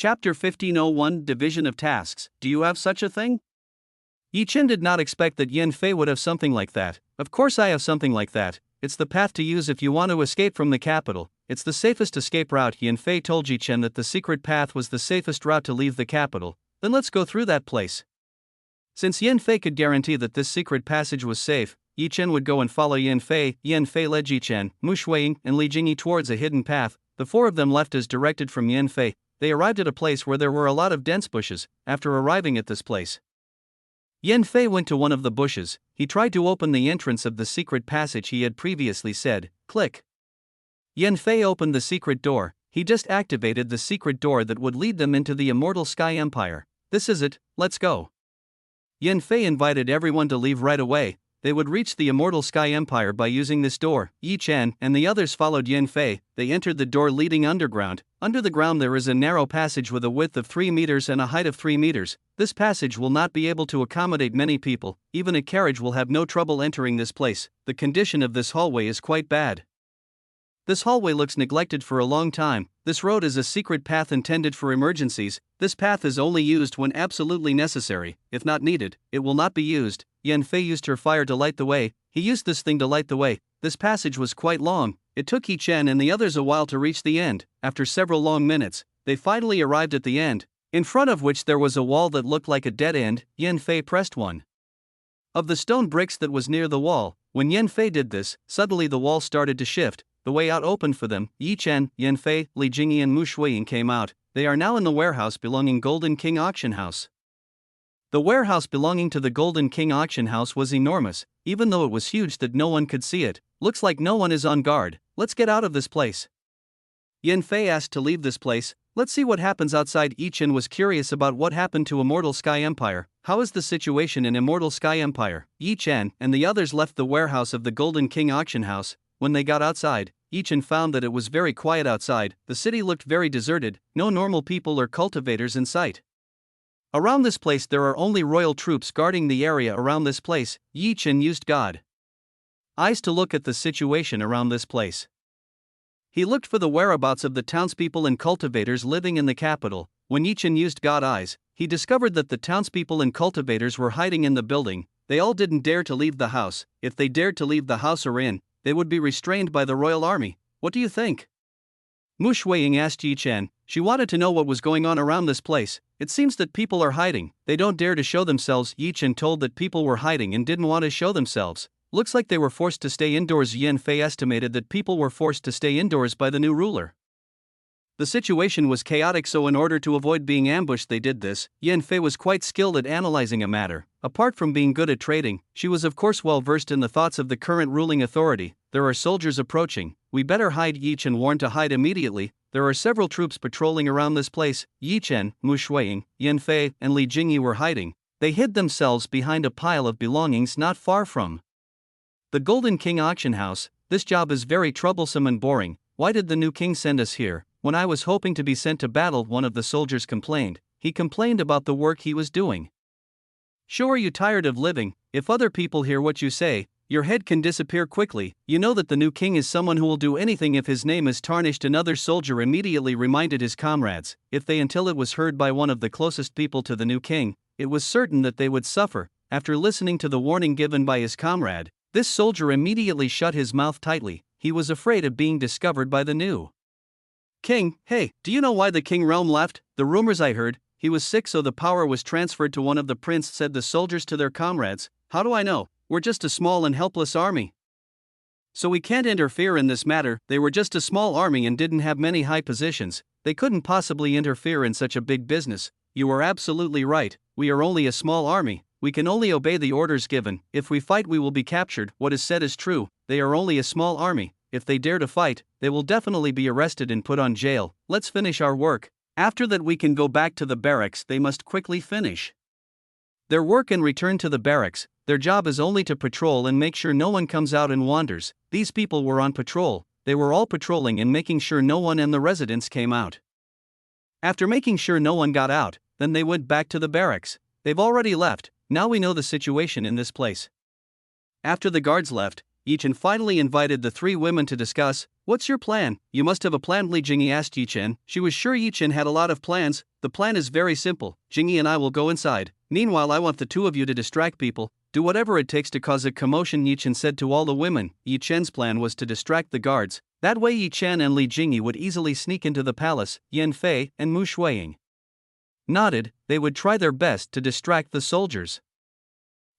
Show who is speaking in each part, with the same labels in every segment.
Speaker 1: Chapter 1501 Division of Tasks. Do you have such a thing? Chen did not expect that Yan Fei would have something like that. Of course I have something like that. It's the path to use if you want to escape from the capital. It's the safest escape route. Yan Fei told Chen that the secret path was the safest route to leave the capital. Then let's go through that place. Since Yan Fei could guarantee that this secret passage was safe, Chen would go and follow Yan Fei. Yan Fei led Chen, Mu Shuiying, and Li Jingyi towards a hidden path. The four of them left as directed from Yan Fei. They arrived at a place where there were a lot of dense bushes. After arriving at this place, Yan Fei went to one of the bushes. He tried to open the entrance of the secret passage he had previously said. Click. Yan Fei opened the secret door. He just activated the secret door that would lead them into the immortal Sky Empire. This is it, let's go. Yan Fei invited everyone to leave right away. They would reach the immortal Sky Empire by using this door. Chen and the others followed Yan Fei. They entered the door leading underground. Under the ground there is a narrow passage with a width of 3 meters and a height of 3 meters. This passage will not be able to accommodate many people. Even a carriage will have no trouble entering this place. The condition of this hallway is quite bad. This hallway looks neglected for a long time. This road is a secret path intended for emergencies. This path is only used when absolutely necessary. If not needed, it will not be used. Yan Fei used her fire to light the way. He used this thing to light the way. This passage was quite long. It took Chen and the others a while to reach the end. After several long minutes, they finally arrived at the end, in front of which there was a wall that looked like a dead end. Yan Fei pressed one of the stone bricks that was near the wall. When Yan Fei did this, suddenly the wall started to shift. The way out opened for them. Chen, Yan Fei, Li Jingyi and Mu Shuiying came out. They are now in the warehouse belonging Golden King Auction House. The warehouse belonging to the Golden King Auction House was enormous, even though it was huge that no one could see it. Looks like no one is on guard. Let's get out of this place. Yan Fei asked to leave this place. Let's see what happens outside. Chen was curious about what happened to Immortal Sky Empire. How is the situation in Immortal Sky Empire? Chen and the others left the warehouse of the Golden King Auction House. When they got outside, Chen found that it was very quiet outside. The city looked very deserted, no normal people or cultivators in sight. Around this place there are only royal troops guarding the area around this place. Chen used God eyes to look at the situation around this place. He looked for the whereabouts of the townspeople and cultivators living in the capital. When Chen used God eyes, he discovered that the townspeople and cultivators were hiding in the building. They all didn't dare to leave the house. If they dared to leave the house or inn, they would be restrained by the royal army. What do you think? Mu Shuiying asked Chen. She wanted to know what was going on around this place. It seems that people are hiding. They don't dare to show themselves. Chen told that people were hiding and didn't want to show themselves. Looks like they were forced to stay indoors. Yan Fei estimated that people were forced to stay indoors by the new ruler. The situation was chaotic, so in order to avoid being ambushed they did this. Yan Fei was quite skilled at analyzing a matter. Apart from being good at trading, she was of course well versed in the thoughts of the current ruling authority. There are soldiers approaching. We better hide. Chen warned to hide immediately. There are several troops patrolling around this place. Chen, Mu Shuiying, Yan Fei, and Li Jingyi were hiding. They hid themselves behind a pile of belongings not far from the Golden King Auction House. This job is very troublesome and boring. Why did the new king send us here? When I was hoping to be sent to battle, one of the soldiers complained. He complained about the work he was doing. Sure, are you tired of living? If other people hear what you say, your head can disappear quickly. You know that the new king is someone who will do anything if his name is tarnished. Another soldier immediately reminded his comrades. If they until it was heard by one of the closest people to the new king, it was certain that they would suffer. After listening to the warning given by his comrade, this soldier immediately shut his mouth tightly. He was afraid of being discovered by the new king. Hey, do you know why the king realm left? The rumors I heard, he was sick so the power was transferred to one of the prince, said the soldiers to their comrades. How do I know? We're just a small and helpless army, so we can't interfere in this matter. They were just a small army and didn't have many high positions. They couldn't possibly interfere in such a big business. You are absolutely right. We are only a small army. We can only obey the orders given. If we fight we will be captured. What is said is true. They are only a small army. If they dare to fight, they will definitely be arrested and put on jail. Let's finish our work. After that we can go back to the barracks. They must quickly finish their work and return to the barracks. Their job is only to patrol and make sure no one comes out and wanders. These people were on patrol. They were all patrolling and making sure no one in the residence came out. After making sure no one got out, then they went back to the barracks. They've already left. Now we know the situation in this place. After the guards left, Chen finally invited the three women to discuss. What's your plan? You must have a plan, Li Jingyi asked Yi Chen. She was sure Yi Chen had a lot of plans. The plan is very simple. Jingyi and I will go inside. Meanwhile, I want the two of you to distract people. Do whatever it takes to cause a commotion, Yi Chen said to all the women. Yi Chen's plan was to distract the guards. That way Yi Chen and Li Jingyi would easily sneak into the palace. Yan Fei and Mu Shuiying nodded. They would try their best to distract the soldiers.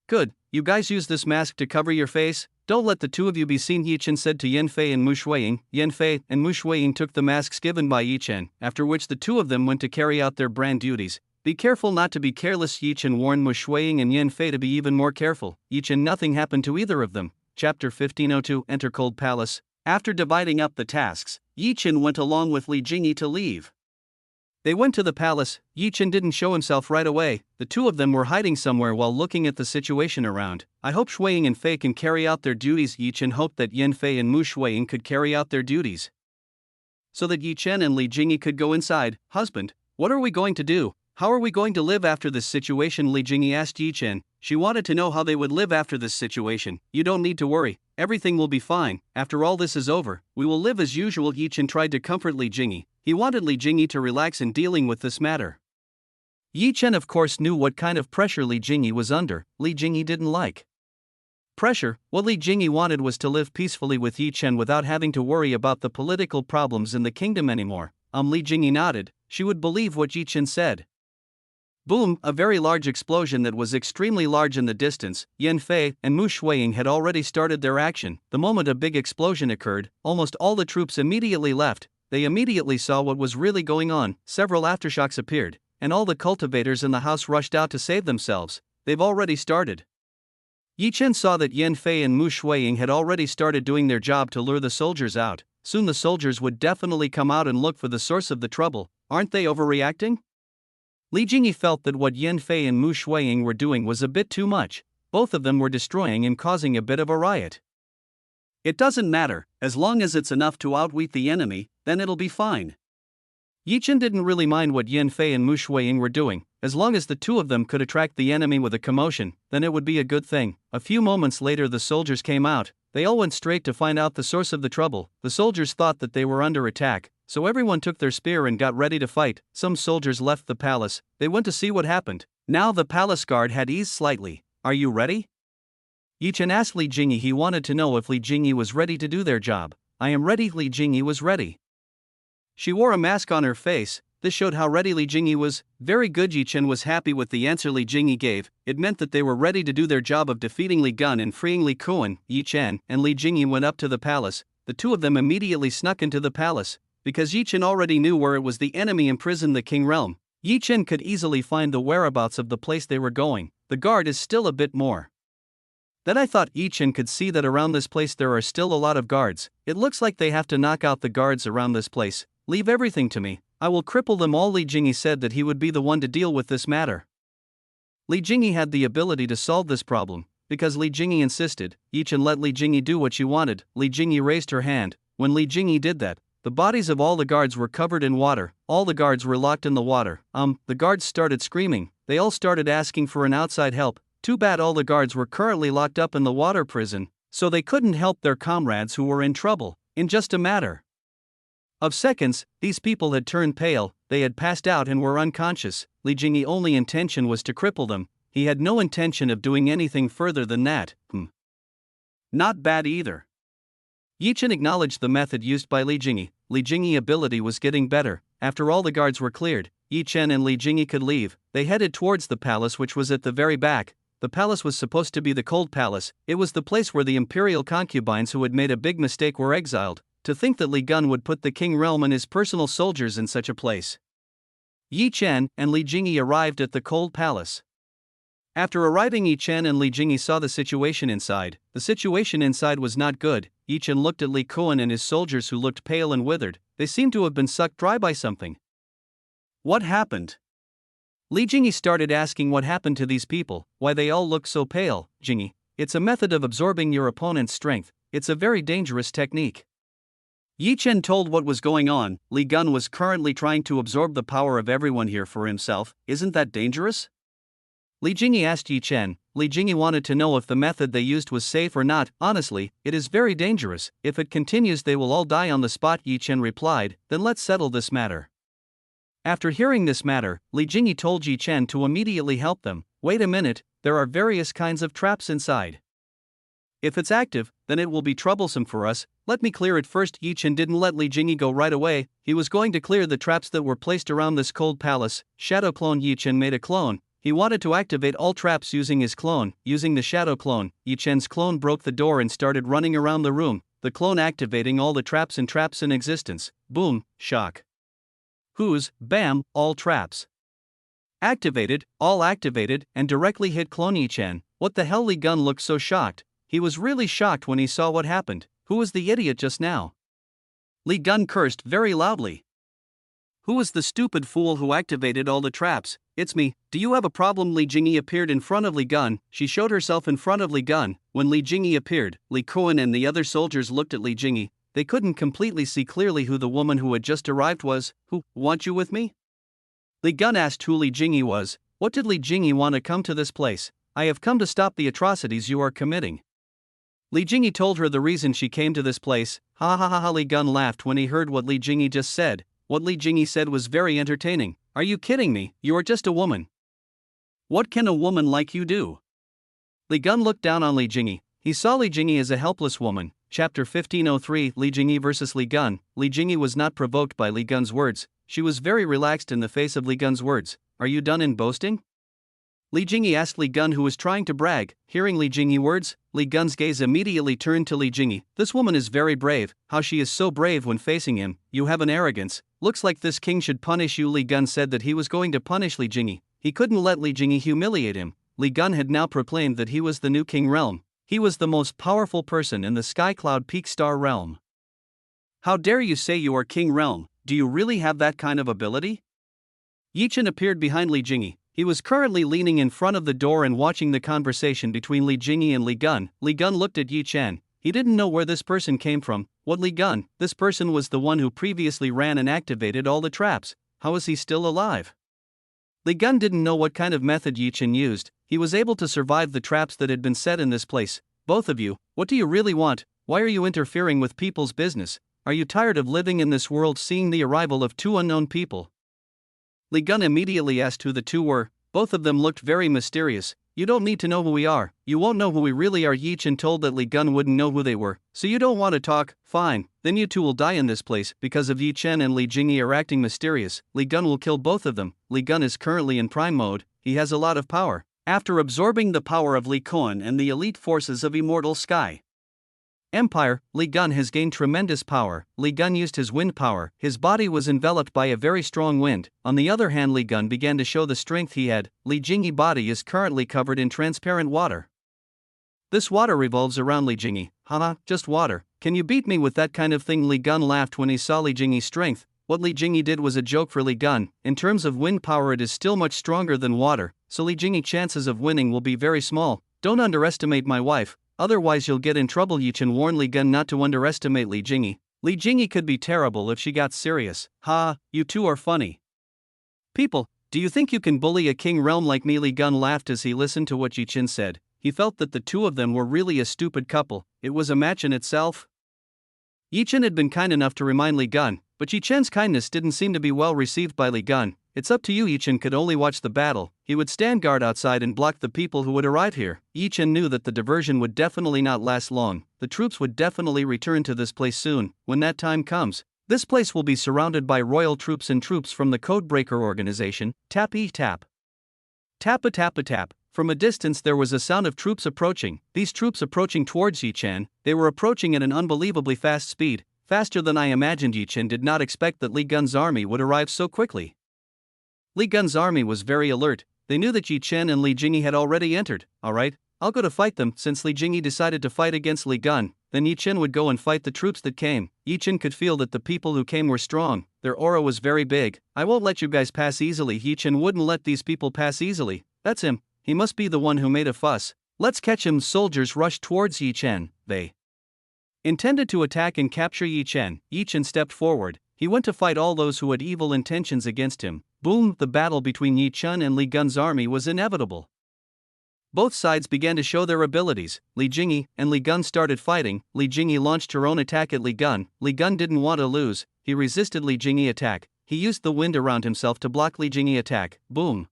Speaker 1: Good, you guys use this mask to cover your face. Don't let the two of you be seen, Yi Chen said to Yan Fei and Mu Shuiying. Yan Fei and Mu Shuiying took the masks given by Yi Chen, after which the two of them went to carry out their brand duties. Be careful not to be careless, Yi Chen warned Mu Shuiying and Yan Fei to be even more careful. Yi Chen, nothing happened to either of them. Chapter 1502 Enter Cold Palace. After dividing up the tasks, Yi Chen went along with Li Jingyi to leave. They went to the palace. Yi Chen didn't show himself right away. The two of them were hiding somewhere while looking at the situation around. I hope Shuiying and Fei can carry out their duties. Yi Chen hoped that Yan Fei and Mu Shuiying could carry out their duties, so that Yi Chen and Li Jingyi could go inside. Husband, what are we going to do? How are we going to live after this situation? Li Jingyi asked Yi Chen. She wanted to know how they would live after this situation. You don't need to worry. Everything will be fine. After all this is over, we will live as usual. Yi Chen tried to comfort Li Jingyi. He wanted Li Jingyi to relax in dealing with this matter. Yi Chen of course knew what kind of pressure Li Jingyi was under. Li Jingyi didn't like pressure. What Li Jingyi wanted was to live peacefully with Yi Chen without having to worry about the political problems in the kingdom anymore. Li Jingyi nodded. She would believe what Yi Chen said. Boom, a very large explosion that was extremely large in the distance. Yan Fei and Mu Shuiying had already started their action. The moment a big explosion occurred, almost all the troops immediately left. They immediately saw what was really going on. Several aftershocks appeared, and all the cultivators in the house rushed out to save themselves. They've already started. Yi Chen saw that Yan Fei and Mu Shuiying had already started doing their job to lure the soldiers out. Soon the soldiers would definitely come out and look for the source of the trouble. Aren't they overreacting? Li Jingyi felt that what Yan Fei and Mu Shuiying were doing was a bit too much. Both of them were destroying and causing a bit of a riot. It doesn't matter, as long as it's enough to outwit the enemy, then it'll be fine. Yi Chen didn't really mind what Yan Fei and Mu Shuiying were doing. As long as the two of them could attract the enemy with a commotion, then it would be a good thing. A few moments later the soldiers came out. They all went straight to find out the source of the trouble. The soldiers thought that they were under attack, so everyone took their spear and got ready to fight. Some soldiers left the palace. They went to see what happened. Now the palace guard had eased slightly. Are you ready? Yi Chen asked Li Jingyi. He wanted to know if Li Jingyi was ready to do their job. I am ready. Li Jingyi was ready. She wore a mask on her face. This showed how ready Li Jingyi was. Very good. Yi Chen was happy with the answer Li Jingyi gave. It meant that they were ready to do their job of defeating Li Gun and freeing Li Kuan. Yi Chen and Li Jingyi went up to the palace. The two of them immediately snuck into the palace. Because Yi Chen already knew where it was the enemy imprisoned the king realm, Yi Chen could easily find the whereabouts of the place they were going. The guard is still a bit more. Then I thought Yi Chen could see that around this place there are still a lot of guards. It looks like they have to knock out the guards around this place. Leave everything to me. I will cripple them all. Li Jingyi said that he would be the one to deal with this matter. Li Jingyi had the ability to solve this problem. Because Li Jingyi insisted, Yi Chen let Li Jingyi do what she wanted. Li Jingyi raised her hand. When Li Jingyi did that, the bodies of all the guards were covered in water. All the guards were locked in the water. The guards started screaming. They all started asking for an outside help. Too bad all the guards were currently locked up in the water prison, so they couldn't help their comrades who were in trouble. In just a matter of seconds, these people had turned pale. They had passed out and were unconscious. Li Jingyi's only intention was to cripple them. He had no intention of doing anything further than that. Not bad either. Yi Chen acknowledged the method used by Li Jingyi. Li Jingyi's ability was getting better. After all the guards were cleared, Yi Chen and Li Jingyi could leave. They headed towards the palace, which was at the very back. The palace was supposed to be the Cold Palace. It was the place where the imperial concubines who had made a big mistake were exiled. To think that Li Gun would put the king realm and his personal soldiers in such a place. Yi Chen and Li Jingyi arrived at the Cold Palace. After arriving, Yi Chen and Li Jingyi saw the situation inside. The situation inside was not good. Yi Chen looked at Li Kuan and his soldiers, who looked pale and withered. They seemed to have been sucked dry by something. What happened? Li Jingyi started asking what happened to these people, why they all look so pale. Jingyi, it's a method of absorbing your opponent's strength. It's a very dangerous technique. Yi Chen told what was going on. Li Gun was currently trying to absorb the power of everyone here for himself. Isn't that dangerous? Li Jingyi asked Yi Chen. Li Jingyi wanted to know if the method they used was safe or not. Honestly, it is very dangerous. If it continues, they will all die on the spot, Yi Chen replied. Then let's settle this matter. After hearing this matter, Li Jingyi told Yi Chen to immediately help them. Wait a minute, there are various kinds of traps inside. If it's active, then it will be troublesome for us. Let me clear it first. Yi Chen didn't let Li Jingyi go right away. He was going to clear the traps that were placed around this cold palace. Shadow clone. Yi Chen made a clone. He wanted to activate all traps using his clone. Using the shadow clone, Yi Chen's clone broke the door and started running around the room, the clone activating all the traps in existence. Boom, shock. Who's, bam, all traps activated, all activated, and directly hit clone Yi Chen. What the hell? Li Gun looked so shocked. He was really shocked when he saw what happened. Who was the idiot just now? Li Gun cursed very loudly. Who was the stupid fool who activated all the traps? It's me. Do you have a problem? Li Jingyi appeared in front of Li Gun. She showed herself in front of Li Gun. When Li Jingyi appeared, Li Kuan and the other soldiers looked at Li Jingyi. They couldn't completely see clearly who the woman who had just arrived was. Who, want you with me? Li Gun asked who Li Jingyi was. What did Li Jingyi want to come to this place? I have come to stop the atrocities you are committing. Li Jingyi told her the reason she came to this place. Ha ha ha ha. Li Gun laughed when he heard what Li Jingyi just said. What Li Jingyi said was very entertaining. Are you kidding me? You are just a woman. What can a woman like you do? Li Gun looked down on Li Jingyi. He saw Li Jingyi as a helpless woman. Chapter 1503 Li Jingyi vs Li Gun. Li Jingyi was not provoked by Li Gun's words. She was very relaxed in the face of Li Gun's words. Are you done in boasting? Li Jingyi asked Li Gun, who was trying to brag. Hearing Li Jingyi words, Li Gun's gaze immediately turned to Li Jingyi. This woman is very brave. How she is so brave when facing him. You have an arrogance. Looks like this king should punish you. Li Gun said that he was going to punish Li Jingyi. He couldn't let Li Jingyi humiliate him. Li Gun had now proclaimed that he was the new king realm. He was the most powerful person in the Sky Cloud Peak Star realm. How dare you say you are king realm? Do you really have that kind of ability? Yi Chen appeared behind Li Jingyi. He was currently leaning in front of the door and watching the conversation between Li Jingyi and Li Gun. Li Gun looked at Yi Chen. He didn't know where this person came from. What Li Gun? This person was the one who previously ran and activated all the traps. How is he still alive? Li Gun didn't know what kind of method Yi Chen used. He was able to survive the traps that had been set in this place. Both of you, what do you really want? Why are you interfering with people's business? Are you tired of living in this world seeing the arrival of two unknown people? Li Gun immediately asked who the two were. Both of them looked very mysterious. You don't need to know who we are. You won't know who we really are. Yi Chen told that Li Gun wouldn't know who they were. So you don't want to talk? Fine. Then you two will die in this place because of Yi Chen and Li Jingyi are acting mysterious. Li Gun will kill both of them. Li Gun is currently in prime mode. He has a lot of power. After absorbing the power of Li Kuan and the elite forces of Immortal Sky Empire, Li Gun has gained tremendous power. Li Gun used his wind power. His body was enveloped by a very strong wind. On the other hand, Li Gun began to show the strength he had. Li Jingyi's body is currently covered in transparent water. This water revolves around Li Jingyi. Haha, just water. Can you beat me with that kind of thing? Li Gun laughed when he saw Li Jingyi's strength. What Li Jingyi did was a joke for Li Gun. In terms of wind power, it is still much stronger than water, so Li Jingyi's chances of winning will be very small. Don't underestimate my wife. Otherwise you'll get in trouble. Yi Chen warned Li Gun not to underestimate Li Jingyi. Li Jingyi could be terrible if she got serious. Ha, you two are funny people. Do you think you can bully a king realm like me? Li Gun laughed as he listened to what Yi Chen said. He felt that the two of them were really a stupid couple. It was a match in itself. Yi Chen had been kind enough to remind Li Gun, but Yi Chen's kindness didn't seem to be well received by Li Gun. It's up to you. Yi Chen could only watch the battle. He would stand guard outside and block the people who would arrive here. Yi Chen knew that the diversion would definitely not last long. The troops would definitely return to this place soon. When that time comes, this place will be surrounded by royal troops and troops from the Codebreaker organization. Tap-e-tap. Tap-a-tap-a-tap. From a distance there was a sound of troops approaching. These troops approaching towards Yi Chen. They were approaching at an unbelievably fast speed. Faster than I imagined. Yi Chen did not expect that Li Gun's army would arrive so quickly. Li Gun's army was very alert. They knew that Yi Chen and Li Jingyi had already entered. Alright, I'll go to fight them. Since Li Jingyi decided to fight against Li Gun, then Yi Chen would go and fight the troops that came. Yi Chen could feel that the people who came were strong. Their aura was very big. I won't let you guys pass easily. Yi Chen wouldn't let these people pass easily. That's him. He must be the one who made a fuss. Let's catch him. Soldiers rushed towards Yi Chen. They intended to attack and capture Yi Chen. Yi Chen stepped forward. He went to fight all those who had evil intentions against him. Boom, the battle between Yi Chen and Li Gun's army was inevitable. Both sides began to show their abilities. Li Jingyi and Li Gun started fighting. Li Jingyi launched her own attack at Li Gun. Li Gun didn't want to lose. He resisted Li Jingyi attack. He used the wind around himself to block Li Jingyi attack. Boom.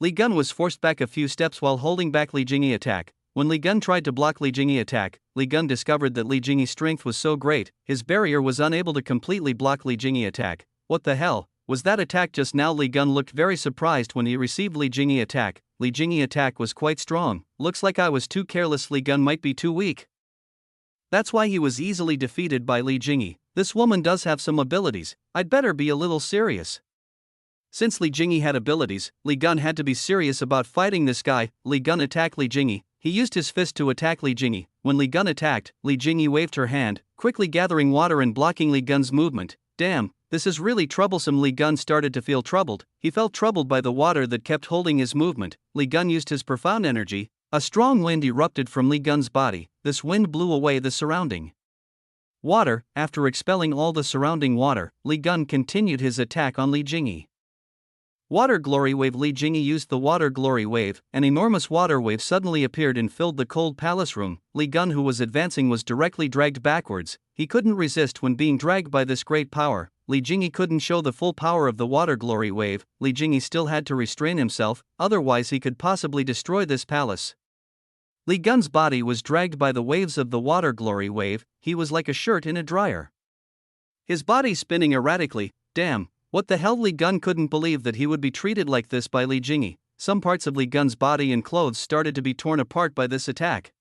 Speaker 1: Li Gun was forced back a few steps while holding back Li Jingyi attack. When Li Gun tried to block Li Jingyi attack, Li Gun discovered that Li Jingyi's strength was so great, his barrier was unable to completely block Li Jingyi attack. What the hell was that attack just now? Li Gun looked very surprised when he received Li Jingyi attack. Li Jingyi attack was quite strong. Looks like I was too careless. Li Gun might be too weak. That's why he was easily defeated by Li Jingyi. This woman does have some abilities. I'd better be a little serious. Since Li Jingyi had abilities, Li Gun had to be serious about fighting this guy. Li Gun attacked Li Jingyi. He used his fist to attack Li Jingyi. When Li Gun attacked, Li Jingyi waved her hand, quickly gathering water and blocking Li Gun's movement. Damn, this is really troublesome. Li Gun started to feel troubled. He felt troubled by the water that kept holding his movement. Li Gun used his profound energy. A strong wind erupted from Li Gun's body. This wind blew away the surrounding water. After expelling all the surrounding water, Li Gun continued his attack on Li Jingyi. Water glory wave. Li Jingyi used the water glory wave. An enormous water wave suddenly appeared and filled the cold palace room. Li Gun, who was advancing, was directly dragged backwards. He couldn't resist when being dragged by this great power. Li Jingyi couldn't show the full power of the water glory wave. Li Jingyi still had to restrain himself, otherwise he could possibly destroy this palace. Li Gun's body was dragged by the waves of the water glory wave. He was like a shirt in a dryer, his body spinning erratically. Damn. What the hell? Li Gun couldn't believe that he would be treated like this by Li Jingyi. Some parts of Li Gun's body and clothes started to be torn apart by this attack.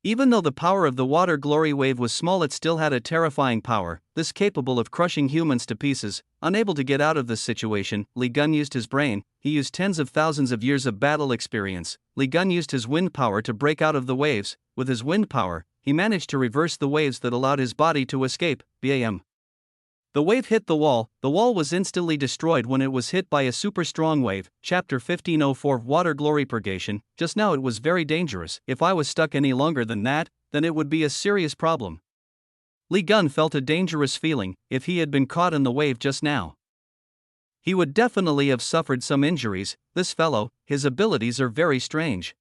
Speaker 1: Even though the power of the water glory wave was small, it still had a terrifying power, this capable of crushing humans to pieces. Unable to get out of this situation, Li Gun used his brain. He used tens of thousands of years of battle experience. Li Gun used his wind power to break out of the waves. With his wind power, he managed to reverse the waves that allowed his body to escape. Bam. The wave hit the wall. The wall was instantly destroyed when it was hit by a super strong wave. Chapter 1504 Water Glory Purgation. Just now it was very dangerous. If I was stuck any longer than that, then it would be a serious problem. Li Gun felt a dangerous feeling. If he had been caught in the wave just now, he would definitely have suffered some injuries. This fellow, his abilities are very strange.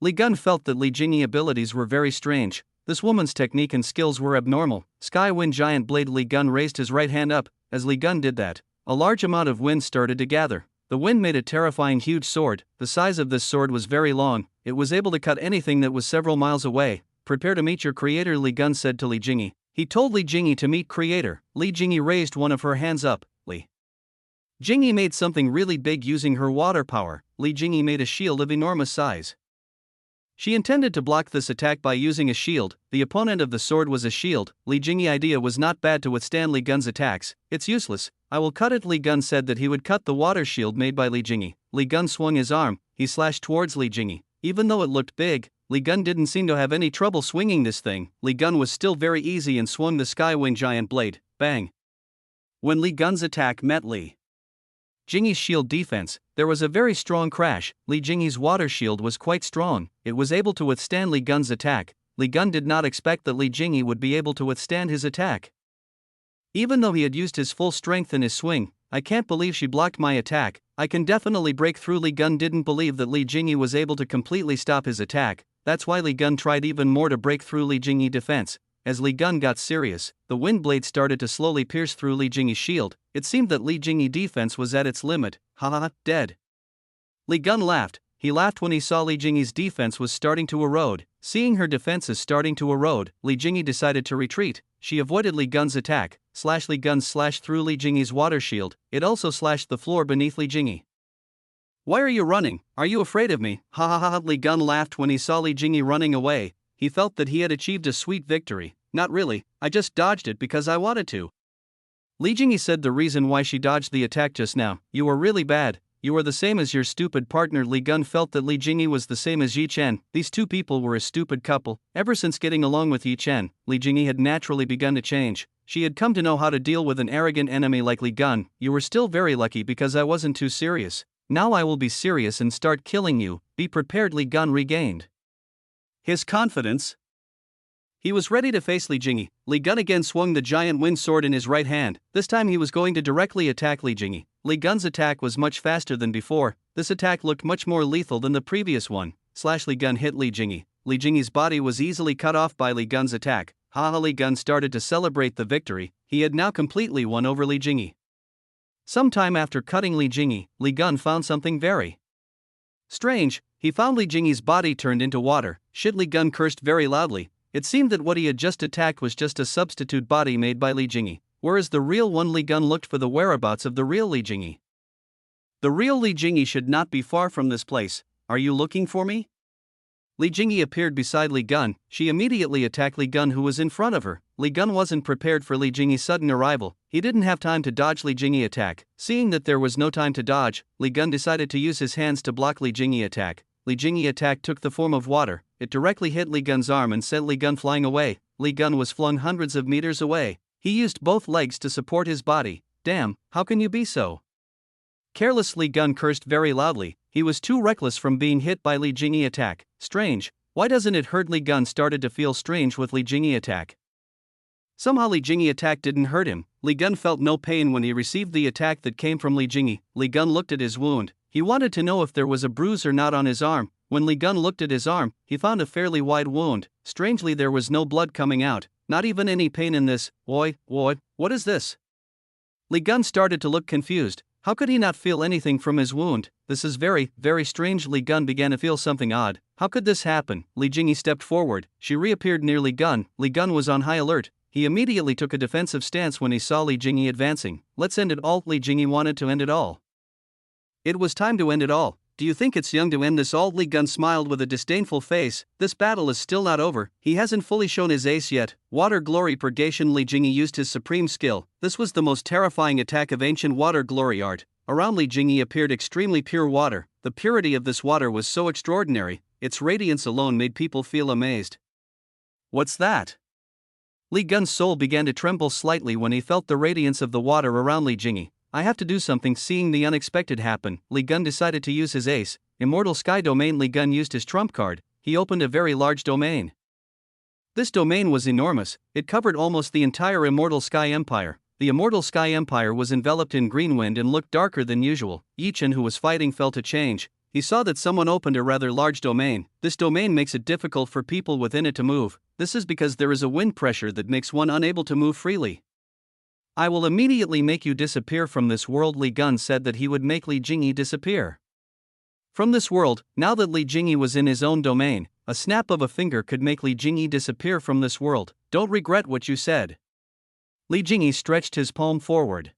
Speaker 1: Li Gun felt that Li Jingyi's abilities were very strange. This woman's technique and skills were abnormal. Sky Wind Giant Blade. Li Gun raised his right hand up. As Li Gun did that, a large amount of wind started to gather. The wind made a terrifying huge sword. The size of this sword was very long. It was able to cut anything that was several miles away. Prepare to meet your creator, Li Gun said to Li Jingyi. He told Li Jingyi to meet creator. Li Jingyi raised one of her hands up. Li Jingyi made something really big using her water power. Li Jingyi made a shield of enormous size. She intended to block this attack by using a shield. The opponent of the sword was a shield. Li Jingyi's idea was not bad to withstand Li Gun's attacks. It's useless. I will cut it. Li Gun said that he would cut the water shield made by Li Jingyi. Li Gun swung his arm. He slashed towards Li Jingyi. Even though it looked big, Li Gun didn't seem to have any trouble swinging this thing. Li Gun was still very easy and swung the Skywing Giant Blade. Bang. When Li Gun's attack met Li Jingyi's shield defense, there was a very strong crash. Li Jingyi's water shield was quite strong. It was able to withstand Li Gun's attack. Li Gun did not expect that Li Jingyi would be able to withstand his attack. Even though he had used his full strength in his swing, I can't believe she blocked my attack. I can definitely break through. Li Gun didn't believe that Li Jingyi was able to completely stop his attack. That's why Li Gun tried even more to break through Li Jingyi's defense. As Li Gun got serious, the wind blade started to slowly pierce through Li Jingyi's shield. It seemed that Li Jingyi's defense was at its limit. Ha, dead. Li Gun laughed. He laughed when he saw Li Jingyi's defense was starting to erode. Seeing her defenses starting to erode, Li Jingyi decided to retreat. She avoided Li Gun's attack. Li Gun slashed through Li Jingyi's water shield. It also slashed the floor beneath Li Jingyi. Why are you running? Are you afraid of me? Ha. Li Gun laughed when he saw Li Jingyi running away. He felt that he had achieved a sweet victory. Not really, I just dodged it because I wanted to. Li Jingyi said the reason why she dodged the attack just now. You are really bad. You are the same as your stupid partner. Li Gun felt that Li Jingyi was the same as Yi Chen. These two people were a stupid couple. Ever since getting along with Yi Chen, Li Jingyi had naturally begun to change. She had come to know how to deal with an arrogant enemy like Li Gun. You were still very lucky because I wasn't too serious. Now I will be serious and start killing you. Be prepared. Li Gun regained his confidence. He was ready to face Li Jingyi. Li Gun again swung the giant wind sword in his right hand. This time he was going to directly attack Li Jingyi. Li Gun's attack was much faster than before. This attack looked much more lethal than the previous one. Li Gun hit Li Jingyi. Li Jingyi's body was easily cut off by Li Gun's attack. Li Gun started to celebrate the victory. He had now completely won over Li Jingyi. Sometime after cutting Li Jingyi, Li Gun found something very strange. He found Li Jingyi's body turned into water. Li Gun cursed very loudly. It seemed that what he had just attacked was just a substitute body made by Li Jingyi, whereas the real one. Li Gun looked for the whereabouts of the real Li Jingyi. The real Li Jingyi should not be far from this place. Are you looking for me? Li Jingyi appeared beside Li Gun. She immediately attacked Li Gun, who was in front of her. Li Gun wasn't prepared for Li Jingyi's sudden arrival. He didn't have time to dodge Li Jingyi's attack. Seeing that there was no time to dodge, Li Gun decided to use his hands to block Li Jingyi's attack. Li Jingyi's attack took the form of water. It directly hit Li Gun's arm and sent Li Gun flying away. Li Gun was flung hundreds of meters away. He used both legs to support his body. Damn, how can you be so careless? Li Gun cursed very loudly. He was too reckless from being hit by Li Jingyi's attack. Strange. Why doesn't it hurt? Li Gun started to feel strange with Li Jingyi's attack. Somehow Li Jingyi's attack didn't hurt him. Li Gun felt no pain when he received the attack that came from Li Jingyi. Li Gun looked at his wound. He wanted to know if there was a bruise or not on his arm. When Li Gun looked at his arm, he found a fairly wide wound. Strangely, there was no blood coming out, not even any pain in this. What is this? Li Gun started to look confused. How could he not feel anything from his wound? This is very, very strange. Li Gun began to feel something odd. How could this happen? Li Jingyi stepped forward. She reappeared near Li Gun. Li Gun was on high alert. He immediately took a defensive stance when he saw Li Jingyi advancing. Let's end it all. Li Jingyi wanted to end it all. It was time to end it all. Do you think it's young to end this all? Li Gun smiled with a disdainful face. This battle is still not over. He hasn't fully shown his ace yet. Water Glory Purgation. Li Jingyi used his supreme skill. This was the most terrifying attack of ancient water glory art. Around Li Jingyi appeared extremely pure water. The purity of this water was so extraordinary. Its radiance alone made people feel amazed. What's that? Li Gun's soul began to tremble slightly when he felt the radiance of the water around Li Jingyi. I have to do something. Seeing the unexpected happen, Li Gun decided to use his ace, Immortal Sky Domain. Li Gun used his trump card. He opened a very large domain. This domain was enormous. It covered almost the entire Immortal Sky Empire. The Immortal Sky Empire was enveloped in green wind and looked darker than usual. Chen, who was fighting, felt a change. He saw that someone opened a rather large domain. This domain makes it difficult for people within it to move. This is because there is a wind pressure that makes one unable to move freely. I will immediately make you disappear from this world. Li Gun said that he would make Li Jingyi disappear from this world. Now that Li Jingyi was in his own domain, a snap of a finger could make Li Jingyi disappear from this world. Don't regret what you said. Li Jingyi stretched his palm forward.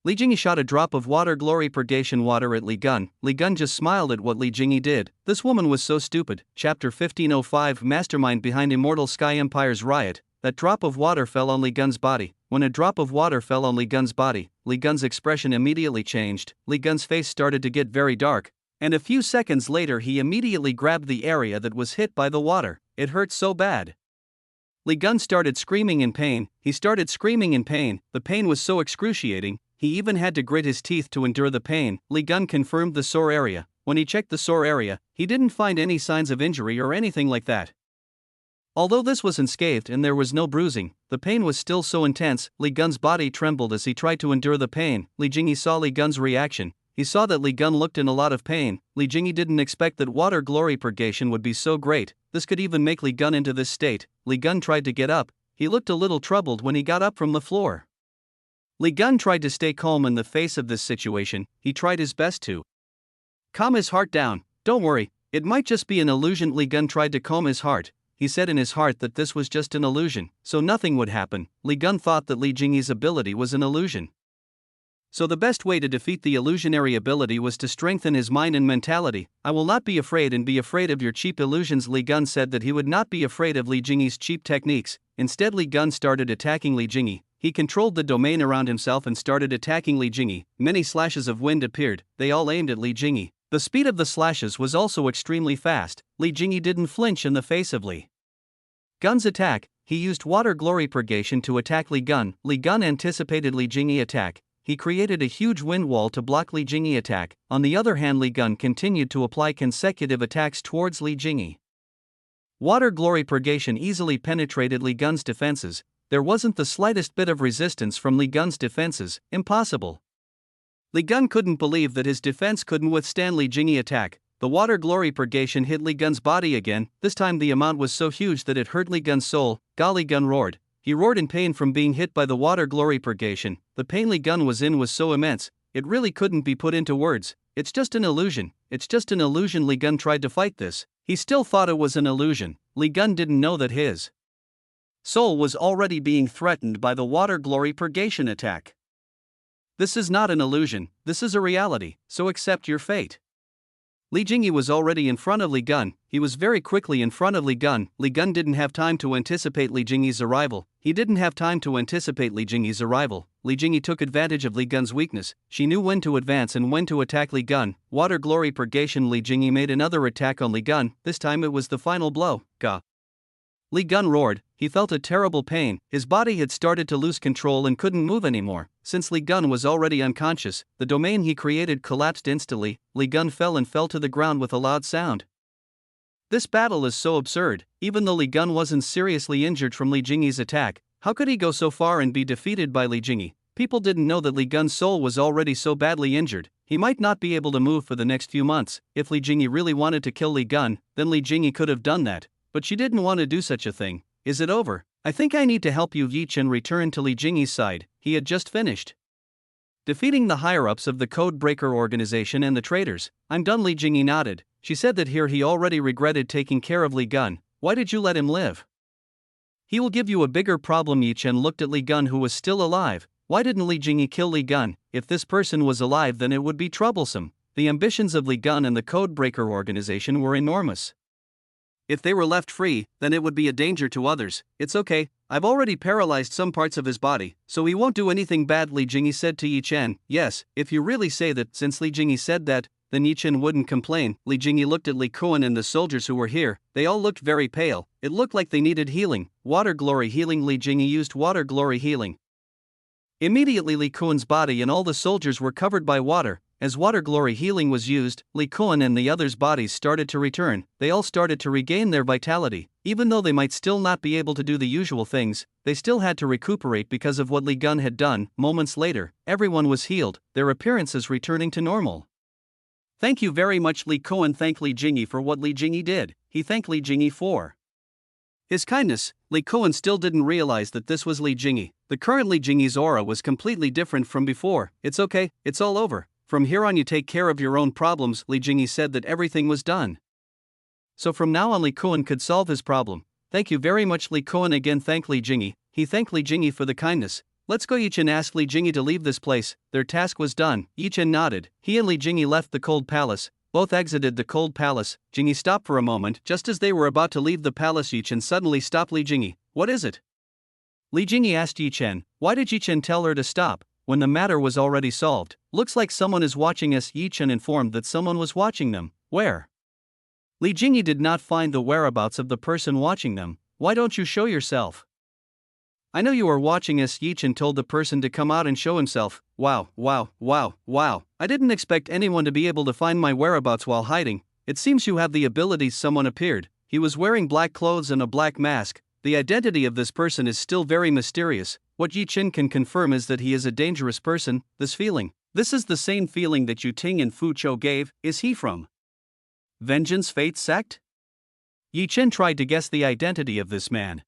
Speaker 1: Li Jingyi shot a drop of water glory purgation water at Li Gun. Li Gun just smiled at what Li Jingyi did. This woman was so stupid. Chapter 1505. Mastermind behind Immortal Sky Empire's riot. That drop of water fell on Li Gun's body. When a drop of water fell on Li Gun's body, Li Gun's expression immediately changed. Li Gun's face started to get very dark, and a few seconds later he immediately grabbed the area that was hit by the water. It hurt so bad. Li Gun started screaming in pain. He started screaming in pain. The pain was so excruciating, he even had to grit his teeth to endure the pain. Li Gun confirmed the sore area. When he checked the sore area, he didn't find any signs of injury or anything like that. Although this was unscathed and there was no bruising, the pain was still so intense. Li Gun's body trembled as he tried to endure the pain. Li Jingyi saw Li Gun's reaction. He saw that Li Gun looked in a lot of pain. Li Jingyi didn't expect that water glory purgation would be so great. This could even make Li Gun into this state. Li Gun tried to get up. He looked a little troubled when he got up from the floor. Li Gun tried to stay calm in the face of this situation. He tried his best to calm his heart down. Don't worry, it might just be an illusion. Li Gun tried to calm his heart. He said in his heart that this was just an illusion, so nothing would happen. Li Gun thought that Li Jingyi's ability was an illusion. So the best way to defeat the illusionary ability was to strengthen his mind and mentality. I will not be afraid and be afraid of your cheap illusions. Li Gun said that he would not be afraid of Li Jingyi's cheap techniques. Instead, Li Gun started attacking Li Jingyi. He controlled the domain around himself and started attacking Li Jingyi. Many slashes of wind appeared. They all aimed at Li Jingyi. The speed of the slashes was also extremely fast. Li Jingyi didn't flinch in the face of Li Gun's attack. He used water glory purgation to attack Li Gun. Li Gun anticipated Li Jingyi's attack. He created a huge wind wall to block Li Jingyi's attack. On the other hand, Li Gun continued to apply consecutive attacks towards Li Jingyi. Water glory purgation easily penetrated Li Gun's defenses. There wasn't the slightest bit of resistance from Li Gun's defenses. Impossible. Li Gun couldn't believe that his defense couldn't withstand Li Jingyi attack. The water glory purgation hit Li Gun's body again. This time the amount was so huge that it hurt Li Gun's soul. Li Gun roared. He roared in pain from being hit by the water glory purgation. The pain Li Gun was in was so immense, it really couldn't be put into words. It's just an illusion. It's just an illusion. Li Gun tried to fight this. He still thought it was an illusion. Li Gun didn't know that his soul was already being threatened by the water glory purgation attack. This is not an illusion, this is a reality, so accept your fate. Li Jingyi was already in front of Li Gun. He was very quickly in front of Li Gun. Li Gun didn't have time to anticipate Li Jingyi's arrival. He didn't have time to anticipate Li Jingyi's arrival. Li Jingyi took advantage of Li Gun's weakness. She knew when to advance and when to attack Li Gun. Water glory purgation. Li Jingyi made another attack on Li Gun. This time it was the final blow. Ga. Li Gun roared. He felt a terrible pain. His body had started to lose control and couldn't move anymore. Since Li Gun was already unconscious, the domain he created collapsed instantly. Li Gun fell to the ground with a loud sound. This battle is so absurd. Even though Li Gun wasn't seriously injured from Li Jingyi's attack, how could he go so far and be defeated by Li Jingyi? People didn't know that Li Gun's soul was already so badly injured. He might not be able to move for the next few months. If Li Jingyi really wanted to kill Li Gun, then Li Jingyi could have done that. But she didn't want to do such a thing. Is it over? I think I need to help you. Yi Chen returned to Li Jingyi's side. He had just finished defeating the higher-ups of the Code Breaker organization and the traitors. I'm done. Li Jingyi nodded. She said that here he already regretted taking care of Li Gun. Why did you let him live? He will give you a bigger problem. Yi Chen looked at Li Gun, who was still alive. Why didn't Li Jingyi kill Li Gun? If this person was alive, then it would be troublesome. The ambitions of Li Gun and the Code Breaker organization were enormous. If they were left free, then it would be a danger to others. It's okay, I've already paralyzed some parts of his body, so he won't do anything bad. Li Jingyi said to Yi Chen. Yes, if you really say that. Since Li Jingyi said that, then Yi Chen wouldn't complain. Li Jingyi looked at Li Kuan and the soldiers who were here. They all looked very pale. It looked like they needed healing. Water glory healing. Li Jingyi used water glory healing. Immediately Li Kuan's body and all the soldiers were covered by water. As water glory healing was used, Li Kuan and the others' bodies started to return. They all started to regain their vitality. Even though they might still not be able to do the usual things, they still had to recuperate because of what Li Gun had done. Moments later, everyone was healed, their appearances returning to normal. Thank you very much. Li Kuan thanked Li Jingyi for what Li Jingyi did. He thanked Li Jingyi for his kindness. Li Kuan still didn't realize that this was Li Jingyi. The current Li Jingyi's aura was completely different from before. It's okay, it's all over. From here on you take care of your own problems. Li Jingyi said that everything was done. So from now on Li Kuan could solve his problem. Thank you very much. Li Kuan again thanked Li Jingyi. He thanked Li Jingyi for the kindness. Let's go. Yi Chen asked Li Jingyi to leave this place. Their task was done. Yi Chen nodded. He and Li Jingyi left the cold palace. Both exited the cold palace. Jingyi stopped for a moment. Just as they were about to leave the palace, Yi Chen suddenly stopped Li Jingyi. What is it? Li Jingyi asked Yi Chen. Why did Yi Chen tell her to stop when the matter was already solved? Looks like someone is watching us. Yi Chen informed that someone was watching them. Where? Li Jingyi did not find the whereabouts of the person watching them. Why don't you show yourself? I know you are watching us. Yi Chen told the person to come out and show himself. Wow. I didn't expect anyone to be able to find my whereabouts while hiding. It seems you have the abilities. Someone appeared. He was wearing black clothes and a black mask. The identity of this person is still very mysterious. What Yi Chen can confirm is that he is a dangerous person. This is the same feeling that Yu Ting and Fu Chou gave. Is he from Vengeance Fate sect? Yi Chen tried to guess the identity of this man.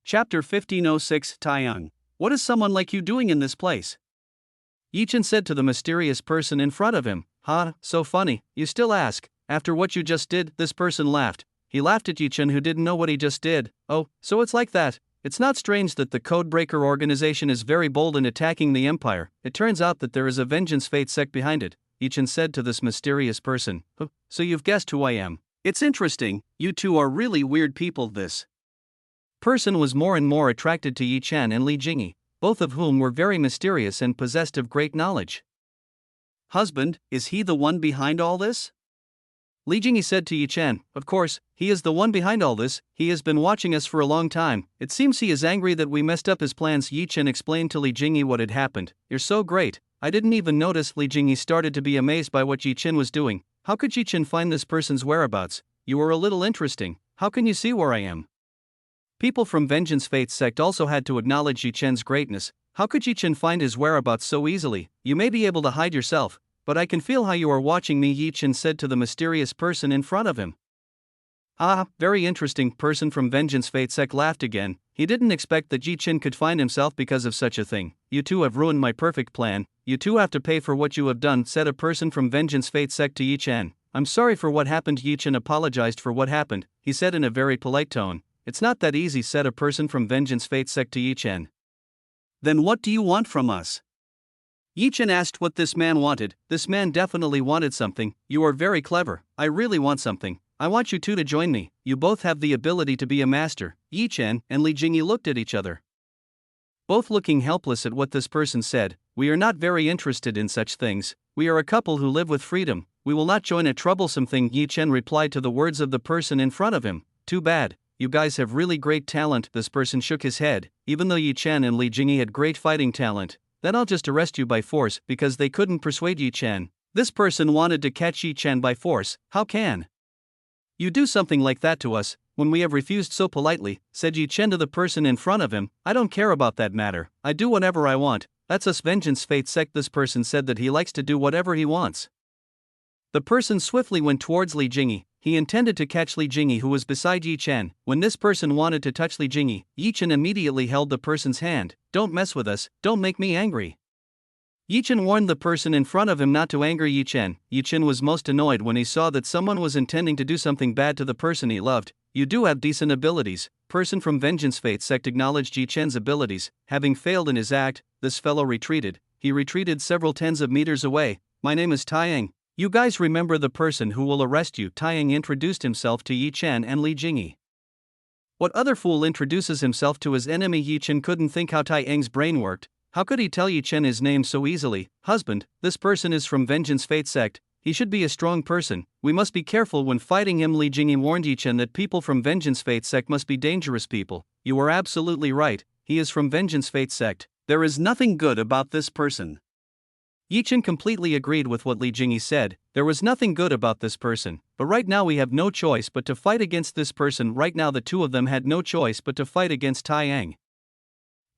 Speaker 1: Chapter 1506. Taiyang. What is someone like you doing in this place? Yi Chen said to the mysterious person in front of him. So funny, you still ask. After what you just did, this person laughed. He laughed at Yi Chen, who didn't know what he just did. Oh, so it's like that. It's not strange that the Codebreaker organization is very bold in attacking the Empire. It turns out that there is a Vengeance Fate sect behind it, Yi Chen said to this mysterious person. So you've guessed who I am. It's interesting, you two are really weird people. This person was more and more attracted to Yi Chen and Li Jingyi, both of whom were very mysterious and possessed of great knowledge. Husband, is he the one behind all this? Li Jingyi said to Yi Chen. Of course, he is the one behind all this. He has been watching us for a long time. It seems he is angry that we messed up his plans. Yi Chen explained to Li Jingyi what had happened. You're so great. I didn't even notice. Li Jingyi started to be amazed by what Yi Chen was doing. How could Yi Chen find this person's whereabouts? You are a little interesting. How can you see where I am? People from Vengeance Fate sect also had to acknowledge Yi Chen's greatness. How could Yi Chen find his whereabouts so easily? You may be able to hide yourself, but I can feel how you are watching me, Yi Chen said to the mysterious person in front of him. Ah, very interesting. Person from Vengeance Fate Sec laughed again. He didn't expect that Yi Chen could find himself because of such a thing. You two have ruined my perfect plan. You two have to pay for what you have done, said a person from Vengeance Fate Sec to Yi Chen. I'm sorry for what happened. Yi Chen apologized for what happened, he said in a very polite tone. It's not that easy, said a person from Vengeance Fate Sec to Yi Chen. Then what do you want from us? Yi Chen asked what this man wanted. This man definitely wanted something. You are very clever. I really want something. I want you two to join me. You both have the ability to be a master. Yi Chen and Li Jingyi looked at each other, both looking helpless at what this person said. We are not very interested in such things. We are a couple who live with freedom. We will not join a troublesome thing, Yi Chen replied to the words of the person in front of him. Too bad. You guys have really great talent. This person shook his head. Even though Yi Chen and Li Jingyi had great fighting talent, then I'll just arrest you by force because they couldn't persuade Yi Chen. This person wanted to catch Yi Chen by force. How can you do something like that to us, when we have refused so politely, said Yi Chen to the person in front of him. I don't care about that matter. I do whatever I want. That's us, Vengeance Fate Sec. This person said that he likes to do whatever he wants. The person swiftly went towards Li Jingyi. He intended to catch Li Jingyi, who was beside Yi Chen. When this person wanted to touch Li Jingyi, Yi Chen immediately held the person's hand. Don't mess with us, don't make me angry. Yi Chen warned the person in front of him not to anger Yi Chen. Yi Chen was most annoyed when he saw that someone was intending to do something bad to the person he loved. You do have decent abilities. Person from Vengeance Fate Sect acknowledged Yi Chen's abilities. Having failed in his act, this fellow retreated. He retreated several tens of meters away. My name is Taiyang. You guys remember the person who will arrest you? Taiyang introduced himself to Yi Chen and Li Jingyi. What other fool introduces himself to his enemy? Yi Chen couldn't think how Taiyang's brain worked. How could he tell Yi Chen his name so easily? Husband, this person is from Vengeance Fate Sect. He should be a strong person. We must be careful when fighting him. Li Jingyi warned Yi Chen that people from Vengeance Fate Sect must be dangerous people. You are absolutely right. He is from Vengeance Fate Sect. There is nothing good about this person. Yi Chen completely agreed with what Li Jingyi said. There was nothing good about this person. But right now we have no choice but to fight against this person. Right now the two of them had no choice but to fight against Taiyang.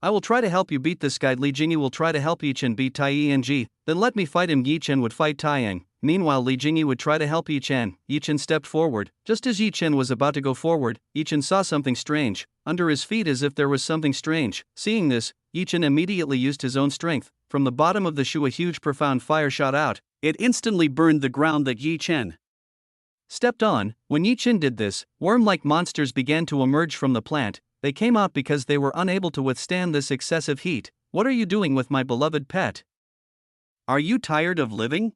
Speaker 1: I will try to help you beat this guy. Li Jingyi will try to help Yi Chen beat Taiyang. Then let me fight him. Yi Chen would fight Taiyang. Meanwhile, Li Jingyi would try to help Yi Chen. Yi Chen stepped forward. Just as Yi Chen was about to go forward, Yi Chen saw something strange under his feet, as if there was something strange. Seeing this, Yi Chen immediately used his own strength. From the bottom of the shoe a huge profound fire shot out. It instantly burned the ground that Yi Chen stepped on. When Yi Chen did this, worm-like monsters began to emerge from the plant. They came out because they were unable to withstand this excessive heat. What are you doing with my beloved pet? Are you tired of living?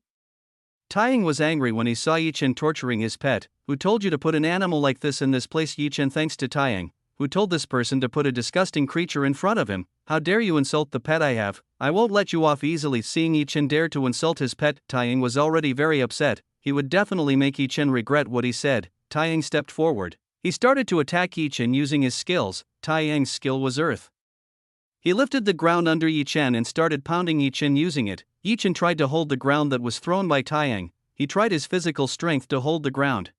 Speaker 1: Taiyang was angry when he saw Yi Chen torturing his pet. Who told you to put an animal like this in this place? Yi Chen thanks to Taiyang. Who told this person to put a disgusting creature in front of him? How dare you insult the pet I have? I won't let you off easily. Seeing Yi Chen dare to insult his pet, Taiyang was already very upset. He would definitely make Yi Chen regret what he said. Taiyang stepped forward. He started to attack Yi Chen using his skills. Taiyang's skill was earth. He lifted the ground under Yi Chen and started pounding Yi Chen using it. Yi Chen tried to hold the ground that was thrown by Taiyang. He tried his physical strength to hold the ground.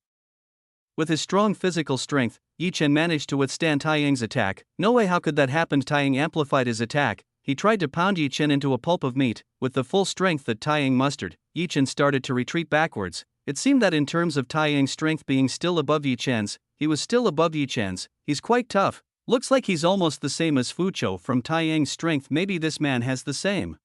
Speaker 1: With his strong physical strength, Yi Chen managed to withstand Taiyang's attack. No way, how could that happen? Taiyang amplified his attack. He tried to pound Yi Chen into a pulp of meat. With the full strength that Taiyang mustered, Yi Chen started to retreat backwards. It seemed that in terms of Taiyang's strength being still above Yi Chen's, he was still above Yi Chen's. He's quite tough. Looks like he's almost the same as Fuqiu from Taiyang's strength. Maybe this man has the same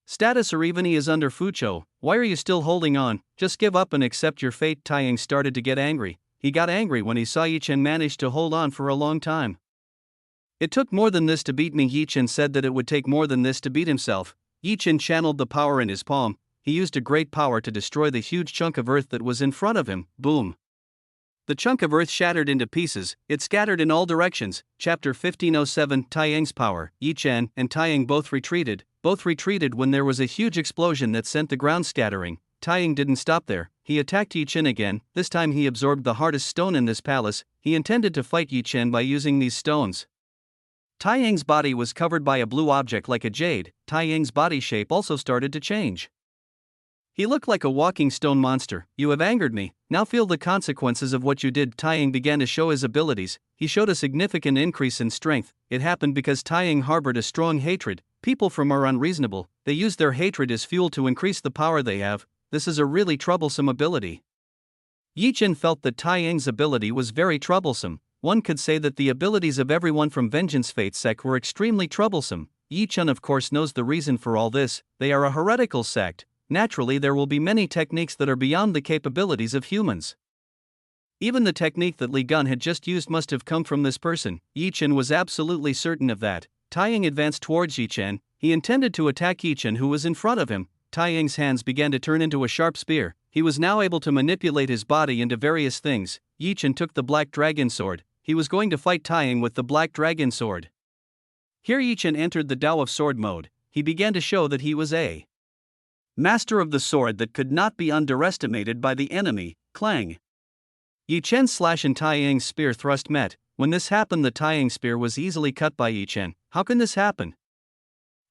Speaker 1: status, or even he is under Fuqiu. Why are you still holding on? Just give up and accept your fate. Taiyang started to get angry. He got angry when he saw Yi Chen manage to hold on for a long time. It took more than this to beat me. Yi Chen said that it would take more than this to beat himself. Yi Chen channeled the power in his palm. He used a great power to destroy the huge chunk of earth that was in front of him. Boom. The chunk of earth shattered into pieces. It scattered in all directions. Chapter 1507. Taiyang's power. Yi Chen and Taiyang both retreated when there was a huge explosion that sent the ground scattering. Taiyang didn't stop there. He attacked Yi Chen again. This time he absorbed the hardest stone in this palace. He intended to fight Yi Chen by using these stones. Taiyang's body was covered by a blue object like a jade. Taiyang's body shape also started to change. He looked like a walking stone monster. You have angered me, now feel the consequences of what you did. Tai Ying began to show his abilities. He showed a significant increase in strength. It happened because Tai Ying harbored a strong hatred. People from are unreasonable, they use their hatred as fuel to increase the power they have. This is a really troublesome ability. Yi Chen felt that Tai Ying's ability was very troublesome. One could say that the abilities of everyone from Vengeance Fate sect were extremely troublesome. Yi Chen of course knows the reason for all this. They are a heretical sect. Naturally there will be many techniques that are beyond the capabilities of humans. Even the technique that Li Gun had just used must have come from this person. Yi Chen was absolutely certain of that. Tai Ying advanced towards Yi Chen. He intended to attack Yi Chen who was in front of him. Tai Ying's hands began to turn into a sharp spear. He was now able to manipulate his body into various things. Yi Chen took the Black Dragon Sword. He was going to fight Tai Ying with the Black Dragon Sword. Here Yi Chen entered the Tao of Sword mode. He began to show that he was a master of the sword that could not be underestimated by the enemy. Clang. Yi Chen's slash and Tai Ying's spear thrust met. When this happened, the Tai Ying spear was easily cut by Yi Chen. How can this happen?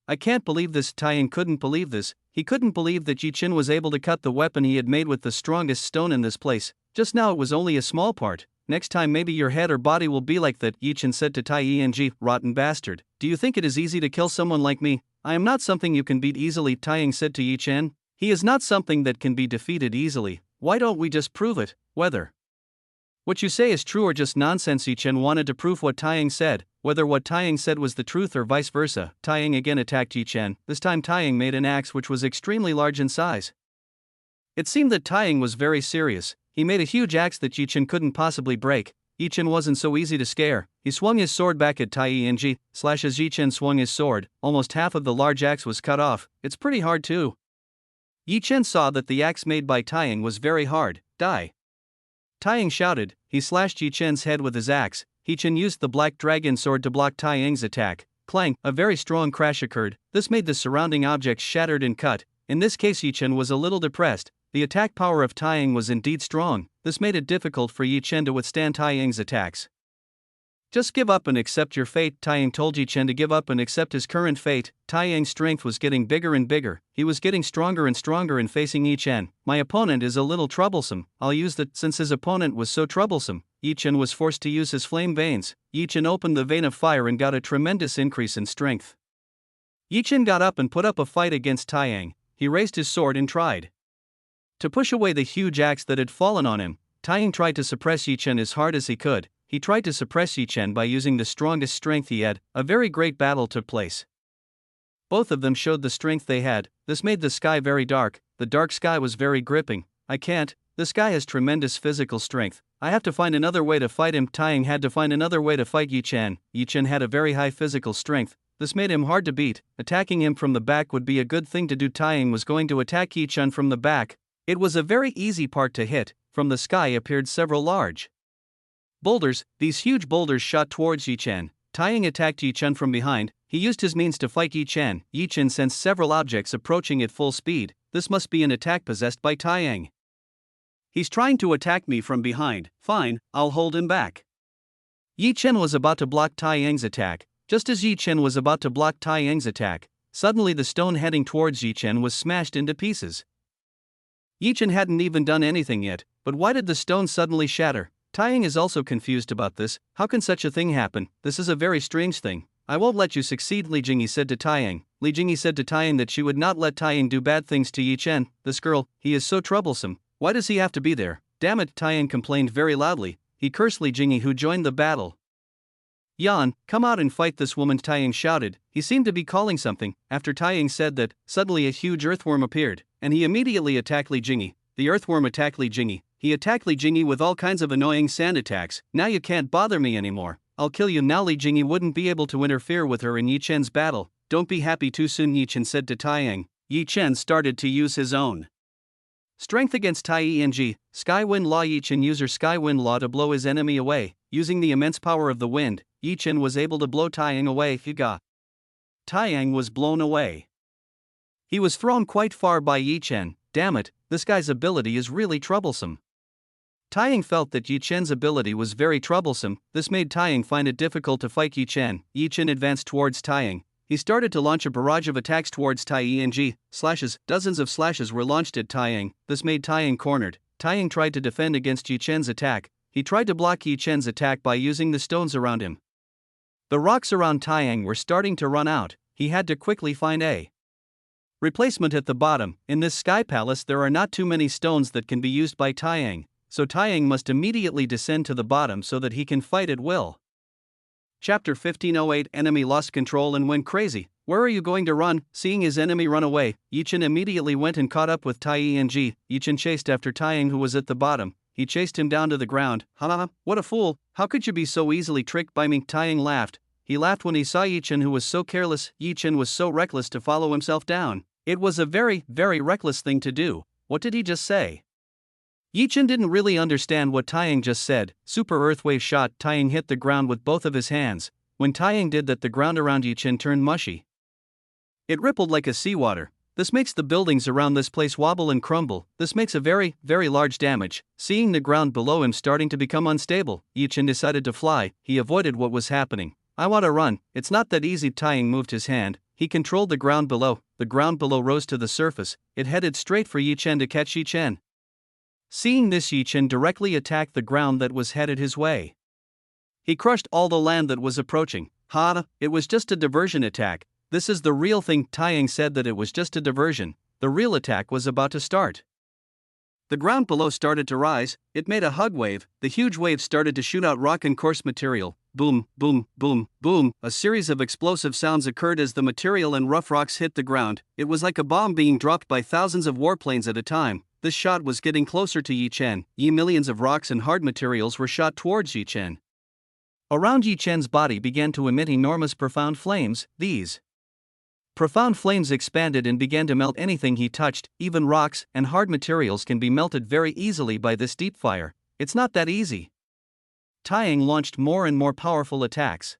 Speaker 1: I can't believe this. Tai Ying couldn't believe this. He couldn't believe that Yi Chen was able to cut the weapon he had made with the strongest stone in this place. Just now it was only a small part. Next time maybe your head or body will be like that, Yi Chen said to Tai Ying. Rotten bastard. Do you think it is easy to kill someone like me? I am not something you can beat easily, Tai Ying said to Yi Chen. He is not something that can be defeated easily. Why don't we just prove it, whether what you say is true or just nonsense? Yi Chen wanted to prove what Tai Ying said, whether what Tai Ying said was the truth or vice versa. Tai Ying again attacked Yi Chen. This time Tai Ying made an axe which was extremely large in size. It seemed that Tai Ying was very serious. He made a huge axe that Yi Chen couldn't possibly break. Yi Chen wasn't so easy to scare. He swung his sword back at Tai Ying. As Yi Chen swung his sword, almost half of the large axe was cut off. It's pretty hard too. Yi Chen saw that the axe made by Tai Ying was very hard. Die. Tai Ying shouted. He slashed Yi Chen's head with his axe. Yi Chen used the Black Dragon Sword to block Tai Ying's attack. Clang, a very strong crash occurred. This made the surrounding objects shattered and cut. In this case Yi Chen was a little depressed. The attack power of Tai Ying was indeed strong. This made it difficult for Yi Chen to withstand Tai Ying's attacks. Just give up and accept your fate. Tai Ying told Yi Chen to give up and accept his current fate. Tai Ying's strength was getting bigger and bigger. He was getting stronger and stronger in facing Yi Chen. My opponent is a little troublesome. I'll use that. Since his opponent was so troublesome, Yi Chen was forced to use his flame veins. Yi Chen opened the vein of fire and got a tremendous increase in strength. Yi Chen got up and put up a fight against Tai Ying. He raised his sword and tried to push away the huge axe that had fallen on him. Tai Ying tried to suppress Yi Chen as hard as he could. He tried to suppress Yi Chen by using the strongest strength he had. A very great battle took place. Both of them showed the strength they had. This made the sky very dark. The dark sky was very gripping. I can't. This guy has tremendous physical strength. I have to find another way to fight him. Tai Ying had to find another way to fight Yi Chen. Yi Chen had a very high physical strength. This made him hard to beat. Attacking him from the back would be a good thing to do. Tai Ying was going to attack Yi Chen from the back. It was a very easy part to hit. From the sky appeared several large boulders. These huge boulders shot towards Yi Chen. Tai Ying attacked Yi Chen from behind. He used his means to fight Yi Chen. Yi Chen sensed several objects approaching at full speed. This must be an attack possessed by Tai Ying. He's trying to attack me from behind. Fine, I'll hold him back. Yi Chen was about to block Tai Ying's attack. Just as Yi Chen was about to block Tai Ying's attack, suddenly the stone heading towards Yi Chen was smashed into pieces. Yi Chen hadn't even done anything yet, but why did the stone suddenly shatter? Tai Ying is also confused about this. How can such a thing happen? This is a very strange thing. I won't let you succeed, Li Jingyi said to Tai Ying. Li Jingyi said to Tai Ying that she would not let Tai Ying do bad things to Yi Chen. This girl, he is so troublesome. Why does he have to be there? Damn it, Tai Ying complained very loudly. He cursed Li Jingyi who joined the battle. Yan, come out and fight this woman, Tai Ying shouted. He seemed to be calling something. After Tai Ying said that, suddenly a huge earthworm appeared, and he immediately attacked Li Jingyi. The earthworm attacked Li Jingyi. He attacked Li Jingyi with all kinds of annoying sand attacks. Now you can't bother me anymore. I'll kill you now. Li Jingyi wouldn't be able to interfere with her in Yi Chen's battle. Don't be happy too soon, Yi Chen said to Tai Ying. Yi Chen started to use his own strength against Tai Ying. Sky Wind Law. Yi Chen used her Sky Wind Law to blow his enemy away. Using the immense power of the wind, Yi Chen was able to blow Tai Ying away. Tai Ying was blown away. He was thrown quite far by Yi Chen. Damn it, this guy's ability is really troublesome. Tai Ying felt that Yi Chen's ability was very troublesome. This made Tai Ying find it difficult to fight Yi Chen. Yi Chen advanced towards Tai Ying. he started to launch a barrage of attacks towards Tai Ying. Slashes, dozens of slashes were launched at Taiyang. This made Taiyang cornered. Taiyang tried to defend against Yi Chen's attack. He tried to block Yi Chen's attack by using the stones around him. The rocks around Taiyang were starting to run out. He had to quickly find a replacement at the bottom. In this sky palace there are not too many stones that can be used by Taiyang, so Taiyang must immediately descend to the bottom so that he can fight at will. Chapter 1508 Enemy lost control and went crazy. Where are you going to run? Seeing his enemy run away, Yi Chen immediately went and caught up with Tai Ying. Yi Chen chased after Taiyang, who was at the bottom. He chased him down to the ground. Ha, what a fool, how could you be so easily tricked by me? Taiyang laughed. He laughed when he saw Yi Chen, who was so careless. Yi Chen was so reckless to follow himself down. It was a very, very reckless thing to do. What did he just say? Yi Chen didn't really understand what Taiyang just said. Super Earthwave shot. Taiyang hit the ground with both of his hands. When Taiyang did that, the ground around Yi Chen turned mushy. It rippled like a seawater. This makes the buildings around this place wobble and crumble. This makes a very, very large damage. Seeing the ground below him starting to become unstable, Yi Chen decided to fly. He avoided what was happening. I want to run. It's not that easy. Taiyang moved his hand. He controlled the ground below. The ground below rose to the surface. It headed straight for Yi Chen to catch Yi Chen. Seeing this, Yi Chen directly attacked the ground that was headed his way. He crushed all the land that was approaching. It was just a diversion attack. This is the real thing. Taiyang said that it was just a diversion. The real attack was about to start. The ground below started to rise. It made a hug wave. The huge wave started to shoot out rock and coarse material. Boom, boom, boom, boom. A series of explosive sounds occurred as the material and rough rocks hit the ground. It was like a bomb being dropped by thousands of warplanes at a time. This shot was getting closer to Yi Chen. Millions of rocks and hard materials were shot towards Yi Chen. Around Yi Chen's body began to emit enormous profound flames. These profound flames expanded and began to melt anything he touched. Even rocks and hard materials can be melted very easily by this deep fire. It's not that easy. Taiyang launched more and more powerful attacks.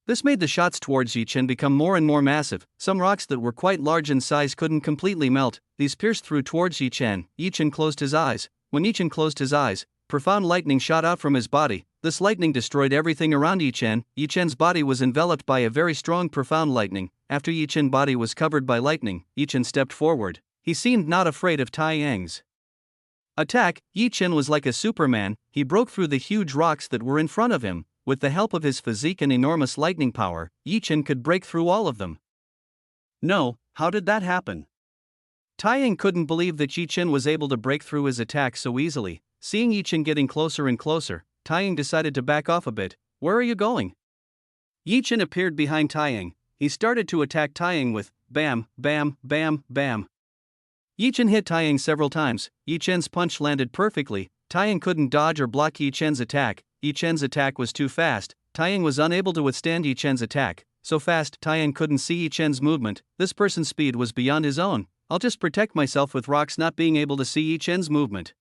Speaker 1: This made the shots towards Yi Chen become more and more massive. Some rocks that were quite large in size couldn't completely melt. These pierced through towards Yi Chen. Yi Chen closed his eyes. When Yi Chen closed his eyes, profound lightning shot out from his body. This lightning destroyed everything around Yi Chen. Yi Chen's body was enveloped by a very strong profound lightning. After Yi Chen's body was covered by lightning, Yi Chen stepped forward. He seemed not afraid of Taiyang's attack. Yi Chen was like a Superman. He broke through the huge rocks that were in front of him. With the help of his physique and enormous lightning power, Yi Chen could break through all of them. No, how did that happen? Taiyang couldn't believe that Yi Chen was able to break through his attack so easily. Seeing Yi Chen getting closer and closer, Taiyang decided to back off a bit. Where are you going? Yi Chen appeared behind Taiyang. He started to attack Taiyang with bam, bam, bam, bam. Yi Chen hit Taiyang several times. Yi Chen's punch landed perfectly. Taiyang couldn't dodge or block Yi Chen's attack. Yi Chen's attack was too fast. Taiyang was unable to withstand Yi Chen's attack. So fast, Taiyang couldn't see Yi Chen's movement. This person's speed was beyond his own. I'll just protect myself with rocks, not being able to see Yi Chen's movement.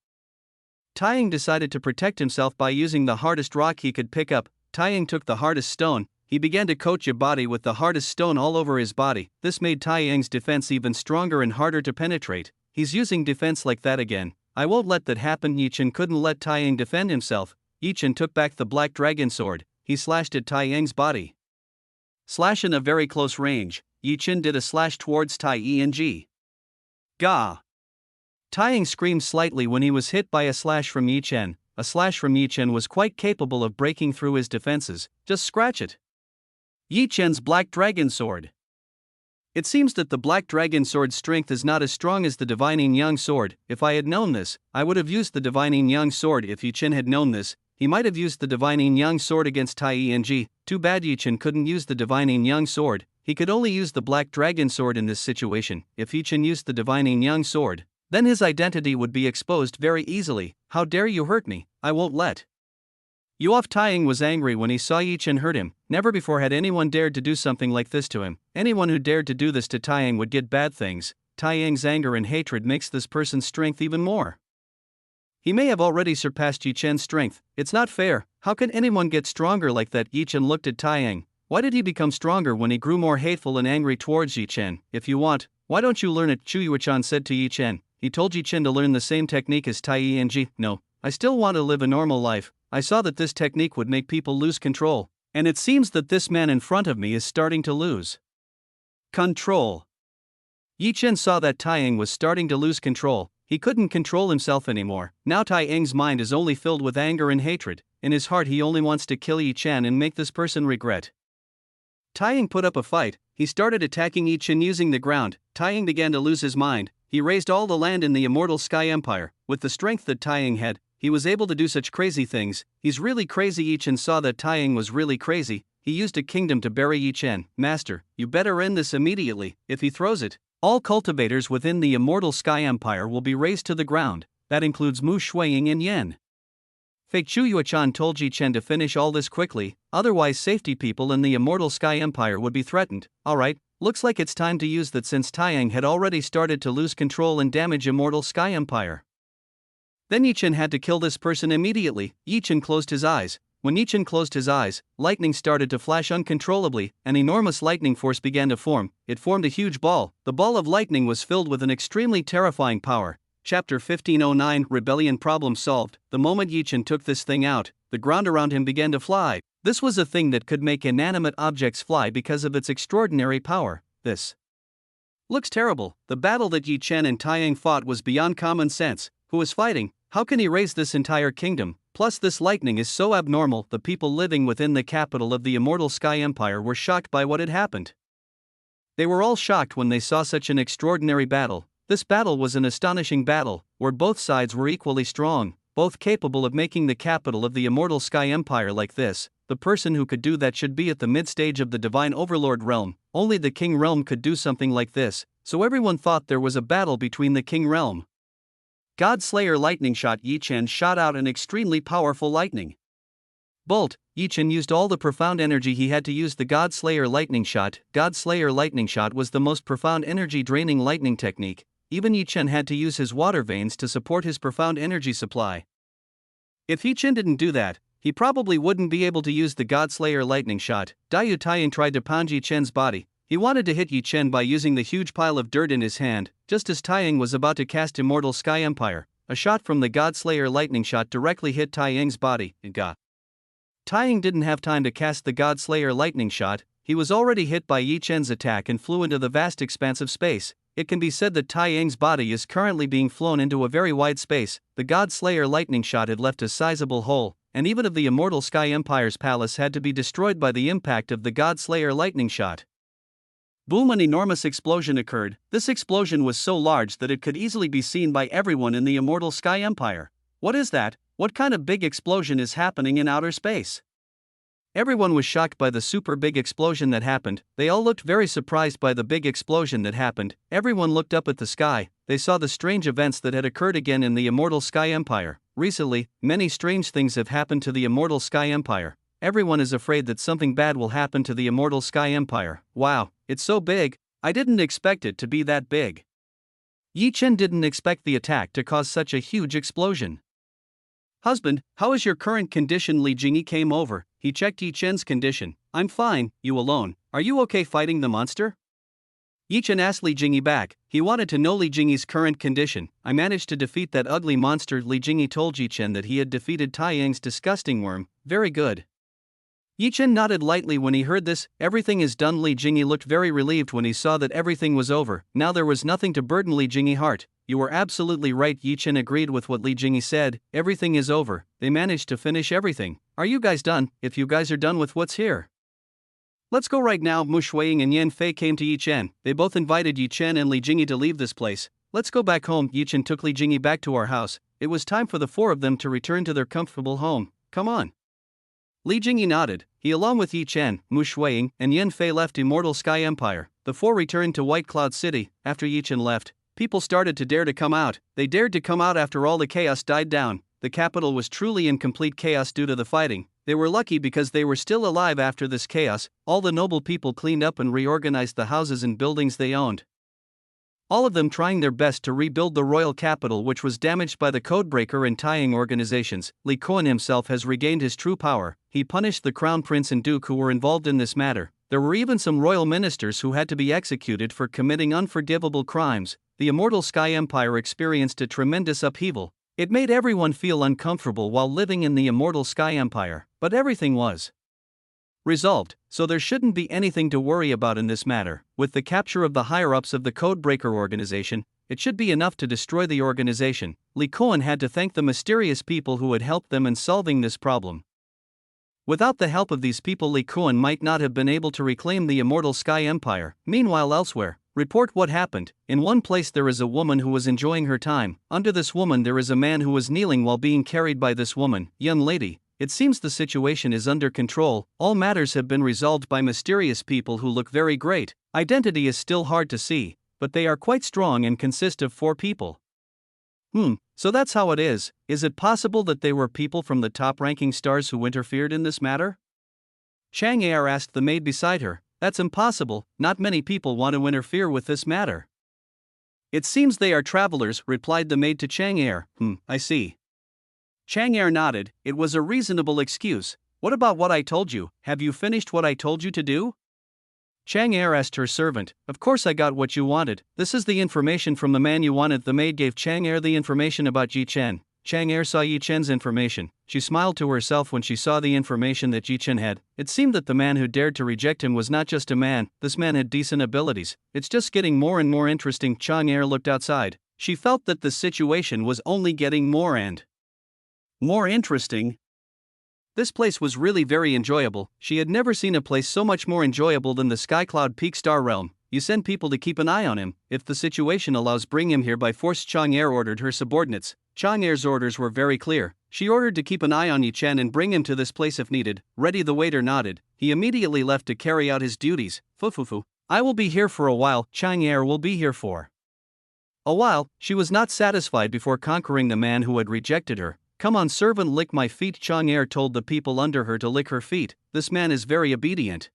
Speaker 1: Taiyang decided to protect himself by using the hardest rock he could pick up. Taiyang took the hardest stone. He began to coat Yi's body with the hardest stone all over his body. This made Taiyang's defense even stronger and harder to penetrate. He's using defense like that again. I won't let that happen. Yi Chen couldn't let Taiyang defend himself. Yi Chen took back the black dragon sword. He slashed at Taiyang's body. Slash in a very close range. Yi Chen did a slash towards Tai Ying. Gah! Taiyang screamed slightly when he was hit by a slash from Yi Chen. A slash from Yi Chen was quite capable of breaking through his defenses. Just scratch it. Yi Chen's black dragon sword. It seems that the black dragon sword's strength is not as strong as the divine Yin Yang sword. If I had known this, I would have used the divine Yin Yang sword. If Yi Chen had known this, he might have used the divine Yin Yang sword against Tai Ying. Too bad Yi Chen couldn't use the divine Yin Yang sword. He could only use the black dragon sword in this situation. If Yi Chen used the divine Yin Yang sword, then his identity would be exposed very easily. How dare you hurt me? I won't let you off. Taiyang was angry when he saw Yi Chen hurt him. Never before had anyone dared to do something like this to him. Anyone who dared to do this to Taiyang would get bad things. Taiyang's anger and hatred makes this person's strength even more. He may have already surpassed Yi Chen's strength. It's not fair. How can anyone get stronger like that? Yi Chen looked at Taiyang. Why did he become stronger when he grew more hateful and angry towards Yi Chen? If you want, why don't you learn it? Chu Yuechan said to Yi Chen. He told Yi Chen to learn the same technique as Tai Ying. No, I still want to live a normal life. I saw that this technique would make people lose control. And it seems that this man in front of me is starting to lose control. Yi Chen saw that Taiying was starting to lose control. He couldn't control himself anymore. Now Taiying's mind is only filled with anger and hatred. In his heart he only wants to kill Yi Chen and make this person regret. Taiying put up a fight. He started attacking Yi Chen using the ground. Taiying began to lose his mind. He raised all the land in the immortal Sky Empire. With the strength that Taiying had, he was able to do such crazy things. He's really crazy. Yi Chen saw that Taiying was really crazy. He used a kingdom to bury Yi Chen. Master, you better end this immediately. If he throws it, all cultivators within the immortal Sky Empire will be razed to the ground. That includes Mu Shuiying and Yen. Fake Chu Yuechan told Yi Chen to finish all this quickly, otherwise safety people in the immortal Sky Empire would be threatened. Alright, looks like it's time to use that since Taiying had already started to lose control and damage immortal Sky Empire. Then Yi Chen had to kill this person immediately. Yi Chen closed his eyes. When Yi Chen closed his eyes, lightning started to flash uncontrollably. An enormous lightning force began to form. It formed a huge ball. The ball of lightning was filled with an extremely terrifying power. Chapter 1509 Rebellion Problem Solved. The moment Yi Chen took this thing out, the ground around him began to fly. This was a thing that could make inanimate objects fly because of its extraordinary power. This looks terrible. The battle that Yi Chen and Taiying fought was beyond common sense. Who is fighting? How can he raise this entire kingdom? Plus this lightning is so abnormal. The people living within the capital of the immortal Sky Empire were shocked by what had happened. They were all shocked when they saw such an extraordinary battle. This battle was an astonishing battle, where both sides were equally strong, both capable of making the capital of the immortal Sky Empire like this. The person who could do that should be at the mid-stage of the Divine Overlord realm. Only the King realm could do something like this, so everyone thought there was a battle between the King realm. God Slayer lightning shot. Yi Chen shot out an extremely powerful lightning bolt. Yi Chen used all the profound energy he had to use the God Slayer lightning shot. God Slayer lightning shot was the most profound energy draining lightning technique. Even Yi Chen had to use his water veins to support his profound energy supply. If Yi Chen didn't do that, he probably wouldn't be able to use the God Slayer lightning shot. Dai Taiying tried to pound Yi Chen's body. He wanted to hit Yi Chen by using the huge pile of dirt in his hand. Just as Taiying was about to cast Immortal Sky Empire, a shot from the God Slayer lightning shot directly hit Taiying's body. Taiying didn't have time to cast the God Slayer lightning shot. He was already hit by Yi Chen's attack and flew into the vast expanse of space. It can be said that Taiying's body is currently being flown into a very wide space. The God Slayer lightning shot had left a sizable hole, and even of the Immortal Sky Empire's palace had to be destroyed by the impact of the God Slayer lightning shot. Boom! An enormous explosion occurred. This explosion was so large that it could easily be seen by everyone in the Immortal Sky Empire. What is that? What kind of big explosion is happening in outer space? Everyone was shocked by the super big explosion that happened. They all looked very surprised by the big explosion that happened. Everyone looked up at the sky. They saw the strange events that had occurred again in the Immortal Sky Empire. Recently, many strange things have happened to the Immortal Sky Empire. Everyone is afraid that something bad will happen to the Immortal Sky Empire. Wow, it's so big. I didn't expect it to be that big. Yi Chen didn't expect the attack to cause such a huge explosion. Husband, how is your current condition? Li Jingyi came over. He checked Yi Chen's condition. I'm fine, you alone. Are you okay fighting the monster? Yi Chen asked Li Jingyi back. He wanted to know Li Jingyi's current condition. I managed to defeat that ugly monster. Li Jingyi told Yi Chen that he had defeated Taiying's disgusting worm. Very good. Yi Chen nodded lightly when he heard this. Everything is done. Li Jingyi looked very relieved when he saw that everything was over. Now there was nothing to burden Li Jingyi's heart. You were absolutely right. Yi Chen agreed with what Li Jingyi said. Everything is over. They managed to finish everything. Are you guys done? If you guys are done with what's here, let's go right now. Mu Shuiying and Yan Fei came to Yi Chen. They both invited Yi Chen and Li Jingyi to leave this place. Let's go back home. Yi Chen took Li Jingyi back to our house. It was time for the four of them to return to their comfortable home. Come on. Li Jingyi nodded. He, along with Yi Chen, Mu Shuiying, and Yan Fei, left Immortal Sky Empire. The four returned to White Cloud City. After Yi Chen left, people started to dare to come out. They dared to come out after all the chaos died down. The capital was truly in complete chaos due to the fighting. They were lucky because they were still alive after this chaos. All the noble people cleaned up and reorganized the houses and buildings they owned. All of them trying their best to rebuild the royal capital, which was damaged by the Codebreaker and Taiying organizations. Li Kuan himself has regained his true power. He punished the crown prince and duke who were involved in this matter. There were even some royal ministers who had to be executed for committing unforgivable crimes. The Immortal Sky Empire experienced a tremendous upheaval. It made everyone feel uncomfortable while living in the Immortal Sky Empire, but everything was Resolved, so there shouldn't be anything to worry about in this matter. With the capture of the higher-ups of the Codebreaker organization, it should be enough to destroy the organization. Li Kuan had to thank the mysterious people who had helped them in solving this problem. Without the help of these people, Li Kuan might not have been able to reclaim the immortal Sky Empire. Meanwhile, elsewhere, report what happened. In one place there is a woman who was enjoying her time. Under this woman there is a man who was kneeling while being carried by this woman. Young lady, it seems the situation is under control. All matters have been resolved by mysterious people who look very great. Identity is still hard to see, but they are quite strong and consist of 4 people. So that's how it is. Is it possible that they were people from the top-ranking stars who interfered in this matter? Chang Er asked the maid beside her. That's impossible, not many people want to interfere with this matter. It seems they are travelers, replied the maid to Chang Er. I see. Chang Er nodded. It was a reasonable excuse. What about what I told you? Have you finished what I told you to do? Chang Er asked her servant. Of course I got what you wanted. This is the information from the man you wanted. The maid gave Chang Er the information about Yi Chen. Chang Er saw Yi Chen's information. She smiled to herself when she saw the information that Yi Chen had. It seemed that the man who dared to reject him was not just a man, this man had decent abilities. It's just getting more and more interesting. Chang Er looked outside. She felt that the situation was only getting more and more interesting. This place was really very enjoyable. She had never seen a place so much more enjoyable than the Skycloud Peak Star Realm. You send people to keep an eye on him. If the situation allows, bring him here by force. Chang Er ordered her subordinates. Chang Er's orders were very clear. She ordered to keep an eye on Yi Chen and bring him to this place if needed. Ready, the waiter nodded. He immediately left to carry out his duties. Fufufu. I will be here for a while. Chang Er will be here for a while. She was not satisfied before conquering the man who had rejected her. Come on, servant, lick my feet. Chang Er told the people under her to lick her feet. This man is very obedient.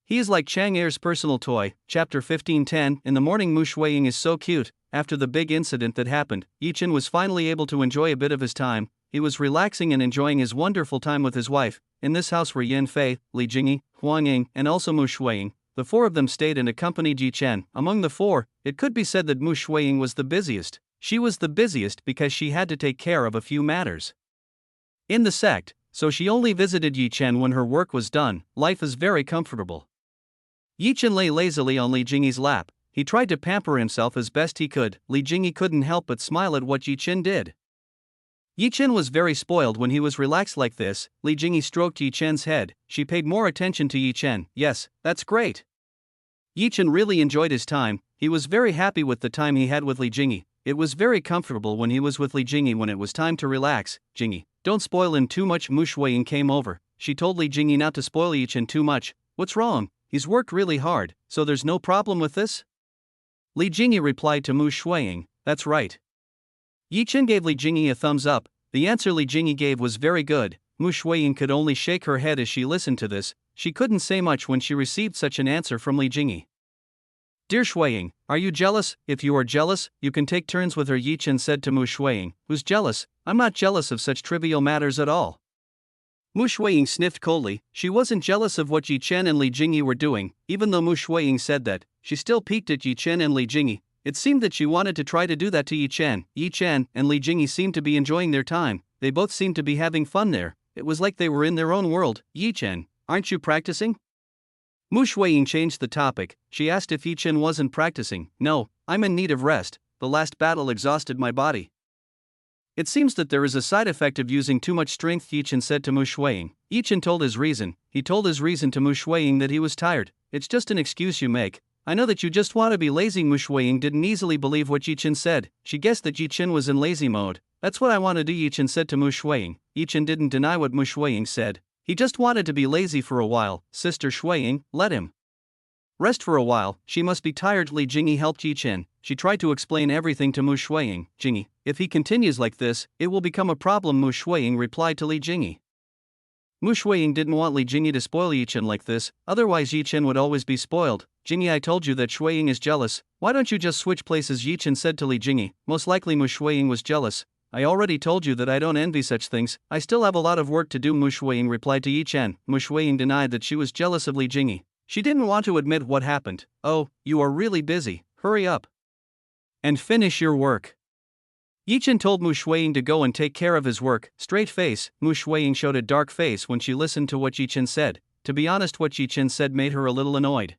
Speaker 1: He is like Chang Er's personal toy. Chapter 15:10. In the morning, Mu Shuiying is so cute. After the big incident that happened, Yi Chen was finally able to enjoy a bit of his time. He was relaxing and enjoying his wonderful time with his wife. In this house were Yan Fei, Li Jingyi, Huang Ying, and also Mu Shuiying. The 4 of them stayed and accompanied Yi Chen. Among the 4, it could be said that Mu Shuiying was the busiest. She was the busiest because she had to take care of a few matters in the sect, so she only visited Yi Chen when her work was done. Life is very comfortable. Yi Chen lay lazily on Li Jingyi's lap. He tried to pamper himself as best he could. Li Jingyi couldn't help but smile at what Yi Chen did. Yi Chen was very spoiled when he was relaxed like this. Li Jingyi stroked Yi Chen's head. She paid more attention to Yi Chen. Yes, that's great. Yi Chen really enjoyed his time. He was very happy with the time he had with Li Jingyi. It was very comfortable when he was with Li Jingyi. When it was time to relax, Jingyi, don't spoil him too much. Mu Shuiying came over. She told Li Jingyi not to spoil Yi Chen too much. What's wrong? He's worked really hard, so there's no problem with this? Li Jingyi replied to Mu Shuiying. That's right. Yi Chen gave Li Jingyi a thumbs up. The answer Li Jingyi gave was very good. Mu Shuiying could only shake her head as she listened to this. She couldn't say much when she received such an answer from Li Jingyi. Dear Shuiying, are you jealous? If you are jealous, you can take turns with her, Yi Chen said to Mu Shuiying. Who's jealous? I'm not jealous of such trivial matters at all. Mu Shuiying sniffed coldly. She wasn't jealous of what Yi Chen and Li Jingyi were doing. Even though Mu Shuiying said that, she still piqued at Yi Chen and Li Jingyi. It seemed that she wanted to try to do that to Yi Chen. Yi Chen and Li Jingyi seemed to be enjoying their time. They both seemed to be having fun there. It was like they were in their own world. Yi Chen, aren't you practicing? Mu Shuiying changed the topic. She asked if Yi Chen wasn't practicing. No, I'm in need of rest. The last battle exhausted my body. It seems that there is a side effect of using too much strength, Yi Chen said to Mu Shuiying. Yi Chen told his reason. He told his reason to Mu Shuiying that he was tired. It's just an excuse you make. I know that you just want to be lazy. Mu Shuiying didn't easily believe what Yi Chen said. She guessed that Yi Chen was in lazy mode. That's what I want to do, Yi Chen said to Mu Shuiying. Yi Chen didn't deny what Mu Shuiying said. He just wanted to be lazy for a while. Sister Shuiying, let him rest for a while. She must be tired. Li Jingyi helped Yi Chen. She tried to explain everything to Mu Shuiying. Jingyi, if he continues like this, it will become a problem. Mu Shuiying replied to Li Jingyi. Mu Shuiying didn't want Li Jingyi to spoil Yi Chen like this, otherwise Yi Chen would always be spoiled. Jingyi, I told you that Shuiying is jealous. Why don't you just switch places? Yi Chen said to Li Jingyi. Most likely Mu Shuiying was jealous. I already told you that I don't envy such things. I still have a lot of work to do. Mu Shuiying replied to Yi Chen. Mu Shuiying denied that she was jealous of Li Jingyi. She didn't want to admit what happened. Oh, you are really busy. Hurry up and finish your work. Yi Chen told Mu Shuiying to go and take care of his work. Straight face. Mu Shuiying showed a dark face when she listened to what Yi Chen said. To be honest, what Yi Chen said made her a little annoyed.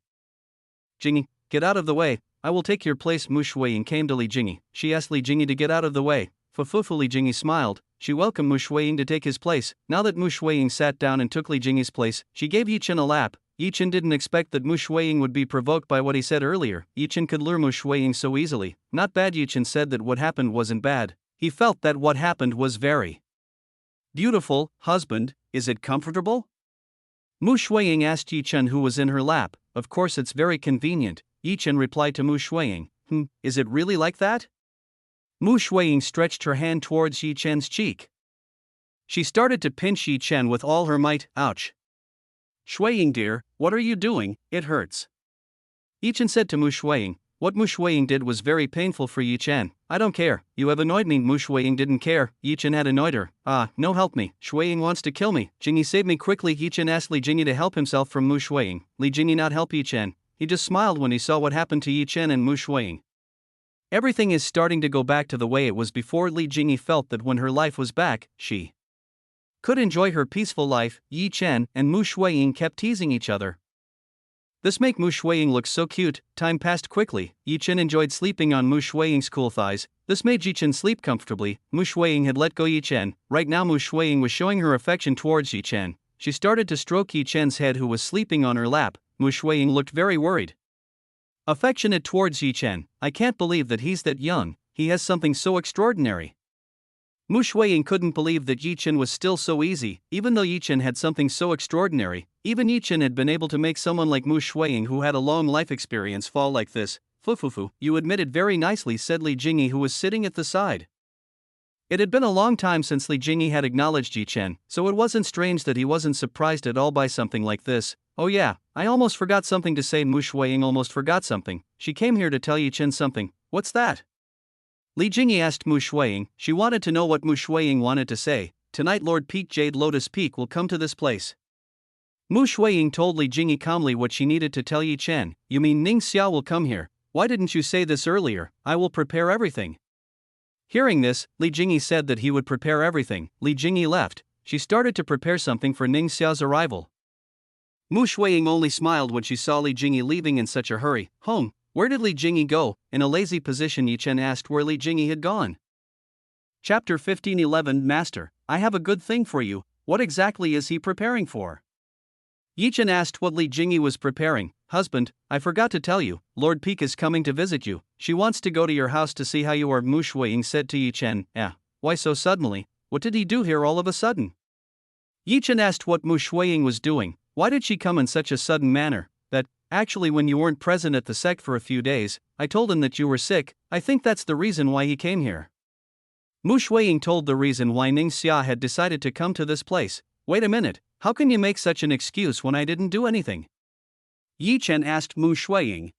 Speaker 1: Jingy, get out of the way, I will take your place. Mu Shuiying came to Li Jingy. She asked Li Jingy to get out of the way. Fufufu. Li Jingy smiled. She welcomed Mu Shuiying to take his place. Now that Mu Shuiying sat down and took Li Jingy's place, she gave Yi Chen a lap. Yi Chen didn't expect that Mu Shuiying would be provoked by what he said earlier. Yi Chen could lure Mu Shuiying so easily. Not bad. Yi Chen said that what happened wasn't bad. He felt that what happened was very beautiful. Husband, is it comfortable? Mu Shuiying asked Yi Chen, who was in her lap. Of course, it's very convenient. Yi Chen replied to Mu Shuiying. Is it really like that? Mu Shuiying stretched her hand towards Yi Chen's cheek. She started to pinch Yi Chen with all her might. Ouch. Shuiying dear, what are you doing? It hurts. Yi Chen said to Mu Shuiying. What Mu Shuiying did was very painful for Yi Chen. I don't care, you have annoyed me. Mu Shuiying didn't care, Yi Chen had annoyed her. No, help me, Shuiying wants to kill me. Jingy, save me quickly. Yi Chen asked Li Jingy to help himself from Mu Shuiying. Li Jingy not help Yi Chen. He just smiled when he saw what happened to Yi Chen and Mu Shuiying. Everything is starting to go back to the way it was before. Li Jingy felt that when her life was back, she could enjoy her peaceful life. Yi Chen and Mu Shuiying kept teasing each other. This made Mu Shuiying look so cute. Time passed quickly. Yi Chen enjoyed sleeping on Mu Shuiying's cool thighs. This made Yi Chen sleep comfortably. Mu Shuiying had let go Yi Chen. Right now Mu Shuiying was showing her affection towards Yi Chen. She started to stroke Yi Chen's head, who was sleeping on her lap. Mu Shuiying looked very worried. Affectionate towards Yi Chen. I can't believe that he's that young. He has something so extraordinary. Mu Shuiying couldn't believe that Yi Chen was still so easy. Even though Yi Chen had something so extraordinary, even Yi Chen had been able to make someone like Mu Shuiying, who had a long life experience, fall like this. Fufufu, you admitted very nicely, said Li Jingy, who was sitting at the side. It had been a long time since Li Jingy had acknowledged Yi Chen, so it wasn't strange that he wasn't surprised at all by something like this. Oh yeah, I almost forgot something to say. Mu Shuiying almost forgot something. She came here to tell Yi Chen something. What's that? Li Jingy asked Mu Shuiying. She wanted to know what Mu Shuiying wanted to say. Tonight Lord Peak Jade Lotus Peak will come to this place. Mu Shuiying told Li Jingy calmly what she needed to tell Yi Chen. You mean Ning Xia will come here? Why didn't you say this earlier? I will prepare everything. Hearing this, Li Jingy said that he would prepare everything. Li Jingy left. She started to prepare something for Ning Xia's arrival. Mu Shuiying only smiled when she saw Li Jingy leaving in such a hurry. Home. Where did Li Jingy go? In a lazy position, Yi Chen asked where Li Jingy had gone. Chapter 1511. Master, I have a good thing for you. What exactly is he preparing for? Yi Chen asked what Li Jingy was preparing. Husband, I forgot to tell you, Lord Peak is coming to visit you. She wants to go to your house to see how you are. Mu Shuiying said to Yi Chen. Why so suddenly? What did he do here all of a sudden? Yi Chen asked what Mu Shuiying was doing. Why did she come in such a sudden manner? Actually, when you weren't present at the sect for a few days, I told him that you were sick. I think that's the reason why he came here. Mu Shuiying told the reason why Ning Xia had decided to come to this place. Wait a minute, how can you make such an excuse when I didn't do anything? Yi Chen asked Mu Shuiying.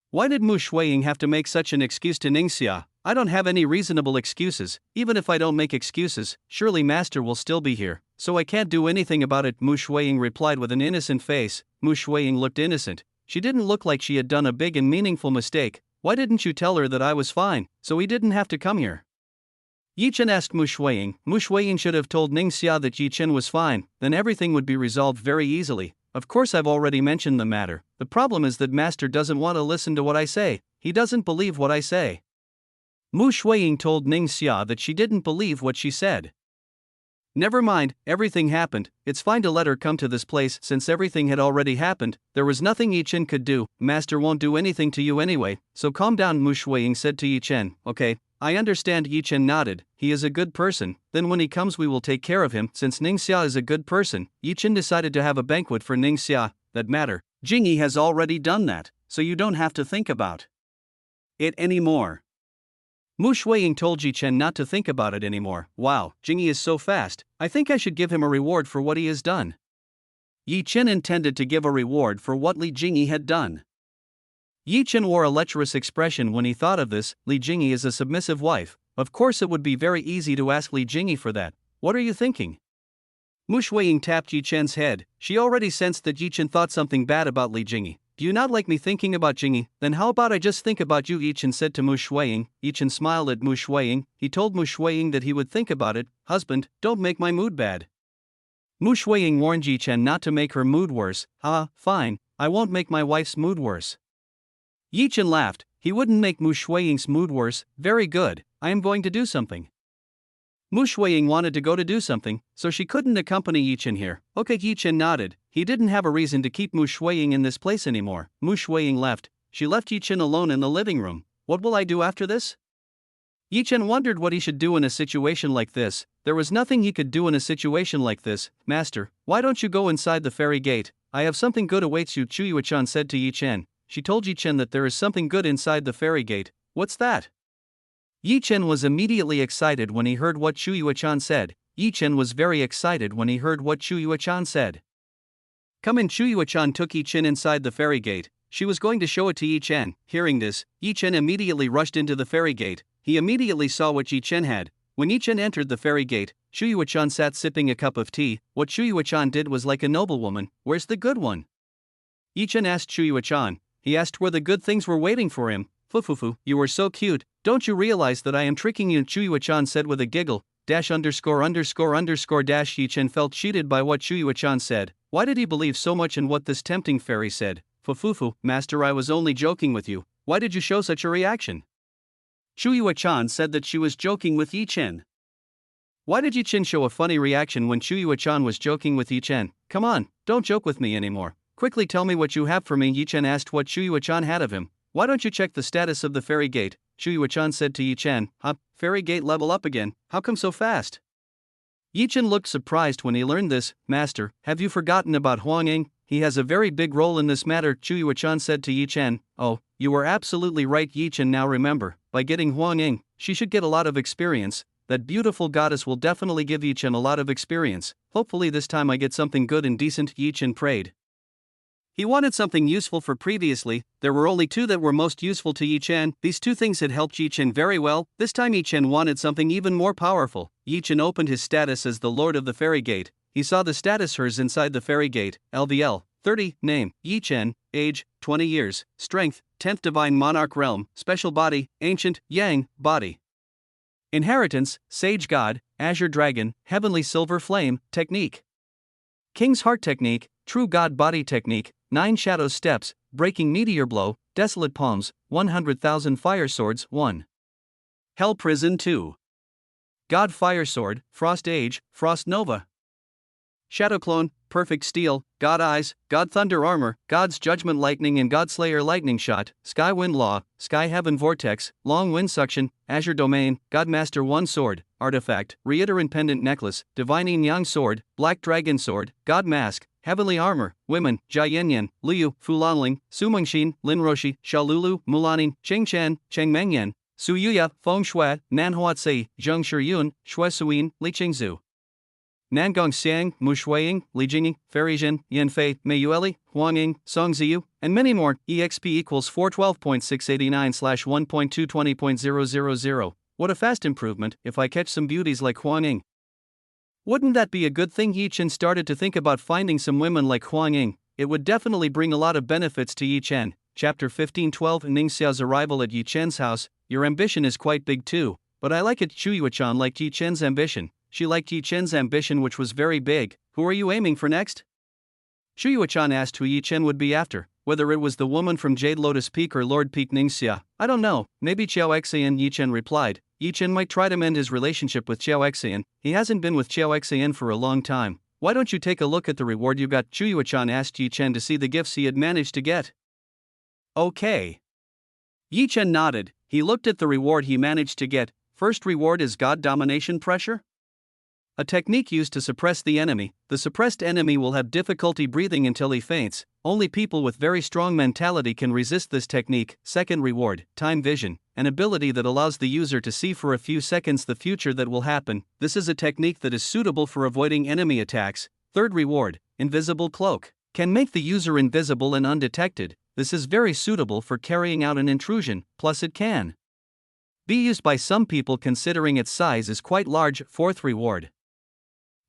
Speaker 1: Why did Mu Shuiying have to make such an excuse to Ning Xia? I don't have any reasonable excuses. Even if I don't make excuses, surely Master will still be here, so I can't do anything about it. Mu Shuiying replied with an innocent face. Mu Shuiying looked innocent. She didn't look like she had done a big and meaningful mistake. Why didn't you tell her that I was fine, so he didn't have to come here? Yi Chen asked Mu Shuiying. Mu Shuiying should have told Ning Xia that Yi Chen was fine, then everything would be resolved very easily. Of course, I've already mentioned the matter. The problem is that Master doesn't want to listen to what I say. He doesn't believe what I say. Mu Shuiying told Ning Xia that she didn't believe what she said. Never mind, everything happened. It's fine to let her come to this place since everything had already happened. There was nothing Yi Chen could do. Master won't do anything to you anyway, so calm down. Mu Shuiying said to Yi Chen. Okay, I understand. Yi Chen nodded. He is a good person. Then when he comes we will take care of him. Since Ning Xia is a good person, Yi Chen decided to have a banquet for Ning Xia. That matter, Jingy has already done that, so you don't have to think about it anymore. Mu Shuiying told Yi Chen not to think about it anymore. Wow, Jingy is so fast. I think I should give him a reward for what he has done. Yi Chen intended to give a reward for what Li Jingy had done. Yi Chen wore a lecherous expression when he thought of this. Li Jingy is a submissive wife. Of course it would be very easy to ask Li Jingy for that. What are you thinking? Mu Shuiying tapped Yi Chen's head. She already sensed that Yi Chen thought something bad about Li Jingy. Do you not like me thinking about Jingy? Then how about I just think about you? Yi Chen said to Mu Shuiying. Yi Chen smiled at Mu Shuiying. He told Mu Shuiying that he would think about it. Husband, don't make my mood bad. Mu Shuiying warned Yi Chen not to make her mood worse. Fine, I won't make my wife's mood worse. Yi Chen laughed. He wouldn't make Mu Shuiying's mood worse. Very good, I am going to do something. Mu Shuiying wanted to go to do something, so she couldn't accompany Yi Chen here. Okay, Yi Chen nodded. He didn't have a reason to keep Mu Shuiying in this place anymore. Mu Shuiying left. She left Yi Chen alone in the living room. What will I do after this? Yi Chen wondered what he should do in a situation like this. There was nothing he could do in a situation like this. Master, why don't you go inside the fairy gate? I have something good awaits you, Chu Yuechan said to Yi Chen. She told Yi Chen that there is something good inside the fairy gate. What's that? Yi Chen was immediately excited when he heard what Chu Yuechan said. Yi Chen was very excited when he heard what Chu Yuechan said. Come in. Chu Yuechan took Yi Chen inside the fairy gate. She was going to show it to Yi Chen. Hearing this, Yi Chen immediately rushed into the fairy gate. He immediately saw what Yi Chen had. When Yi Chen entered the fairy gate, Chu Yuechan sat sipping a cup of tea. What Chu Yuechan did was like a noblewoman. Where's the good one? Yi Chen asked Chu Yuechan. He asked where the good things were waiting for him. Fufufu, you were so cute. Don't you realize that I am tricking you? Chu Yuechan said with a giggle. Dash underscore underscore underscore dash. Yi Chen felt cheated by what Chu Yuechan said. Why did he believe so much in what this tempting fairy said? Fufufu, master, I was only joking with you. Why did you show such a reaction? Chu Yuechan said that she was joking with Yi Chen. Why did Yi Chen show a funny reaction when Chu Yuechan was joking with Yi Chen? Come on, don't joke with me anymore. Quickly tell me what you have for me. Yi Chen asked what Chu Yuechan had of him. Why don't you check the status of the fairy gate? Chu Yuechan said to Yi Chen. Fairy gate level up again. How come so fast? Yi Chen looked surprised when he learned this. Master, have you forgotten about Huang Ying? He has a very big role in this matter. Chu Yuechan said to Yi Chen. Oh, you were absolutely right. Yi Chen now remember, by getting Huang Ying, she should get a lot of experience. That beautiful goddess will definitely give Yi Chen a lot of experience. Hopefully this time I get something good and decent. Yi Chen prayed. He wanted something useful for previously. There were only two that were most useful to Yi Chen. These two things had helped Yi Chen very well. This time Yi Chen wanted something even more powerful. Yi Chen opened his status as the Lord of the Fairy Gate. He saw the status hers inside the Fairy Gate. LVL 30. Name, Yi Chen. Age, 20 years. Strength, 10th Divine Monarch Realm. Special body, Ancient, Yang, body. Inheritance, Sage God, Azure Dragon, Heavenly Silver Flame, Technique. King's Heart Technique, True God Body Technique, 9 Shadow Steps, Breaking Meteor Blow, Desolate Palms, 100,000 Fire Swords, 1. Hell Prison 2. God Fire Sword, Frost Age, Frost Nova. Shadow Clone, Perfect Steel, God Eyes, God Thunder Armor, God's Judgment Lightning and God Slayer Lightning Shot, Sky Wind Law, Sky Heaven Vortex, Long Wind Suction, Azure Domain, God Master 1 Sword, Artifact, Reiterant Pendant Necklace, Divine Yin Yang Sword, Black Dragon Sword, God Mask, Heavenly Armor, Women, Jia Yanyan, Liu, Fulanling, Su Mengxin, Lin Roshi, Xiaolulu, Mulanin, Cheng Chen, Cheng Mengyan, Su Yuya, Feng Shui, Nan Huatsei, Zheng Shiyun, Shui Suyin, Li Qingzhu. Nangong Xiang, Mu Shuiying, Li Jingyi, Ferizhen, Yanfei, Mei Yueli, Huang Ying, Song Ziyu, and many more. EXP equals 412.689/1.220.000. What a fast improvement if I catch some beauties like Huang Ying. Wouldn't that be a good thing? Yi Chen started to think about finding some women like Huang Ying. It would definitely bring a lot of benefits to Yi Chen. Chapter 15:12 Ning Xiao's arrival at Yi Chen's house. Your ambition is quite big too, but I like it. Chu Yuechan liked Yi Chen's ambition. She liked Yi Chen's ambition, which was very big. Who are you aiming for next? Chu Yuechan asked who Yi Chen would be after, whether it was the woman from Jade Lotus Peak or Lord Peak Ningxia. I don't know, maybe Qiao Xian. Yi Chen replied. Yi Chen might try to mend his relationship with Qiao Xian. He hasn't been with Qiao Xian for a long time. Why don't you take a look at the reward you got? Chu Yuechan asked Yi Chen to see the gifts he had managed to get. Okay. Yi Chen nodded. He looked at the reward he managed to get. First reward is God Domination Pressure. A technique used to suppress the enemy. The suppressed enemy will have difficulty breathing until he faints. Only people with very strong mentality can resist this technique. Second reward, Time Vision, an ability that allows the user to see for a few seconds the future that will happen. This is a technique that is suitable for avoiding enemy attacks. Third reward, Invisible Cloak, can make the user invisible and undetected. This is very suitable for carrying out an intrusion, plus it can be used by some people considering its size is quite large. Fourth reward,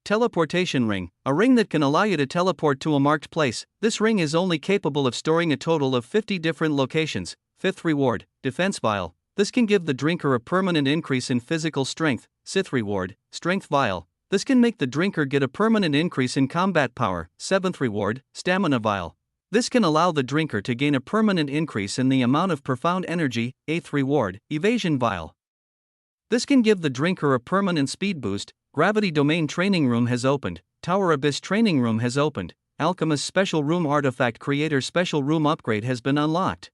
Speaker 1: Teleportation Ring, a ring that can allow you to teleport to a marked place. This ring is only capable of storing a total of 50 different locations. Fifth reward, Defense Vial. This can give the drinker a permanent increase in physical strength. Sixth reward, Strength Vial. This can make the drinker get a permanent increase in combat power. 7th reward, stamina vial. This can allow the drinker to gain a permanent increase in the amount of profound energy. 8th reward, evasion vial. This can give the drinker a permanent speed boost. Gravity Domain Training Room has opened. Tower Abyss Training Room has opened. Alchemist Special Room Artifact Creator Special Room Upgrade has been unlocked.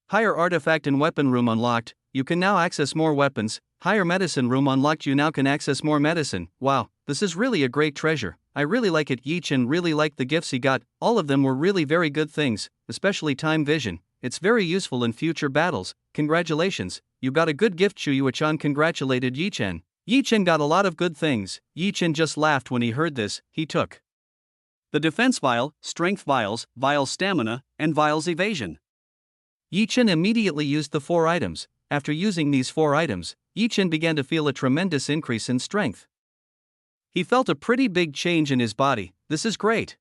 Speaker 1: Higher Artifact and Weapon Room unlocked. You can now access more weapons. Higher Medicine Room unlocked. You now can access more medicine. Wow, this is really a great treasure. I really like it. Chen really liked the gifts he got. All of them were really very good things, especially time vision. It's very useful in future battles. Congratulations, you got a good gift. Chuyu-chan congratulated Chen. Chen got a lot of good things. Chen just laughed when he heard this. He took the defense vial, strength vials, vials stamina, and vials evasion. Chen immediately used the 4 items. After using these 4 items, Chen began to feel a tremendous increase in strength. He felt a pretty big change in his body. This is great.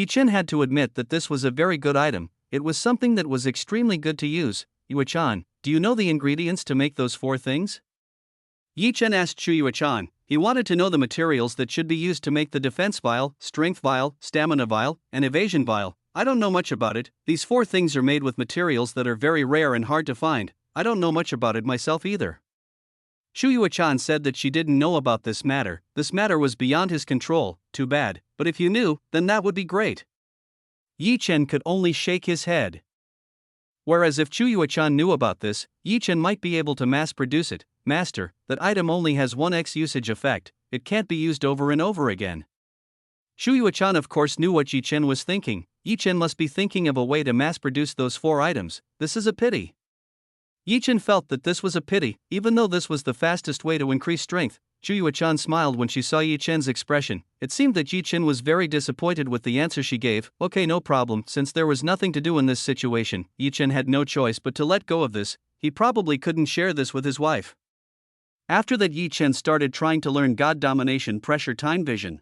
Speaker 1: Chen had to admit that this was a very good item. It was something that was extremely good to use. Chuyu-chan, do you know the ingredients to make those 4 things? Chen asked Chuyu-chan. He wanted to know the materials that should be used to make the defense vial, strength vial, stamina vial, and evasion vial. I don't know much about it. These 4 things are made with materials that are very rare and hard to find. I don't know much about it myself either. Chuyu-chan said that she didn't know about this matter. This matter was beyond his control. Too bad. But if you knew, then that would be great. Chen could only shake his head. Whereas if Chuyu-chan knew about this, Chen might be able to mass produce it. Master, that item only has 1x usage effect. It can't be used over and over again. Chuyu-chan of course knew what Chen was thinking. Chen must be thinking of a way to mass produce those 4 items. This is a pity. Chen felt that this was a pity, even though this was the fastest way to increase strength. Chuyu-chan smiled when she saw Chen's expression. It seemed that Chen was very disappointed with the answer she gave. Okay, no problem, since there was nothing to do in this situation, Chen had no choice but to let go of this. He probably couldn't share this with his wife. After that, Chen started trying to learn God Domination Pressure Time Vision.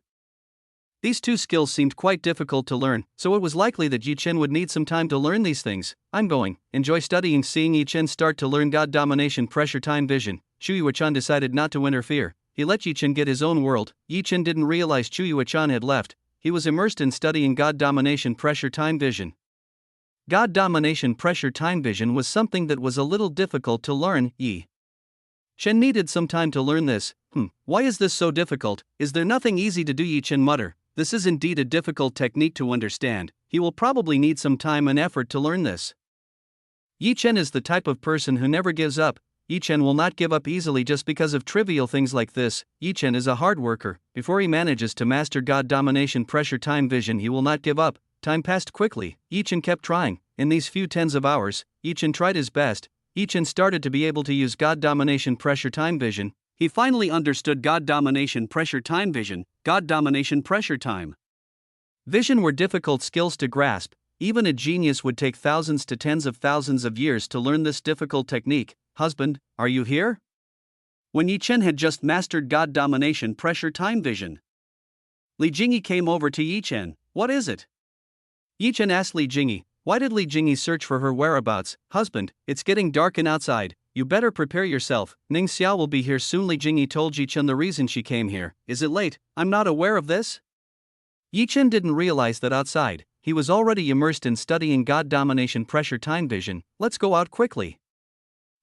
Speaker 1: These 2 skills seemed quite difficult to learn, so it was likely that Chen would need some time to learn these things. I'm going. Enjoy studying. Seeing Chen start to learn God Domination Pressure Time Vision, Chuyu-chan decided not to interfere. He let Chen get his own world. Chen didn't realize Chuyu-chan had left. He was immersed in studying God Domination Pressure Time Vision. God Domination Pressure Time Vision was something that was a little difficult to learn. Chen needed some time to learn this. Why is this so difficult? Is there nothing easy to do? Chen muttered. This is indeed a difficult technique to understand. He will probably need some time and effort to learn this. Chen is the type of person who never gives up. Chen will not give up easily just because of trivial things like this. Chen is a hard worker. Before he manages to master God Domination Pressure Time Vision, he will not give up. Time passed quickly. Chen kept trying. In these few tens of hours, Chen tried his best. Chen started to be able to use God Domination Pressure Time Vision. He finally understood God Domination Pressure Time Vision. God Domination Pressure Time Vision were difficult skills to grasp. Even a genius would take thousands to tens of thousands of years to learn this difficult technique. Husband, are you here? When Chen had just mastered God Domination Pressure Time Vision, Li Jingyi came over to Chen. What is it? Chen asked Li Jingyi. Why did Li Jingyi search for her whereabouts? Husband, it's getting dark and outside. You better prepare yourself. Ning Xia will be here soon. Li Jingyi told Chen the reason she came here. Is it late? I'm not aware of this. Chen didn't realize that outside, he was already immersed in studying God Domination Pressure Time Vision. Let's go out quickly.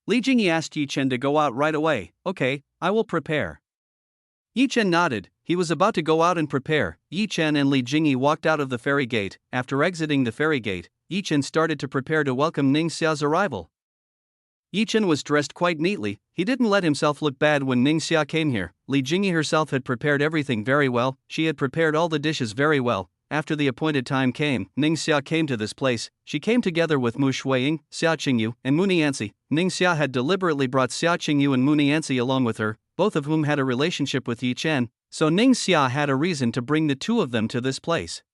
Speaker 1: Li Jingyi asked Chen to go out right away. Okay, I will prepare. Chen nodded. He was about to go out and prepare. Chen and Li Jingyi walked out of the ferry gate. After exiting the ferry gate, Chen started to prepare to welcome Ning Xia's arrival. Chen was dressed quite neatly. He didn't let himself look bad when Ning Xia came here. Li Jingyi herself had prepared everything very well. She had prepared all the dishes very well. After the appointed time came, Ning Xia came to this place. She came together with Mu Shuiying, Xia Qingyu, and Mu Nianzi. Ning Xia had deliberately brought Xia Qingyu and Mu Nianzi along with her, both of whom had a relationship with Chen, so Ning Xia had a reason to bring the 2 of them to this place.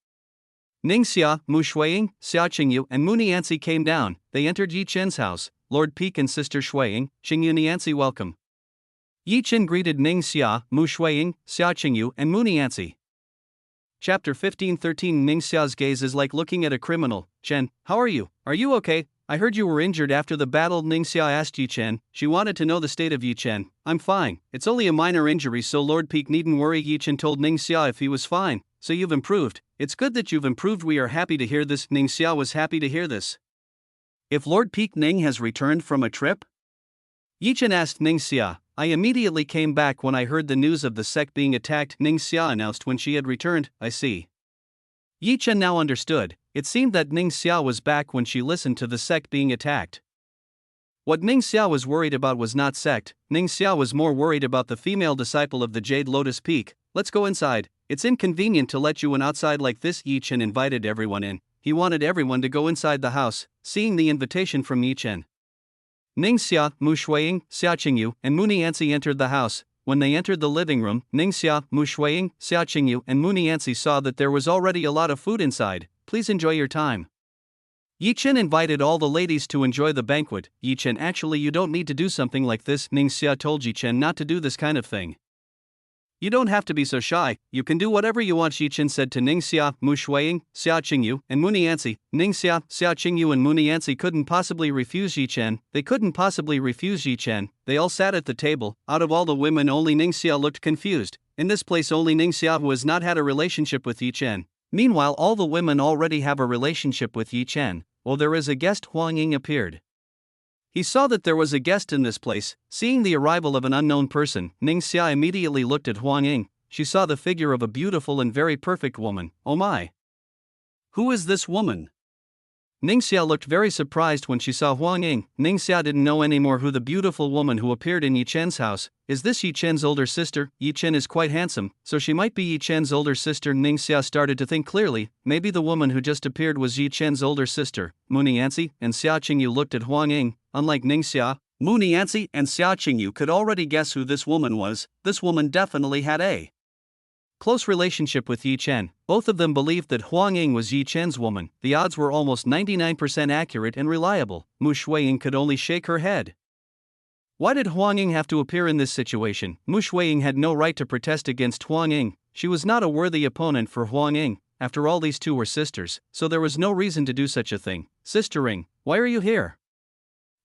Speaker 1: Ning Xia, Mu Shuiying, Xia Qingyu, and Mu Nianzi came down. They entered Chen's house. Lord Peak and Sister Shuiying, Qingyu Nianzi welcome. Chen greeted Ning Xia, Mu Shuiying, Xia Qingyu, and Mu Nianzi. Chapter 15-13 Ning Xia's gaze is like looking at a criminal. Chen, how are you? Are you okay? I heard you were injured after the battle. Ningxia asked Yi Chen. She wanted to know the state of Yi Chen. I'm fine, it's only a minor injury, so Lord Peak needn't worry. Yi Chen told Ningxia if he was fine. So you've improved. It's good that you've improved. We are happy to hear this. Ningxia was happy to hear this. If Lord Peak Ning has returned from a trip? Yi Chen asked Ningxia. I immediately came back when I heard the news of the sect being attacked, Ningxia announced when she had returned. I see. Yi Chen now understood. It seemed that Ningxia was back when she listened to the sect being attacked. What Ningxia was worried about was not sect. Ningxia was more worried about the female disciple of the Jade Lotus Peak. Let's go inside. It's inconvenient to let you in outside like this. Yi Chen invited everyone in. He wanted everyone to go inside the house. Seeing the invitation from Yi Chen, Ningxia, Mu Shuiying, Xia Qingyu, and Mu Nianzi entered the house. When they entered the living room, Ningxia, Mu Shuiying, Xia Qingyu, and Mu Nianzi saw that there was already a lot of food inside. Please enjoy your time. Yi Chen invited all the ladies to enjoy the banquet. Yi Chen, actually you don't need to do something like this. Ningxia told Yi Chen not to do this kind of thing. You don't have to be so shy, you can do whatever you want, Yi Chen said to Ningxia, Mu Shuiying, Xia Qingyu, and Mu Nianzi. Ningxia, Xia Qingyu, and Mu Nianzi couldn't possibly refuse Yi Chen. They couldn't possibly refuse Yi Chen. They all sat at the table. Out of all the women, only Ningxia looked confused. In this place, only Ningxia who has not had a relationship with Yi Chen. Meanwhile, all the women already have a relationship with Yi Chen. Well, there is a guest. Huang Ying appeared. He saw that there was a guest in this place. Seeing the arrival of an unknown person, Ningxia immediately looked at Huang Ying. She saw the figure of a beautiful and very perfect woman. Oh my! Who is this woman? Ningxia looked very surprised when she saw Huang Ying. Ningxia didn't know anymore who the beautiful woman who appeared in Yi Chen's house. Is this Yi Chen's older sister? Yi Chen is quite handsome, so she might be Yi Chen's older sister. Ningxia started to think clearly. Maybe the woman who just appeared was Yi Chen's older sister. Mu Nianzi and Xia Qingyu looked at Huang Ying. Unlike Ningxia, Mu Nianzi and Xia Qingyu could already guess who this woman was. This woman definitely had a close relationship with Yi Chen. Both of them believed that Huang Ying was Yi Chen's woman. The odds were almost 99% accurate and reliable. Mu Shuiying could only shake her head. Why did Huang Ying have to appear in this situation? Mu Shuiying had no right to protest against Huang Ying. She was not a worthy opponent for Huang Ying. After all, these two were sisters, so there was no reason to do such a thing. Sistering, why are you here?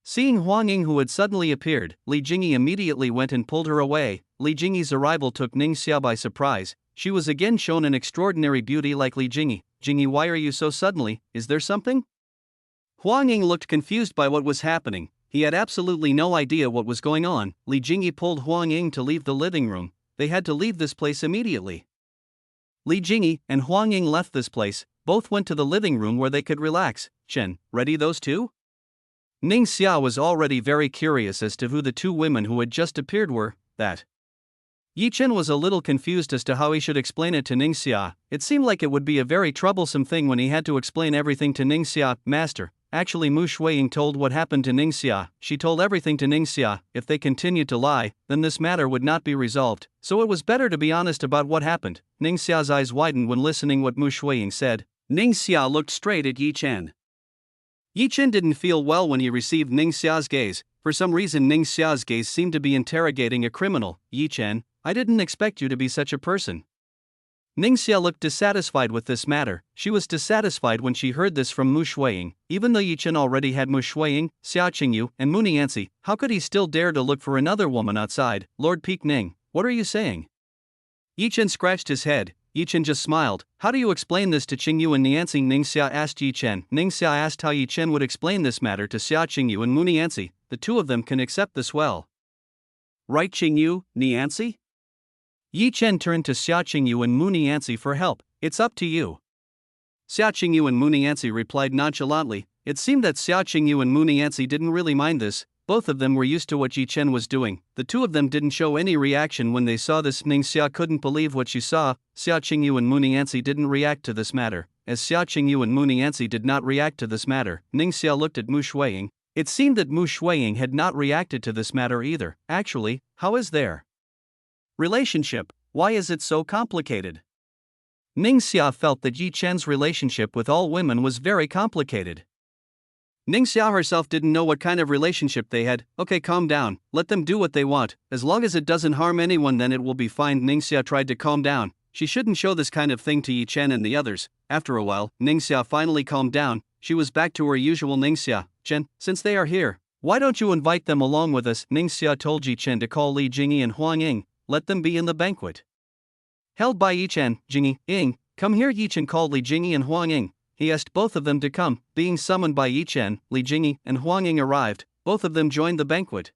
Speaker 1: Seeing Huang Ying who had suddenly appeared, Li Jingyi immediately went and pulled her away. Li Jingyi's arrival took Ningxia by surprise. She was again shown an extraordinary beauty like Li Jingyi. Jingyi, why are you so suddenly? Is there something? Huang Ying looked confused by what was happening. He had absolutely no idea what was going on. Li Jingyi pulled Huang Ying to leave the living room. They had to leave this place immediately. Li Jingyi and Huang Ying left this place. Both went to the living room where they could relax. Chen, ready those two? Ningxia was already very curious as to who the two women who had just appeared were. That Yi Chen was a little confused as to how he should explain it to Ningxia. It seemed like it would be a very troublesome thing when he had to explain everything to Ningxia. Master, actually Mu Shuiying told what happened to Ningxia. She told everything to Ningxia. If they continued to lie, then this matter would not be resolved. So it was better to be honest about what happened. Ningxia's eyes widened when listening what Mu Shuiying said. Ningxia looked straight at Yi Chen. Yi Chen didn't feel well when he received Ningxia's gaze. For some reason Ningxia's gaze seemed to be interrogating a criminal. Yi Chen, I didn't expect you to be such a person. Ningxia looked dissatisfied with this matter. She was dissatisfied when she heard this from Mu Shuiying. Even though Yi Chen already had Mu Shuiying, Xia Qingyu, and Mu Nianzi, how could he still dare to look for another woman outside? Lord Peak Ning, what are you saying? Yi Chen scratched his head. Yi Chen just smiled. How do you explain this to Qingyu and Nianzi? Ningxia asked Yi Chen. Ningxia asked how Yi Chen would explain this matter to Xia Qingyu and Mu Nianzi. The two of them can accept this well. Right, Qingyu, Nianzi? Yi Chen turned to Xia Qingyu and Mu Nianzi for help. It's up to you. Xia Qingyu and Mu Nianzi replied nonchalantly. It seemed that Xia Qingyu and Mu Nianzi didn't really mind this. Both of them were used to what Yi Chen was doing. The two of them didn't show any reaction when they saw this. Ningxia couldn't believe what she saw. Xia Qingyu and Mu Nianzi didn't react to this matter. As Xia Qingyu and Mu Nianzi did not react to this matter, Ningxia looked at Mu Shuiying. It seemed that Mu Shuiying had not reacted to this matter either. Actually, how is their relationship? Why is it so complicated? Ningxia felt that Yi Chen's relationship with all women was very complicated. Ningxia herself didn't know what kind of relationship they had. Okay, calm down, let them do what they want. As long as it doesn't harm anyone, then it will be fine. Ningxia tried to calm down. She shouldn't show this kind of thing to Yi Chen and the others. After a while, Ningxia finally calmed down. She was back to her usual. Ningxia, Chen, since they are here, why don't you invite them along with us? Ningxia told Yi Chen to call Li Jingyi and Huang Ying, let them be in the banquet held by Yi Chen. Jingyi, Ying, come here. Yi Chen called Li Jingyi and Huang Ying. He asked both of them to come. Being summoned by Yi Chen, Li Jingyi and Huang Ying arrived. Both of them joined the banquet.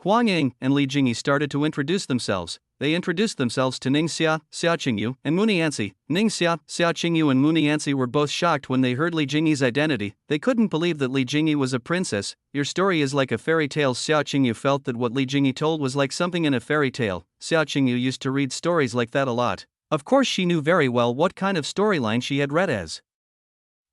Speaker 1: Huang Ying and Li Jingyi started to introduce themselves. They introduced themselves to Ningxia, Xia Qingyu, and Munianzi. Ningxia, Xia Qingyu, and Munianzi were both shocked when they heard Li Jingyi's identity. They couldn't believe that Li Jingyi was a princess. Your story is like a fairy tale. Xia Qingyu felt that what Li Jingyi told was like something in a fairy tale. Xia Qingyu used to read stories like that a lot. Of course, she knew very well what kind of storyline she had read as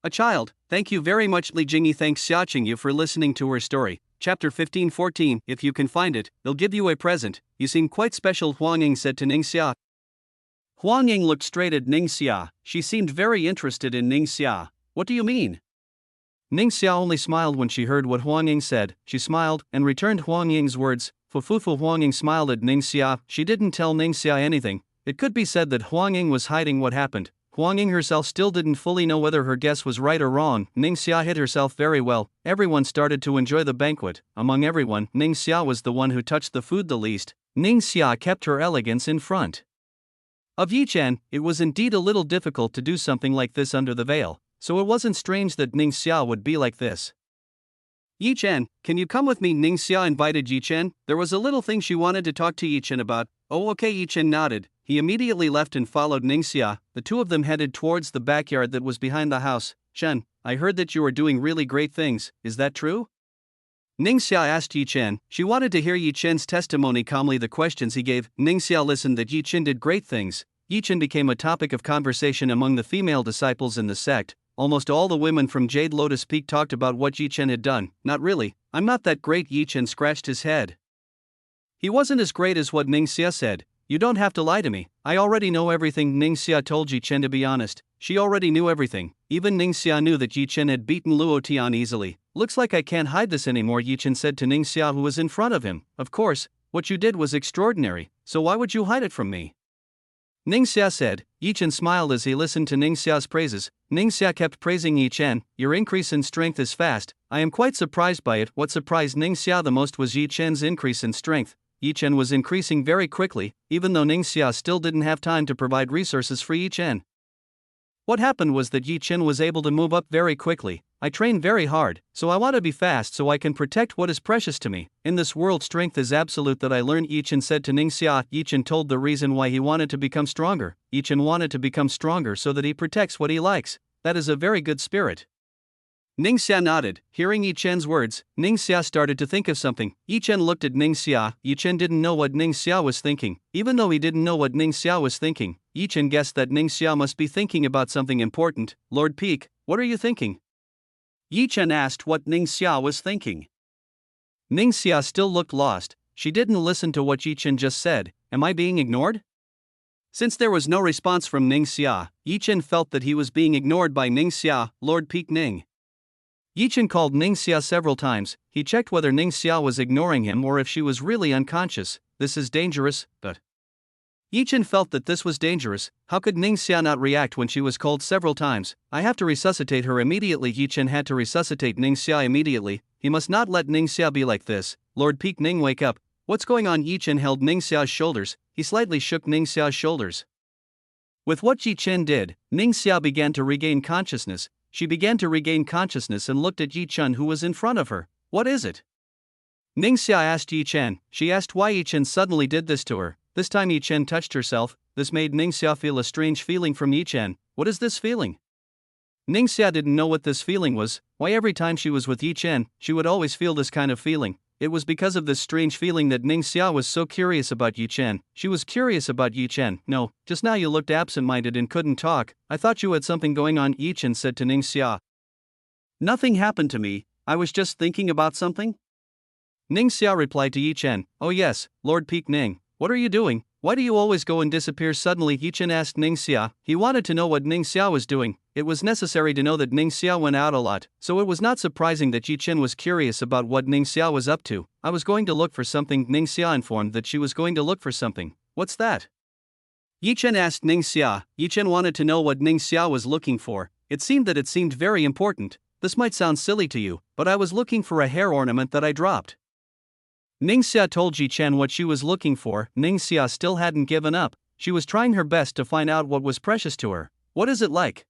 Speaker 1: a child. Thank you very much, Li Jingyi. Thanks Xia Qingyu for listening to her story. Chapter 15-14. If you can find it, they'll give you a present. You seem quite special, Huang Ying said to Ningxia. Huang Ying looked straight at Ningxia. She seemed very interested in Ningxia. What do you mean? Ningxia only smiled when she heard what Huang Ying said. She smiled and returned Huang Ying's words. Fufufu. Huang Ying smiled at Ningxia. She didn't tell Ningxia anything. It could be said that Huang Ying was hiding what happened. Huang Ying herself still didn't fully know whether her guess was right or wrong. Ningxia hid herself very well. Everyone started to enjoy the banquet. Among everyone, Ningxia was the one who touched the food the least. Ningxia kept her elegance in front of Yi Chen. It was indeed a little difficult to do something like this under the veil, so it wasn't strange that Ningxia would be like this. Yi Chen, can you come with me? Ningxia invited Yi Chen. There was a little thing she wanted to talk to Yi Chen about. Oh, okay. Yi Chen nodded. He immediately left and followed Ningxia. The two of them headed towards the backyard that was behind the house. Chen, I heard that you are doing really great things, is that true? Ningxia asked Yi Chen. She wanted to hear Yi Chen's testimony calmly. The questions he gave. Ningxia listened that Yi Chen did great things. Yi Chen became a topic of conversation among the female disciples in the sect. Almost all the women from Jade Lotus Peak talked about what Yi Chen had done. Not really, I'm not that great. Yi Chen scratched his head. He wasn't as great as what Ningxia said. You don't have to lie to me, I already know everything. Ningxia told Yi Chen. To be honest, she already knew everything. Even Ningxia knew that Yi Chen had beaten Luo Tian easily. Looks like I can't hide this anymore, Yi Chen said to Ningxia, who was in front of him. Of course, what you did was extraordinary, so why would you hide it from me? Ningxia said. Yi Chen smiled as he listened to Ningxia's praises. Ningxia kept praising Yi Chen. Your increase in strength is fast. I am quite surprised by it. What surprised Ningxia the most was Yi Chen's increase in strength. Yi Chen was increasing very quickly, even though Ningxia still didn't have time to provide resources for Yi Chen. What happened was that Yi Chen was able to move up very quickly. I train very hard, so I want to be fast so I can protect what is precious to me. In this world, strength is absolute that I learned, Yi Chen said to Ningxia. Yi Chen told the reason why he wanted to become stronger. Yi Chen wanted to become stronger so that he protects what he likes. That is a very good spirit. Ningxia nodded. Hearing Yi Chen's words, Ningxia started to think of something. Yi Chen looked at Ningxia. Yi Chen didn't know what Ningxia was thinking. Even though he didn't know what Ningxia was thinking, Yi Chen guessed that Ningxia must be thinking about something important. Lord Peak, what are you thinking? Yi Chen asked what Ningxia was thinking. Ningxia still looked lost. She didn't listen to what Yi Chen just said. Am I being ignored? Since there was no response from Ningxia, Yi Chen felt that he was being ignored by Ningxia. Lord Peak Ning. Yi Chen called Ningxia several times. He checked whether Ningxia was ignoring him or if she was really unconscious. This is dangerous, but Yi Chen felt that this was dangerous. How could Ningxia not react when she was called several times? I have to resuscitate her immediately. Yi Chen had to resuscitate Ningxia immediately. He must not let Ningxia be like this. Lord Peak Ning, wake up. What's going on? Yi Chen held Ningxia's shoulders. He slightly shook Ningxia's shoulders. With what Yi Chen did, Ningxia began to regain consciousness. She began to regain consciousness and looked at Yi Chen, who was in front of her. What is it? Ningxia asked Yi Chen. She asked why Yi Chen suddenly did this to her. This time Yi Chen touched herself. This made Ningxia feel a strange feeling from Yi Chen. What is this feeling? Ningxia didn't know what this feeling was. Why every time she was with Yi Chen, she would always feel this kind of feeling. It was because of this strange feeling that Ningxia was so curious about Yi Chen. She was curious about Yi Chen. No, just now you looked absent-minded and couldn't talk. I thought you had something going on, Yi Chen said to Ningxia. Nothing happened to me, I was just thinking about something. Ningxia replied to Yi Chen. Oh yes, Lord Peak Ning, what are you doing? Why do you always go and disappear suddenly? Yi Chen asked Ningxia. He wanted to know what Ningxia was doing. It was necessary to know that Ningxia went out a lot, so it was not surprising that Yi Chen was curious about what Ningxia was up to. I was going to look for something. Ningxia informed that she was going to look for something. What's that? Yi Chen asked Ningxia. Yi Chen wanted to know what Ningxia was looking for. It seemed very important. this might sound silly to you, but I was looking for a hair ornament that I dropped. Ningxia told Yi Chen what she was looking for. Ningxia still hadn't given up, she was trying her best to find out what was precious to her. What is it like?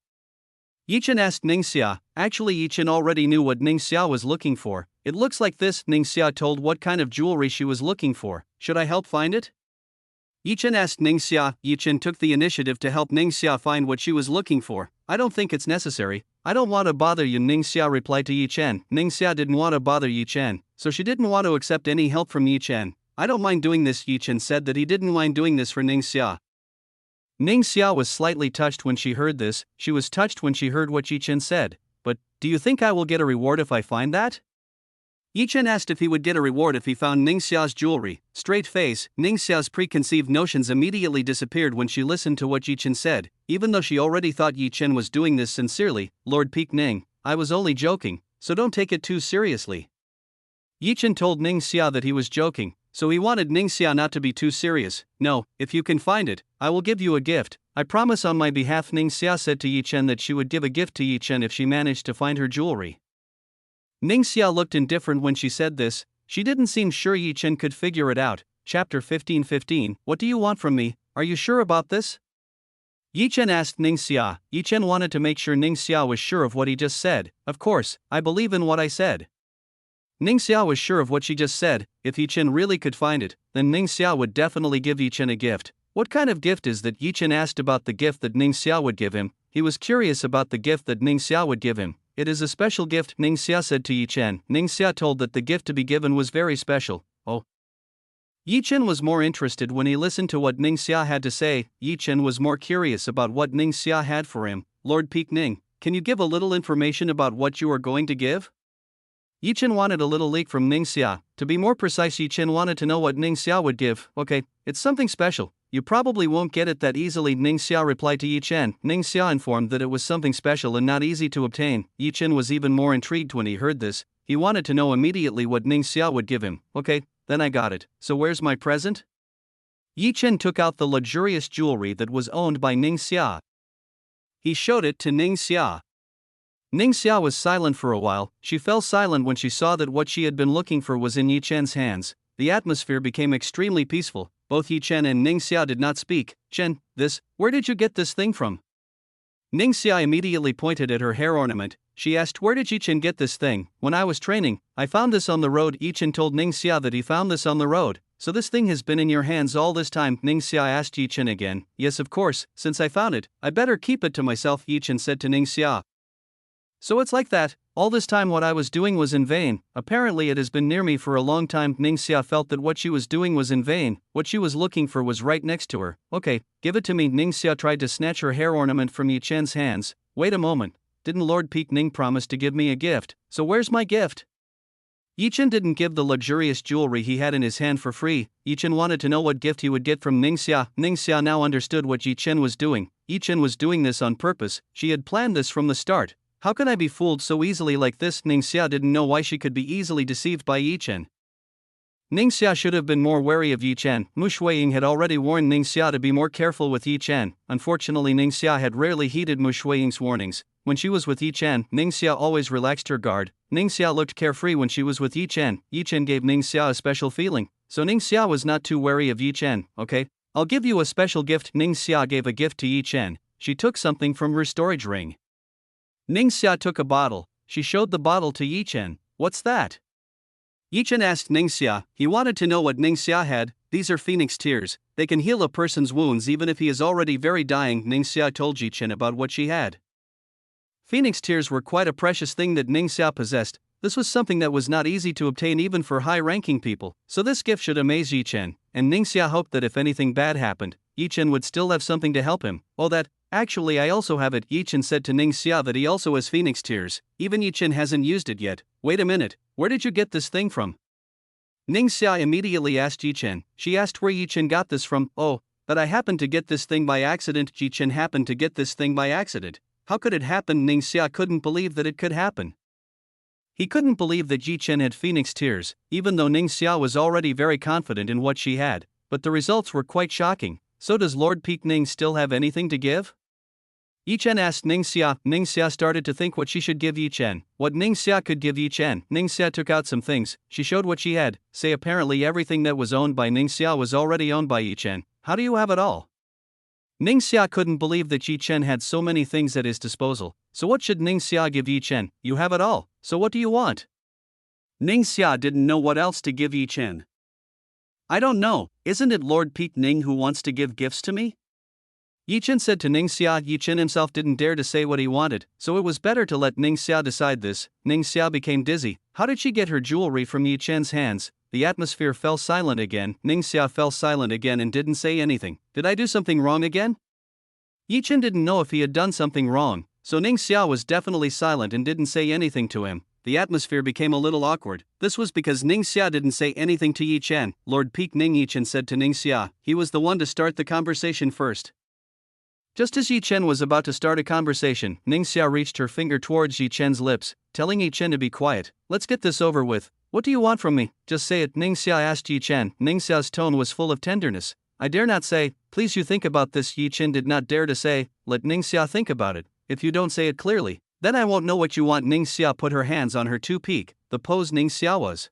Speaker 1: Yi Chen asked Ningxia. Actually, Yi Chen already knew what Ningxia was looking for. It looks like this. Ningxia told what kind of jewelry she was looking for. Should I help find it? Yi Chen asked Ningxia. Yi Chen took the initiative to help Ningxia find what she was looking for. I don't think it's necessary. I don't want to bother you, Ningxia replied to Yi Chen. Ningxia didn't want to bother Yi Chen, so she didn't want to accept any help from Yi Chen. I don't mind doing this. Yi Chen said that he didn't mind doing this for Ningxia. Ningxia was slightly touched when she heard this. She was touched when she heard what Yi Chen said. But, do you think I will get a reward if I find that? Yi Chen asked if he would get a reward if he found Ningxia's jewelry. Straight face, Ningxia's preconceived notions immediately disappeared when she listened to what Yi Chen said. Even though she already thought Yi Chen was doing this sincerely, Lord Peak Ning, I was only joking, so don't take it too seriously. Yi Chen told Ningxia that he was joking, so he wanted Ningxia not to be too serious. No, if you can find it, I will give you a gift. I promise on my behalf. Ningxia said to Yi Chen that she would give a gift to Yi Chen if she managed to find her jewelry. Ningxia looked indifferent when she said this. She didn't seem sure Yi Chen could figure it out. Chapter 15:15. What do you want from me? Are you sure about this? Yi Chen asked Ningxia. Yi Chen wanted to make sure Ningxia was sure of what he just said. Of course, I believe in what I said. Ningxia was sure of what she just said. If Yi Chen really could find it, then Ningxia would definitely give Yi Chen a gift. What kind of gift is that? Yi Chen asked about the gift that Ningxia would give him. He was curious about the gift that Ningxia would give him. It is a special gift, Ningxia said to Yi Chen. Ningxia told that the gift to be given was very special. Oh. Yi Chen was more interested when he listened to what Ningxia had to say. Yi Chen was more curious about what Ningxia had for him. Lord Peak Ning, can you give a little information about what you are going to give? Yi Chen wanted a little leak from Ningxia. To be more precise, Yi Chen wanted to know what Ningxia would give. Okay, it's something special. You probably won't get it that easily, Ningxia replied to Yi Chen. Ningxia informed that it was something special and not easy to obtain. Yi Chen was even more intrigued when he heard this. He wanted to know immediately what Ningxia would give him. Okay, then I got it. So where's my present? Yi Chen took out the luxurious jewelry that was owned by Ningxia. He showed it to Ningxia. Ningxia was silent for a while. She fell silent when she saw that what she had been looking for was in Yi Chen's hands. The atmosphere became extremely peaceful. Both Yi Chen and Ningxia did not speak. Chen, where did you get this thing from? Ningxia immediately pointed at her hair ornament. She asked, where did Yi Chen get this thing? When I was training, I found this on the road. Yi Chen told Ningxia that he found this on the road. So this thing has been in your hands all this time? Ningxia asked Yi Chen again. Yes, of course, since I found it, I better keep it to myself, Yi Chen said to Ningxia. So it's like that. All this time what I was doing was in vain. Apparently it has been near me for a long time. Ningxia felt that what she was doing was in vain. What she was looking for was right next to her. Okay, give it to me. Ningxia tried to snatch her hair ornament from Yi Chen's hands. Wait a moment. Didn't Lord Peak Ning promise to give me a gift? So where's my gift? Yi Chen didn't give the luxurious jewelry he had in his hand for free. Yi Chen wanted to know what gift he would get from Ningxia. Ningxia now understood what Yi Chen was doing. Yi Chen was doing this on purpose. She had planned this from the start. How can I be fooled so easily like this? Ningxia didn't know why she could be easily deceived by Yi Chen. Ningxia should have been more wary of Yi Chen. Mu Shuiying had already warned Ningxia to be more careful with Yi Chen. Unfortunately, Ningxia had rarely heeded Mu Shuiying's warnings. When she was with Yi Chen, Ningxia always relaxed her guard. Ningxia looked carefree when she was with Yi Chen. Yi Chen gave Ningxia a special feeling, so Ningxia was not too wary of Yi Chen. Okay, I'll give you a special gift. Ningxia gave a gift to Yi Chen. She took something from her storage ring. Ningxia took a bottle. She showed the bottle to Yi Chen. What's that? Yi Chen asked Ningxia. He wanted to know what Ningxia had. These are phoenix tears. They can heal a person's wounds even if he is already very dying. Ningxia told Yi Chen about what she had. Phoenix tears were quite a precious thing that Ningxia possessed. This was something that was not easy to obtain even for high-ranking people. So this gift should amaze Yi Chen. And Ningxia hoped that if anything bad happened, Yi Chen would still have something to help him. Oh, that. Actually, I also have it. Yi Chen said to Ningxia that he also has phoenix tears. Even Yi Chen hasn't used it yet. Wait a minute, where did you get this thing from? Ningxia immediately asked Yi Chen. She asked where Yi Chen got this from. Oh, that I happened to get this thing by accident. Yi Chen happened to get this thing by accident. How could it happen? Ningxia couldn't believe that it could happen. He couldn't believe that Yi Chen had phoenix tears, even though Ningxia was already very confident in what she had. But the results were quite shocking. So does Lord Peak Ning still have anything to give? Yi Chen asked Ningxia. Ningxia started to think what she should give Yi Chen. What Ningxia could give Yi Chen. Ningxia took out some things. She showed what she had. Say apparently everything that was owned by Ningxia was already owned by Yi Chen. How do you have it all? Ningxia couldn't believe that Yi Chen had so many things at his disposal. So what should Ningxia give Yi Chen? You have it all. So what do you want? Ningxia didn't know what else to give Yi Chen. I don't know. Isn't it Lord Peak Ning who wants to give gifts to me? Yi Chen said to Ningxia. Yi Chen himself didn't dare to say what he wanted, so it was better to let Ningxia decide this. Ningxia became dizzy. How did she get her jewelry from Yi Chen's hands? The atmosphere fell silent again. Ningxia fell silent again and didn't say anything. Did I do something wrong again? Yi Chen didn't know if he had done something wrong, so Ningxia was definitely silent and didn't say anything to him. The atmosphere became a little awkward. This was because Ningxia didn't say anything to Yi Chen. Lord Peak Ning, Yi Chen said to Ningxia. He was the one to start the conversation first. Just as Yi Chen was about to start a conversation, Ningxia reached her finger towards Yi Chen's lips, telling Yi Chen to be quiet. Let's get this over with. What do you want from me? Just say it, Ningxia asked Yi Chen. Ningxia's tone was full of tenderness. I dare not say. Please you think about this. Yi Chen did not dare to say. Let Ningxia think about it. If you don't say it clearly, then I won't know what you want. Ningxia put her hands on her two peak. The pose Ningxia was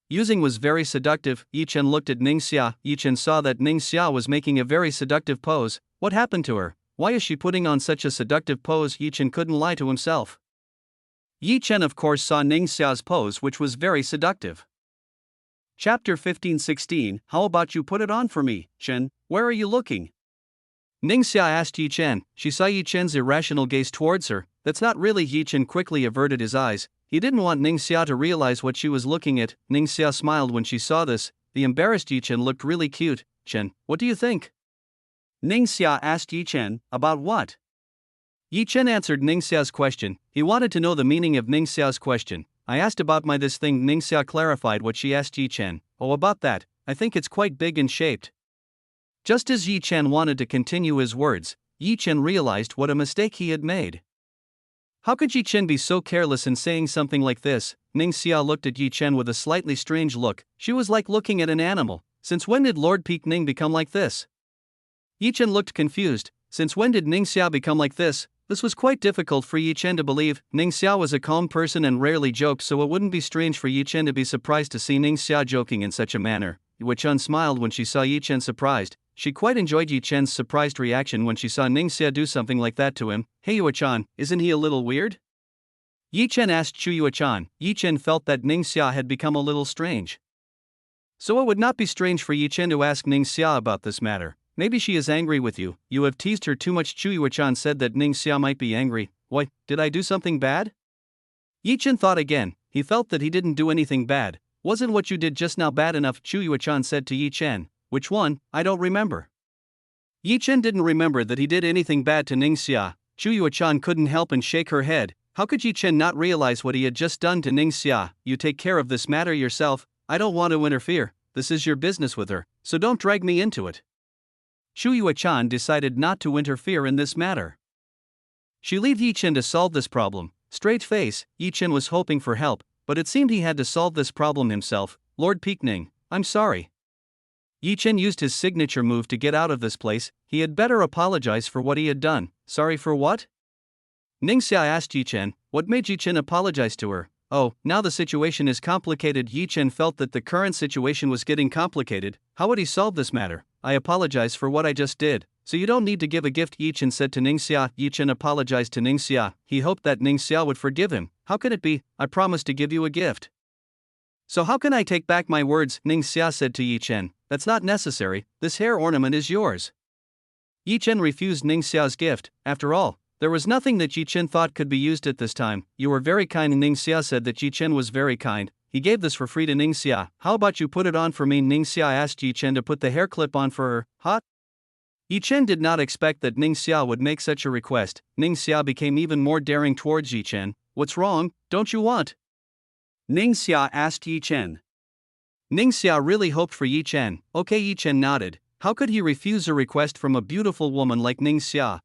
Speaker 1: using was very seductive. Yi Chen looked at Ningxia. Yi Chen saw that Ningxia was making a very seductive pose. What happened to her? Why is she putting on such a seductive pose? Yi Chen couldn't lie to himself. Yi Chen of course saw Ningxia's pose, which was very seductive. Chapter 15-16. How about you put it on for me, Chen? Where are you looking? Ningxia asked Yi Chen. She saw Yi Chen's irrational gaze towards her. That's not really. Yi Chen quickly averted his eyes. He didn't want Ningxia to realize what she was looking at. Ningxia smiled when she saw this. The embarrassed Yi Chen looked really cute. Chen, what do you think? Ningxia asked Yi Chen. About what? Yi Chen answered Ningxia's question. He wanted to know the meaning of Ningxia's question. I asked about my this thing. Ningxia clarified what she asked Yi Chen. Oh, about that. I think it's quite big and shaped. Just as Yi Chen wanted to continue his words, Yi Chen realized what a mistake he had made. How could Yi Chen be so careless in saying something like this? Ningxia looked at Yi Chen with a slightly strange look. She was like looking at an animal. Since when did Lord Peak Ning become like this? Yi Chen looked confused. Since when did Ningxia become like this? This was quite difficult for Yi Chen to believe. Ningxia was a calm person and rarely joked, so it wouldn't be strange for Yi Chen to be surprised to see Ningxia joking in such a manner. Yi Chen smiled when she saw Yi Chen surprised. She quite enjoyed Yi Chen's surprised reaction when she saw Ningxia do something like that to him. Hey Yi Chen, isn't he a little weird? Yi Chen asked Yi Chen. Yi Chen felt that Ningxia had become a little strange. So it would not be strange for Yi Chen to ask Ningxia about this matter. Maybe she is angry with you. You have teased her too much. Yi Chen said that Ningxia might be angry. Why, did I do something bad? Yi Chen thought again. He felt that he didn't do anything bad. Wasn't what you did just now bad enough? Yi Chen said to Yi Chen. Which one? I don't remember. Yi Chen didn't remember that he did anything bad to Ningxia. Yi Chen couldn't help and shake her head. How could Yi Chen not realize what he had just done to Ningxia? You take care of this matter yourself. I don't want to interfere. This is your business with her, so don't drag me into it. Yi Chen decided not to interfere in this matter. She left Yi Chen to solve this problem. Straight face, Yi Chen was hoping for help, but it seemed he had to solve this problem himself. Lord Peak Ning, I'm sorry. Yi Chen used his signature move to get out of this place. He had better apologize for what he had done. Sorry for what? Ningxia asked Yi Chen. What made Yi Chen apologize to her? Oh, now the situation is complicated. Yi Chen felt that the current situation was getting complicated. How would he solve this matter? I apologize for what I just did. So you don't need to give a gift, Yi Chen said to Ningxia. Yi Chen apologized to Ningxia. He hoped that Ningxia would forgive him. How could it be? I promised to give you a gift. So how can I take back my words? Ningxia said to Yi Chen. That's not necessary. This hair ornament is yours. Yi Chen refused Ningxia's gift. After all, there was nothing that Yi Chen thought could be used at this time. You were very kind. Ningxia said that Yi Chen was very kind. He gave this for free to Ningxia. How about you put it on for me? Ningxia asked Yi Chen to put the hair clip on for her. Hot? Yi Chen did not expect that Ningxia would make such a request. Ningxia became even more daring towards Yi Chen. What's wrong? Don't you want? Ningxia asked Yi Chen. Ningxia really hoped for Yi Chen. Okay, Yi Chen nodded. How could he refuse a request from a beautiful woman like Ningxia?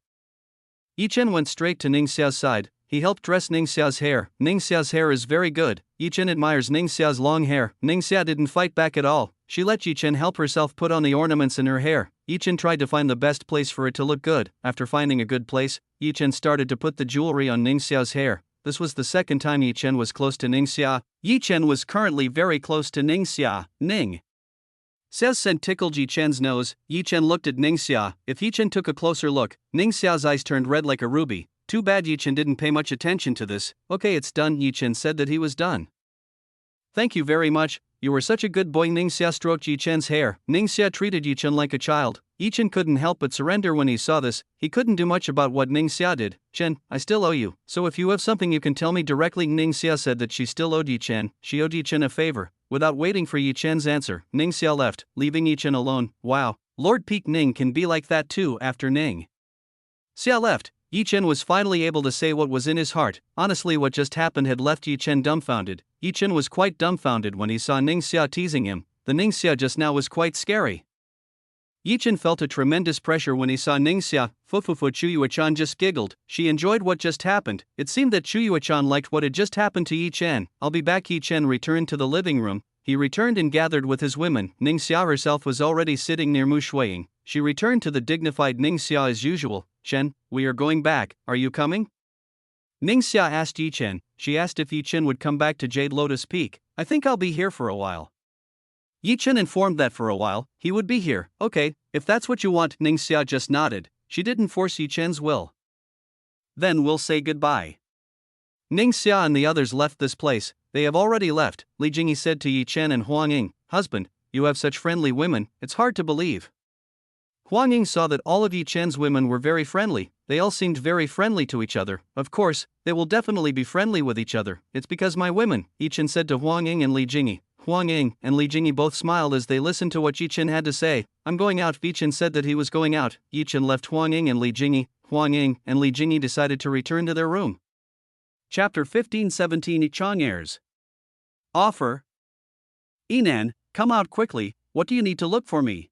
Speaker 1: Yi Chen went straight to Ningxia's side. He helped dress Ningxia's hair. Ningxia's hair is very good. Yi Chen admires Ningxia's long hair. Ningxia didn't fight back at all. She let Yi Chen help herself put on the ornaments in her hair. Yi Chen tried to find the best place for it to look good. After finding a good place, Yi Chen started to put the jewelry on Ning Xiao's hair. This was the second time Yi Chen was close to Ning Xia. Yi Chen was currently very close to Ning Xia. Ning Xia's scent tickled Yi Chen's nose. Yi Chen looked at Ning Xia. If Yi Chen took a closer look, Ning Xia's eyes turned red like a ruby. Too bad Yi Chen didn't pay much attention to this. Okay, it's done. Yi Chen said that he was done. Thank you very much. You were such a good boy. Ning Xia stroked Yi Chen's hair. Ning Xia treated Yi Chen like a child. Yi Chen couldn't help but surrender when he saw this. He couldn't do much about what Ning Xia did. Chen, I still owe you. So if you have something you can tell me directly. Ning Xia said that she still owed Yi Chen. She owed Yi Chen a favor. Without waiting for Yi Chen's answer, Ning Xia left, leaving Yi Chen alone. Wow, Lord Peak Ning can be like that too. After Ning Xia left, Yi Chen was finally able to say what was in his heart. Honestly, what just happened had left Yi Chen dumbfounded. Yi Chen was quite dumbfounded when he saw Ning Xia teasing him. The Ning Xia just now was quite scary. Yi Chen felt a tremendous pressure when he saw Ning Xia. Fufufu Chuyuechan just giggled. She enjoyed what just happened. It seemed that Chuyuechan liked what had just happened to Yi Chen. I'll be back. Yi Chen returned to the living room. He returned and gathered with his women. Ning Xia herself was already sitting near Mu Shuiying. She returned to the dignified Ning Xia as usual. Chen, we are going back. Are you coming? Ning Xia asked Yi Chen. She asked if Yi Chen would come back to Jade Lotus Peak. I think I'll be here for a while. Yi Chen informed that for a while, he would be here. Okay, if that's what you want. Ning Xia just nodded. She didn't force Yi Chen's will. Then we'll say goodbye. Ning Xia and the others left this place. They have already left. Li Jingyi said to Yi Chen and Huang Ying, husband, you have such friendly women, it's hard to believe. Huang Ying saw that all of Yi Chen's women were very friendly. They all seemed very friendly to each other. Of course, they will definitely be friendly with each other. It's because my women, Yi Chen said to Huang Ying and Li Jingyi. Huang Ying and Li Jingyi both smiled as they listened to what Yi Chen had to say. I'm going out. Yi Chen said that he was going out. Yi Chen left Huang Ying and Li Jingyi. Huang Ying and Li Jingyi decided to return to their room. Chapter 15-17 Chang'ers Offer. Yinan, come out quickly. What do you need to look for me?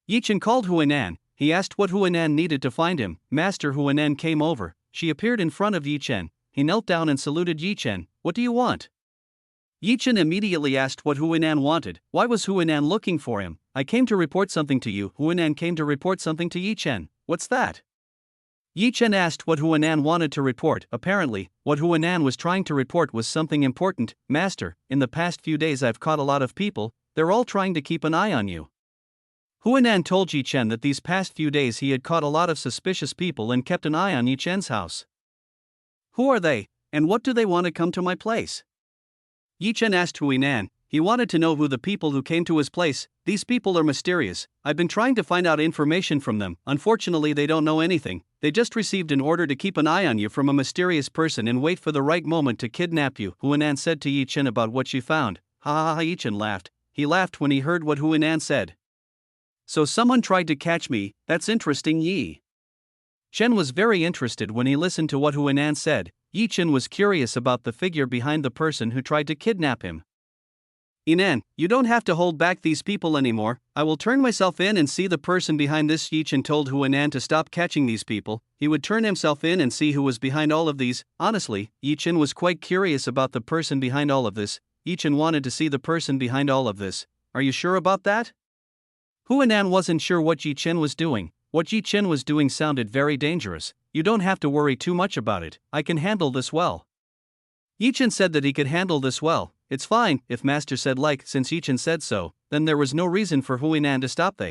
Speaker 1: Yi Chen called Huinan. He asked what Huinan needed to find him. Master Huinan came over. She appeared in front of Yi Chen. He knelt down and saluted Yi Chen. What do you want? Yi Chen immediately asked what Huinan wanted. Why was Huinan looking for him? I came to report something to you. Huinan came to report something to Yi Chen. What's that? Yi Chen asked what Huinan wanted to report. Apparently, what Huinan was trying to report was something important. Master, in the past few days I've caught a lot of people. They're all trying to keep an eye on you. Huinan told Yi Chen that these past few days he had caught a lot of suspicious people and kept an eye on Yi Chen's house. Who are they, and what do they want to come to my place? Yi Chen asked Huinan. He wanted to know who the people who came to his place. These people are mysterious. I've been trying to find out information from them. Unfortunately, they don't know anything. They just received an order to keep an eye on you from a mysterious person and wait for the right moment to kidnap you. Huinan said to Yi Chen about what she found. Ha ha ha. Yi Chen laughed. He laughed when he heard what Huinan said. So someone tried to catch me. That's interesting. Yi Chen was very interested when he listened to what Huinan said. Yi Chen was curious about the figure behind the person who tried to kidnap him. Yinan, you don't have to hold back these people anymore. I will turn myself in and see the person behind this. Yi Chen told Huinan to stop catching these people. He would turn himself in and see who was behind all of these. Honestly, Yi Chen was quite curious about the person behind all of this. Yi Chen wanted to see the person behind all of this. Are you sure about that? Huinan wasn't sure what Yi Chen was doing. What Yi Chen was doing sounded very dangerous. You don't have to worry too much about it. I can handle this well. Yi Chen said that he could handle this well. It's fine, if Master said like. Since Yi Chen said so, then there was no reason for Huinan to stop.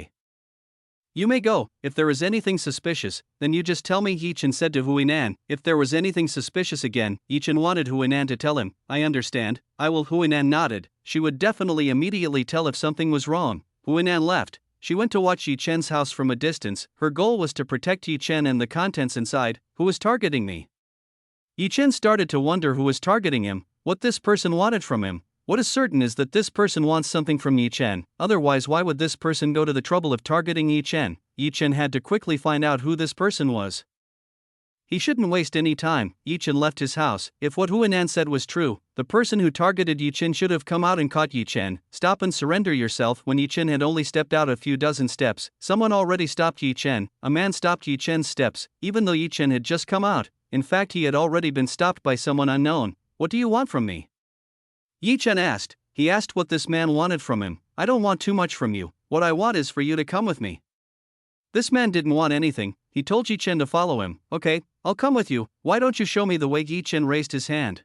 Speaker 1: You may go. If there is anything suspicious, then you just tell me. Yi Chen said to Huinan. If there was anything suspicious again, Yi Chen wanted Huinan to tell him. I understand. I will. Huinan nodded. She would definitely immediately tell if something was wrong. Huinan left. She went to watch Yi Chen's house from a distance. Her goal was to protect Yi Chen and the contents inside. Who was targeting me? Yi Chen started to wonder who was targeting him, what this person wanted from him. What is certain is that this person wants something from Yi Chen. Otherwise, why would this person go to the trouble of targeting Yi Chen? Yi Chen had to quickly find out who this person was. He shouldn't waste any time. Yi Chen left his house. If what Huinan said was true, the person who targeted Yi Chen should have come out and caught Yi Chen. Stop and surrender yourself. When Yi Chen had only stepped out a few dozen steps, someone already stopped Yi Chen. A man stopped Yi Chen's steps, even though Yi Chen had just come out. In fact, he had already been stopped by someone unknown. What do you want from me? Yi Chen asked. He asked what this man wanted from him. I don't want too much from you. What I want is for you to come with me. This man didn't want anything, he told Yi Chen to follow him. Okay, I'll come with you, why don't you show me the way? Yi Chen raised his hand.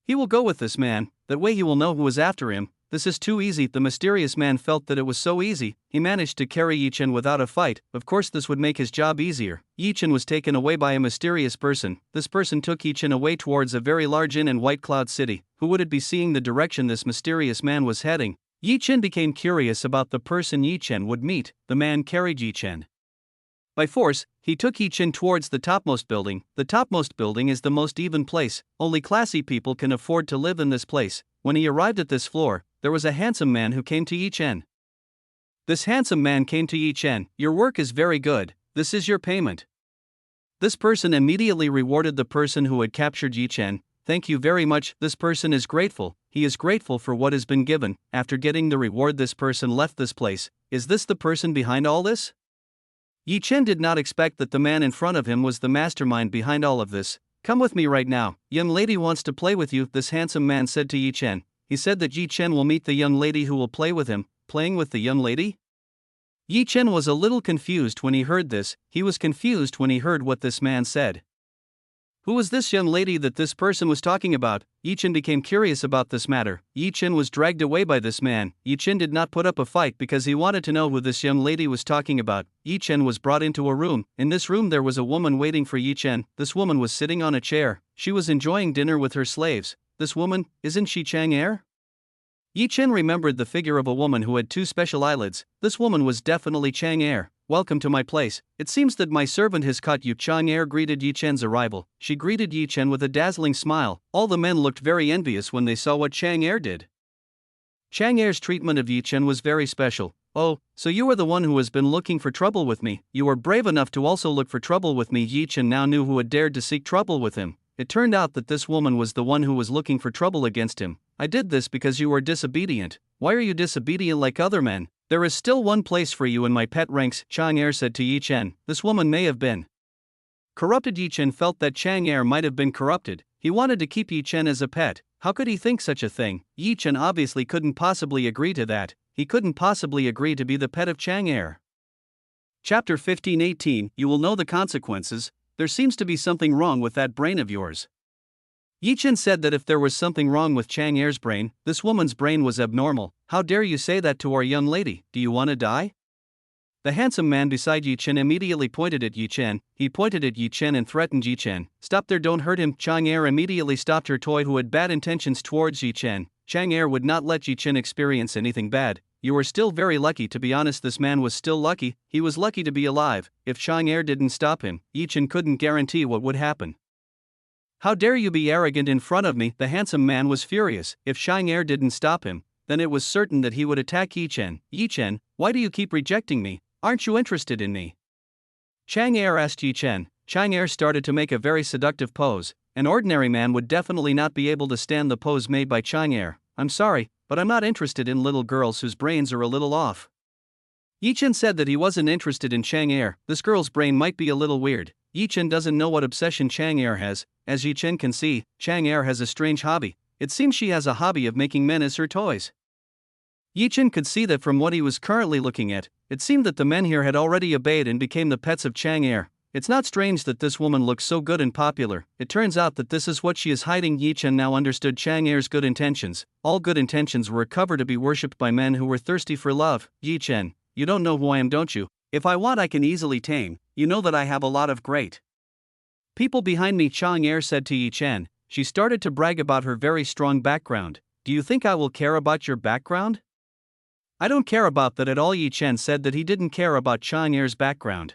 Speaker 1: He will go with this man, that way he will know who was after him. This is too easy. The mysterious man felt that it was so easy, he managed to carry Yi Chen without a fight. Of course this would make his job easier. Yi Chen was taken away by a mysterious person. This person took Yi Chen away towards a very large inn in White Cloud City. Who would it be? Seeing the direction this mysterious man was heading, Yi Chen became curious about the person Yi Chen would meet. The man carried Yi Chen by force. He took Yi Chen towards the topmost building. The topmost building is the most even place, only classy people can afford to live in this place. When he arrived at this floor, there was a handsome man who came to Yi Chen. This handsome man came to Yi Chen. Your work is very good, this is your payment. This person immediately rewarded the person who had captured Yi Chen. Thank you very much. This person is grateful, he is grateful for what has been given. After getting the reward, this person left this place. Is this the person behind all this? Yi Chen did not expect that the man in front of him was the mastermind behind all of this. Come with me right now, young lady wants to play with you, this handsome man said to Yi Chen. He said that Yi Chen will meet the young lady who will play with him. Playing with the young lady? Yi Chen was a little confused when he heard this. He was confused when he heard what this man said. Who was this young lady that this person was talking about? Yi Chen became curious about this matter. Yi Chen was dragged away by this man. Yi Chen did not put up a fight because he wanted to know who this young lady was talking about. Yi Chen was brought into a room. In this room there was a woman waiting for Yi Chen. This woman was sitting on a chair. She was enjoying dinner with her slaves. This woman, isn't she Chang Er? Yi Chen remembered the figure of a woman who had two special eyelids. This woman was definitely Chang Er. Welcome to my place. It seems that my servant has caught you. Chang Er greeted Yi Chen's arrival. She greeted Yi Chen with a dazzling smile. All the men looked very envious when they saw what Chang Er did. Chang Er's treatment of Yi Chen was very special. Oh, so you are the one who has been looking for trouble with me. You are brave enough to also look for trouble with me. Yi Chen now knew who had dared to seek trouble with him. It turned out that this woman was the one who was looking for trouble against him. I did this because you are disobedient. Why are you disobedient like other men? There is still one place for you in my pet ranks, Chang Er said to Yi Chen. This woman may have been corrupted. Yi Chen felt that Chang Er might have been corrupted. He wanted to keep Yi Chen as a pet. How could he think such a thing? Yi Chen obviously couldn't possibly agree to that. He couldn't possibly agree to be the pet of Chang Er. Chapter 15:18. You will know the consequences. There seems to be something wrong with that brain of yours. Yi Chen said that if there was something wrong with Chang Er's brain, this woman's brain was abnormal. How dare you say that to our young lady? Do you want to die? The handsome man beside Yi Chen immediately pointed at Yi Chen. He pointed at Yi Chen and threatened Yi Chen. Stop there, don't hurt him. Chang Er immediately stopped her toy who had bad intentions towards Yi Chen. Chang Er would not let Yi Chen experience anything bad. You are still very lucky. To be honest, this man was still lucky. He was lucky to be alive. If Chang Er didn't stop him, Yi Chen couldn't guarantee what would happen. How dare you be arrogant in front of me? The handsome man was furious. If Chang Er didn't stop him, then it was certain that he would attack Yi Chen. Yi Chen, why do you keep rejecting me? Aren't you interested in me? Chang Er asked Yi Chen. Chang Er started to make a very seductive pose. An ordinary man would definitely not be able to stand the pose made by Chang Er. I'm sorry, but I'm not interested in little girls whose brains are a little off. Yi Chen said that he wasn't interested in Chang Er. This girl's brain might be a little weird. Yi Chen doesn't know what obsession Chang Er has. As Yi Chen can see, Chang Er has a strange hobby. It seems she has a hobby of making men as her toys. Yi Chen could see that from what he was currently looking at. It seemed that the men here had already obeyed and became the pets of Chang Er. It's not strange that this woman looks so good and popular. It turns out that this is what she is hiding. Yi Chen now understood Chang Er's good intentions. All good intentions were a cover to be worshipped by men who were thirsty for love. Yi Chen, you don't know who I am, don't you? If I want, I can easily tame. You know that I have a lot of great people behind me, Chang Er said to Yi Chen. She started to brag about her very strong background. Do you think I will care about your background? I don't care about that at all. Yi Chen said that he didn't care about Chang Er's background.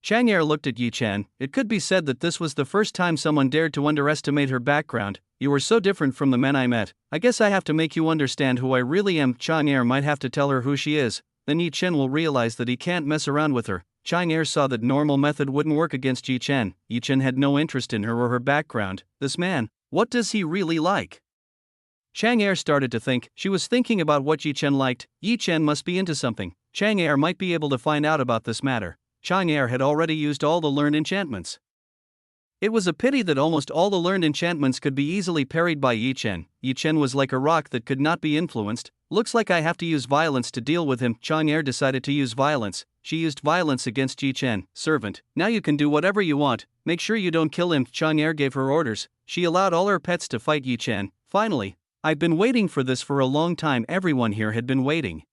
Speaker 1: Chang Er looked at Yi Chen. It could be said that this was the first time someone dared to underestimate her background. You are so different from the men I met. I guess I have to make you understand who I really am. Chang Er might have to tell her who she is. Then Yi Chen will realize that he can't mess around with her. Chang Er saw that normal method wouldn't work against Yi Chen. Yi Chen had no interest in her or her background. This man, what does he really like? Chang Er started to think. She was thinking about what Yi Chen liked. Yi Chen must be into something. Chang Er might be able to find out about this matter. Chang Er had already used all the learned enchantments. It was a pity that almost all the learned enchantments could be easily parried by Yi Chen. Yi Chen was like a rock that could not be influenced. Looks like I have to use violence to deal with him. Chang'er decided to use violence. She used violence against Yi Chen. Servant, now you can do whatever you want, make sure you don't kill him. Chang'er gave her orders. She allowed all her pets to fight Yi Chen. Finally, I've been waiting for this for a long time. Everyone here had been waiting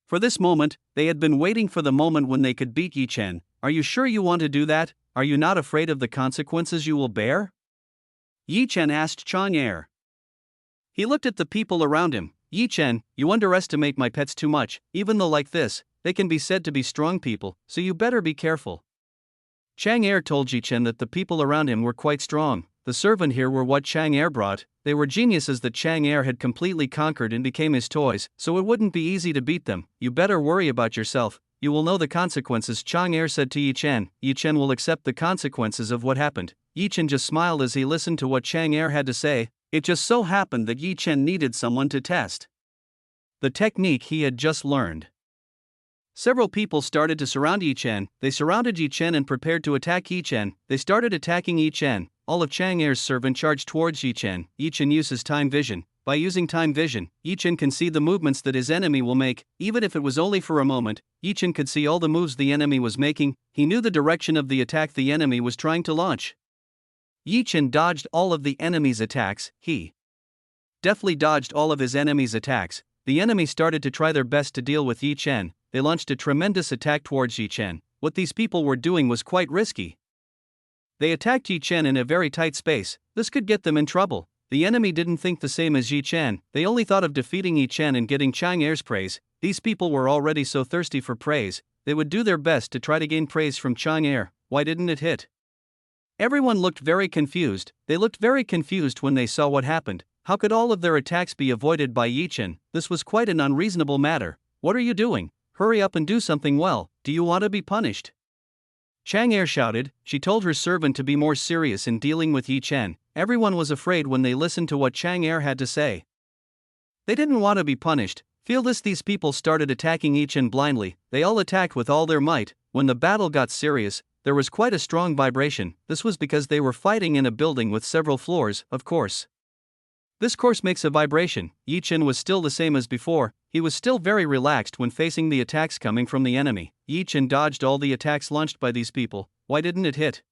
Speaker 1: for this moment. They had been waiting for the moment when they could beat Yi Chen. Are you sure you want to do that? Are you not afraid of the consequences you will bear? Yi Chen asked Chang'er. He looked at the people around him. Yi Chen, you underestimate my pets too much. Even though like this, they can be said to be strong people, so you better be careful. Chang'er told Yi Chen that the people around him were quite strong. The servant here were what Chang'er brought. They were geniuses that Chang'er had completely conquered and became his toys, so it wouldn't be easy to beat them. You better worry about yourself. You will know the consequences, Chang'er said to Yi Chen. Yi Chen will accept the consequences of what happened. Yi Chen just smiled as he listened to what Chang'er had to say. It just so happened that Yi Chen needed someone to test the technique he had just learned. Several people started to surround Yi Chen. They surrounded Yi Chen and prepared to attack Yi Chen. They started attacking Yi Chen. All of Chang'er's servants charged towards Yi Chen. Yi Chen uses time vision. By using time vision, Yi Chen can see the movements that his enemy will make, even if it was only for a moment. Yi Chen could see all the moves the enemy was making. He knew the direction of the attack the enemy was trying to launch. Yi Chen dodged all of the enemy's attacks. He deftly dodged all of his enemy's attacks. The enemy started to try their best to deal with Yi Chen. They launched a tremendous attack towards Yi Chen. What these people were doing was quite risky. They attacked Yi Chen in a very tight space. This could get them in trouble. The enemy didn't think the same as Yi Chen. They only thought of defeating Yi Chen and getting Chang'er's praise. These people were already so thirsty for praise. They would do their best to try to gain praise from Chang'er. Why didn't it hit? Everyone looked very confused. They looked very confused when they saw what happened. How could all of their attacks be avoided by Yi Chen? This was quite an unreasonable matter. What are you doing? Hurry up and do something well. Do you want to be punished? Chang'er shouted. She told her servant to be more serious in dealing with Yi Chen. Everyone was afraid when they listened to what Chang'er had to say. They didn't want to be punished. Feel this, these people started attacking Yi Chen blindly. They all attacked with all their might. When the battle got serious, there was quite a strong vibration. This was because they were fighting in a building with several floors, of course. This course makes a vibration. Yi Chen was still the same as before. He was still very relaxed when facing the attacks coming from the enemy. Yi Chen dodged all the attacks launched by these people. Why didn't it hit?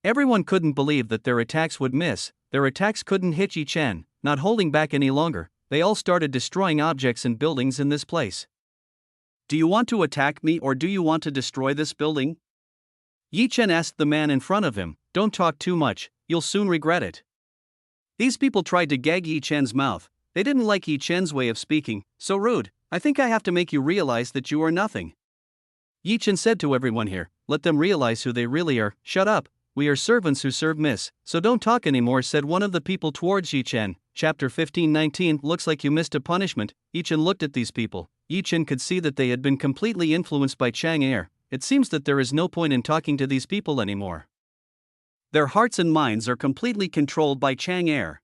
Speaker 1: Everyone couldn't believe that their attacks would miss. Their attacks couldn't hit Yi Chen. Not holding back any longer, they all started destroying objects and buildings in this place. Do you want to attack me or do you want to destroy this building? Yi Chen asked the man in front of him. Don't talk too much, you'll soon regret it. These people tried to gag Yi Chen's mouth. They didn't like Yi Chen's way of speaking. So rude. I think I have to make you realize that you are nothing. Yi Chen said to everyone here. Let them realize who they really are. Shut up. We are servants who serve miss. So don't talk anymore, said one of the people towards Yi Chen. Chapter 15:19. Looks like you missed a punishment. Yi Chen looked at these people. Yi Chen could see that they had been completely influenced by Chang'er. It seems that there is no point in talking to these people anymore. Their hearts and minds are completely controlled by Chang'er.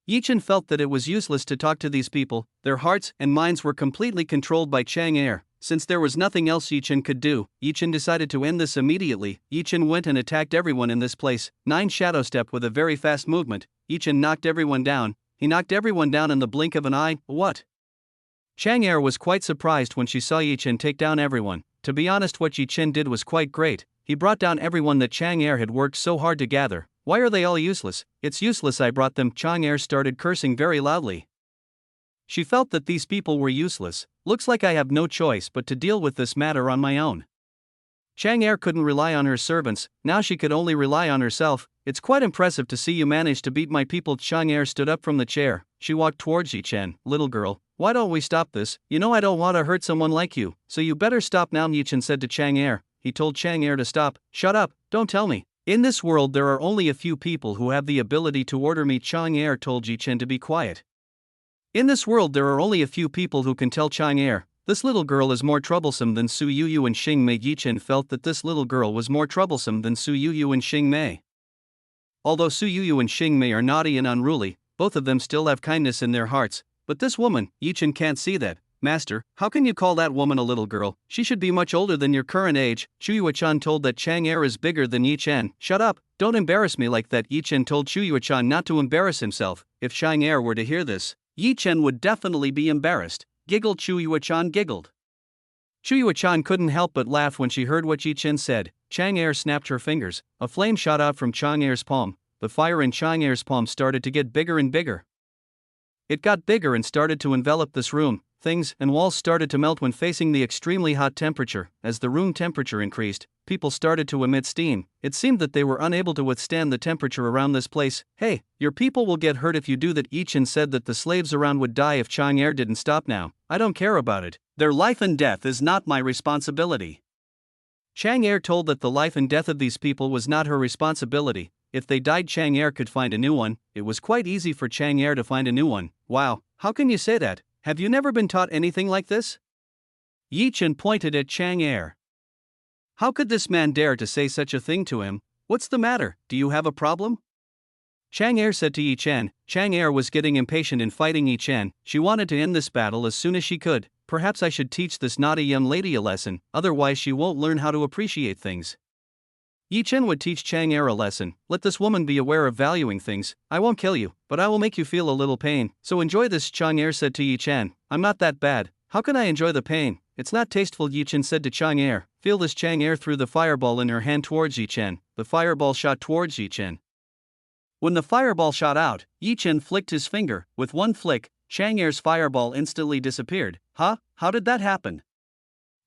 Speaker 1: Yi Chen felt that it was useless to talk to these people. Their hearts and minds were completely controlled by Chang'er. Since there was nothing else Yi Chen could do, Yi Chen decided to end this immediately. Yi Chen went and attacked everyone in this place. 9 shadow step with a very fast movement. Yi Chen knocked everyone down. He knocked everyone down in the blink of an eye. What? Chang'er was quite surprised when she saw Yi Chen take down everyone. To be honest, what Yi Chen did was quite great. He brought down everyone that Chang'er had worked so hard to gather. Why are they all useless? It's useless I brought them. Chang'er started cursing very loudly. She felt that these people were useless. Looks like I have no choice but to deal with this matter on my own. Chang'er couldn't rely on her servants, now she could only rely on herself. It's quite impressive to see you manage to beat my people. Chang'er stood up from the chair. She walked towards Yi Chen. Little girl, why don't we stop this? You know I don't want to hurt someone like you, so you better stop now, Yi Chen said to Chang'er. He told Chang'er to stop. Shut up, don't tell me. In this world there are only a few people who have the ability to order me. Chang'er told Yi Chen to be quiet. In this world there are only a few people who can tell Chang'er, this little girl is more troublesome than Su Yuyu and Xing Mei. Yi Chen felt that this little girl was more troublesome than Su Yuyu and Xing Mei. Although Su Yuyu and Xing Mei are naughty and unruly, both of them still have kindness in their hearts, but this woman, Yi Chen can't see that. Master, how can you call that woman a little girl? She should be much older than your current age. Chuyuechan told that Chang'er is bigger than Yi Chen. Shut up, don't embarrass me like that. Yi Chen told Chuyuechan not to embarrass himself. If Chang'er were to hear this, Yi Chen would definitely be embarrassed. Giggled. Chuyuechan giggled. Chuyuechan couldn't help but laugh when she heard what Yi Chen said. Chang'er snapped her fingers. A flame shot out from Chang'er's palm. The fire in Chang'er's palm started to get bigger and bigger. It got bigger and started to envelop this room. Things and walls started to melt when facing the extremely hot temperature. As the room temperature increased, people started to emit steam. It seemed that they were unable to withstand the temperature around this place. Hey, your people will get hurt if you do that. Yi Chen said that the slaves around would die if Chang'er didn't stop now. I don't care about it. Their life and death is not my responsibility. Chang'er told that the life and death of these people was not her responsibility. If they died, Chang'er could find a new one. It was quite easy for Chang'er to find a new one. Wow, how can you say that? Have you never been taught anything like this? Yi Chen pointed at Chang'er. How could this man dare to say such a thing to him? What's the matter? Do you have a problem? Chang'er said to Yi Chen. Chang'er was getting impatient in fighting Yi Chen. She wanted to end this battle as soon as she could. Perhaps I should teach this naughty young lady a lesson, otherwise she won't learn how to appreciate things. Yi Chen would teach Chang'er a lesson. Let this woman be aware of valuing things. I won't kill you, but I will make you feel a little pain. So enjoy this, Chang'er said to Yi Chen. I'm not that bad. How can I enjoy the pain? It's not tasteful, Yi Chen said to Chang'er. Feel this. Chang'er threw the fireball in her hand towards Yi Chen. The fireball shot towards Yi Chen. When the fireball shot out, Yi Chen flicked his finger. With one flick, Chang'er's fireball instantly disappeared. Huh? How did that happen?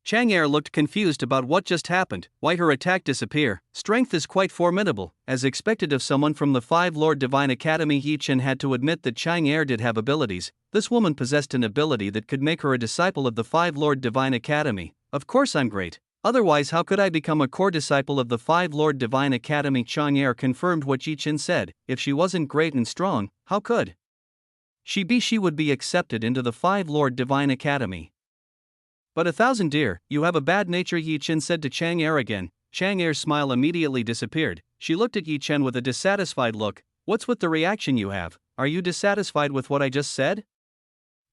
Speaker 1: Chang'er looked confused about what just happened. Why her attack disappear? Strength is quite formidable. As expected of someone from the Five Lord Divine Academy, Yi Chen had to admit that Chang'er did have abilities. This woman possessed an ability that could make her a disciple of the Five Lord Divine Academy. Of course I'm great. Otherwise how could I become a core disciple of the Five Lord Divine Academy? Chang'er confirmed what Yi Chen said. If she wasn't great and strong, how could she would be accepted into the Five Lord Divine Academy? But 1,000 dear, you have a bad nature, Yi Chen said to Chang'er again. Chang'er's smile immediately disappeared. She looked at Yi Chen with a dissatisfied look. What's with the reaction you have? Are you dissatisfied with what I just said?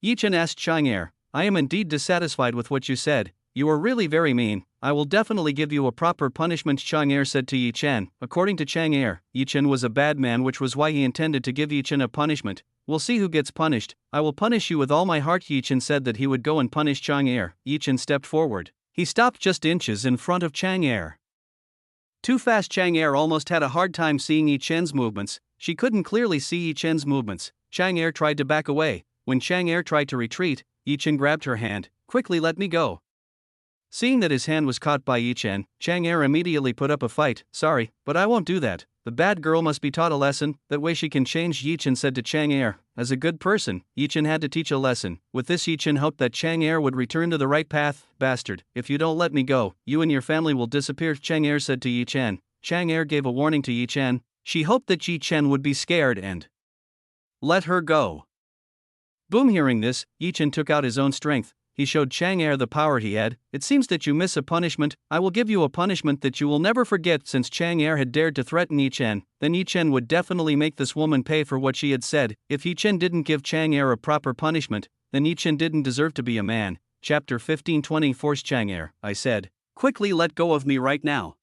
Speaker 1: Yi Chen asked Chang'er. I am indeed dissatisfied with what you said. You are really very mean. I will definitely give you a proper punishment, Chang'er said to Yi Chen. According to Chang'er, Yi Chen was a bad man, which was why he intended to give Yi Chen a punishment. We'll see who gets punished. I will punish you with all my heart. Yi Chen said that he would go and punish Chang'er. Yi Chen stepped forward. He stopped just inches in front of Chang'er. Too fast. Chang'er almost had a hard time seeing Yi Chen's movements. She couldn't clearly see Yi Chen's movements. Chang'er tried to back away. When Chang'er tried to retreat, Yi Chen grabbed her hand. Quickly, let me go. Seeing that his hand was caught by Yi Chen, Chang'er immediately put up a fight. Sorry, but I won't do that. The bad girl must be taught a lesson, that way she can change, Yi Chen said to Chang'er. As a good person, Yi Chen had to teach a lesson. With this, Yi Chen hoped that Chang'er would return to the right path. Bastard, if you don't let me go, you and your family will disappear, Chang'er said to Yi Chen. Chang'er gave a warning to Yi Chen. She hoped that Yi Chen would be scared and let her go. Boom! Hearing this, Yi Chen took out his own strength. He showed Chang'er the power he had. It seems that you miss a punishment. I will give you a punishment that you will never forget. Since Chang'er had dared to threaten Yi Chen, then Yi Chen would definitely make this woman pay for what she had said. If Yi Chen didn't give Chang'er a proper punishment, then Yi Chen didn't deserve to be a man. Chapter 15:20 Force Chang'er, I said. Quickly let go of me right now.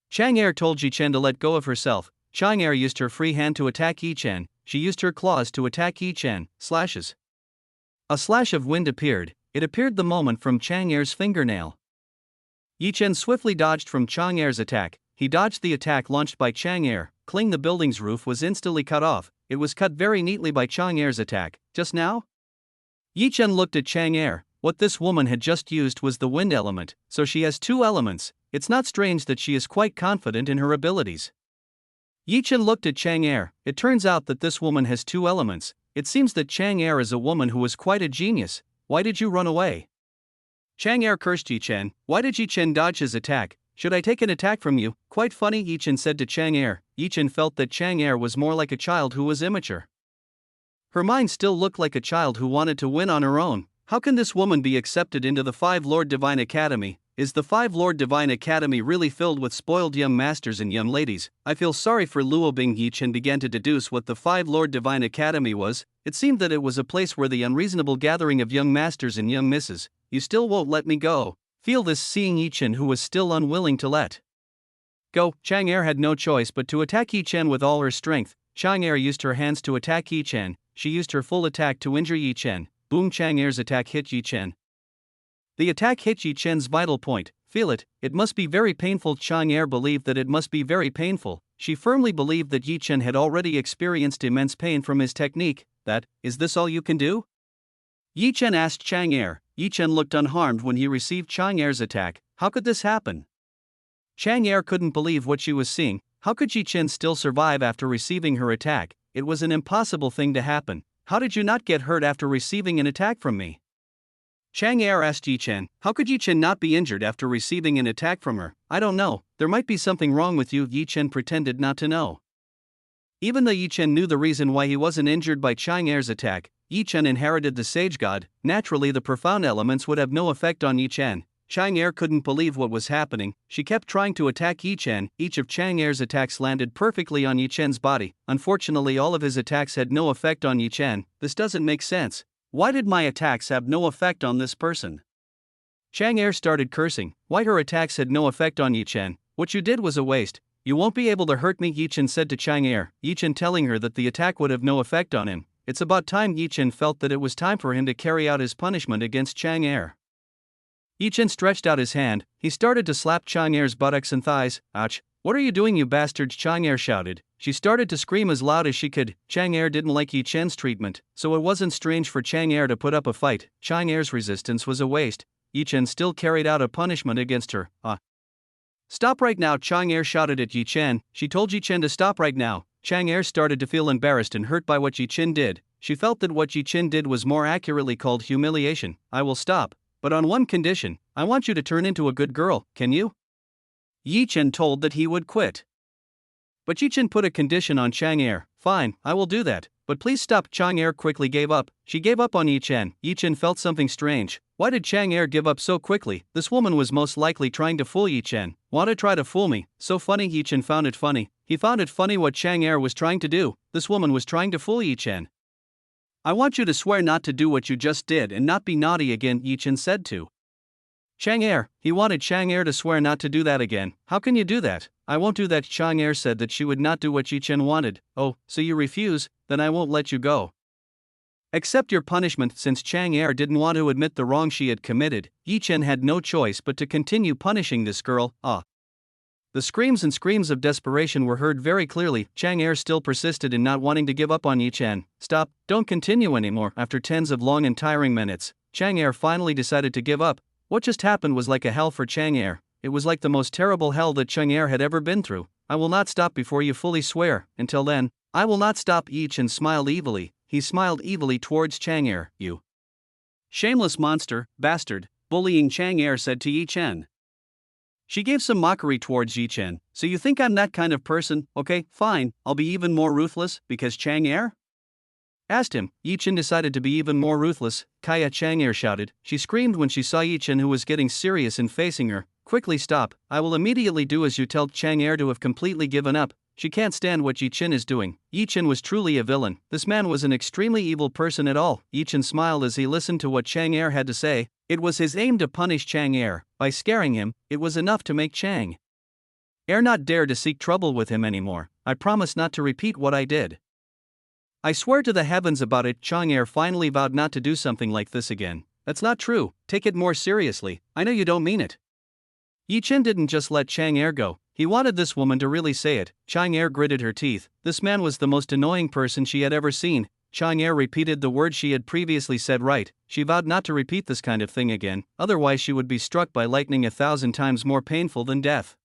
Speaker 1: Chang'er told Yi Chen to let go of herself. Chang'er used her free hand to attack Yi Chen. She used her claws to attack Yi Chen. Slashes. A slash of wind appeared. It appeared the moment from Chang'er's fingernail. Yi Chen swiftly dodged from Chang'er's attack. He dodged the attack launched by Chang'er. Cling, the building's roof was instantly cut off. It was cut very neatly by Chang'er's attack. Just now? Yi Chen looked at Chang'er. What this woman had just used was the wind element, so she has two elements. It's not strange that she is quite confident in her abilities. Yi Chen looked at Chang'er. It turns out that this woman has two elements. It seems that Chang'er is a woman who is quite a genius. Why did you run away? Chang'er cursed Yi Chen. Why did Yi Chen dodge his attack? Should I take an attack from you? Quite funny, Yi Chen said to Chang'er. Yi Chen felt that Chang'er was more like a child who was immature. Her mind still looked like a child who wanted to win on her own. How can this woman be accepted into the Five Lord Divine Academy? Is the Five Lord Divine Academy really filled with spoiled young masters and young ladies? I feel sorry for Luo Bing. Yi Chen began to deduce what the Five Lord Divine Academy was. It seemed that it was a place where the unreasonable gathering of young masters and young misses. You still won't let me go. Feel this, seeing Yi Chen, who was still unwilling to let go. Chang Er had no choice but to attack Yi Chen with all her strength. Chang Er used her hands to attack Yi Chen. She used her full attack to injure Yi Chen. Boom! Chang Er's attack hit Yi Chen. The attack hit Yi Chen's vital point. Feel it, it must be very painful. Chang Er believed that it must be very painful. She firmly believed that Yi Chen had already experienced immense pain from his technique. Is this all you can do? Yi Chen asked Chang Er. Yi Chen looked unharmed when he received Chang Er's attack. How could this happen? Chang Er couldn't believe what she was seeing. How could Yi Chen still survive after receiving her attack? It was an impossible thing to happen. How did you not get hurt after receiving an attack from me? Chang Er asked Yi Chen. How could Yi Chen not be injured after receiving an attack from her? I don't know, there might be something wrong with you. Yi Chen pretended not to know. Even though Yi Chen knew the reason why he wasn't injured by Chang Er's attack, Yi Chen inherited the Sage God. Naturally, the profound elements would have no effect on Yi Chen. Chang Er couldn't believe what was happening. She kept trying to attack Yi Chen. Each of Chang Er's attacks landed perfectly on Yi Chen's body. Unfortunately, all of his attacks had no effect on Yi Chen. This doesn't make sense. Why did my attacks have no effect on this person? Chang Er started cursing. Why her attacks had no effect on Yi Chen? What you did was a waste. You won't be able to hurt me, Yi Chen said to Chang Er. Yi Chen telling her that the attack would have no effect on him. It's about time. Yi Chen felt that it was time for him to carry out his punishment against Chang Er. Yi Chen stretched out his hand. He started to slap Chang Er's buttocks and thighs. Ouch! What are you doing, you bastards? Chang Er shouted. She started to scream as loud as she could. Chang Er didn't like Yi Chen's treatment, so it wasn't strange for Chang Er to put up a fight. Chang Er's resistance was a waste. Yi Chen still carried out a punishment against her. Stop right now, Chang Er shouted at Yi Chen. She told Yi Chen to stop right now. Chang Er started to feel embarrassed and hurt by what Yi Chen did. She felt that what Yi Chen did was more accurately called humiliation. I will stop, but on one condition. I want you to turn into a good girl, can you? Yi Chen told that he would quit. But Yi Chen put a condition on Chang Er. Fine, I will do that, but please stop. Chang Er quickly gave up. She gave up on Yi Chen. Yi Chen felt something strange. Why did Chang Er give up so quickly? This woman was most likely trying to fool Yi Chen. Want to try to fool me? So funny. Yi Chen found it funny. He found it funny what Chang Er was trying to do. This woman was trying to fool Yi Chen. I want you to swear not to do what you just did and not be naughty again, Yi Chen said to Chang Er. He wanted Chang Er to swear not to do that again. How can you do that? I won't do that. Chang Er said that she would not do what Yi Chen wanted. Oh, so you refuse? Then I won't let you go. Accept your punishment. Since Chang Er didn't want to admit the wrong she had committed, Yi Chen had no choice but to continue punishing this girl. The screams and screams of desperation were heard very clearly. Chang Er still persisted in not wanting to give up on Yi Chen. Stop, don't continue anymore. After tens of long and tiring minutes, Chang Er finally decided to give up. What just happened was like a hell for Chang Er. It was like the most terrible hell that Chang Er had ever been through. I will not stop before you fully swear. Until then, I will not stop. Yi Chen smiled evilly. He smiled evilly towards Chang Er. You shameless monster, bastard, bullying, Chang Er said to Yi Chen. She gave some mockery towards Yi Chen. So you think I'm that kind of person? Okay, fine, I'll be even more ruthless, because Chang Er asked him. Yi Chen decided to be even more ruthless. Kaya, Chang Er shouted. She screamed when she saw Yi Chen, who was getting serious and facing her. Quickly stop. I will immediately do as you tell. Chang Er to have completely given up. She can't stand what Yi Chen is doing. Yi Chen was truly a villain. This man was an extremely evil person at all. Yi Chen smiled as he listened to what Chang Er had to say. It was his aim to punish Chang Er. By scaring him, it was enough to make Chang Er not dare to seek trouble with him anymore. I promise not to repeat what I did. I swear to the heavens about it. Chang Er finally vowed not to do something like this again. That's not true. Take it more seriously. I know you don't mean it. Yi Chen didn't just let Chang Er go. He wanted this woman to really say it. Chang Er gritted her teeth. This man was the most annoying person she had ever seen. Chang Er repeated the words she had previously said. Right, she vowed not to repeat this kind of thing again, otherwise she would be struck by lightning 1,000 times more painful than death.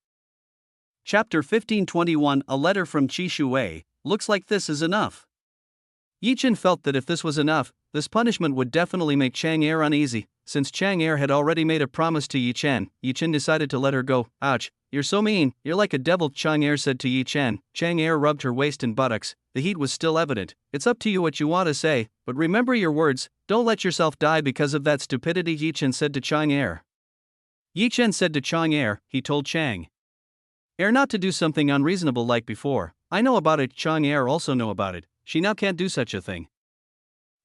Speaker 1: Chapter 1521. A letter from Qi Shuwei. Looks like this is enough. Yi Chen felt that if this was enough, this punishment would definitely make Chang Er uneasy. Since Chang Er had already made a promise to Yi Chen decided to let her go. Ouch, you're so mean, you're like a devil, Chang Er said to Yi Chen. Chang Er rubbed her waist and buttocks. The heat was still evident. It's up to you what you want to say, but remember your words. Don't let yourself die because of that stupidity, Yi Chen said to Chang Er. Yi Chen said to Chang Er, he told Chang Er not to do something unreasonable like before. I know about it, Chang Er also know about it. She now can't do such a thing.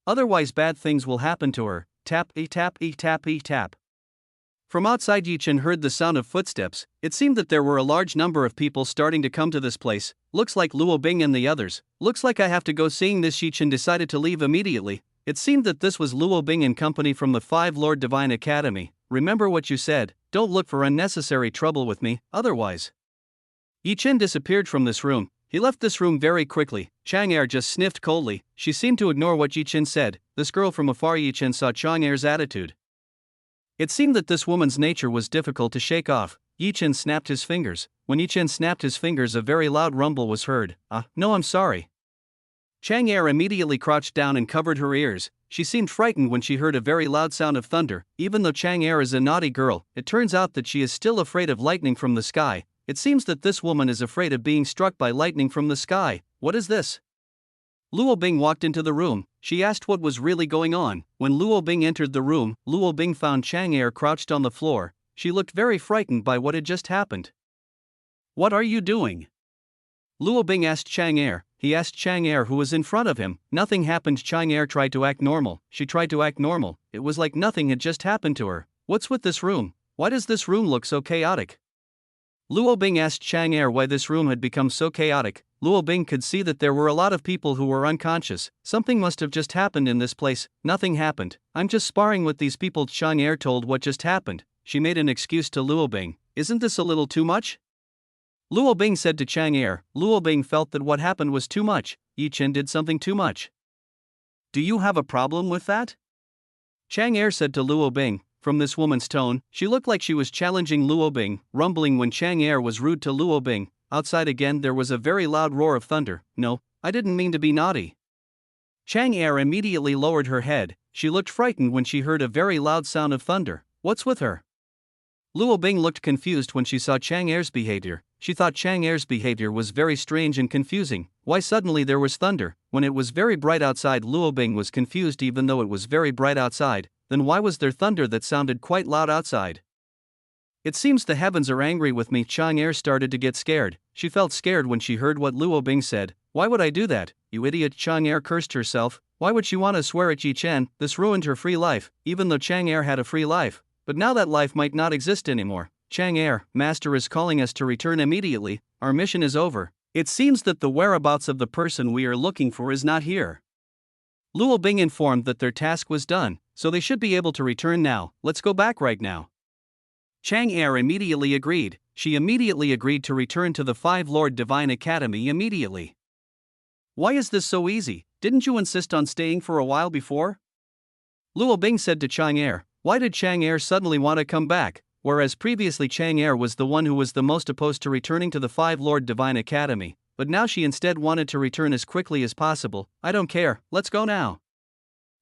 Speaker 1: Otherwise bad things will happen to her. Tap, tap, tap, tap. From outside, Yi Chen heard the sound of footsteps. It seemed that there were a large number of people starting to come to this place. Looks like Luo Bing and the others. Looks like I have to go. Seeing this, Yi Chen decided to leave immediately. It seemed that this was Luo Bing and company from the Five Lord Divine Academy. Remember what you said, don't look for unnecessary trouble with me, otherwise. Yi Chen disappeared from this room. He left this room very quickly. Chang Er just sniffed coldly. She seemed to ignore what Yi Chen said. This girl from afar. Yi Chen saw Chang Er's attitude. It seemed that this woman's nature was difficult to shake off. Yi Chen snapped his fingers. When Yi Chen snapped his fingers, a very loud rumble was heard. No, I'm sorry. Chang Er immediately crouched down and covered her ears. She seemed frightened when she heard a very loud sound of thunder. Even though Chang Er is a naughty girl, it turns out that she is still afraid of lightning from the sky. It seems that this woman is afraid of being struck by lightning from the sky. What is this? Luo Bing walked into the room. She asked what was really going on. When Luo Bing entered the room, Luo Bing found Chang Er crouched on the floor. She looked very frightened by what had just happened. What are you doing? Luo Bing asked Chang Er. He asked Chang Er who was in front of him. Nothing happened. Chang Er tried to act normal. She tried to act normal. It was like nothing had just happened to her. What's with this room? Why does this room look so chaotic? Luo Bing asked Chang Er why this room had become so chaotic. Luo Bing could see that there were a lot of people who were unconscious. Something must have just happened in this place. Nothing happened. I'm just sparring with these people. Chang Er told what just happened. She made an excuse to Luo Bing. Isn't this a little too much? Luo Bing said to Chang Er. Luo Bing felt that what happened was too much. Yi Chen did something too much. Do you have a problem with that? Chang Er said to Luo Bing. From this woman's tone, she looked like she was challenging Luo Bing, rumbling when Chang Er was rude to Luo Bing. Outside again there was a very loud roar of thunder. No, I didn't mean to be naughty. Chang Er immediately lowered her head. She looked frightened when she heard a very loud sound of thunder. What's with her? Luo Bing looked confused when she saw Chang Er's behavior. She thought Chang Er's behavior was very strange and confusing. Why suddenly there was thunder? When it was very bright outside, Luo Bing was confused even though it was very bright outside. Then why was there thunder that sounded quite loud outside? It seems the heavens are angry with me. Chang Er started to get scared. She felt scared when she heard what Luo Bing said. Why would I do that, you idiot? Chang Er cursed herself. Why would she want to swear at Yi Chen? This ruined her free life, even though Chang Er had a free life. But now that life might not exist anymore. Chang Er, Master is calling us to return immediately. Our mission is over. It seems that the whereabouts of the person we are looking for is not here. Luo Bing informed that their task was done, so they should be able to return now. Let's go back right now. Chang Er immediately agreed. She immediately agreed to return to the Five Lord Divine Academy immediately. Why is this so easy? Didn't you insist on staying for a while before? Luo Bing said to Chang Er. Why did Chang Er suddenly want to come back, whereas previously Chang Er was the one who was the most opposed to returning to the Five Lord Divine Academy, but now she instead wanted to return as quickly as possible. I don't care, let's go now.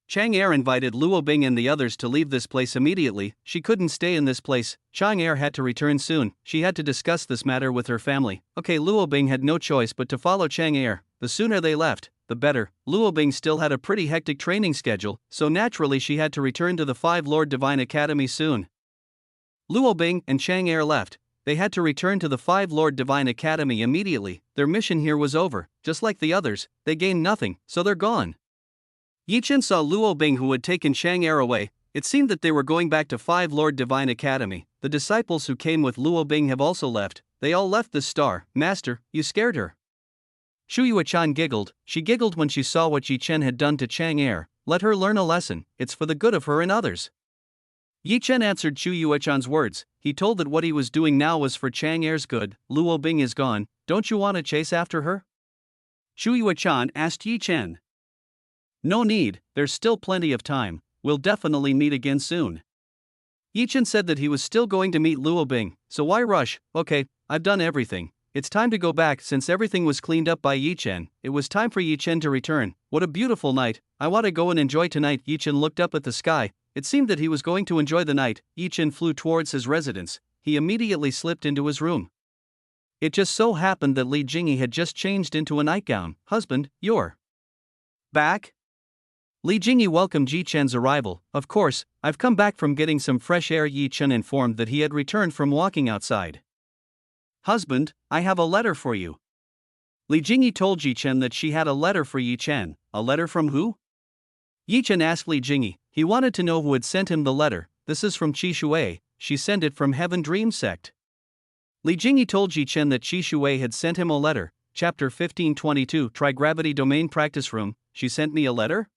Speaker 1: Chang Er invited Luo Bing and the others to leave this place immediately. She couldn't stay in this place. Chang Er had to return soon. She had to discuss this matter with her family. Okay, Luo Bing had no choice but to follow Chang Er. The sooner they left, the better. Luo Bing still had a pretty hectic training schedule, so naturally she had to return to the Five Lord Divine Academy soon. Luo Bing and Chang Er left. They had to return to the Five Lord Divine Academy immediately. Their mission here was over. Just like the others, they gained nothing, so they're gone. Yi Chen saw Luo Bing who had taken Chang Er away. It seemed that they were going back to Five Lord Divine Academy. The disciples who came with Luo Bing have also left. They all left the star. Master, you scared her. Shu Yuechan giggled. She giggled when she saw what Yi Chen had done to Chang Er. Let her learn a lesson. It's for the good of her and others. Yi Chen answered Shu Yuechan's words. He told that what he was doing now was for Chang Er's good. Luo Bing is gone. Don't you want to chase after her? Shu Yuechan asked Yi Chen. No need, there's still plenty of time. We'll definitely meet again soon. Yi Chen said that he was still going to meet Luo Bing, so why rush? Okay, I've done everything. It's time to go back since everything was cleaned up by Yi Chen. It was time for Yi Chen to return. What a beautiful night. I want to go and enjoy tonight. Yi Chen looked up at the sky. It seemed that he was going to enjoy the night. Yi Chen flew towards his residence. He immediately slipped into his room. It just so happened that Li Jingyi had just changed into a nightgown. Husband, you're back? Li Jingyi welcomed Yi Chen's arrival. Of course, I've come back from getting some fresh air. Yi Chen informed that he had returned from walking outside. Husband, I have a letter for you. Li Jingyi told Yi Chen that she had a letter for Yi Chen. A letter from who? Yi Chen asked Li Jingyi. He wanted to know who had sent him the letter. This is from Qi Shui. She sent it from Heaven Dream Sect. Li Jingyi told Yi Chen that Qi Shui had sent him a letter. Chapter 1522 Tri-Gravity Domain Practice Room. She sent me a letter?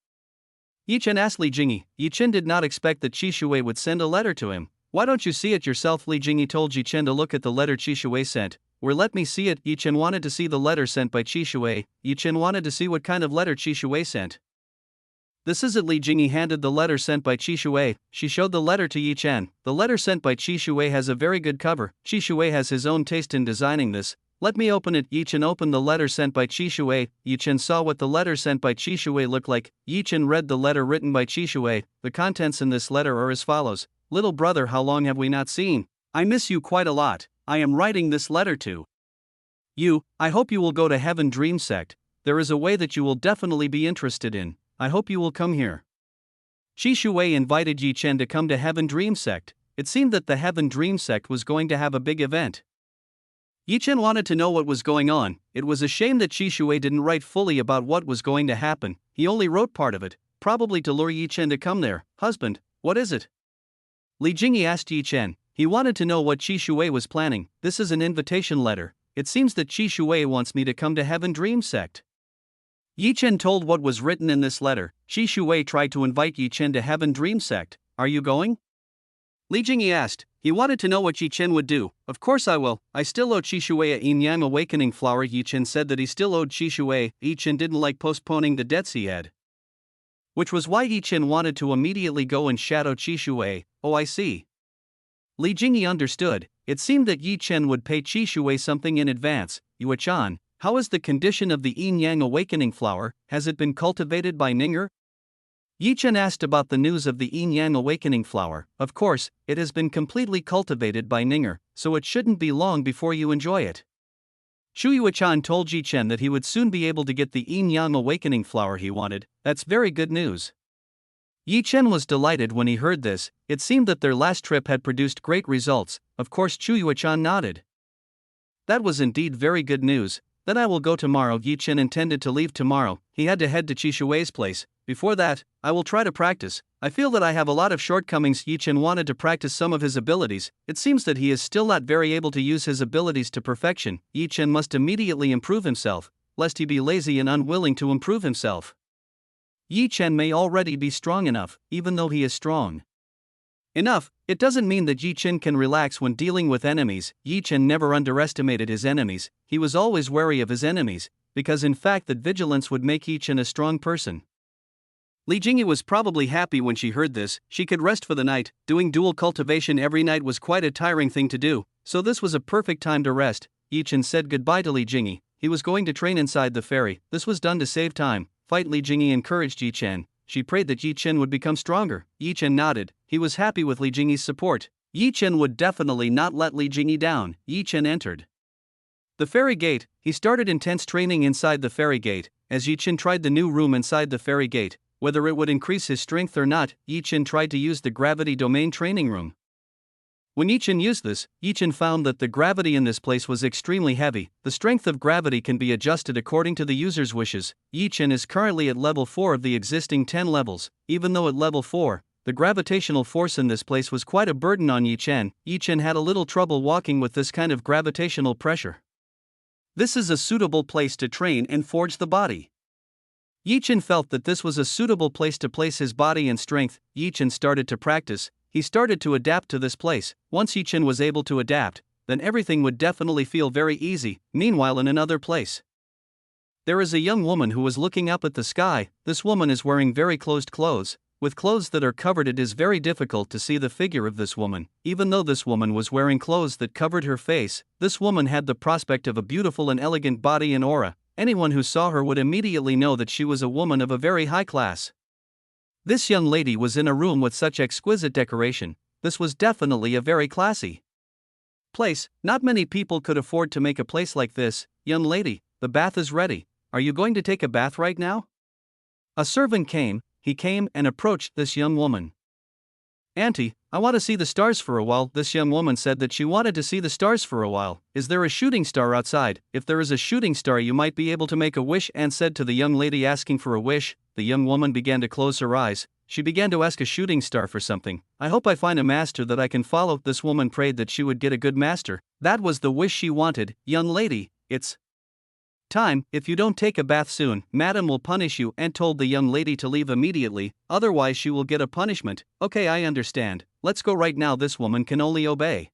Speaker 1: Yi Chen asked Li Jingyi. Yi Chen did not expect that Qi Shui would send a letter to him. Why don't you see it yourself? Li Jingyi told Yi Chen to look at the letter Qi Shui sent. Or let me see it. Yi Chen wanted to see the letter sent by Qi Shui. Yi Chen wanted to see what kind of letter Qi Shui sent. This is it. Li Jingyi handed the letter sent by Qi Shui. She showed the letter to Yi Chen. The letter sent by Qi Shui has a very good cover. Qi Shui has his own taste in designing this. Let me open it. Yi Chen opened the letter sent by Qi Shui. Yi Chen saw what the letter sent by Qi Shui looked like. Yi Chen read the letter written by Qi Shui. The contents in this letter are as follows. Little brother, how long have we not seen? I miss you quite a lot. I am writing this letter to you. I hope you will go to Heaven Dream Sect. There is a way that you will definitely be interested in. I hope you will come here. Qi Shui invited Yi Chen to come to Heaven Dream Sect. It seemed that the Heaven Dream Sect was going to have a big event. Yi Chen wanted to know what was going on. It was a shame that Qi Shui didn't write fully about what was going to happen. He only wrote part of it, probably to lure Yi Chen to come there. Husband, what is it? Li Jingyi asked Yi Chen. He wanted to know what Qi Shui was planning. This is an invitation letter. It seems that Qi Shui wants me to come to Heaven Dream Sect. Yi Chen told what was written in this letter. Qi Shui tried to invite Yi Chen to Heaven Dream Sect. Are you going? Li Jingyi asked. He wanted to know what Yi Chen would do. Of course I will. I still owe Qi Shui a yin yang awakening flower. Yi Chen said that he still owed Qi Shui. Yi Chen didn't like postponing the debts he had. Which was why Yi Chen wanted to immediately go and shadow Qi Shui. Oh, I see. Li Jingyi understood. It seemed that Yi Chen would pay Qi Shui something in advance. Yue-chan, how is the condition of the yin yang awakening flower? Has it been cultivated by Ninger? Yi Chen asked about the news of the yin yang awakening flower. Of course, it has been completely cultivated by Ninger, so it shouldn't be long before you enjoy it. Shu Yue-chan told Yi Chen that he would soon be able to get the yin yang awakening flower he wanted. That's very good news. Yi Chen was delighted when he heard this. It seemed that their last trip had produced great results. Of course, Chu Yue-chan nodded. That was indeed very good news. Then I will go tomorrow. Yi Chen intended to leave tomorrow. He had to head to Qi Shui's place. Before that, I will try to practice. I feel that I have a lot of shortcomings. Yi Chen wanted to practice some of his abilities. It seems that he is still not very able to use his abilities to perfection. Yi Chen must immediately improve himself, lest he be lazy and unwilling to improve himself. Yi Chen may already be strong enough, even though he is strong enough. It doesn't mean that Yi Chen can relax when dealing with enemies. Yi Chen never underestimated his enemies. He was always wary of his enemies, because in fact that vigilance would make Yi Chen a strong person. Li Jingyi was probably happy when she heard this. She could rest for the night. Doing dual cultivation every night was quite a tiring thing to do, so this was a perfect time to rest. Yi Chen said goodbye to Li Jingyi. He was going to train inside the ferry. This was done to save time. Fight. Li Jingyi encouraged Yi Chen. She prayed that Yi Chen would become stronger. Yi Chen nodded. He was happy with Li Jingyi's support. Yi Chen would definitely not let Li Jingyi down. Yi Chen entered the ferry gate. He started intense training inside the ferry gate. As Yi Chen tried the new room inside the ferry gate, whether it would increase his strength or not, Yi Chen tried to use the gravity domain training room. When Yi Chen used this, Yi Chen found that the gravity in this place was extremely heavy. The strength of gravity can be adjusted according to the user's wishes. Yi Chen is currently at level 4 of the existing 10 levels. Even though at level 4, the gravitational force in this place was quite a burden on Yi Chen. Yi Chen had a little trouble walking with this kind of gravitational pressure. This is a suitable place to train and forge the body. Yi Chen felt that this was a suitable place to place his body and strength. Yi Chen started to practice. He started to adapt to this place. Once Yi Chen was able to adapt, then everything would definitely feel very easy. Meanwhile, in another place, there is a young woman who was looking up at the sky. This woman is wearing very closed clothes. With clothes that are covered, it is very difficult to see the figure of this woman. Even though this woman was wearing clothes that covered her face, this woman had the prospect of a beautiful and elegant body and aura. Anyone who saw her would immediately know that she was a woman of a very high class. This young lady was in a room with such exquisite decoration. This was definitely a very classy place. Not many people could afford to make a place like this. Young lady, the bath is ready. Are you going to take a bath right now? A servant came. he came and approached this young woman. "Auntie, I want to see the stars for a while." This young woman said that she wanted to see the stars for a while. "Is there a shooting star outside? If there is a shooting star, you might be able to make a wish," Aunt said to the young lady asking for a wish. The young woman began to close her eyes. She began to ask a shooting star for something. "I hope I find a master that I can follow." This woman prayed that she would get a good master. That was the wish she wanted. "Young lady, it's time. If you don't take a bath soon, madam will punish you," and told the young lady to leave immediately, otherwise she will get a punishment. "Okay, I understand. Let's go right now." This woman can only obey.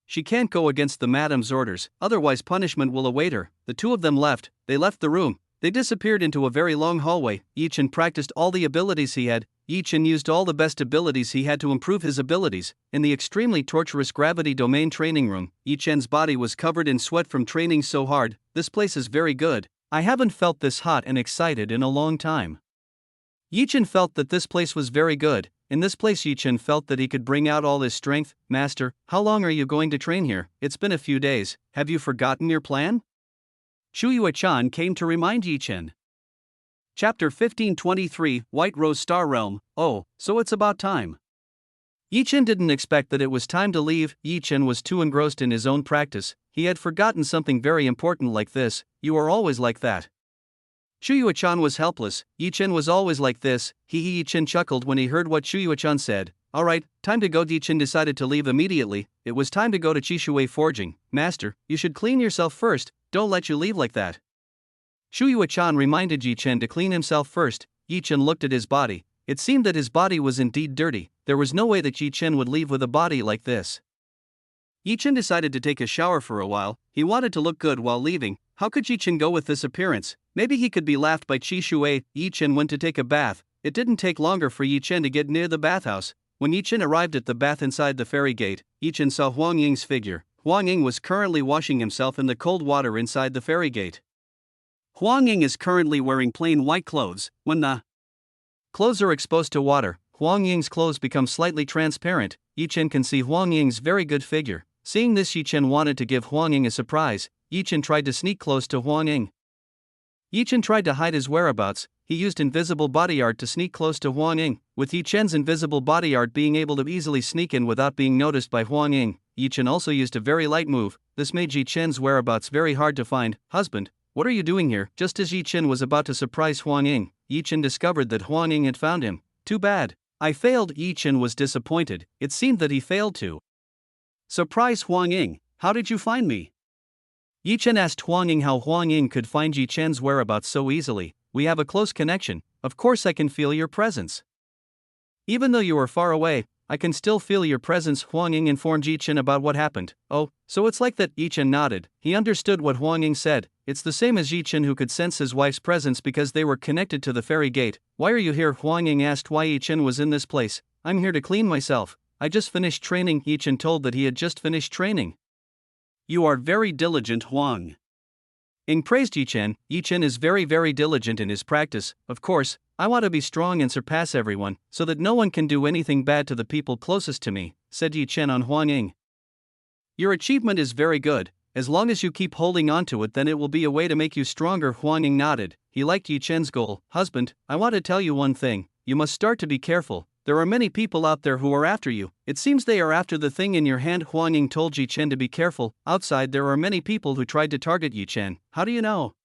Speaker 1: She can't go against the madam's orders, otherwise punishment will await her. The two of them left. They left the room. They disappeared into a very long hallway. Chen practiced all the abilities he had. Chen used all the best abilities he had to improve his abilities. In the extremely torturous gravity domain training room, Chen's body was covered in sweat from training so hard. "This place is very good. I haven't felt this hot and excited in a long time." Chen felt that this place was very good. In this place Chen felt that he could bring out all his strength. "Master, how long are you going to train here? It's been a few days. Have you forgotten your plan?" Chan came to remind Chen. Chapter 1523, White Rose Star Realm. "Oh, so it's about time." Chen didn't expect that it was time to leave. Chen was too engrossed in his own practice. He had forgotten something very important like this. "You are always like that." Chan was helpless. Chen was always like this. Chen chuckled when he heard what Chan said. "Alright, time to go." Chen decided to leave immediately. It was time to go to Chishui Forging. "Master, you should clean yourself first. Don't let you leave like that." Chan reminded Chen to clean himself first. Chen looked at his body. It seemed that his body was indeed dirty. There was no way that Chen would leave with a body like this. Chen decided to take a shower for a while. He wanted to look good while leaving. How could Chen go with this appearance? Maybe he could be laughed by Chishui. Chen went to take a bath. It didn't take longer for Chen to get near the bathhouse. When Chen arrived at the bath inside the fairy gate, Chen saw Huang Ying's figure. Huang Ying was currently washing himself in the cold water inside the fairy gate. Huang Ying is currently wearing plain white clothes. When the clothes are exposed to water, Huang Ying's clothes become slightly transparent. Chen can see Huang Ying's very good figure. Seeing this, Chen wanted to give Huang Ying a surprise. Chen tried to sneak close to Huang Ying. Chen tried to hide his whereabouts. He used invisible body art to sneak close to Huang Ying. With Chen's invisible body art being able to easily sneak in without being noticed by Huang Ying, Chen also used a very light move. This made Chen's whereabouts very hard to find. "Husband, what are you doing here?" Just as Chen was about to surprise Huang Ying, Chen discovered that Huang Ying had found him. "Too bad. I failed." Chen was disappointed. It seemed that he failed to surprise Huang Ying. "How did you find me?" Chen asked Huang Ying how Huang Ying could find Chen's whereabouts so easily. "We have a close connection. Of course I can feel your presence. Even though you are far away, I can still feel your presence." Huang Ying informed Chen about what happened. "Oh, so it's like that." Chen nodded. He understood what Huang Ying said. It's the same as Chen who could sense his wife's presence because they were connected to the fairy gate. "Why are you here?" Huang Ying asked why Chen was in this place. "I'm here to clean myself. I just finished training." Chen told that he had just finished training. "You are very diligent." Huang Ying praised Chen. Chen is very diligent in his practice. "Of course, I want to be strong and surpass everyone, so that no one can do anything bad to the people closest to me," said Chen on Huang Ying. "Your achievement is very good. As long as you keep holding on to it, then it will be a way to make you stronger." Huang Ying nodded. He liked Chen's goal. "Husband, I want to tell you one thing. You must start to be careful. There are many people out there who are after you. It seems they are after the thing in your hand." Huang Ying told Chen to be careful. "Outside there are many people who tried to target Chen." "How do you know?"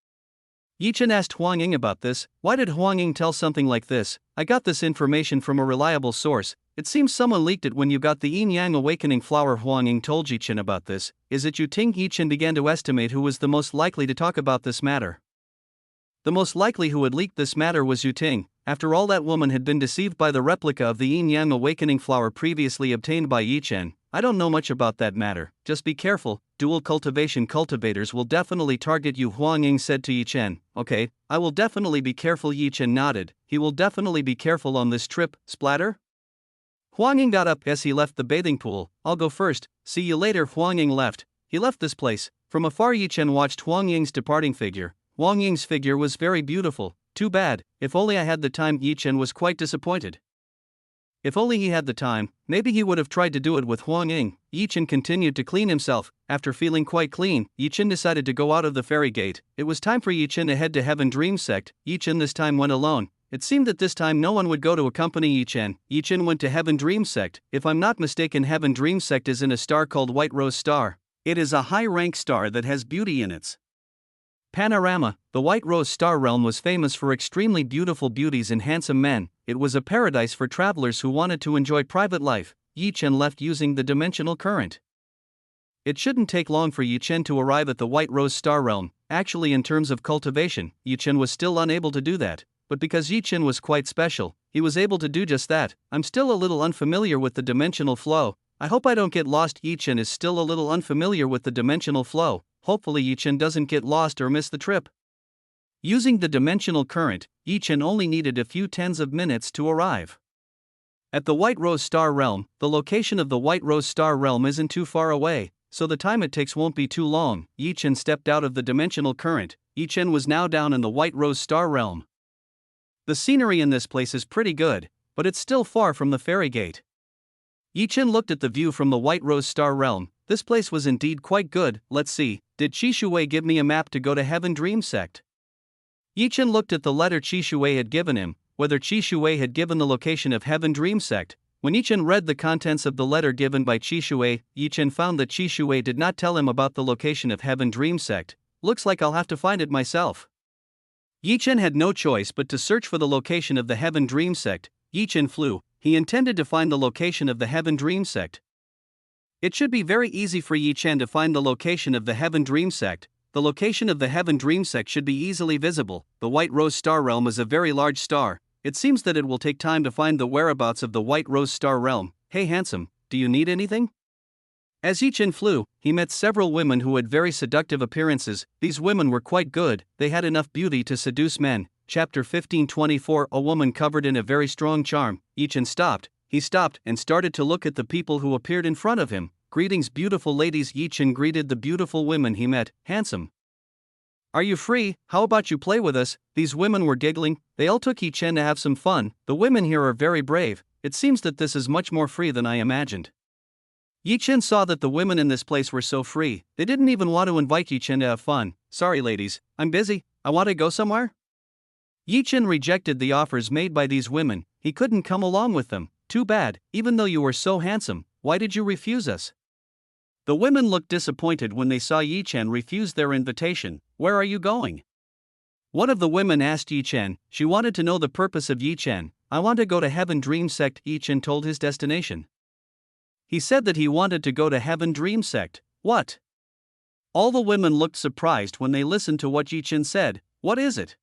Speaker 1: Chen asked Huang Ying about this. "Why did Huang Ying tell something like this?" "I got this information from a reliable source. It seems someone leaked it when you got the Yin Yang Awakening flower." Huang Ying told Chen about this. "Is it Yu Ting?" Chen began to estimate who was the most likely to talk about this matter. The most likely who had leaked this matter was Yu Ting. After all, that woman had been deceived by the replica of the Yin Yang Awakening flower previously obtained by Chen. "I don't know much about that matter. Just be careful. Dual cultivation cultivators will definitely target you," Huang Ying said to Chen. "Okay, I will definitely be careful." Chen nodded. He will definitely be careful on this trip. Splatter? Huang Ying got up as he left the bathing pool. "I'll go first. See you later." Huang Ying left. He left this place. From afar Chen watched Huang Ying's departing figure. Huang Ying's figure was very beautiful. "Too bad. If only I had the time." Chen was quite disappointed. If only he had the time, maybe he would have tried to do it with Huang Ying. Chen continued to clean himself. After feeling quite clean, Chen decided to go out of the fairy gate. It was time for Chen to head to Heaven Dream Sect. Chen this time went alone. It seemed that this time no one would go to accompany Yi Chen. Yi Chen went to Heaven Dream Sect. If I'm not mistaken, Heaven Dream Sect is in a star called White Rose Star. It is a high-rank star that has beauty in its panorama. The White Rose Star realm was famous for extremely beautiful beauties and handsome men. It was a paradise for travelers who wanted to enjoy private life. Yi Chen left using the dimensional current. It shouldn't take long for Yi Chen to arrive at the White Rose Star realm. Actually, in terms of cultivation, Yi Chen was still unable to do that. But because Yi Chen was quite special, he was able to do just that. I'm still a little unfamiliar with the dimensional flow. I hope I don't get lost. Yi Chen is still a little unfamiliar with the dimensional flow. Hopefully Yi Chen doesn't get lost or miss the trip. Using the dimensional current, Yi Chen only needed a few tens of minutes to arrive at the White Rose Star realm. The location of the White Rose Star realm isn't too far away, so the time it takes won't be too long. Yi Chen stepped out of the dimensional current. Yi Chen was now down in the White Rose Star realm. The scenery in this place is pretty good, but it's still far from the fairy gate. Yi Chen looked at the view from the White Rose Star realm. This place was indeed quite good. Let's see, did Qi Shui give me a map to go to Heaven Dream Sect? Yi Chen looked at the letter Qi Shui had given him, whether Qi Shui had given the location of Heaven Dream Sect. When Yi Chen read the contents of the letter given by Qi Shui, Yi Chen found that Qi Shui did not tell him about the location of Heaven Dream Sect. Looks like I'll have to find it myself. Yi Chen had no choice but to search for the location of the Heaven Dream Sect. Yi Chen flew. He intended to find the location of the Heaven Dream Sect. It should be very easy for Yi Chen to find the location of the Heaven Dream Sect. The location of the Heaven Dream Sect should be easily visible. The White Rose Star realm is a very large star. It seems that it will take time to find the whereabouts of the White Rose Star realm. Hey handsome, do you need anything? As Yi Chen flew, he met several women who had very seductive appearances. These women were quite good. They had enough beauty to seduce men. Chapter 1524. A woman covered in a very strong charm. Yi Chen stopped. He stopped and started to look at the people who appeared in front of him. Greetings, beautiful ladies. Yi Chen greeted the beautiful women he met. Handsome, are you free? How about you play with us? These women were giggling. They all took Yi Chen to have some fun. The women here are very brave. It seems that this is much more free than I imagined. Yi Chen saw that the women in this place were so free. They didn't even want to invite Yi Chen to have fun. Sorry ladies, I'm busy. I want to go somewhere. Yi Chen rejected the offers made by these women. He couldn't come along with them. Too bad. Even though you were so handsome, why did you refuse us? The women looked disappointed when they saw Yi Chen refuse their invitation. Where are you going? One of the women asked Yi Chen. She wanted to know the purpose of Yi Chen. I want to go to Heaven Dream Sect. Yi Chen told his destination. He said that he wanted to go to Heaven Dream Sect. What? All the women looked surprised when they listened to what Yi Chen said. What is it?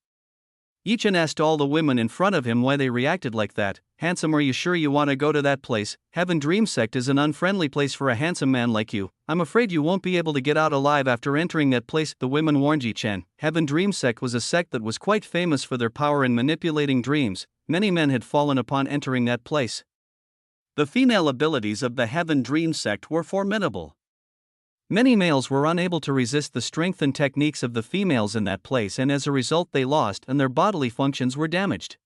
Speaker 1: Yi Chen asked all the women in front of him why they reacted like that. Handsome, are you sure you want to go to that place? Heaven Dream Sect is an unfriendly place for a handsome man like you. I'm afraid you won't be able to get out alive after entering that place. The women warned Yi Chen. Heaven Dream Sect was a sect that was quite famous for their power in manipulating dreams. Many men had fallen upon entering that place. The female abilities of the Heaven Dream Sect were formidable. Many males were unable to resist the strength and techniques of the females in that place, and as a result they lost and their bodily functions were damaged.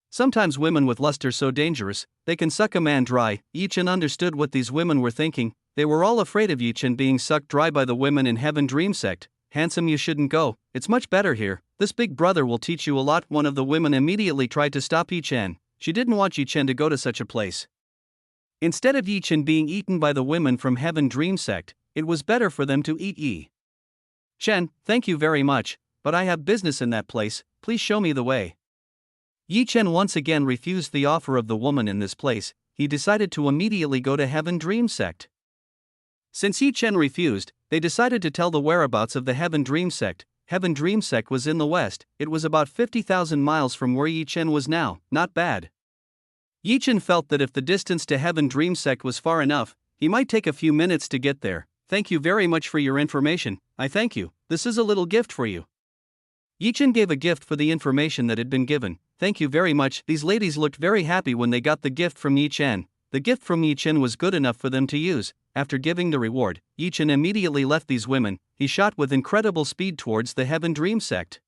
Speaker 1: Sometimes women with lust are so dangerous, they can suck a man dry. Yi Chen understood what these women were thinking. They were all afraid of Yi Chen being sucked dry by the women in Heaven Dream Sect. Handsome, you shouldn't go. It's much better here. This big brother will teach you a lot. One of the women immediately tried to stop Yi Chen. She didn't want Yi Chen to go to such a place. Instead of Yi Chen being eaten by the women from Heaven Dream Sect, it was better for them to eat Yi Chen. Thank you very much, but I have business in that place. Please show me the way. Yi Chen once again refused the offer of the woman in this place. He decided to immediately go to Heaven Dream Sect. Since Yi Chen refused, they decided to tell the whereabouts of the Heaven Dream Sect. Heaven Dream Sect was in the west. It was about 50,000 miles from where Yi Chen was now. Not bad. Yi Chen felt that if the distance to Heaven Dream Sect was far enough, he might take a few minutes to get there. Thank you very much for your information. I thank you. This is a little gift for you. Yi Chen gave a gift for the information that had been given. Thank you very much. These ladies looked very happy when they got the gift from Yi Chen. The gift from Yi Chen was good enough for them to use. After giving the reward, Yi Chen immediately left these women. He shot with incredible speed towards the Heaven Dream Sect.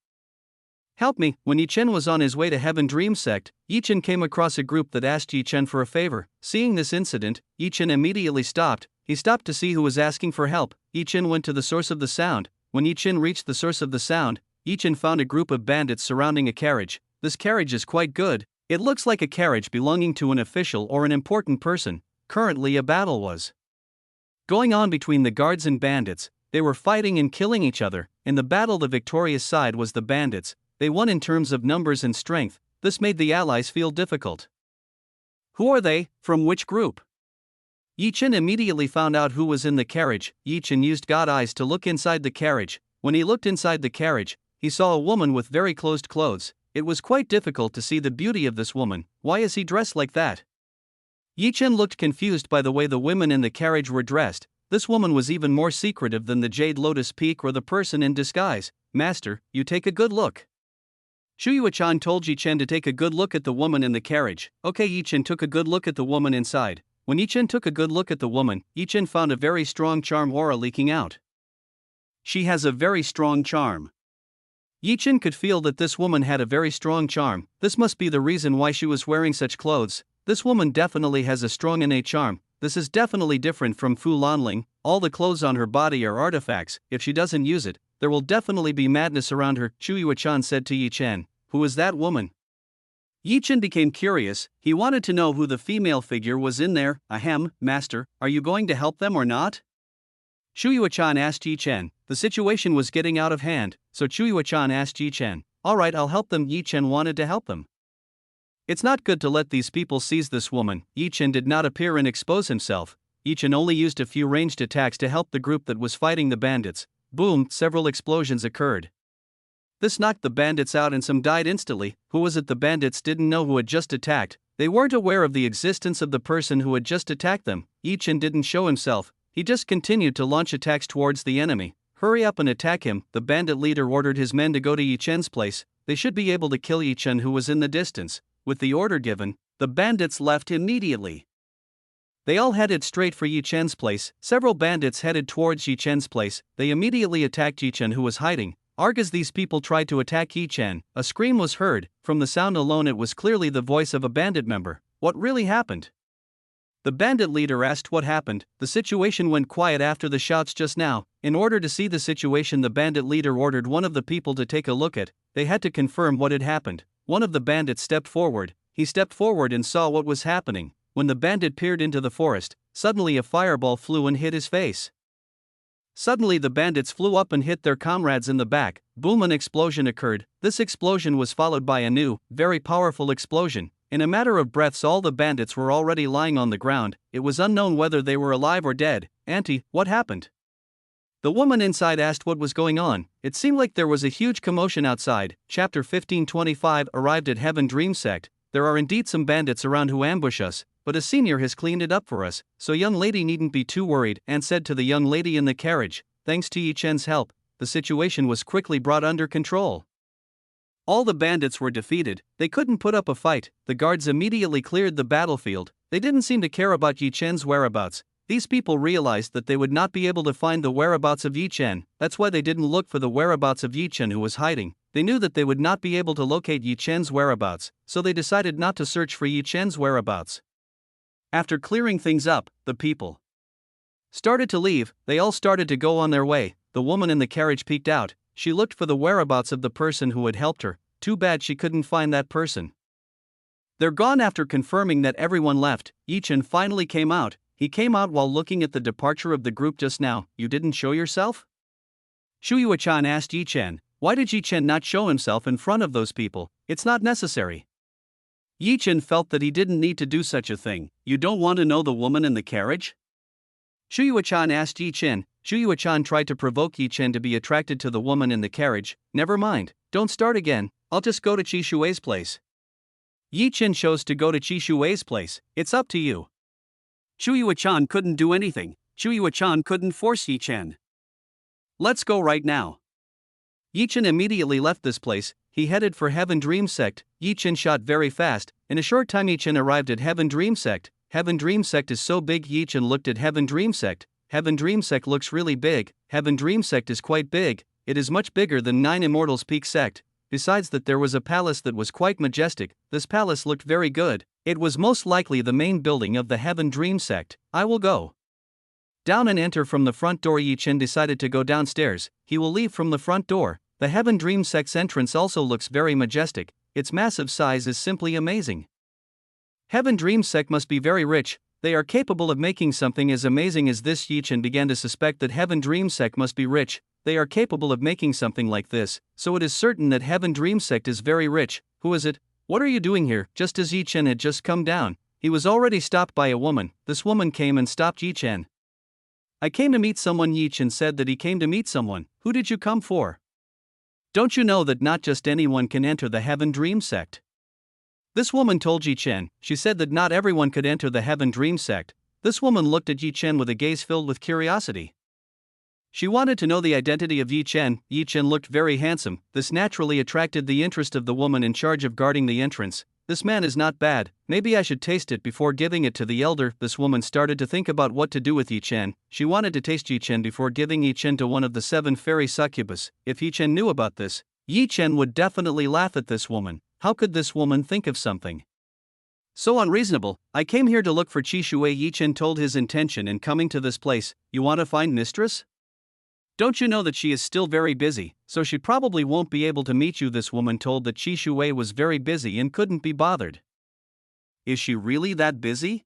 Speaker 1: Help me. When Yi Chen was on his way to Heaven Dream Sect, Yi Chen came across a group that asked Yi Chen for a favor. Seeing this incident, Yi Chen immediately stopped. He stopped to see who was asking for help. Yi Chen went to the source of the sound. When Yi Chen reached the source of the sound, Yi Chen found a group of bandits surrounding a carriage. this carriage is quite good. It looks like a carriage belonging to an official or an important person. Currently, a battle was going on between the guards and bandits. They were fighting and killing each other. In the battle, the victorious side was the bandits. They won in terms of numbers and strength. This made the allies feel difficult. Who are they? From which group? Chen immediately found out who was in the carriage. Chen used God eyes to look inside the carriage. When he looked inside the carriage, he saw a woman with very closed clothes. It was quite difficult to see the beauty of this woman. Why is he dressed like that? Chen looked confused by the way the women in the carriage were dressed. This woman was even more secretive than the Jade Lotus Peak or the person in disguise. Master, you take a good look. Shuyu-chan told Chen to take a good look at the woman in the carriage. Okay, Chen took a good look at the woman inside. When Chen took a good look at the woman, Chen found a very strong charm aura leaking out. She has a very strong charm. Chen could feel that this woman had a very strong charm. This must be the reason why she was wearing such clothes. This woman definitely has a strong innate charm. This is definitely different from Fu Lanling. All the clothes on her body are artifacts. If she doesn't use it, there will definitely be madness around her. Shuyu-chan said to Chen, "Who is that woman?" Chen became curious. He wanted to know who the female figure was in there. Ahem, master, are you going to help them or not? Shuyu-chan asked Chen. The situation was getting out of hand, so Shuyu-chan asked Chen, "Alright, I'll help them." Chen wanted to help them. It's not good to let these people seize this woman. Chen did not appear and expose himself. Chen only used a few ranged attacks to help the group that was fighting the bandits. Boom, several explosions occurred. This knocked the bandits out and some died instantly. Who was it? The bandits didn't know who had just attacked. They weren't aware of the existence of the person who had just attacked them. Chen didn't show himself. He just continued to launch attacks towards the enemy. Hurry up and attack him. The bandit leader ordered his men to go to Chen's place. They should be able to kill Chen, who was in the distance. With the order given, the bandits left immediately. They all headed straight for Chen's place. Several bandits headed towards Chen's place. They immediately attacked Chen, who was hiding. As these people tried to attack Chen, a scream was heard. From the sound alone, it was clearly the voice of a bandit member. What really happened? The bandit leader asked what happened. The situation went quiet after the shouts just now. In order to see the situation, the bandit leader ordered one of the people to take a look at. They had to confirm what had happened. One of the bandits stepped forward. He stepped forward and saw what was happening. When the bandit peered into the forest, suddenly a fireball flew and hit his face. Suddenly the bandits flew up and hit their comrades in the back. Boom, an explosion occurred. This explosion was followed by a new, very powerful explosion. In a matter of breaths, all the bandits were already lying on the ground. It was unknown whether they were alive or dead. Auntie, what happened? The woman inside asked what was going on. It seemed like there was a huge commotion outside. Chapter 1525 arrived at Heaven Dream Sect. There are indeed some bandits around who ambush us, but a senior has cleaned it up for us, so young lady needn't be too worried, and said to the young lady in the carriage. Thanks to Chen's help, the situation was quickly brought under control. All the bandits were defeated. They couldn't put up a fight. The guards immediately cleared the battlefield. They didn't seem to care about Chen's whereabouts. These people realized that they would not be able to find the whereabouts of Chen. That's why they didn't look for the whereabouts of Chen, who was hiding. They knew that they would not be able to locate Chen's whereabouts, so they decided not to search for Chen's whereabouts. After clearing things up, the people started to leave. They all started to go on their way. The woman in the carriage peeked out. She looked for the whereabouts of the person who had helped her. Too bad she couldn't find that person. They're gone. After confirming that everyone left, Chen finally came out. He came out while looking at the departure of the group just now. You didn't show yourself? Shuyu-chan asked Chen. Why did Chen not show himself in front of those people? It's not necessary. Chen felt that he didn't need to do such a thing. You don't want to know the woman in the carriage? Shuyu-chan asked Chen. Shuyu-chan tried to provoke Chen to be attracted to the woman in the carriage. Never mind, don't start again, I'll just go to Shui's place. Chen chose to go to Shui's place. It's up to you. Shuyu-chan couldn't do anything. Shuyu-chan couldn't force Chen. Let's go right now. Chen immediately left this place. He headed for Heaven Dream Sect. Chen shot very fast. In a short time Chen arrived at Heaven Dream Sect. Heaven Dream Sect is so big. Chen looked at Heaven Dream Sect. Heaven Dream Sect looks really big. Heaven Dream Sect is quite big. It is much bigger than Nine Immortals Peak Sect. Besides that, there was a palace that was quite majestic. This palace looked very good. It was most likely the main building of the Heaven Dream Sect. I will go down and enter from the front door. Chen decided to go downstairs. He will leave from the front door. The Heaven Dream Sect's entrance also looks very majestic. its massive size is simply amazing. Heaven Dream Sect must be very rich, they are capable of making something as amazing as this. Yi Chen began to suspect that Heaven Dream Sect must be rich, they are capable of making something like this, so it is certain that Heaven Dream Sect is very rich. Who is it? What are you doing here? Just as Yi Chen had just come down, he was already stopped by a woman. This woman came and stopped Yi Chen. I came to meet someone. Yi Chen said that he came to meet someone. Who did you come for? Don't you know that not just anyone can enter the Heaven Dream Sect? This woman told Yi Chen. She said that not everyone could enter the Heaven Dream Sect. This woman looked at Yi Chen with a gaze filled with curiosity. She wanted to know the identity of Yi Chen. Yi Chen looked very handsome. This naturally attracted the interest of the woman in charge of guarding the entrance. This man is not bad, maybe I should taste it before giving it to the elder. This woman started to think about what to do with Yi Chen. She wanted to taste Yi Chen before giving Yi Chen to one of the 7 fairy succubus. If Yi Chen knew about this, Yi Chen would definitely laugh at this woman. How could this woman think of something so unreasonable? I came here to look for Qi Shui. Yi Chen told his intention in coming to this place. You want to find mistress? Don't you know that she is still very busy, so she probably won't be able to meet you? This woman told that Qi Shui was very busy and couldn't be bothered. Is she really that busy?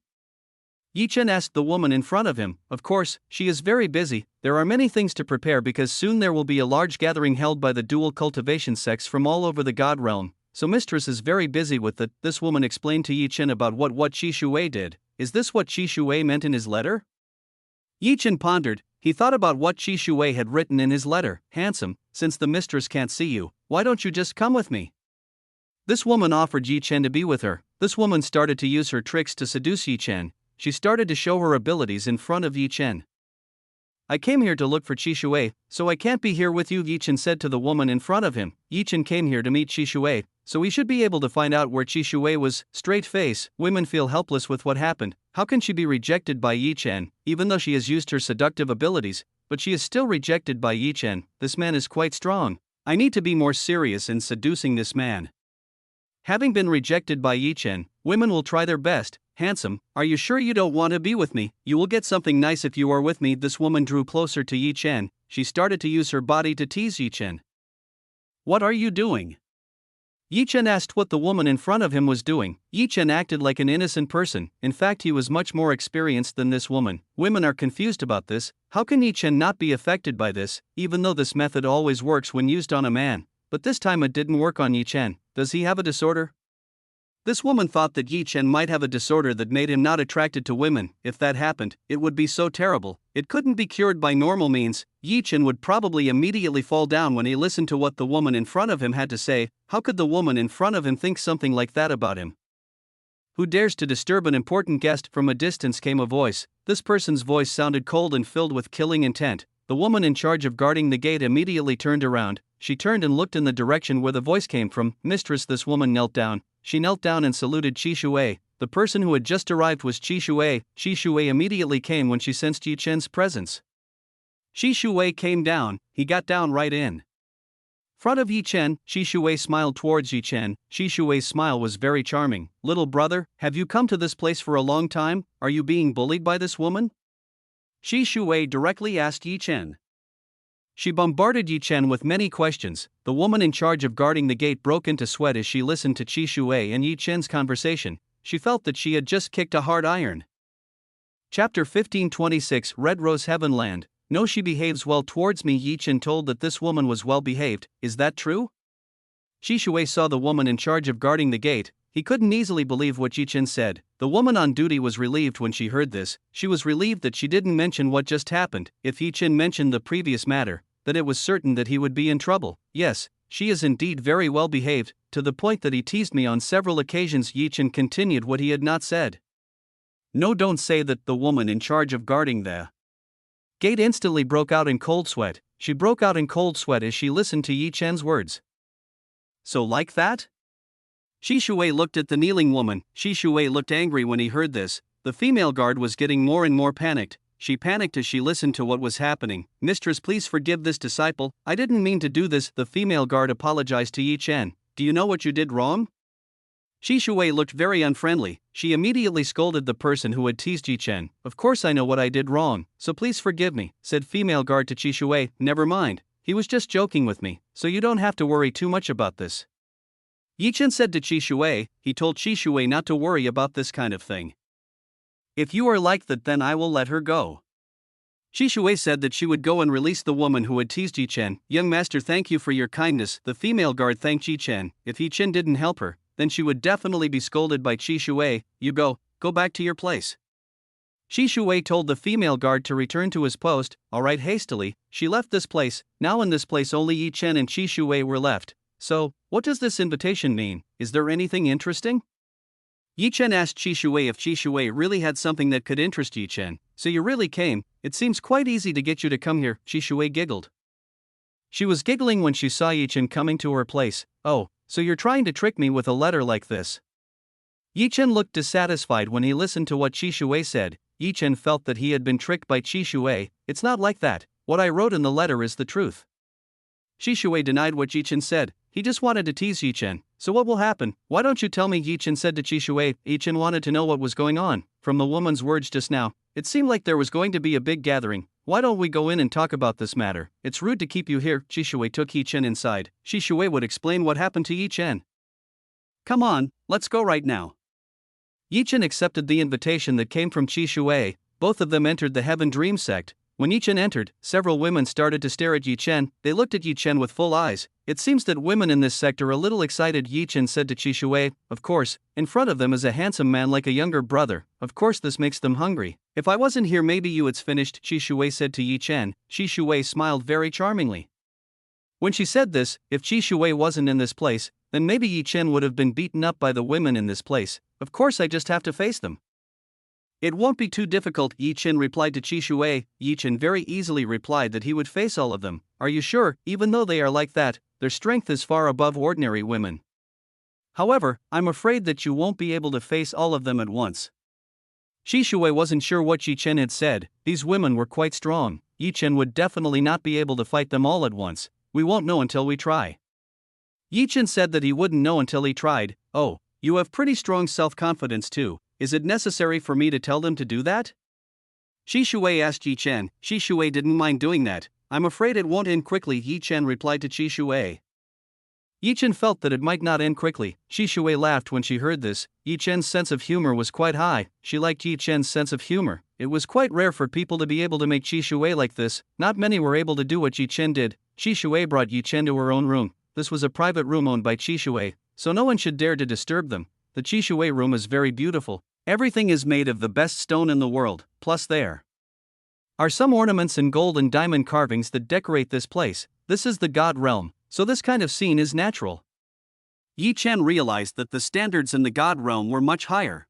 Speaker 1: Yi Chen asked the woman in front of him. Of course, she is very busy. There are many things to prepare because soon there will be a large gathering held by the dual cultivation sects from all over the God realm. So mistress is very busy with it. This woman explained to Yi Chen about what Qi Shui did. Is this what Qi Shui meant in his letter? Yi Chen pondered. He thought about what Qi Shui had written in his letter. Handsome, since the mistress can't see you, why don't you just come with me? This woman offered Yi Chen to be with her. This woman started to use her tricks to seduce Yi Chen. She started to show her abilities in front of Yi Chen. I came here to look for Qi Shui, so I can't be here with you, Yi Chen said to the woman in front of him. Yi Chen came here to meet Qi Shui, so he should be able to find out where Qi Shui was. Straight face, women feel helpless with what happened. How can she be rejected by Yi Chen, even though she has used her seductive abilities, but she is still rejected by Yi Chen? This man is quite strong. I need to be more serious in seducing this man. Having been rejected by Yi Chen, women will try their best. Handsome, are you sure you don't want to be with me? You will get something nice if you are with me. This woman drew closer to Yi Chen. She started to use her body to tease Yi Chen. What are you doing? Yi Chen asked what the woman in front of him was doing. Yi Chen acted like an innocent person. In fact, he was much more experienced than this woman. Women are confused about this. How can Yi Chen not be affected by this, even though this method always works when used on a man? But this time it didn't work on Yi Chen. Does he have a disorder? This woman thought that Yi Chen might have a disorder that made him not attracted to women. If that happened, it would be so terrible. It couldn't be cured by normal means. Yi Chen would probably immediately fall down when he listened to what the woman in front of him had to say. How could the woman in front of him think something like that about him? Who dares to disturb an important guest? From a distance came a voice. This person's voice sounded cold and filled with killing intent. The woman in charge of guarding the gate immediately turned around. She turned and looked in the direction where the voice came from. Mistress, this woman knelt down. She knelt down and saluted Qi Shui. The person who had just arrived was Qi Shui. Qi Shui immediately came when she sensed Yi Chen's presence. Qi Shui came down. He got down right in front of Yi Chen. Qi Shui smiled towards Yi Chen. Qi Shui's smile was very charming. Little brother, have you come to this place for a long time? Are you being bullied by this woman? Qi Shui directly asked Yi Chen. She bombarded Yi Chen with many questions. The woman in charge of guarding the gate broke into sweat as she listened to Qi Shui and Yi Chen's conversation. She felt that she had just kicked a hard iron. Chapter 1526 Red Rose Heavenland. No, she behaves well towards me. Yi Chen told that this woman was well behaved. Is that true? Qi Shui saw the woman in charge of guarding the gate. He couldn't easily believe what Yi Chen said. The woman on duty was relieved when she heard this. She was relieved that she didn't mention what just happened. If Yi Chen mentioned the previous matter, then it was certain that he would be in trouble. Yes, she is indeed very well behaved, to the point that he teased me on several occasions. Yi Chen continued what he had not said. No, don't say that. The woman in charge of guarding the gate instantly broke out in cold sweat. She broke out in cold sweat as she listened to Yi Chen's words. So like that? Qi Shui looked at the kneeling woman. Qi Shui looked angry when he heard this. The female guard was getting more and more panicked. She panicked as she listened to what was happening. Mistress, please forgive this disciple. I didn't mean to do this. The female guard apologized to Yi Chen. Do you know what you did wrong? Qi Shui looked very unfriendly. She immediately scolded the person who had teased Yi Chen. Of course I know what I did wrong, so please forgive me, said female guard to Qi Shui. Never mind. He was just joking with me, so you don't have to worry too much about this. Yi Chen said to Qi Shui. He told Qi Shui not to worry about this kind of thing. If you are like that, then I will let her go. Qi Shui said that she would go and release the woman who had teased Yi Chen. Young master, thank you for your kindness. The female guard thanked Yi Chen. If Yi Chen didn't help her, then she would definitely be scolded by Qi Shui. You go back to your place. Qi Shui told the female guard to return to his post. Alright, hastily, she left this place. Now in this place only Yi Chen and Qi Shui were left. So, what does this invitation mean? Is there anything interesting? Yi Chen asked Qi Shui if Qi Shui really had something that could interest Yi Chen. So you really came? It seems quite easy to get you to come here, Qi Shui giggled. She was giggling when she saw Yi Chen coming to her place. Oh, so you're trying to trick me with a letter like this? Yi Chen looked dissatisfied when he listened to what Qi Shui said. Yi Chen felt that he had been tricked by Qi Shui. It's not like that. What I wrote in the letter is the truth. Qi Shui denied what Yi Chen said. He just wanted to tease Yi Chen. So what will happen? Why don't you tell me? Yi Chen said to Qi Shui. Yi Chen wanted to know what was going on. From the woman's words just now, it seemed like there was going to be a big gathering. Why don't we go in and talk about this matter? It's rude to keep you here. Qi Shui took Yi Chen inside. Qi Shui would explain what happened to Yi Chen. Come on, let's go right now. Yi Chen accepted the invitation that came from Qi Shui. Both of them entered the Heaven Dream sect. When Yi Chen entered, several women started to stare at Yi Chen. They looked at Yi Chen with full eyes. It seems that women in this sect are a little excited, Yi Chen said to Qi Shui. Of course, in front of them is a handsome man like a younger brother. Of course this makes them hungry. If I wasn't here maybe you it's finished, Qi Shui said to Yi Chen. Qi Shui smiled very charmingly. When she said this, if Qi Shui wasn't in this place, then maybe Yi Chen would have been beaten up by the women in this place. Of course I just have to face them. It won't be too difficult, Yi Chen replied to Qi Shui. Yi Chen very easily replied that he would face all of them. Are you sure? Even though they are like that, their strength is far above ordinary women. However, I'm afraid that you won't be able to face all of them at once. Qi Shui wasn't sure what Yi Chen had said. These women were quite strong. Yi Chen would definitely not be able to fight them all at once. We won't know until we try. Yi Chen said that he wouldn't know until he tried. Oh, you have pretty strong self-confidence too. Is it necessary for me to tell them to do that? Qi Shui asked Yi Chen. Qi Shui didn't mind doing that. I'm afraid it won't end quickly, Yi Chen replied to Qi Shui. Yi Chen felt that it might not end quickly. Qi Shui laughed when she heard this. Yi Chen's sense of humor was quite high. She liked Yi Chen's sense of humor. It was quite rare for people to be able to make Qi Shui like this. Not many were able to do what Yi Chen did. Qi Shui brought Yi Chen to her own room. This was a private room owned by Qi Shui, so no one should dare to disturb them. The Qi Shui room is very beautiful. Everything is made of the best stone in the world, plus there are some ornaments and gold and diamond carvings that decorate this place. This is the God realm, so this kind of scene is natural. Yi Chen realized that the standards in the God realm were much higher.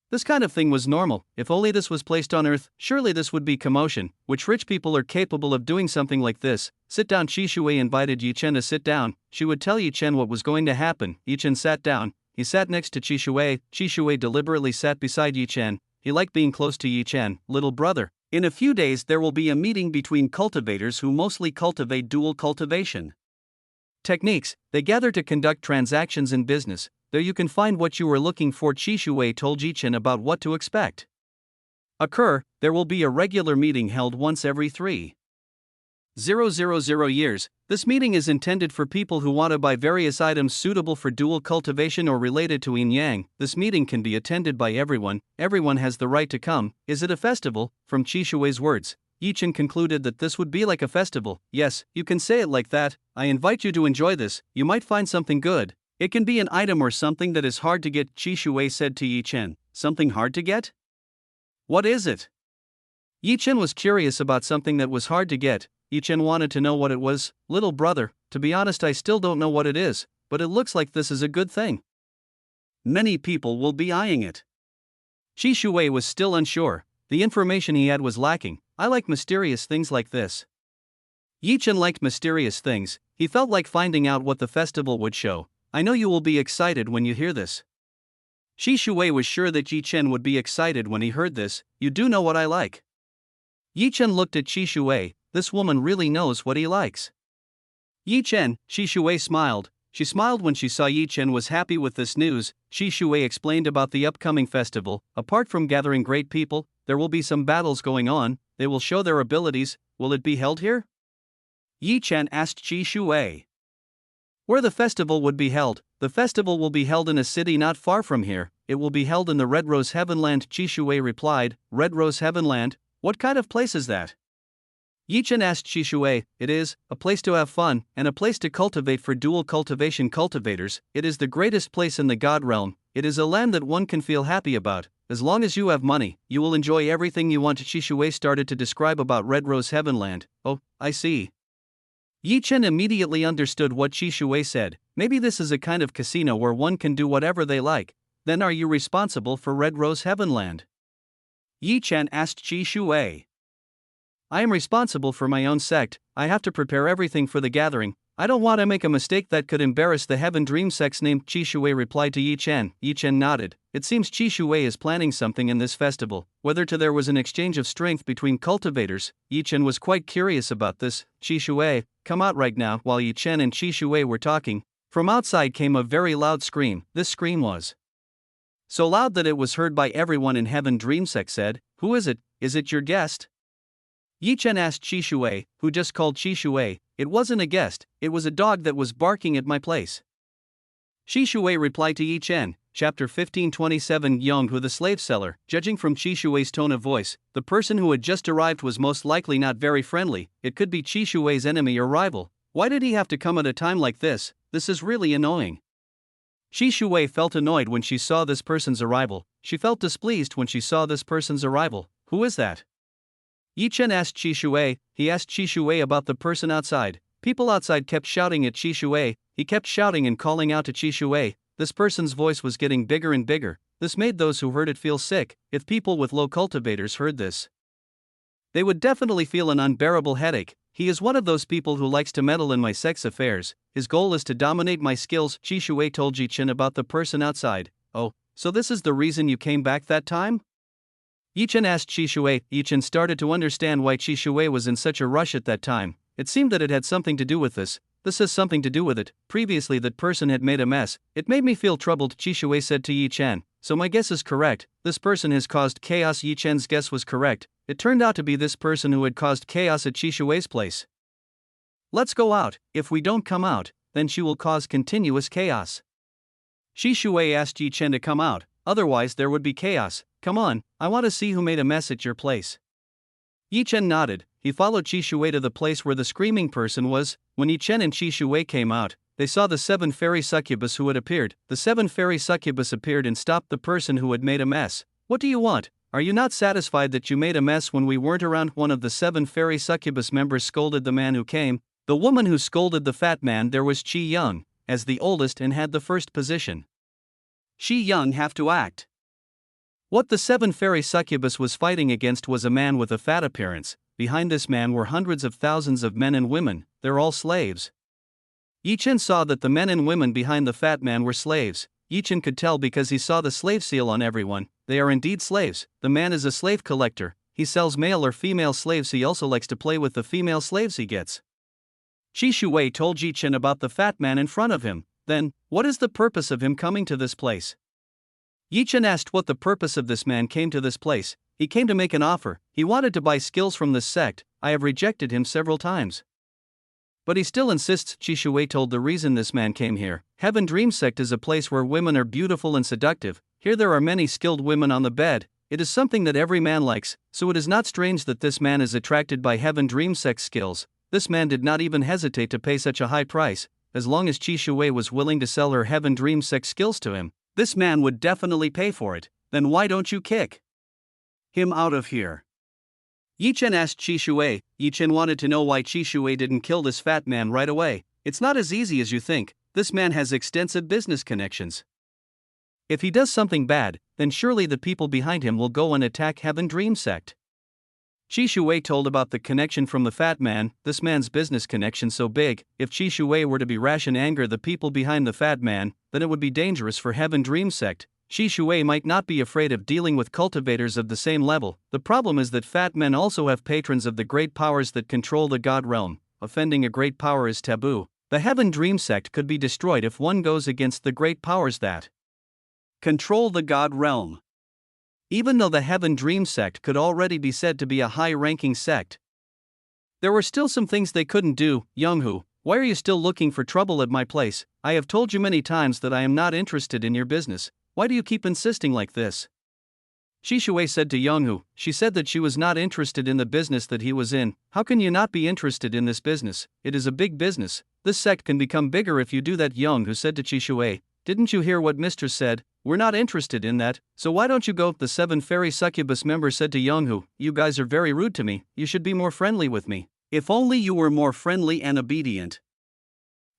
Speaker 1: This kind of thing was normal. If only this was placed on earth, surely this would be commotion. Which rich people are capable of doing something like this? Sit down. Qi Shui invited Yi Chen to sit down. She would tell Yi Chen what was going to happen. Yi Chen sat down. He sat next to Qi Shui. Qi Shui deliberately sat beside Yi Chen. He liked being close to Yi Chen. Little brother, in a few days there will be a meeting between cultivators who mostly cultivate dual cultivation techniques. They gather to conduct transactions in business. There you can find what you were looking for. Qi Shui told Yi Chen about what to expect. There will be a regular meeting held once every 3,000 years. This meeting is intended for people who want to buy various items suitable for dual cultivation or related to yin yang. This meeting can be attended by everyone. Everyone has the right to come. Is it a festival? From Qi Shui's words, Yi Chen concluded that this would be like a festival. Yes, you can say it like that. I invite you to enjoy this. You might find something good. It can be an item or something that is hard to get, Qi Shui said to Yi Chen. Something hard to get? What is it? Yi Chen was curious about something that was hard to get. Yi Chen wanted to know what it was. Little brother, to be honest I still don't know what it is, but it looks like this is a good thing. Many people will be eyeing it. Qi Shui was still unsure. The information he had was lacking. I like mysterious things like this. Yi Chen liked mysterious things. He felt like finding out what the festival would show. I know you will be excited when you hear this. Qi Shui was sure that Yi Chen would be excited when he heard this. You do know what I like. Yi Chen looked at Qi Shui. This woman really knows what he likes. Yi Chen, Qi Shui smiled. She smiled when she saw Yi Chen was happy with this news. Qi Shui explained about the upcoming festival. Apart from gathering great people, there will be some battles going on. They will show their abilities. Will it be held here? Yi Chen asked Qi Shui. Where the festival would be held, The festival will be held in a city not far from here. It will be held in the Red Rose Heavenland. Qi Shui replied, Red Rose Heavenland? What kind of place is that? Yi Chen asked Qi Shui. It is a place to have fun, and a place to cultivate for dual cultivation cultivators. It is the greatest place in the God realm. It is a land that one can feel happy about. As long as you have money, you will enjoy everything you want. Qi Shui started to describe about Red Rose Heavenland. Oh, I see. Yi Chen immediately understood what Qi Shui said. Maybe this is a kind of casino where one can do whatever they like. Then are you responsible for Red Rose Heavenland? Yi Chen asked Qi Shui. I am responsible for my own sect. I have to prepare everything for the gathering. I don't want to make a mistake that could embarrass the Heaven Dream sect's name. Qi Shui replied to Yi Chen. Yi Chen nodded. It seems Qi Shui is planning something in this festival. Whether there was an exchange of strength between cultivators, Yi Chen was quite curious about this. Qi Shui, come out right now. While Yi Chen and Qi Shui were talking, from outside came a very loud scream. This scream was so loud that it was heard by everyone in Heaven Dream sect. Said, who is it? Is it your guest? Yi Chen asked Qi Shui, who just called Qi Shui. It wasn't a guest, it was a dog that was barking at my place. Qi Shui replied to Yi Chen. Chapter 1527 Yonghu the slave seller. Judging from Qi Shui's tone of voice, the person who had just arrived was most likely not very friendly. It could be Qi Shui's enemy or rival. Why did he have to come at a time like this? This is really annoying. Qi Shui felt annoyed when she saw this person's arrival. She felt displeased when she saw this person's arrival. Who is that? Yi Chen asked Qi Shui. He asked Qi Shui about the person outside. People outside kept shouting at Qi Shui. He kept shouting and calling out to Qi Shui. This person's voice was getting bigger and bigger. This made those who heard it feel sick. If people with low cultivators heard this, they would definitely feel an unbearable headache. He is one of those people who likes to meddle in my sex affairs. His goal is to dominate my skills. Qi Shui told Yi Chen about the person outside. Oh, so this is the reason you came back that time? Yi Chen asked Qi Shui. Yi Chen started to understand why Qi Shui was in such a rush at that time. It seemed that it had something to do with this. This has something to do with it. Previously that person had made a mess. It made me feel troubled. Qi Shui said to Yi Chen. So my guess is correct. This person has caused chaos. Yi Chen's guess was correct. It turned out to be this person who had caused chaos at Qi Shui's place. Let's go out. If we don't come out, then she will cause continuous chaos. Qi Shui asked Yi Chen to come out. Otherwise there would be chaos. Come on, I want to see who made a mess at your place. Yi Chen nodded. He followed Qi Shui to the place where the screaming person was. When Yi Chen and Qi Shui came out, they saw the 7 fairy succubus who had appeared. The 7 fairy succubus appeared and stopped the person who had made a mess. What do you want? Are you not satisfied that you made a mess when we weren't around? One of the 7 fairy succubus members scolded the man who came. The woman who scolded the fat man there was Qi Young, as the oldest and had the first position. Qi Young have to act. What the 7 fairy succubus was fighting against was a man with a fat appearance. Behind this man were hundreds of thousands of men and women. They're all slaves. Yi Chen saw that the men and women behind the fat man were slaves. Yi Chen could tell because he saw the slave seal on everyone. They are indeed slaves. The man is a slave collector. He sells male or female slaves. He also likes to play with the female slaves he gets. Qi Shui told Yi Chen about the fat man in front of him. Then, what is the purpose of him coming to this place? Yi Chen asked what the purpose of this man came to this place. He came to make an offer. He wanted to buy skills from this sect. I have rejected him several times. But he still insists. Qi Shui told the reason this man came here. Heaven Dream Sect is a place where women are beautiful and seductive. Here there are many skilled women on the bed. It is something that every man likes, so it is not strange that this man is attracted by Heaven Dream Sect skills. This man did not even hesitate to pay such a high price. As long as Qi Shui was willing to sell her Heaven Dream Sect skills to him, this man would definitely pay for it. Then why don't you kick him out of here? Yi Chen asked Qi Shui. Yi Chen wanted to know why Qi Shui didn't kill this fat man right away. It's not as easy as you think. This man has extensive business connections. If he does something bad, then surely the people behind him will go and attack Heaven Dream Sect. Qi Shui told about the connection from the fat man. This man's business connection so big, if Qi Shui were to be rash and anger the people behind the fat man, then it would be dangerous for Heaven Dream Sect. Qi Shui might not be afraid of dealing with cultivators of the same level. The problem is that fat men also have patrons of the great powers that control the God realm. Offending a great power is taboo. The Heaven Dream Sect could be destroyed if one goes against the great powers that control the God realm. Even though the Heaven Dream Sect could already be said to be a high-ranking sect, there were still some things they couldn't do. Yonghu, Why are you still looking for trouble at my place? I have told you many times that I am not interested in your business. Why do you keep insisting like this? Shi Shui said to Yonghu. She said that she was not interested in the business that he was in. How can you not be interested in this business? It is a big business. This sect can become bigger if you do that. Yonghu said to Shi Shui. Didn't you hear what Mistress said? We're not interested in that, so why don't you go? The 7 fairy succubus members said to Yonghu. You guys are very rude to me. You should be more friendly with me. If only you were more friendly and obedient.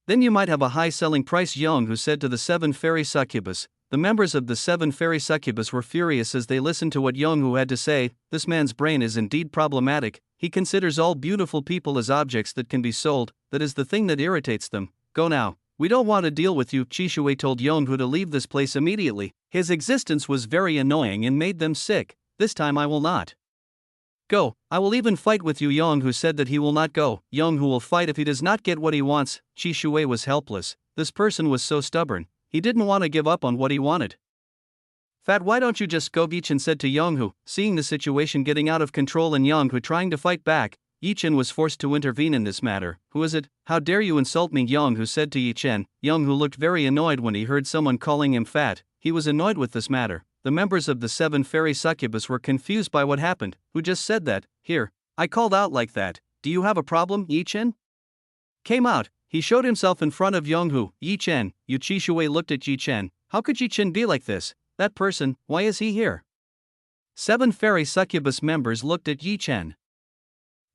Speaker 1: Then you might have a high selling price. Yonghu said to the 7 fairy succubus. The members of the 7 fairy succubus were furious as they listened to what Yonghu had to say. This man's brain is indeed problematic. He considers all beautiful people as objects that can be sold. That is the thing that irritates them. Go now. We don't want to deal with you. Shi Shui told Yonghu to leave this place immediately. His existence was very annoying and made them sick. This time I will not go. I will even fight with you. Yonghu said that he will not go. Yonghu will fight if he does not get what he wants. Shi Shui was helpless. This person was so stubborn. He didn't want to give up on what he wanted. Fat, why don't you just go? Yi Chen said to Yonghu. Seeing the situation getting out of control and Yonghu trying to fight back, Yi Chen was forced to intervene in this matter. Who is it? How dare you insult me? Yonghu said to Yi Chen. Yonghu looked very annoyed when he heard someone calling him fat. He was annoyed with this matter. The members of the 7 fairy succubus were confused by what happened. Who just said that? Here. I called out like that. Do you have a problem? Yi Chen came out. He showed himself in front of Yonghu. Yi Chen. Shi Shui looked at Yi Chen. How could Yi Chen be like this? That person, why is he here? 7 fairy succubus members looked at Yi Chen.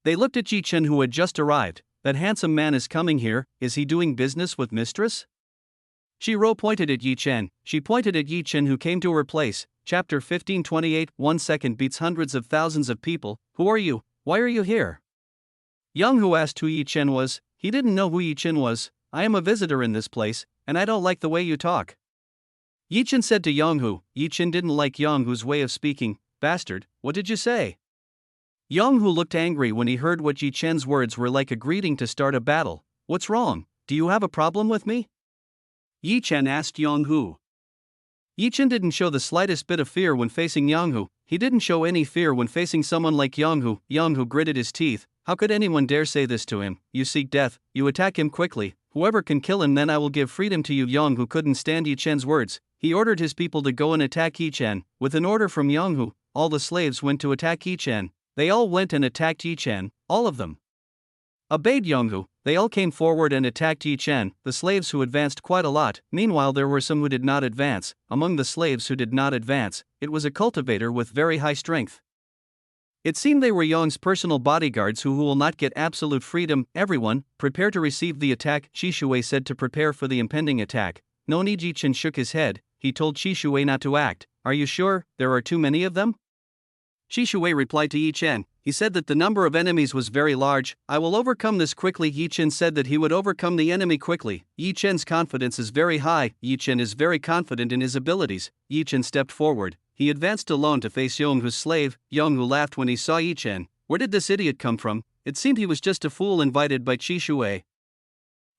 Speaker 1: They looked at Yi Chen, who had just arrived. That handsome man is coming here. Is he doing business with Mistress? Shiro pointed at Yi Chen. She pointed at Yi Chen, who came to her place. Chapter 1528. 1 second beats hundreds of thousands of people. Who are you? Why are you here? Yonghu asked who Yi Chen was. He didn't know who Yi Chen was. I am a visitor in this place, and I don't like the way you talk. Yi Chen said to Yonghu. Yi Chen didn't like Yonghu's way of speaking. Bastard, what did you say? Yonghu looked angry when he heard what Yi Chen's words were like a greeting to start a battle. What's wrong? Do you have a problem with me? Yi Chen asked Yonghu. Yi Chen didn't show the slightest bit of fear when facing Yonghu. He didn't show any fear when facing someone like Yonghu. Yonghu gritted his teeth. How could anyone dare say this to him? You seek death, you attack him quickly. Whoever can kill him, then I will give freedom to you. Yonghu couldn't stand Yi Chen's words. He ordered his people to go and attack Yi Chen. With an order from Yonghu, all the slaves went to attack Yi Chen. They all went and attacked Yi Chen, all of them obeyed Yonghu. They all came forward and attacked Yi Chen, the slaves who advanced quite a lot. Meanwhile, there were some who did not advance. Among the slaves who did not advance, it was a cultivator with very high strength. It seemed they were Yong's personal bodyguards who will not get absolute freedom. Everyone, prepare to receive the attack. Shi Shui said to prepare for the impending attack. No need. Yi Chen shook his head. He told Shi Shui not to act. Are you sure? There are too many of them? Shi Shui replied to Yi Chen. He said that the number of enemies was very large. I will overcome this quickly. Yi Chen said that he would overcome the enemy quickly. Yi Chen's confidence is very high. Yi Chen is very confident in his abilities. Yi Chen stepped forward. He advanced alone to face Yonghu's slave. Yonghu laughed when he saw Yi Chen. Where did this idiot come from? It seemed he was just a fool invited by Shi Shui.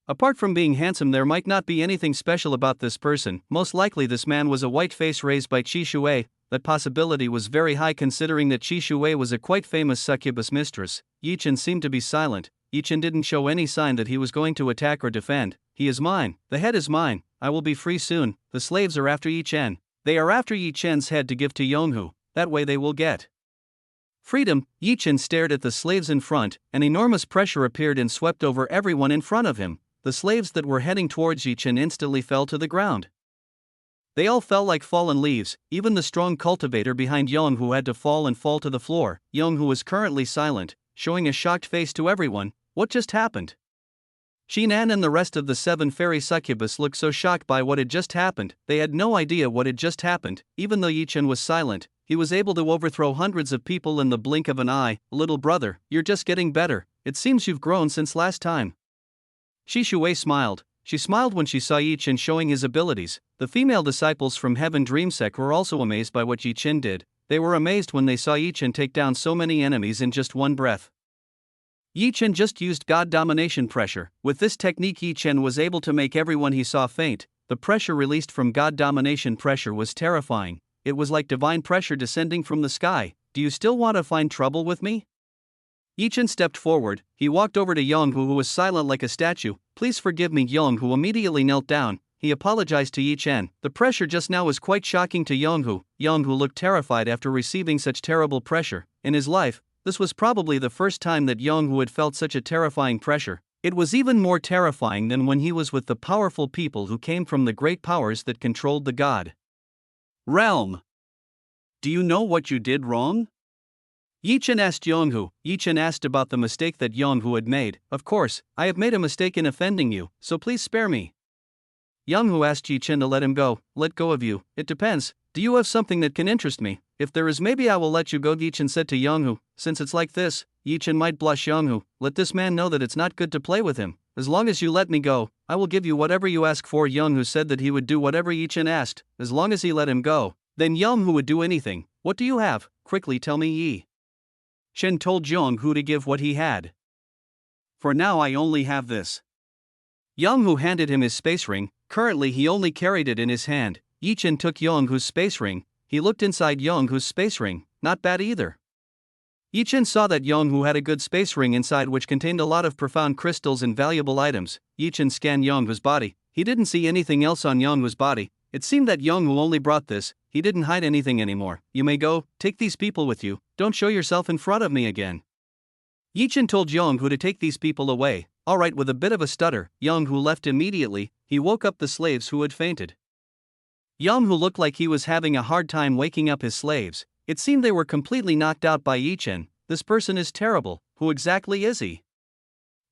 Speaker 1: Apart from being handsome, there might not be anything special about this person. Most likely this man was a white face raised by Shi Shui. That possibility was very high considering that Shi Shui was a quite famous succubus mistress. Yi Chen seemed to be silent. Yi Chen didn't show any sign that he was going to attack or defend. He is mine. The head is mine. I will be free soon. The slaves are after Yi Chen. They are after Yi Chen's head to give to Yonghu. That way they will get freedom. Yi Chen stared at the slaves in front. An enormous pressure appeared and swept over everyone in front of him. The slaves that were heading towards Yi Chen instantly fell to the ground. They all fell like fallen leaves. Even the strong cultivator behind Yonghu had to fall to the floor. Yonghu was currently silent, showing a shocked face to everyone. What just happened? Shinan and the rest of the 7 fairy succubus looked so shocked by what had just happened. They had no idea what had just happened. Even though Yi Chen was silent, he was able to overthrow hundreds of people in the blink of an eye. Little brother, you're just getting better. It seems you've grown since last time. Shi Shui smiled. She smiled when she saw Yi Chen showing his abilities. The female disciples from Heaven Dream Sect were also amazed by what Yi Chen did. They were amazed when they saw Yi Chen take down so many enemies in just one breath. Yi Chen just used God domination pressure. With this technique, Yi Chen was able to make everyone he saw faint. The pressure released from God domination pressure was terrifying. It was like divine pressure descending from the sky. Do you still want to find trouble with me? Yi Chen stepped forward. He walked over to Yonghu, who was silent like a statue. "Please forgive me." Yonghu immediately knelt down. He apologized to Yi Chen. The pressure just now was quite shocking to Yonghu. Yonghu looked terrified after receiving such terrible pressure. In his life, this was probably the first time that Yonghu had felt such a terrifying pressure. It was even more terrifying than when he was with the powerful people who came from the great powers that controlled the god realm. "Do you know what you did wrong?" Yi Chen asked Yonghu. Yi Chen asked about the mistake that Yonghu had made. "Of course, I have made a mistake in offending you, so please spare me." Yonghu asked Yi Chen to let him go. "Let go of you? It depends. Do you have something that can interest me? If there is, maybe I will let you go," Yi Chen said to Yonghu. "Since it's like this," Yi Chen might blush. "Yonghu, let this man know that it's not good to play with him. As long as you let me go, I will give you whatever you ask for." Yonghu said that he would do whatever Yi Chen asked, as long as he let him go. Then Yonghu would do anything. "What do you have? Quickly tell me." Yi Chen told Yonghu to give what he had. "For now I only have this." Yonghu handed him his space ring. Currently he only carried it in his hand. Yi Chen took Yonghu's space ring. He looked inside Yonghu's space ring. Not bad either. Yi Chen saw that Yonghu had a good space ring inside, which contained a lot of profound crystals and valuable items. Yi Chen scanned Yonghu's body. He didn't see anything else on Yonghu's body. It seemed that Yonghu only brought this. He didn't hide anything anymore. "You may go. Take these people with you. Don't show yourself in front of me again." Yi Chen told Yonghu to take these people away. "Alright." With a bit of a stutter, Yonghu left immediately. He woke up the slaves who had fainted. Yonghu looked like he was having a hard time waking up his slaves. It seemed they were completely knocked out by Yi Chen. This person is terrible. Who exactly is he?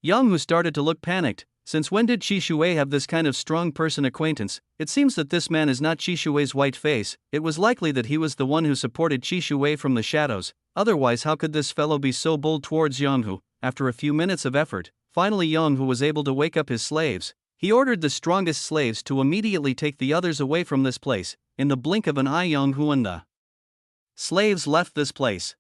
Speaker 1: Yonghu started to look panicked. Since when did Qi Shui have this kind of strong person acquaintance? It seems that this man is not Qi Shui's white face. It was likely that he was the one who supported Qi Shui from the shadows. Otherwise, how could this fellow be so bold towards Yonghu? After a few minutes of effort, finally Yonghu was able to wake up his slaves. He ordered the strongest slaves to immediately take the others away from this place. In the blink of an eye, Yonghu and the slaves left this place.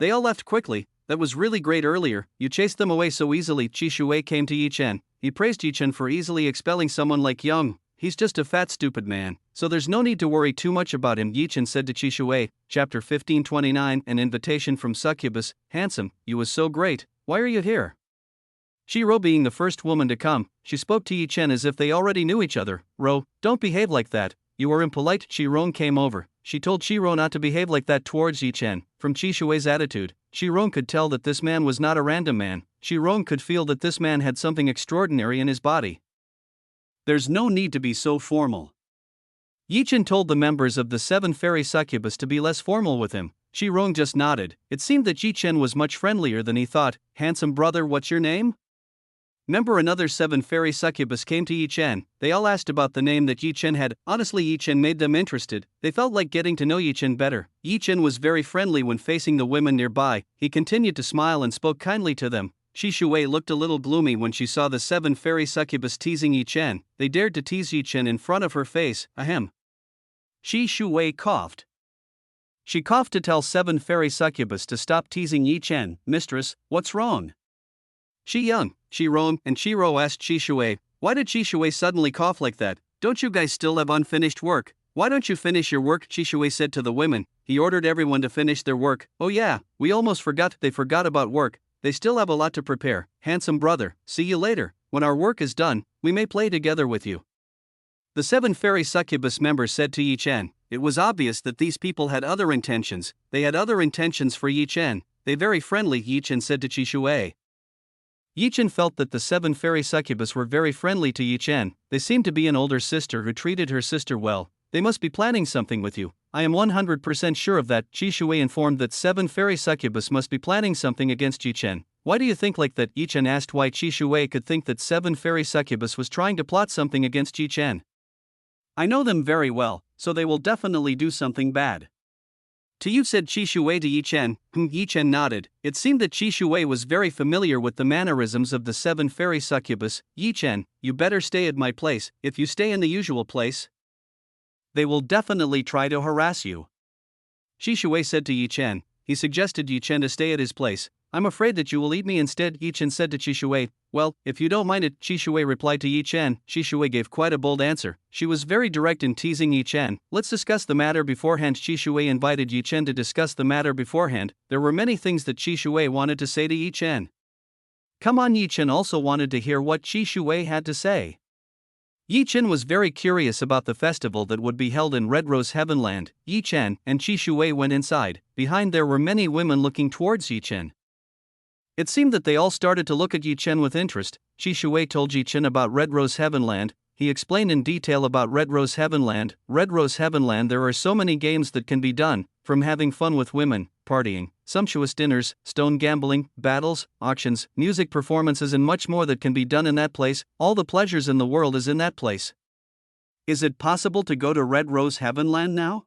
Speaker 1: They all left quickly. "That was really great earlier. You chased them away so easily." Qi Shui came to Yi Chen. He praised Yi Chen for easily expelling someone like Yonghu. "He's just a fat stupid man, so there's no need to worry too much about him," Yi Chen said to Qi Shui. Chapter 15:29. An invitation from Succubus. "Handsome, you was so great. Why are you here?" Shiro, being the first woman to come, she spoke to Yi Chen as if they already knew each other. "Ro, don't behave like that. You are impolite." Chiron came over. She told Shiro not to behave like that towards Yi Chen. From Qi Shui's attitude, Chiron could tell that this man was not a random man. Chiron could feel that this man had something extraordinary in his body. "There's no need to be so formal." Yi Chen told the members of the 7 fairy succubus to be less formal with him. Chiron just nodded. It seemed that Yi Chen was much friendlier than he thought. "Handsome brother, what's your name?" Member another 7 fairy succubus came to Yi Chen. They all asked about the name that Yi Chen had. Honestly, Yi Chen made them interested. They felt like getting to know Yi Chen better. Yi Chen was very friendly when facing the women nearby. He continued to smile and spoke kindly to them. Qi Shui looked a little gloomy when she saw the 7 fairy succubus teasing Yi Chen. They dared to tease Yi Chen in front of her face. Ahem. Qi Shui coughed. She coughed to tell 7 fairy succubus to stop teasing Yi Chen. "Mistress, what's wrong?" "Shi Young, Shiro," and Shiro asked Qi Shui. "Why did Qi Shui suddenly cough like that? Don't you guys still have unfinished work? Why don't you finish your work?" Qi Shui said to the women. He ordered everyone to finish their work. "Oh yeah, we almost forgot." They forgot about work. They still have a lot to prepare. "Handsome brother, see you later. When our work is done, we may play together with you." The 7 fairy succubus members said to Yi Chen. It was obvious that these people had other intentions. They had other intentions for Yi Chen. "They very friendly," Yi Chen said to Qi Shui. Yi Chen felt that the 7 fairy succubus were very friendly to Yi Chen. They seemed to be an older sister who treated her sister well. "They must be planning something with you. I am 100% sure of that." Qi Shui informed that 7 fairy succubus must be planning something against Yi Chen. "Why do you think like that?" Yi Chen asked why Qi Shui could think that 7 fairy succubus was trying to plot something against Yi Chen. "I know them very well, so they will definitely do something bad to you," said Qi Shui to Yi Chen. Yi Chen nodded. It seemed that Qi Shui was very familiar with the mannerisms of the 7 fairy succubus. "Yi Chen, you better stay at my place. If you stay in the usual place, they will definitely try to harass you," Qi Shui said to Yi Chen. He suggested Yi Chen to stay at his place. I'm afraid that you will eat me instead, Yi Chen said to Qi Shui. Well, if you don't mind it, Qi Shui replied to Yi Chen. Qi Shui gave quite a bold answer. She was very direct in teasing Yi Chen. Let's discuss the matter beforehand. Qi Shui invited Yi Chen to discuss the matter beforehand. There were many things that Qi Shui wanted to say to Yi Chen. Come on, Yi Chen also wanted to hear what Qi Shui had to say. Yi Chen was very curious about the festival that would be held in Red Rose Heavenland. Yi Chen and Qi Shui went inside. Behind there were many women looking towards Yi Chen. It seemed that they all started to look at Yi Chen with interest. Qi Shui told Yi Chen about Red Rose Heavenland. He explained in detail about Red Rose Heavenland. Red Rose Heavenland, there are so many games that can be done, from having fun with women, partying, sumptuous dinners, stone gambling, battles, auctions, music performances and much more that can be done in that place. All the pleasures in the world is in that place. Is it possible to go to Red Rose Heavenland now?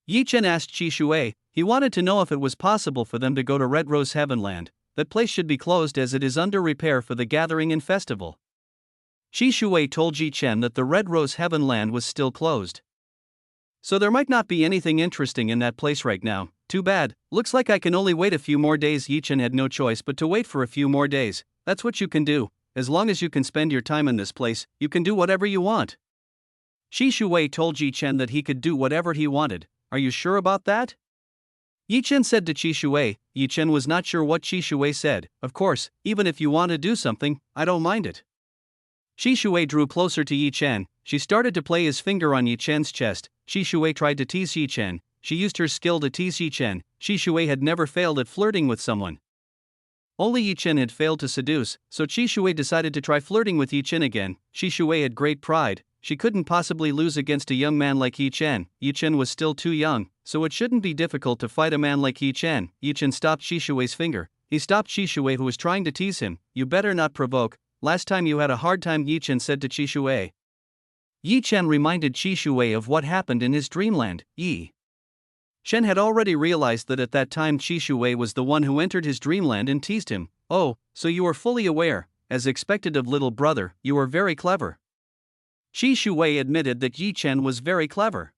Speaker 1: Yi Chen asked Qi Shui. He wanted to know if it was possible for them to go to Red Rose Heavenland. That place should be closed as it is under repair for the gathering and festival. Qi Shui told Yi Chen that the Red Rose Heavenland was still closed. So there might not be anything interesting in that place right now. Too bad. Looks like I can only wait a few more days. Yi Chen had no choice but to wait for a few more days. That's what you can do. As long as you can spend your time in this place, you can do whatever you want. Qi Shui told Yi Chen that he could do whatever he wanted. Are you sure about that? Yi Chen said to Qi Shui. Yi Chen was not sure what Qi Shui said. Of course, even if you want to do something, I don't mind it. Qi Shui drew closer to Yi Chen. She started to play his finger on Yi Chen's chest. Qi Shui tried to tease Yi Chen. She used her skill to tease Yi Chen. Qi Shui had never failed at flirting with someone. Only Yi Chen had failed to seduce, so Qi Shui decided to try flirting with Yi Chen again. Qi Shui had great pride. She couldn't possibly lose against a young man like Yi Chen. Yi Chen was still too young, so it shouldn't be difficult to fight a man like Yi Chen. Yi Chen stopped Qi Shui's finger. He stopped Qi Shui, who was trying to tease him. You better not provoke. Last time you had a hard time, Yi Chen said to Qi Shui. Yi Chen reminded Qi Shui of what happened in his dreamland. Yi Chen had already realized that at that time Qi Shui was the one who entered his dreamland and teased him. Oh, so you are fully aware. As expected of little brother, you are very clever. Qi Shui admitted that Yi Chen was very clever.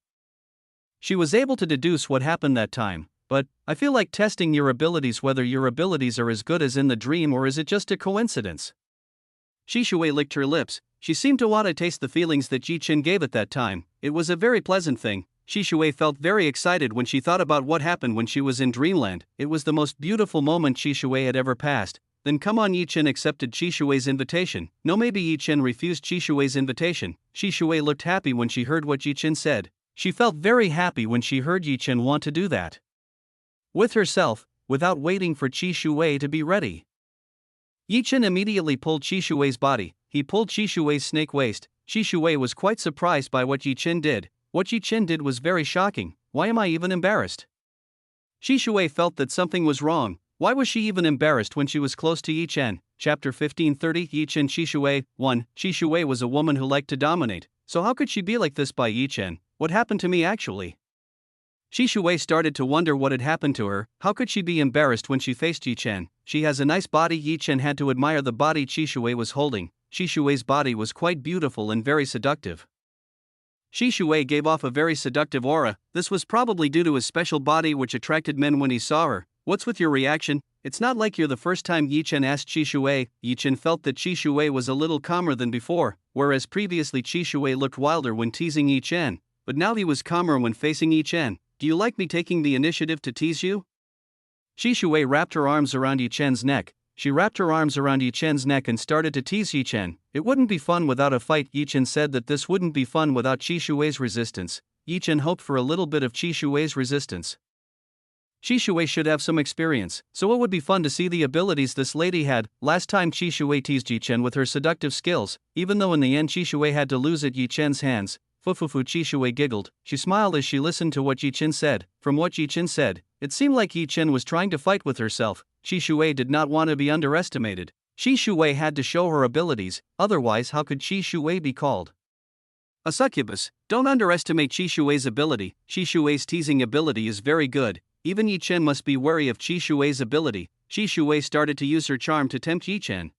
Speaker 1: She was able to deduce what happened that time, but I feel like testing your abilities, whether your abilities are as good as in the dream or is it just a coincidence. Qi Shui licked her lips. She seemed to want to taste the feelings that Yi Chen gave at that time. It was a very pleasant thing. Qi Shui felt very excited when she thought about what happened when she was in dreamland. It was the most beautiful moment Qi Shui had ever passed. Then come on, Yi Chen accepted Qi Shui's invitation. No, maybe Yi Chen refused Qi Shui's invitation. Qi Shui looked happy when she heard what Yi Chen said. She felt very happy when she heard Yi Chen want to do that with herself, without waiting for Qi Shui to be ready. Yi Chen immediately pulled Qi Shui's body. He pulled Qi Shui's snake waist. Qi Shui was quite surprised by what Yi Chen did. What Yi Chen did was very shocking. Why am I even embarrassed? Qi Shui felt that something was wrong. Why was she even embarrassed when she was close to Yi Chen? Chapter 15:30 Yi Chen Qi Shui 1. Qi Shui was a woman who liked to dominate. So how could she be like this by Yi Chen? What happened to me actually? Qi Shui started to wonder what had happened to her. How could she be embarrassed when she faced Yi Chen? She has a nice body. Yi Chen had to admire the body Qi Shui was holding. Qi Shui's body was quite beautiful and very seductive. Qi Shui gave off a very seductive aura. This was probably due to his special body which attracted men when he saw her. What's with your reaction? It's not like you're the first time, Yi Chen asked Qi Shui. Yi Chen felt that Qi Shui was a little calmer than before, whereas previously Qi Shui looked wilder when teasing Yi Chen, but now he was calmer when facing Yi Chen. Do you like me taking the initiative to tease you? Qi Shui wrapped her arms around Yi Chen's neck. She wrapped her arms around Yi Chen's neck and started to tease Yi Chen. It wouldn't be fun without a fight. Yi Chen said that this wouldn't be fun without Qi Shui's resistance. Yi Chen hoped for a little bit of Qi Shui's resistance. Qi Shui should have some experience, so it would be fun to see the abilities this lady had. Last time Qi Shui teased Yi Chen with her seductive skills, even though in the end Qi Shui had to lose at Yi Chen's hands. Fufufu Qi Shui giggled. She smiled as she listened to what Yi Chen said. From what Yi Chen said, it seemed like Yi Chen was trying to fight with herself. Qi Shui did not want to be underestimated. Qi Shui had to show her abilities, otherwise how could Qi Shui be called a succubus? Don't underestimate Qi Shui's ability. Qi Shui's teasing ability is very good. Even Yi Chen must be wary of Qi Shui's ability. Qi Shui started to use her charm to tempt Yi Chen.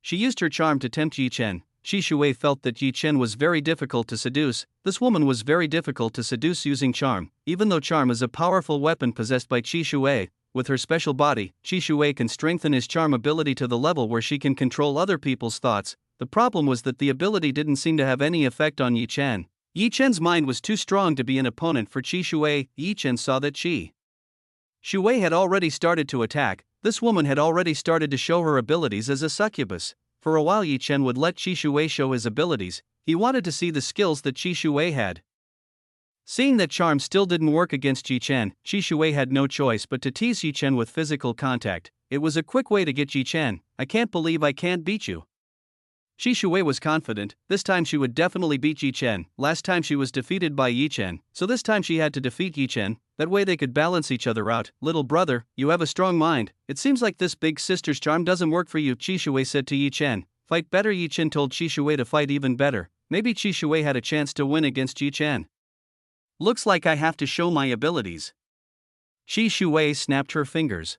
Speaker 1: She used her charm to tempt Yi Chen. Qi Shui felt that Yi Chen was very difficult to seduce. This woman was very difficult to seduce using charm. Even though charm is a powerful weapon possessed by Qi Shui, with her special body, Qi Shui can strengthen his charm ability to the level where she can control other people's thoughts. The problem was that the ability didn't seem to have any effect on Yi Chen. Yi Chen's mind was too strong to be an opponent for Qi Shui. Yi Chen saw that Qi Shui had already started to attack. This woman had already started to show her abilities as a succubus. For a while Yi Chen would let Qi Shui show his abilities. He wanted to see the skills that Qi Shui had. Seeing that charm still didn't work against Yi Chen, Qi Shui had no choice but to tease Yi Chen with physical contact. It was a quick way to get Yi Chen. I can't believe I can't beat you. Qi Shui was confident. This time she would definitely beat Yi Chen. Last time she was defeated by Yi Chen, so this time she had to defeat Yi Chen. That way they could balance each other out. Little brother, you have a strong mind. It seems like this big sister's charm doesn't work for you, Qi Shui said to Yi Chen. Fight better. Yi Chen told Qi Shui to fight even better. Maybe Qi Shui had a chance to win against Yi Chen. Looks like I have to show my abilities. Qi Shui snapped her fingers.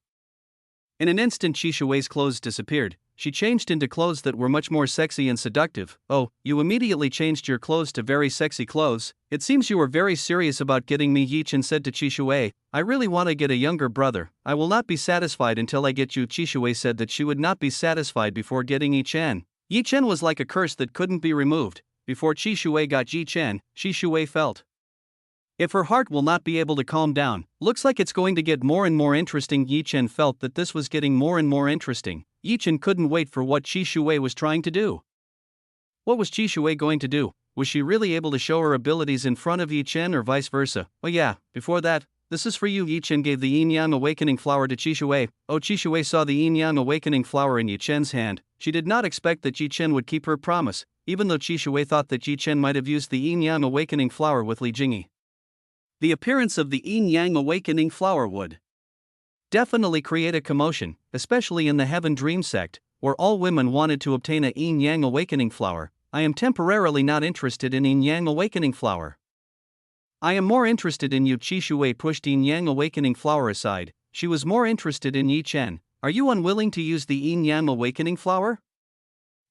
Speaker 1: In an instant Qi Shui's clothes disappeared. She changed into clothes that were much more sexy and seductive. Oh, you immediately changed your clothes to very sexy clothes. It seems you were very serious about getting me, Yi Chen said to Qi Shui. I really want to get a younger brother. I will not be satisfied until I get you. Qi Shui said that she would not be satisfied before getting Yi Chen. Yi Chen was like a curse that couldn't be removed. Before Qi Shui got Yi Chen, Qi Shui felt if her heart will not be able to calm down. Looks like it's going to get more and more interesting. Yi Chen felt that this was getting more and more interesting. Yi Chen couldn't wait for what Qi Shui was trying to do. What was Qi Shui going to do? Was she really able to show her abilities in front of Yi Chen or vice versa? Oh yeah, before that, this is for you. Yi Chen gave the yin-yang awakening flower to Qi Shui. Oh, Qi Shui saw the yin-yang awakening flower in Yi Chen's hand. She did not expect that Yi Chen would keep her promise, even though Qi Shui thought that Yi Chen might have used the yin-yang awakening flower with Li Jingyi. The appearance of the yin-yang awakening flower would definitely create a commotion, especially in the Heaven Dream sect, where all women wanted to obtain a yin-yang awakening flower. I am temporarily not interested in yin-yang awakening flower. I am more interested in you. Qi Shui pushed yin-yang awakening flower aside. She was more interested in Yi Chen. Are you unwilling to use the yin-yang awakening flower?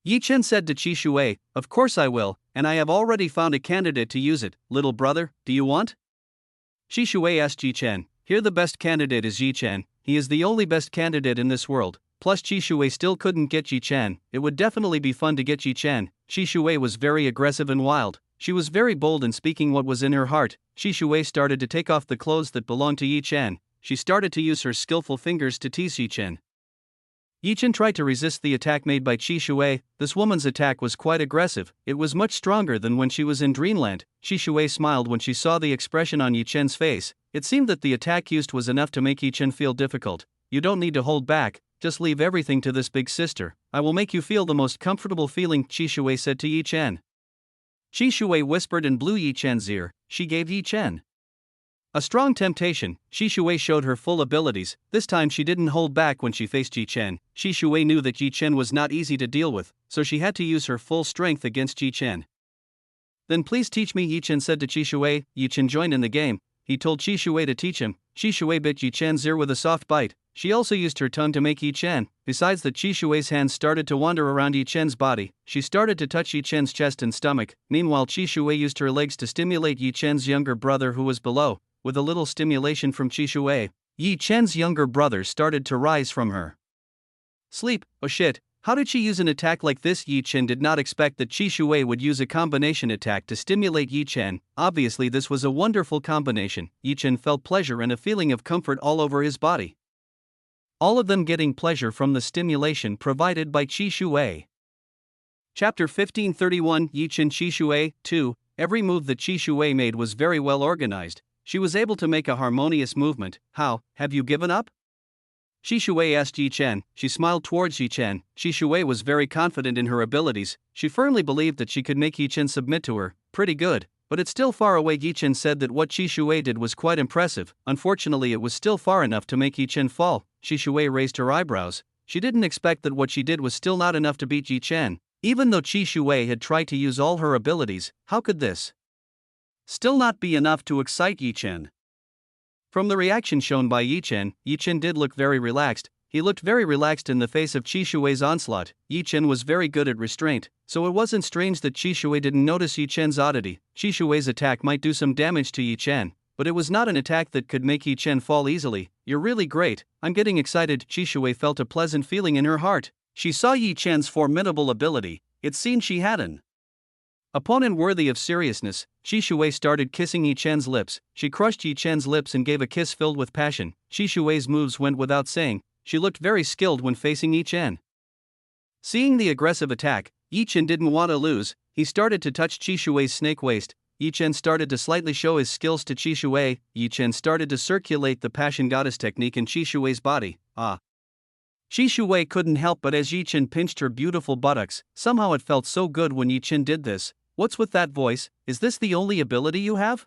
Speaker 1: Yi Chen said to Qi Shui, of course I will, and I have already found a candidate to use it. Little brother, do you want? Qi Shui asked Yi Chen. Here the best candidate is Yi Chen. He is the only best candidate in this world. Plus Qi Shui still couldn't get Yi Chen. It would definitely be fun to get Yi Chen. Qi Shui was very aggressive and wild. She was very bold in speaking what was in her heart. Qi Shui started to take off the clothes that belonged to Yi Chen. She started to use her skillful fingers to tease Yi Chen. Yi Chen tried to resist the attack made by Qi Shui. This woman's attack was quite aggressive. It was much stronger than when she was in Dreamland. Qi Shui smiled when she saw the expression on Yi Chen's face. It seemed that the attack used was enough to make Yi Chen feel difficult. You don't need to hold back, just leave everything to this big sister. I will make you feel the most comfortable feeling, Qi Shui said to Yi Chen. Qi Shui whispered and blew Yi Chen's ear. She gave Yi Chen a strong temptation. Qi Shui showed her full abilities. This time she didn't hold back when she faced Yi Chen. Qi Shui knew that Yi Chen was not easy to deal with, so she had to use her full strength against Yi Chen. Then please teach me, Yi Chen said to Qi Shui. Yi Chen joined in the game. He told Qi Shui to teach him. Qi Shui bit Yi Chen's ear with a soft bite. She also used her tongue to make Yi Chen. Besides that, Qi Shui's hands started to wander around Yi Chen's body. She started to touch Yi Chen's chest and stomach. Meanwhile, Qi Shui used her legs to stimulate Yi Chen's younger brother who was below. With a little stimulation from Qi Shui, Yi Chen's younger brother started to rise from her sleep. Oh shit, how did she use an attack like this? Yi Chen did not expect that Qi Shui would use a combination attack to stimulate Yi Chen. Obviously this was a wonderful combination. Yi Chen felt pleasure and a feeling of comfort all over his body. All of them getting pleasure from the stimulation provided by Qi Shui. Chapter 1531 Yi Chen Qi Shui 2. Every move that Qi Shui made was very well organized. She was able to make a harmonious movement. How, have you given up? Qi Shui asked Yi Chen. She smiled towards Yi Chen. Qi Shui was very confident in her abilities. She firmly believed that she could make Yi Chen submit to her. Pretty good, but it's still far away. Yi Chen said that what Qi Shui did was quite impressive. Unfortunately, it was still far enough to make Yi Chen fall. Qi Shui raised her eyebrows. She didn't expect that what she did was still not enough to beat Yi Chen. Even though Qi Shui had tried to use all her abilities, how could this still not be enough to excite Yi Chen? From the reaction shown by Yi Chen did look very relaxed. He looked very relaxed in the face of Qi Shui's onslaught. Yi Chen was very good at restraint, so it wasn't strange that Qi Shui didn't notice Yi Chen's oddity. Qi Shui's attack might do some damage to Yi Chen. but it was not an attack that could make Yi Chen fall easily. "You're really great, I'm getting excited." Qi Shui felt a pleasant feeling in her heart. She saw Yi Chen's formidable ability. It seemed she had an opponent worthy of seriousness. Qi Shui started kissing Yi Chen's lips. She crushed Yi Chen's lips and gave a kiss filled with passion. Qi Shui's moves went without saying. She looked very skilled when facing Yi Chen. Seeing the aggressive attack, Yi Chen didn't want to lose. He started to touch Qi Shui's snake waist. Yi Chen started to slightly show his skills to Qi Shui. Yi Chen started to circulate the passion goddess technique in Qi Shui's body. Qi Shui couldn't help but as Yi Chen pinched her beautiful buttocks. Somehow it felt so good when Yi Chen did this. "What's with that voice? Is this the only ability you have?"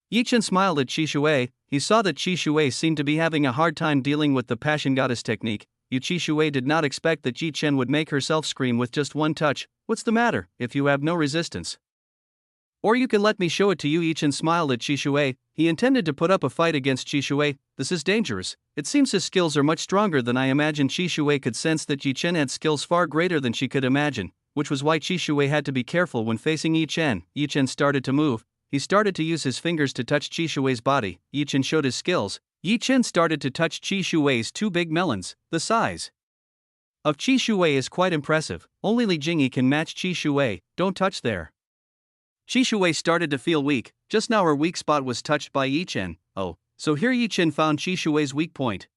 Speaker 1: Yi Chen smiled at Qi Shui. He saw that Qi Shui seemed to be having a hard time dealing with the passion goddess technique. Qi Shui did not expect that Yi Chen would make herself scream with just one touch. "What's the matter, if you have no resistance? Or you can let me show it to you." Yi Chen smiled at Qi Shui. He intended to put up a fight against Qi Shui. "This is dangerous. It seems his skills are much stronger than I imagined." Qi Shui could sense that Yi Chen had skills far greater than she could imagine, which was why Qi Shui had to be careful when facing Yi Chen. Yi Chen started to move. He started to use his fingers to touch Qi Shui's body. Yi Chen showed his skills. Yi Chen started to touch Qi Shui's two big melons. The size of Qi Shui is quite impressive. Only Li Jingyi can match Qi Shui. "Don't touch there." Qi Shui started to feel weak. Just now her weak spot was touched by Yi Chen. Oh, so here Yi Chen found Qi Shui's weak point.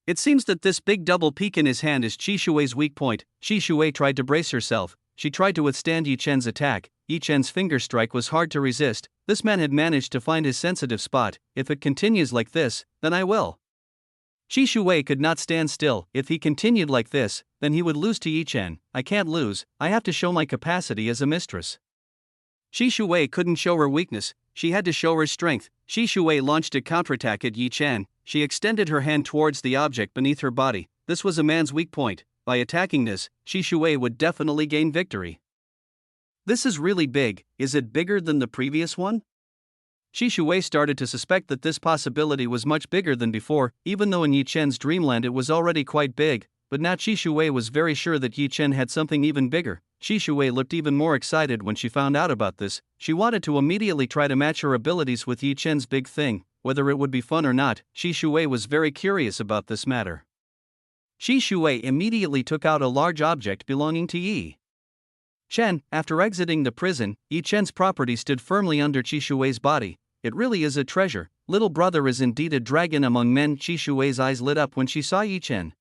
Speaker 1: It seems that this big double peak in his hand is Qi Shui's weak point. Qi Shui tried to brace herself. She tried to withstand Yi Chen's attack. Yi Chen's finger strike was hard to resist. This man had managed to find his sensitive spot. "If it continues like this, then I will." Qi Shui could not stand still. If he continued like this, then he would lose to Yi Chen. "I can't lose. I have to show my capacity as a mistress." Qi Shui couldn't show her weakness. She had to show her strength. Qi Shui launched a counterattack at Yi Chen. She extended her hand towards the object beneath her body. This was a man's weak point. By attacking this, Qi Shui would definitely gain victory. "This is really big. Is it bigger than the previous one?" Qi Shui started to suspect that this possibility was much bigger than before, even though in Yi Chen's dreamland it was already quite big, but now Qi Shui was very sure that Yi Chen had something even bigger. Qi Shui looked even more excited when she found out about this. She wanted to immediately try to match her abilities with Yi Chen's big thing. Whether it would be fun or not, Qi Shui was very curious about this matter. Qi Shui immediately took out a large object belonging to Yi Chen. After exiting the prison, Yi Chen's property stood firmly under Qi Shui's body. "It really is a treasure. Little brother is indeed a dragon among men." Qi Shui's eyes lit up when she saw Yi Chen.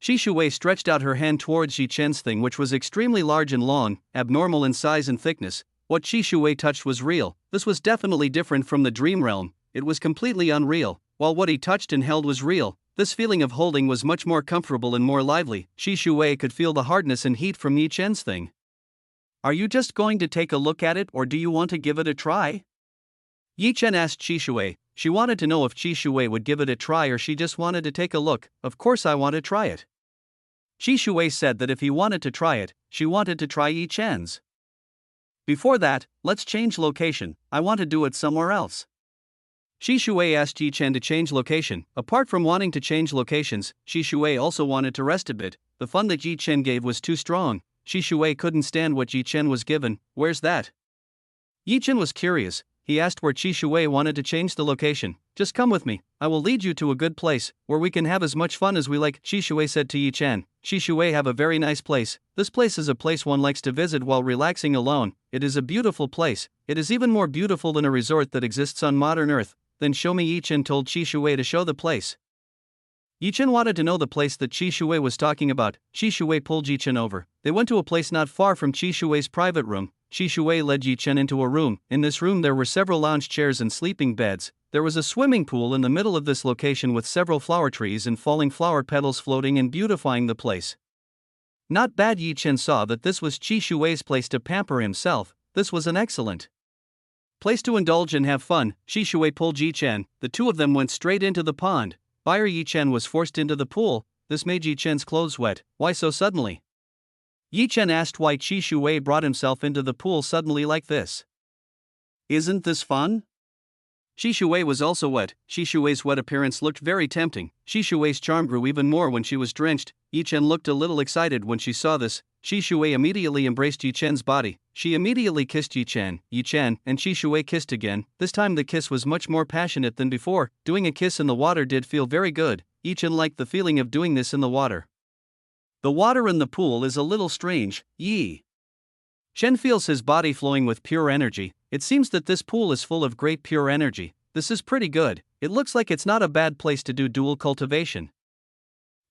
Speaker 1: Qi Shui stretched out her hand towards Yi Chen's thing, which was extremely large and long, abnormal in size and thickness. What Qi Shui touched was real. This was definitely different from the dream realm. It was completely unreal, while what he touched and held was real. This feeling of holding was much more comfortable and more lively. Qi Shui could feel the hardness and heat from Yi Chen's thing. "Are you just going to take a look at it, or do you want to give it a try?" Yi Chen asked Qi Shui. She wanted to know if Qi Shui would give it a try or she just wanted to take a look. "Of course I want to try it." Qi Shui said that if he wanted to try it, she wanted to try Yi Chen's. "Before that, let's change location. I want to do it somewhere else." Qi Shui asked Yi Chen to change location. Apart from wanting to change locations, Qi Shui also wanted to rest a bit. The fun that Yi Chen gave was too strong. Qi Shui couldn't stand what Yi Chen was given. "Where's that?" Yi Chen was curious. He asked where Qi Shui wanted to change the location. "Just come with me. I will lead you to a good place, where we can have as much fun as we like," Qi Shui said to Yi Chen. "Qi Shui have a very nice place. This place is a place one likes to visit while relaxing alone. It is a beautiful place. It is even more beautiful than a resort that exists on modern Earth." "Then show me." Yi Chen told Qi Shui to show the place. Yi Chen wanted to know the place that Qi Shui was talking about. Qi Shui pulled Yi Chen over. They went to a place not far from Qi Shui's private room. Qi Shui led Yi Chen into a room. In this room there were several lounge chairs and sleeping beds. There was a swimming pool in the middle of this location with several flower trees and falling flower petals floating and beautifying the place. Not bad. Yi Chen saw that this was Qi Shui's place to pamper himself. This was an excellent place to indulge and have fun. Qi Shui pulled Yi Chen. The two of them went straight into the pond. Buyer Yi Chen was forced into the pool. This made Yi Chen's clothes wet. "Why so suddenly?" Yi Chen asked why Qi Shui brought himself into the pool suddenly like this. "Isn't this fun?" Shi Shui was also wet. Shi Shui's wet appearance looked very tempting. Shi Shui's charm grew even more when she was drenched. Yi Chen looked a little excited when she saw this. Shi Shui immediately embraced Yi Chen's body. She immediately kissed Yi Chen, and Shi Shui kissed again. This time the kiss was much more passionate than before. Doing a kiss in the water did feel very good. Yi Chen liked the feeling of doing this in the water. The water in the pool is a little strange. Yi Chen feels his body flowing with pure energy. It seems that this pool is full of great pure energy. This is pretty good. It looks like it's not a bad place to do dual cultivation.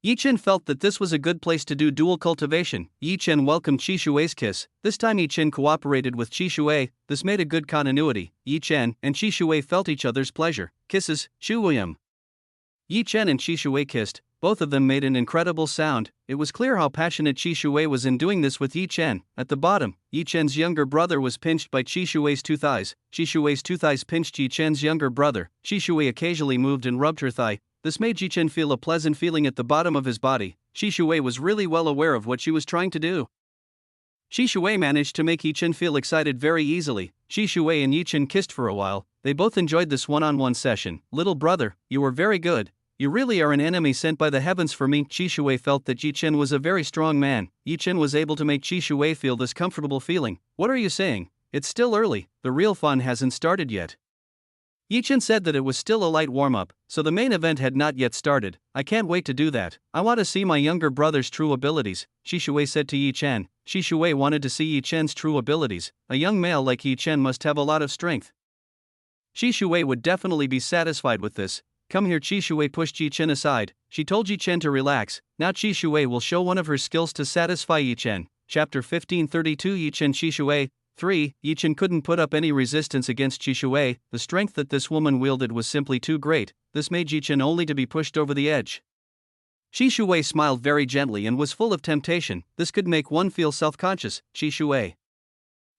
Speaker 1: Yi Chen felt that this was a good place to do dual cultivation. Yi Chen welcomed Shi Shui's kiss. This time Yi Chen cooperated with Shi Shui. This made a good continuity. Yi Chen and Shi Shui felt each other's pleasure. Kisses, Shuiyam. Yi Chen and Shi Shui kissed. Both of them made an incredible sound. It was clear how passionate Shi Shui was in doing this with Yi Chen. At the bottom, Yi Chen's younger brother was pinched by Shi Shui's two thighs. Shi Shui's two thighs pinched Yi Chen's younger brother. Shi Shui occasionally moved and rubbed her thigh. This made Yi Chen feel a pleasant feeling at the bottom of his body. Shi Shui was really well aware of what she was trying to do. Shi Shui managed to make Yi Chen feel excited very easily. Shi Shui and Yi Chen kissed for a while. They both enjoyed this one-on-one session. Little brother, you were very good. You really are an enemy sent by the heavens for me. Shi Shui felt that Yi Chen was a very strong man. Yi Chen was able to make Shi Shui feel this comfortable feeling. What are you saying? It's still early, the real fun hasn't started yet. Yi Chen said that it was still a light warm-up, so the main event had not yet started. I can't wait to do that. I want to see my younger brother's true abilities, Shi Shui said to Yi Chen. Shi Shui wanted to see Yi Chen's true abilities. A young male like Yi Chen must have a lot of strength. Shi Shui would definitely be satisfied with this. Come here. Shi Shui pushed Yi Chen aside. She told Yi Chen to relax. Now Shi Shui will show one of her skills to satisfy Yi Chen. Chapter 1532 Yi Chen Shi Shui 3. Yi Chen couldn't put up any resistance against Shi Shui. The strength that this woman wielded was simply too great. This made Yi Chen only to be pushed over the edge. Shi Shui smiled very gently and was full of temptation. This could make one feel self-conscious. Shi Shui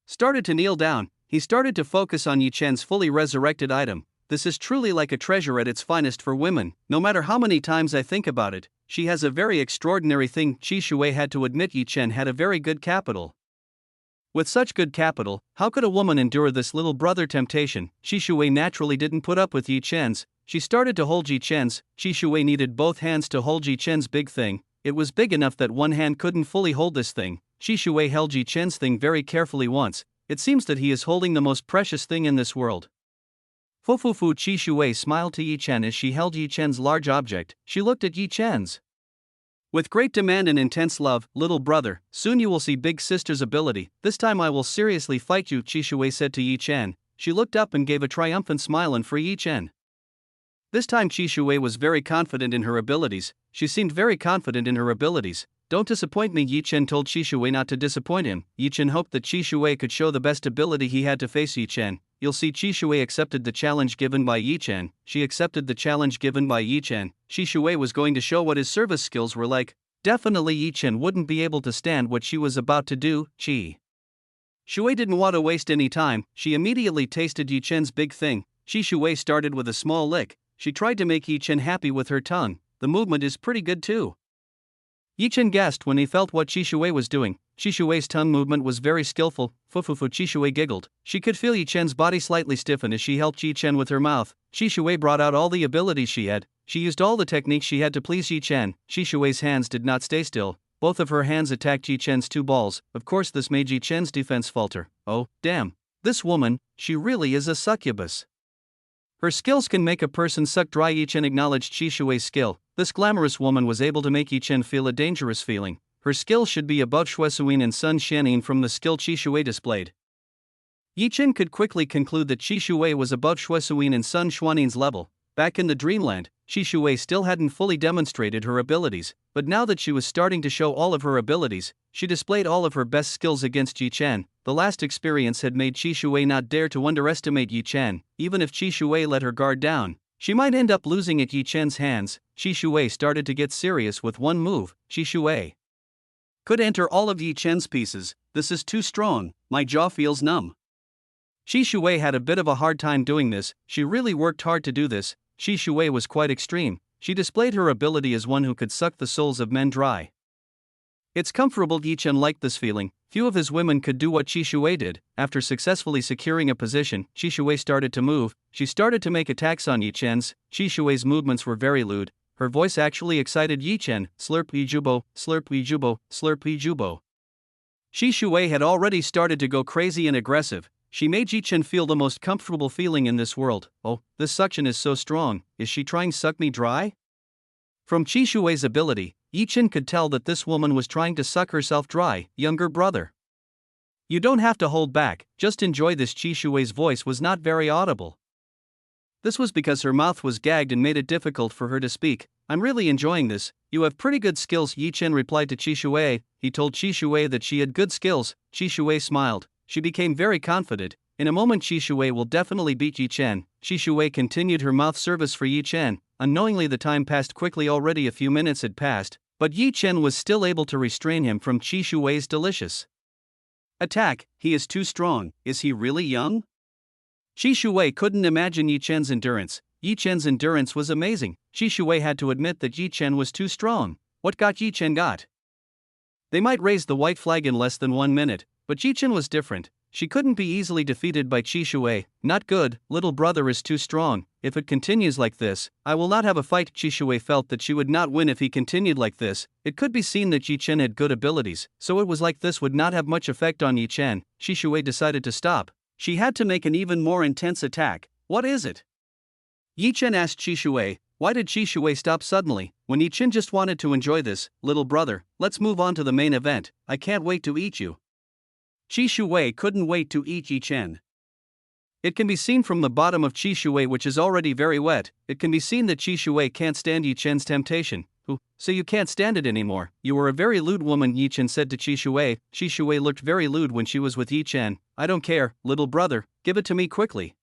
Speaker 1: started to kneel down. He started to focus on Yi Chen's fully resurrected item. This is truly like a treasure at its finest for women. No matter how many times I think about it, she has a very extraordinary thing. Shi Shui had to admit Yi Chen had a very good capital. With such good capital, how could a woman endure this little brother temptation? Shi Shui naturally didn't put up with Yi Chen's. She started to hold Yi Chen's. Shi Shui needed both hands to hold Yi Chen's big thing. It was big enough that one hand couldn't fully hold this thing. Shi Shui held Yi Chen's thing very carefully once. It seems that he is holding the most precious thing in this world. Fu. Shi Shui smiled to Yi Chen as she held Yi Chen's large object. She looked at Yi Chen's with great demand and intense love. Little brother, soon you will see big sister's ability. This time I will seriously fight you, Shi Shui said to Yi Chen. She looked up and gave a triumphant smile and free Yi Chen. This time Shi Shui was very confident in her abilities. She seemed very confident in her abilities. Don't disappoint me, Yi Chen told Shi Shui not to disappoint him. Yi Chen hoped that Shi Shui could show the best ability he had to face Yi Chen. You'll see. Shi Shui accepted the challenge given by Yi Chen. She accepted the challenge given by Yi Chen. Shi Shui was going to show what his service skills were like. Definitely Yi Chen wouldn't be able to stand what she was about to do. Shi Shui didn't want to waste any time. She immediately tasted Yi Chen's big thing. Shi Shui started with a small lick. She tried to make Yi Chen happy with her tongue. The movement is pretty good too. Yi Chen gasped when he felt what Shi Shui was doing. Shi Shui's tongue movement was very skillful. Fu. Shi Shui giggled. She could feel Yi Chen's body slightly stiffen as she helped Yi Chen with her mouth. Shi Shui brought out all the abilities she had. She used all the techniques she had to please Yi Chen. Shi Shui's hands did not stay still. Both of her hands attacked Yi Chen's two balls. Of course this made Yi Chen's defense falter. Oh, damn. This woman, she really is a succubus. Her skills can make a person suck dry. Yi Chen acknowledged Shi Shui's skill. This glamorous woman was able to make Yi Chen feel a dangerous feeling. Her skill should be above Shuesuin and Sun Xianin from the skill Shi Shui displayed. Yi Chen could quickly conclude that Shi Shui was above Shuesuin and Sun Xuanin's level. Back in the dreamland, Shi Shui still hadn't fully demonstrated her abilities, but now that she was starting to show all of her abilities, she displayed all of her best skills against Yi Chen. The last experience had made Shi Shui not dare to underestimate Yi Chen. Even if Shi Shui let her guard down, she might end up losing at Yi Chen's hands. Shi Shui started to get serious with one move. Shi Shui could enter all of Yi Chen's pieces. This is too strong, my jaw feels numb. Shi Shui had a bit of a hard time doing this. She really worked hard to do this. Shi Shui was quite extreme. She displayed her ability as one who could suck the souls of men dry. It's comfortable. Yi Chen liked this feeling. Few of his women could do what Qi Shui did. After successfully securing a position, Qi Shui started to move. She started to make attacks on Yi Chen's. Qi Shui's movements were very lewd. Her voice actually excited Yi Chen. Slurp Yi Jubo, slurp Yi Jubo, slurp Yi Jubo. Qi Shui had already started to go crazy and aggressive. She made Yi Chen feel the most comfortable feeling in this world. Oh, this suction is so strong. Is she trying to suck me dry? From Qi Shui's ability, Yi Chen could tell that this woman was trying to suck herself dry. Younger brother. You don't have to hold back, just enjoy this. Qi Shui's voice was not very audible. This was because her mouth was gagged and made it difficult for her to speak. I'm really enjoying this. You have pretty good skills, Yi Chen replied to Qi Shui. He told Qi Shui that she had good skills. Qi Shui smiled. She became very confident. In a moment Qi Shui will definitely beat Yi Chen. Qi Shui continued her mouth service for Yi Chen. Unknowingly the time passed quickly. Already a few minutes had passed, but Yi Chen was still able to restrain him from Qi Shui's delicious attack. He is too strong. Is he really young? Qi Shui couldn't imagine Yi Chen's endurance. Yi Chen's endurance was amazing. Qi Shui had to admit that Yi Chen was too strong. What got Yi Chen got? They might raise the white flag in less than 1 minute, but Yi Chen was different. She couldn't be easily defeated by Qi Shui. Not good, little brother is too strong. If it continues like this, I will not have a fight. Qi Shui felt that she would not win if he continued like this. It could be seen that Yi Chen had good abilities, so it was like this would not have much effect on Yi Chen. Qi Shui decided to stop. She had to make an even more intense attack. What is it? Yi Chen asked Qi Shui. Why did Qi Shui stop suddenly, when Yi Chen just wanted to enjoy this? Little brother, let's move on to the main event. I can't wait to eat you. Qi Shui couldn't wait to eat Yi Chen. It can be seen from the bottom of Qi Shui, which is already very wet. It can be seen that Qi Shui can't stand Yi Chen's temptation. So you can't stand it anymore. You are a very lewd woman, Yi Chen said to Qi Shui. Qi Shui looked very lewd when she was with Yi Chen. I don't care, little brother, give it to me quickly.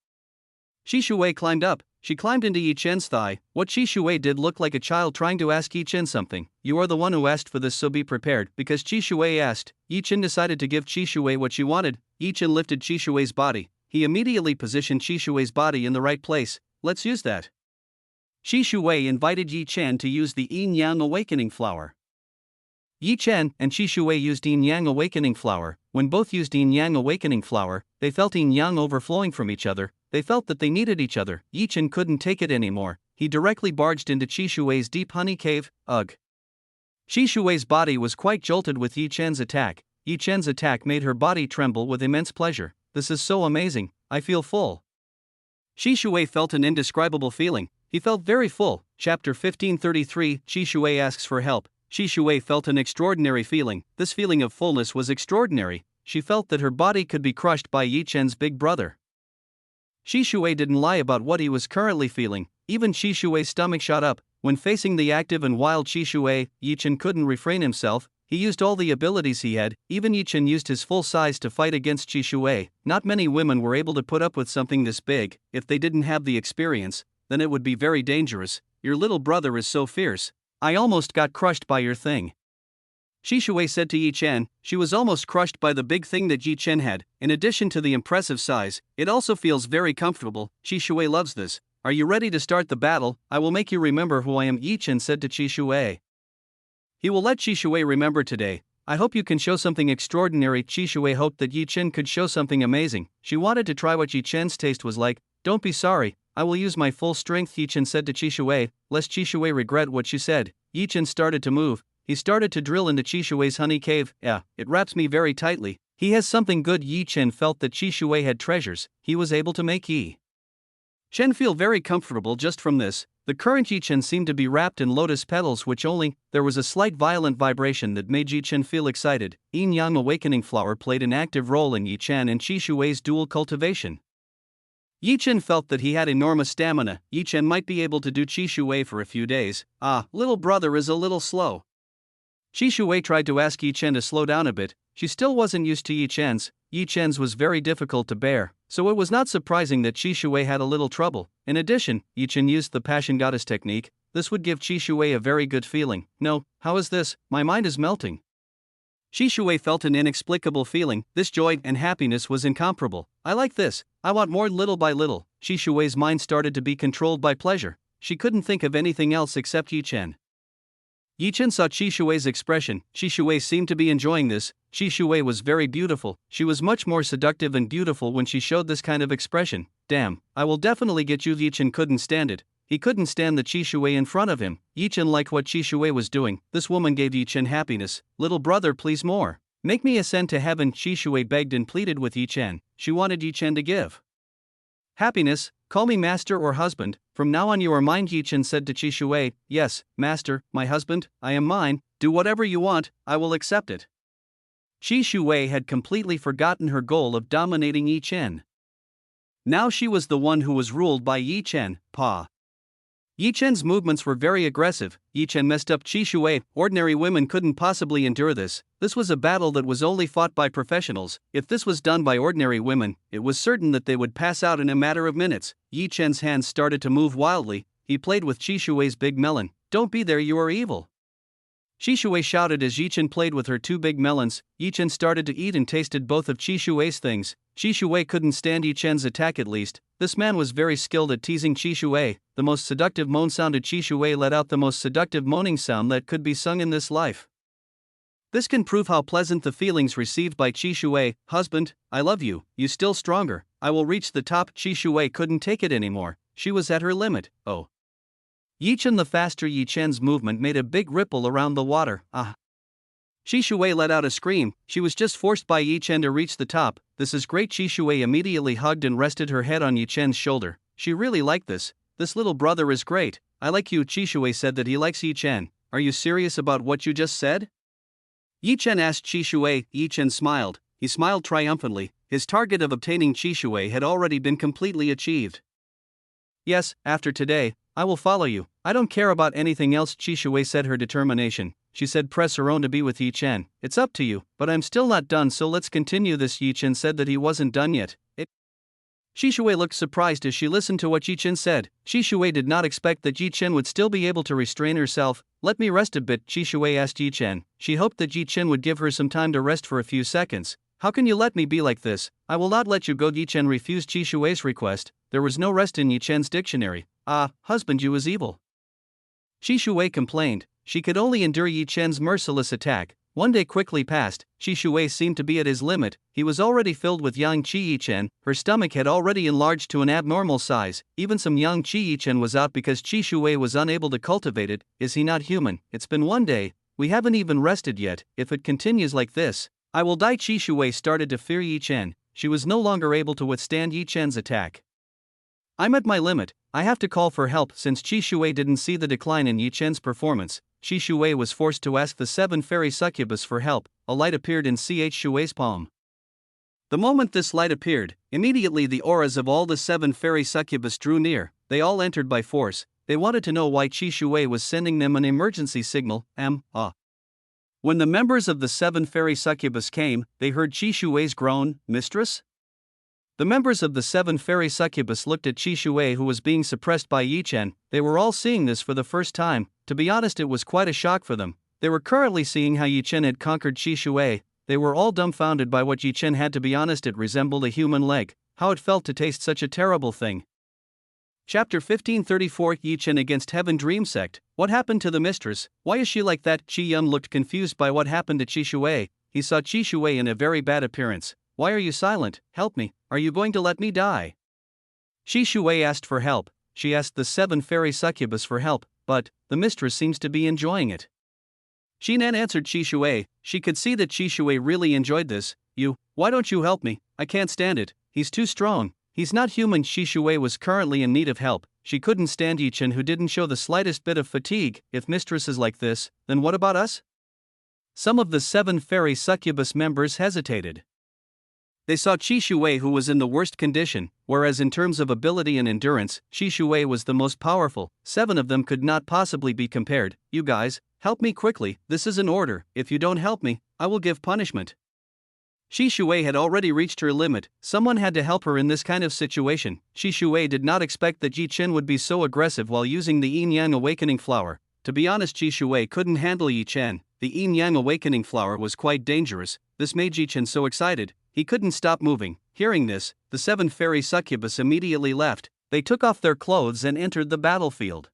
Speaker 1: Qi Shui climbed up. She climbed into Yi Chen's thigh. What Qi Shui did looked like a child trying to ask Yi Chen something. You are the one who asked for this, so be prepared. Because Qi Shui asked, Yi Chen decided to give Qi Shui what she wanted. Yi Chen lifted Qi Shui's body. He immediately positioned Qi Shui's body in the right place. Let's use that. Qi Shui invited Yi Chen to use the Yin Yang Awakening Flower. Yi Chen and Qi Shui used Yin Yang Awakening Flower. When both used Yin Yang Awakening Flower, they felt Yin Yang overflowing from each other. They felt that they needed each other. Yi Chen couldn't take it anymore. He directly barged into Qi Shui's deep honey cave. Ugh. Qi Shui's body was quite jolted with Yi Chen's attack. Yi Chen's attack made her body tremble with immense pleasure. This is so amazing. I feel full. Qi Shui felt an indescribable feeling. He felt very full. Chapter 1533. Qi Shui asks for help. Qi Shui felt an extraordinary feeling. This feeling of fullness was extraordinary. She felt that her body could be crushed by Yi Chen's big brother. Qi Shui didn't lie about what he was currently feeling. Even Qi Shui's stomach shot up. When facing the active and wild Qi Shui, Yi Chen couldn't refrain himself. He used all the abilities he had. Even Yi Chen used his full size to fight against Qi Shui. Not many women were able to put up with something this big. If they didn't have the experience, then it would be very dangerous. Your little brother is so fierce. I almost got crushed by your thing. Qi Shui said to Yi Chen. She was almost crushed by the big thing that Yi Chen had. In addition to the impressive size, it also feels very comfortable. Qi Shui loves this. Are you ready to start the battle? I will make you remember who I am, Yi Chen said to Qi Shui. He will let Qi Shui remember today. I hope you can show something extraordinary. Qi Shui hoped that Yi Chen could show something amazing. She wanted to try what Yi Chen's taste was like. Don't be sorry. I will use my full strength, Yi Chen said to Qi Shui, lest Qi Shui regret what she said. Yi Chen started to move. He started to drill into Qi Shui's honey cave. Yeah, it wraps me very tightly. He has something good. Yi Chen felt that Qi Shui had treasures. He was able to make Yi Chen feel very comfortable just from this. The current Yi Chen seemed to be wrapped in lotus petals, which only, there was a slight violent vibration that made Yi Chen feel excited. Yin Yang Awakening Flower played an active role in Yi Chen and Qi Shui's dual cultivation. Yi Chen felt that he had enormous stamina. Yi Chen might be able to do Qi Shui for a few days. Little brother is a little slow. Qi Shui tried to ask Yi Chen to slow down a bit. She still wasn't used to Yi Chen's. Yi Chen's was very difficult to bear, so it was not surprising that Qi Shui had a little trouble. In addition, Yi Chen used the Passion Goddess technique. This would give Qi Shui a very good feeling. No, how is this? My mind is melting. Qi Shui felt an inexplicable feeling. This joy and happiness was incomparable. I like this. I want more. Little by little, Qi Shui's mind started to be controlled by pleasure. She couldn't think of anything else except Yi Chen. Yi Chen saw Qi Shui's expression. Qi Shui seemed to be enjoying this. Qi Shui was very beautiful. She was much more seductive and beautiful when she showed this kind of expression. Damn, I will definitely get you. Yi Chen couldn't stand it. He couldn't stand the Qi Shui in front of him. Yi Chen liked what Qi Shui was doing. This woman gave Yi Chen happiness. Little brother, please more. Make me ascend to heaven. Qi Shui begged and pleaded with Yi Chen. She wanted Yi Chen to give happiness. Call me master or husband. From now on you are mine. Yi Chen said to Qi Shui. Yes, master, my husband, I am mine. Do whatever you want, I will accept it. Qi Shui had completely forgotten her goal of dominating Yi Chen. Now she was the one who was ruled by Yi Chen. Pa. Yi Chen's movements were very aggressive. Yi Chen messed up Qi Shui. Ordinary women couldn't possibly endure this. This was a battle that was only fought by professionals. If this was done by ordinary women, it was certain that they would pass out in a matter of minutes. Yi Chen's hands started to move wildly. He played with Qi Shui's big melon. Don't be there, you are evil. Qi Shui shouted as Yi Chen played with her two big melons. Yi Chen started to eat and tasted both of Qi Shui's things. Qi Shui couldn't stand Yi Chen's attack at least. This man was very skilled at teasing Qi Shui. The most seductive moan sounded. Qi Shui let out the most seductive moaning sound that could be sung in this life. This can prove how pleasant the feelings received by Qi Shui. Husband, I love you, you still stronger, I will reach the top. Qi Shui couldn't take it anymore. She was at her limit. Oh. Yi Chen the faster. Yi Chen's movement made a big ripple around the water. Ah. Qi Shui let out a scream. She was just forced by Yi Chen to reach the top. This is great. Qi Shui immediately hugged and rested her head on Yi Chen's shoulder. She really liked this. This little brother is great. I like you. Qi Shui said that he likes Yi Chen. Are you serious about what you just said? Yi Chen asked Qi Shui. Yi Chen smiled. He smiled triumphantly. His target of obtaining Qi Shui had already been completely achieved. Yes, after today, I will follow you. I don't care about anything else. Qi Shui said, her determination. She said, press her own to be with Yi Chen. It's up to you, but I'm still not done, so let's continue this. Yi Chen said that he wasn't done yet. Qi Shui looked surprised as she listened to what Yi Chen said. Qi Shui did not expect that Yi Chen would still be able to restrain herself. Let me rest a bit, Qi Shui asked Yi Chen. She hoped that Yi Chen would give her some time to rest for a few seconds. How can you let me be like this? I will not let you go. Yi Chen refused Qi Shui's request. There was no rest in Yi Chen's dictionary. Ah, husband, you is evil. Qi Shui complained. She could only endure Yi Chen's merciless attack. One day quickly passed. Qi Shui seemed to be at his limit. He was already filled with yang qi. Yi Chen, her stomach had already enlarged to an abnormal size. Even some yang qi. Yi Chen was out because Qi Shui was unable to cultivate it. Is he not human? It's been one day. We haven't even rested yet. If it continues like this, I will die. Qi Shui started to fear Yi Chen. She was no longer able to withstand Yi Chen's attack. I'm at my limit. I have to call for help. Since Qi Shui didn't see the decline in Yi Chen's performance, Qi Shui was forced to ask the seven fairy succubus for help. A light appeared in Ch Shui's palm. The moment this light appeared, immediately the auras of all the seven fairy succubus drew near. They all entered by force. They wanted to know why Qi Shui was sending them an emergency signal. When the members of the seven fairy succubus came, they heard Qi Shui's groan, "Mistress?" The members of the seven fairy succubus looked at Qi Shui, who was being suppressed by Yi Chen. They were all seeing this for the first time. To be honest, it was quite a shock for them. They were currently seeing how Yi Chen had conquered Qi Shui. They were all dumbfounded by what Yi Chen had. To be honest, it resembled a human leg. How it felt to taste such a terrible thing. Chapter 1534, Yi Chen against Heaven Dream Sect. What happened to the mistress? Why is she like that? Qi Yun looked confused by what happened to Qi Shui. He saw Qi Shui in a very bad appearance. Why are you silent? Help me. Are you going to let me die? Qi Shui asked for help. She asked the seven fairy succubus for help, but the mistress seems to be enjoying it. Xinan answered Qi Shui. She could see that Qi Shui really enjoyed this. Why don't you help me? I can't stand it. He's too strong. He's not human. Qi Shui was currently in need of help. She couldn't stand Yi Chen, who didn't show the slightest bit of fatigue. If mistress is like this, then what about us? Some of the seven fairy succubus members hesitated. They saw Qi Shui, who was in the worst condition, whereas in terms of ability and endurance, Qi Shui was the most powerful. 7 of them could not possibly be compared. You guys, help me quickly. This is an order. If you don't help me, I will give punishment. Qi Shui had already reached her limit. Someone had to help her in this kind of situation. Qi Shui did not expect that Yi Chen would be so aggressive while using the Yin Yang Awakening Flower. To be honest, Qi Shui couldn't handle Yi Chen. The Yin Yang Awakening Flower was quite dangerous. This made Yi Chen so excited, he couldn't stop moving. Hearing this, the 7 fairy succubus immediately left. They took off their clothes and entered the battlefield.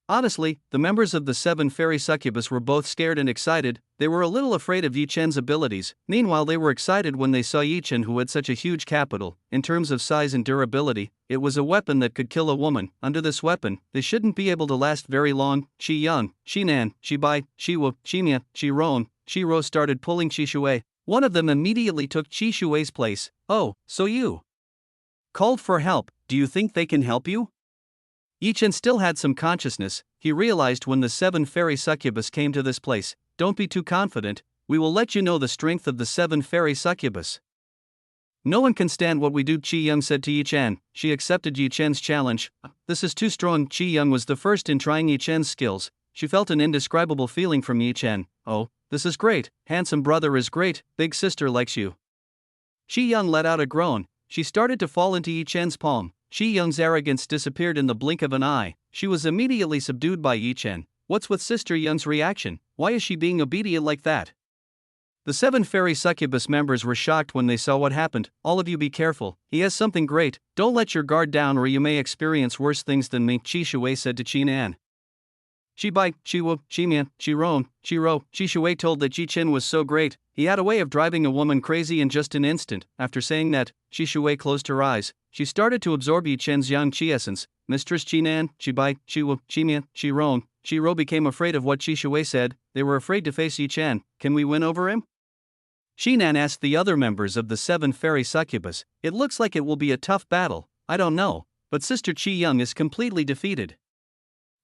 Speaker 1: Honestly, the members of the seven fairy succubus were both scared and excited. They were a little afraid of Yi Chen's abilities. Meanwhile, they were excited when they saw Yi Chen, who had such a huge capital. In terms of size and durability, it was a weapon that could kill a woman. Under this weapon, they shouldn't be able to last very long. Shi Yang, Shi Nan, Shi Bai, Shi Wu, Shi Mia, Shi Ron, Shi Ro started pulling Shi Shui. One of them immediately took Shi Shui's place. Oh, so you called for help. Do you think they can help you? Yi Chen still had some consciousness. He realized when the seven fairy succubus came to this place. Don't be too confident, we will let you know the strength of the seven fairy succubus. No one can stand what we do, Qi Yang said to Yi Chen. She accepted Yi Chen's challenge. This is too strong. Qi Yang was the first in trying Yi Chen's skills. She felt an indescribable feeling from Yi Chen. Oh, this is great. Handsome brother is great. Big sister likes you. Qi Yang let out a groan. She started to fall into Yi Chen's palm. Qi Yang's arrogance disappeared in the blink of an eye. She was immediately subdued by Yi Chen. What's with Sister Yang's reaction? Why is she being obedient like that? The seven fairy succubus members were shocked when they saw what happened. All of you be careful, he has something great. Don't let your guard down or you may experience worse things than me, Qi Shui said to Qi Nan. Shi Bai, Shi Wu, Shi Mian, Shi Ron, Shi Ro, Qi Shui told that Yi Chen was so great, he had a way of driving a woman crazy in just an instant. After saying that, Qi Shui closed her eyes. She started to absorb Yi Chen's yang qi essence. Mistress Qi Nan, Shi Bai, Shi Wu, Shi Mian, Shi Ron, Shi Ro became afraid of what Qi Shui said. They were afraid to face Yi Chen. Can we win over him? Shi Nan asked the other members of the seven fairy succubus. It looks like it will be a tough battle. I don't know, but Sister Qi Yang is completely defeated.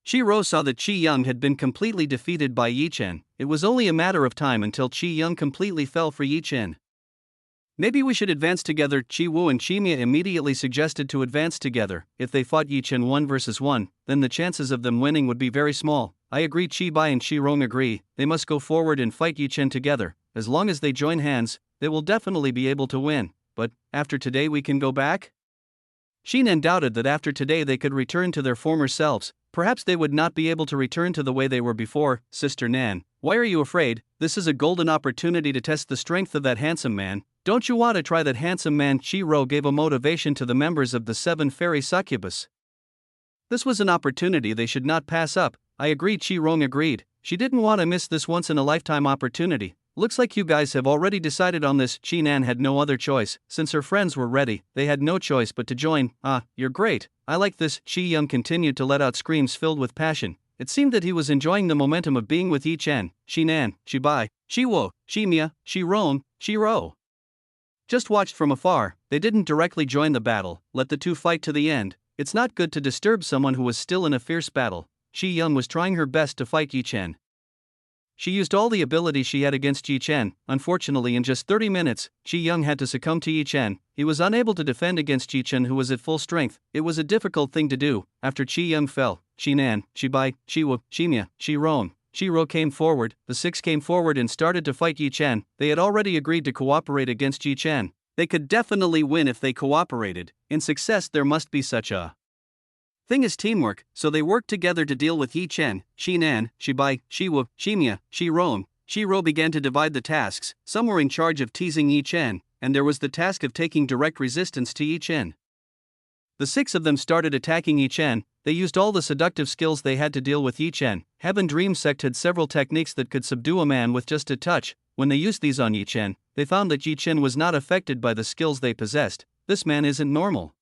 Speaker 1: Shi Ro saw that Qi Yang had been completely defeated by Yi Chen. It was only a matter of time until Qi Yang completely fell for Yi Chen. Maybe we should advance together, Qi Wu and Qi Mia immediately suggested to advance together. If they fought Yi Chen 1 versus 1, then the chances of them winning would be very small. I agree. Qi Bai and Qi Rong agree, they must go forward and fight Yi Chen together. As long as they join hands, they will definitely be able to win. But, after today we can go back? Shi Nan doubted that after today they could return to their former selves. Perhaps they would not be able to return to the way they were before. Sister Nan, why are you afraid? This is a golden opportunity to test the strength of that handsome man. Don't you want to try that handsome man? Qi Ro gave a motivation to the members of the seven fairy succubus. This was an opportunity they should not pass up. I agree. Qi Rong agreed. She didn't want to miss this once-in-a-lifetime opportunity. Looks like you guys have already decided on this. Qi Nan had no other choice. Since her friends were ready, they had no choice but to join. Ah, you're great. I like this. Qi Yang continued to let out screams filled with passion. It seemed that he was enjoying the momentum of being with Yi Chen, Shi Nan, Shi Bai, Shi Wu, Shi Mia, Shi Ron, Shi Ro. Just watched from afar. They didn't directly join the battle. Let the two fight to the end. It's not good to disturb someone who was still in a fierce battle. Shi Yang was trying her best to fight Yi Chen. She used all the ability she had against Yi Chen. Unfortunately, in just 30 minutes, Qi Yang had to succumb to Yi Chen. He was unable to defend against Yi Chen, who was at full strength. It was a difficult thing to do. After Qi Yang fell, Shi Nan, Shi Bai, Shi Wu, Shi Mia, Shi Ron, Shi Ro came forward. The six came forward and started to fight Yi Chen. They had already agreed to cooperate against Yi Chen. They could definitely win if they cooperated. In success, there must be such a thing as teamwork, so they worked together to deal with Yi Chen, Shi Nan, Shi Bai, Shi Wu, Shi Mia, Shi Ron. Shi Ro began to divide the tasks. Some were in charge of teasing Yi Chen, and there was the task of taking direct resistance to Yi Chen. The six of them started attacking Yi Chen. They used all the seductive skills they had to deal with Yi Chen. Heaven Dream Sect had several techniques that could subdue a man with just a touch. When they used these on Yi Chen, they found that Yi Chen was not affected by the skills they possessed. This man isn't normal.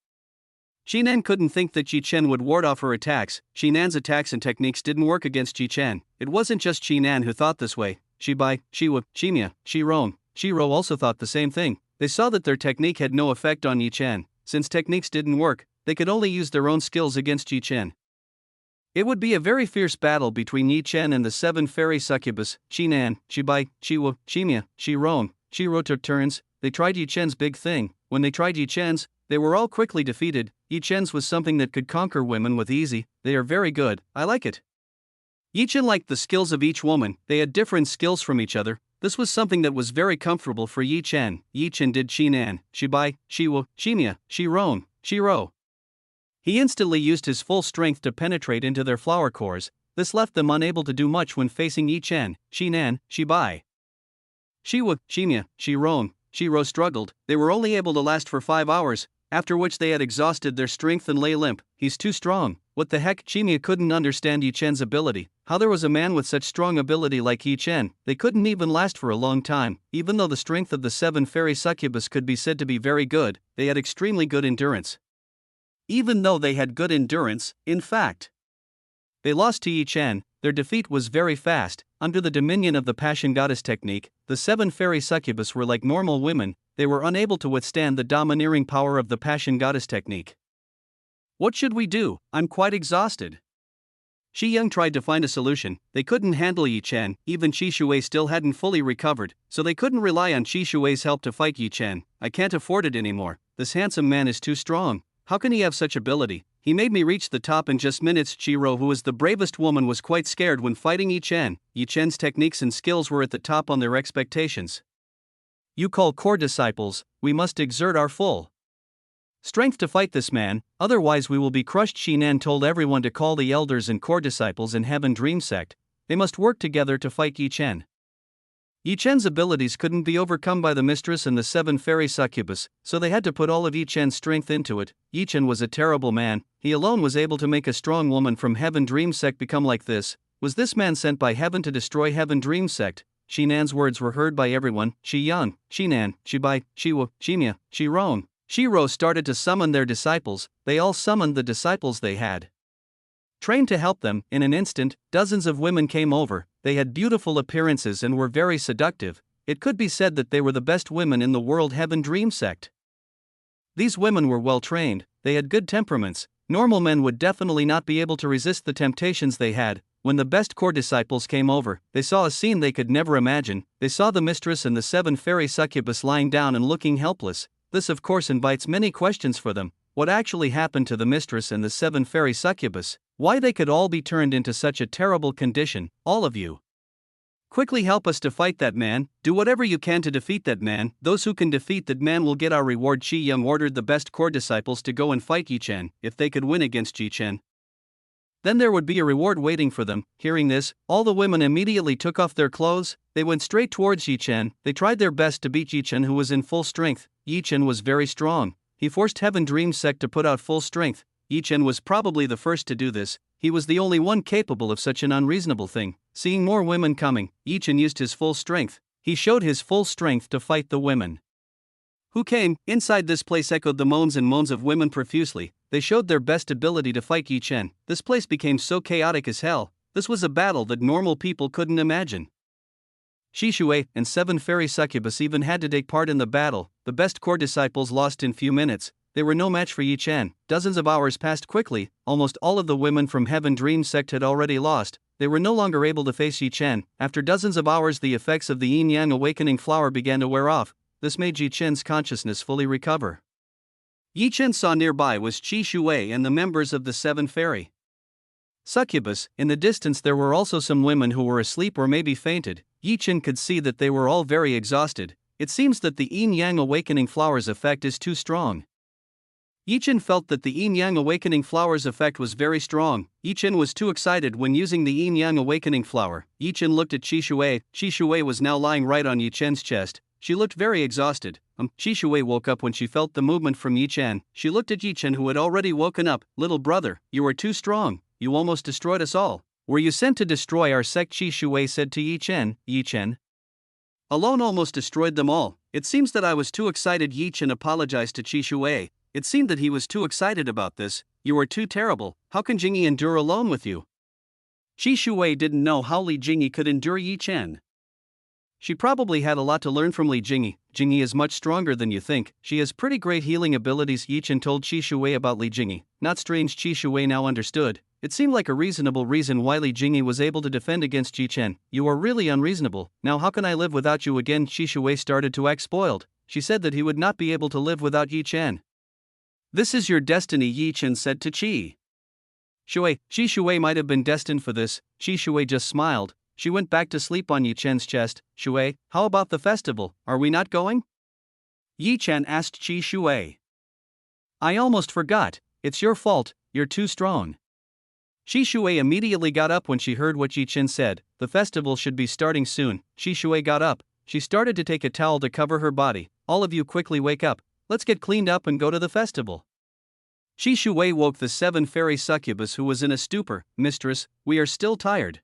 Speaker 1: Shi Nan couldn't think that Yi Chen would ward off her attacks. Shi Nan's attacks and techniques didn't work against Yi Chen. It wasn't just Shi Nan who thought this way. Shi Bai, Shi Wu, Shi Mia, Shi Ron, Shi Ro also thought the same thing. They saw that their technique had no effect on Yi Chen. Since techniques didn't work, they could only use their own skills against Yi Chen. It would be a very fierce battle between Yi Chen and the seven fairy succubus. Shi Nan, Shi Bai, Shi Wu, Shi Mia, Shi Ron, Shi Ro took turns. They tried Yi Chen's big thing. When they tried Yi Chen's, they were all quickly defeated. Yi Chen's was something that could conquer women with easy. They are very good. I like it. Yi Chen liked the skills of each woman. They had different skills from each other. This was something that was very comfortable for Yi Chen. Yi Chen did Shi Nan, Shi Bai, Shi Wu, Shi Mia, Shi Ron, Shi Ro. He instantly used his full strength to penetrate into their flower cores. This left them unable to do much when facing Yi Chen, Shi Nan, Shi Bai, Shi Wu, Shi Mia, Shi Ron, Shi Ro struggled. They were only able to last for 5 hours. after which they had exhausted their strength and lay limp. He's too strong. What the heck? Chimia couldn't understand Yi Chen's ability. How there was a man with such strong ability like Yi Chen. They couldn't even last for a long time. Even though the strength of the 7 fairy succubus could be said to be very good, they had extremely good endurance. Even though they had good endurance, in fact, they lost to Yi Chen. Their defeat was very fast. Under the dominion of the passion goddess technique, the 7 fairy succubus were like normal women. They were unable to withstand the domineering power of the passion goddess technique. What should we do? I'm quite exhausted. Shi Yang tried to find a solution. They couldn't handle Yi Chen. Even Qi Shui still hadn't fully recovered, so they couldn't rely on Qi Shui's help to fight Yi Chen. I can't afford it anymore. This handsome man is too strong. How can he have such ability? He made me reach the top in just minutes. Chiro, who was the bravest woman, was quite scared when fighting Yi Chen. Yi Chen's techniques and skills were at the top on their expectations. You call core disciples, we must exert our full strength to fight this man, otherwise we will be crushed. Shinan told everyone to call the elders and core disciples in Heaven Dream Sect. They must work together to fight Yi Chen. Yi Chen's abilities couldn't be overcome by the mistress and the 7 fairy succubus, so they had to put all of Yi Chen's strength into it. Yi Chen was a terrible man. He alone was able to make a strong woman from Heaven Dream Sect become like this. Was this man sent by heaven to destroy Heaven Dream Sect? Shinan's words were heard by everyone. Shi Yan, Shinan, Shibai, Shiwu, Shimia, Shiron. Shiro started to summon their disciples. They all summoned the disciples they had trained to help them. In an instant, dozens of women came over. They had beautiful appearances and were very seductive. It could be said that they were the best women in the world. Heaven Dream Sect. These women were well trained, they had good temperaments. Normal men would definitely not be able to resist the temptations they had. When the best core disciples came over, they saw a scene they could never imagine. They saw the mistress and the 7 fairy succubus lying down and looking helpless. This of course invites many questions for them. What actually happened to the mistress and the 7 fairy succubus? Why they could all be turned into such a terrible condition? All of you, quickly help us to fight that man. Do whatever you can to defeat that man. Those who can defeat that man will get our reward. Qi Yang ordered the best core disciples to go and fight Yi Chen. If they could win against Yi Chen, then there would be a reward waiting for them. Hearing this, all the women immediately took off their clothes. They went straight towards Yi Chen. They tried their best to beat Yi Chen, who was in full strength. Yi Chen was very strong. He forced Heaven Dream Sect to put out full strength. Yi Chen was probably the first to do this. He was the only one capable of such an unreasonable thing. Seeing more women coming, Yi Chen used his full strength. He showed his full strength to fight the women who came. Inside this place echoed the moans and moans of women profusely. They showed their best ability to fight Yi Chen. This place became so chaotic as hell. This was a battle that normal people couldn't imagine. Qi Shui and 7 fairy succubus even had to take part in the battle. The best core disciples lost in few minutes. They were no match for Yi Chen. Dozens of hours passed quickly. Almost all of the women from Heaven Dream Sect had already lost. They were no longer able to face Yi Chen. After dozens of hours, the effects of the Yin Yang awakening flower began to wear off. This made Yi Chen's consciousness fully recover. Yi Chen saw nearby was Qi Shui and the members of the 7 fairy succubus. In the distance there were also some women who were asleep or maybe fainted. Yi Chen could see that they were all very exhausted. It seems that the Yin Yang awakening flower's effect is too strong. Yi Chen felt that the Yin Yang awakening flower's effect was very strong. Yi Chen was too excited when using the Yin Yang awakening flower. Yi Chen looked at Qi Shui. Qi Shui was now lying right on Yi Chen's chest. She looked very exhausted. Qi Shui woke up when she felt the movement from Yi Chen. She looked at Yi Chen, who had already woken up. Little brother, you are too strong. You almost destroyed us all. Were you sent to destroy our sect? Qi Shui said to Yi Chen. Yi Chen alone almost destroyed them all. It seems that I was too excited. Yi Chen apologized to Qi Shui. It seemed that he was too excited about this. You are too terrible. How can Jingyi endure alone with you? Qi Shui didn't know how Li Jingyi could endure Yi Chen. She probably had a lot to learn from Li Jingyi. Jingyi is much stronger than you think. She has pretty great healing abilities. Yi Chen told Qi Shui about Li Jingyi. Not strange, Qi Shui now understood. It seemed like a reasonable reason why Li Jingyi was able to defend against Yi Chen. You are really unreasonable. Now how can I live without you again? Qi Shui started to act spoiled. She said that he would not be able to live without Yi Chen. This is your destiny, Yi Chen said to Qi Shui. Qi Shui might have been destined for this. Qi Shui just smiled. She went back to sleep on Yi Chen's chest. Shui, how about the festival? Are we not going? Yi Chen asked Qi Shui. I almost forgot. It's your fault, you're too strong. Qi Shui immediately got up when she heard what Yi Chen said. The festival should be starting soon. Qi Shui got up. She started to take a towel to cover her body. All of you quickly wake up. let's get cleaned up and go to the festival. Qi Shui woke the 7 fairy succubus who was in a stupor. Mistress, we are still tired.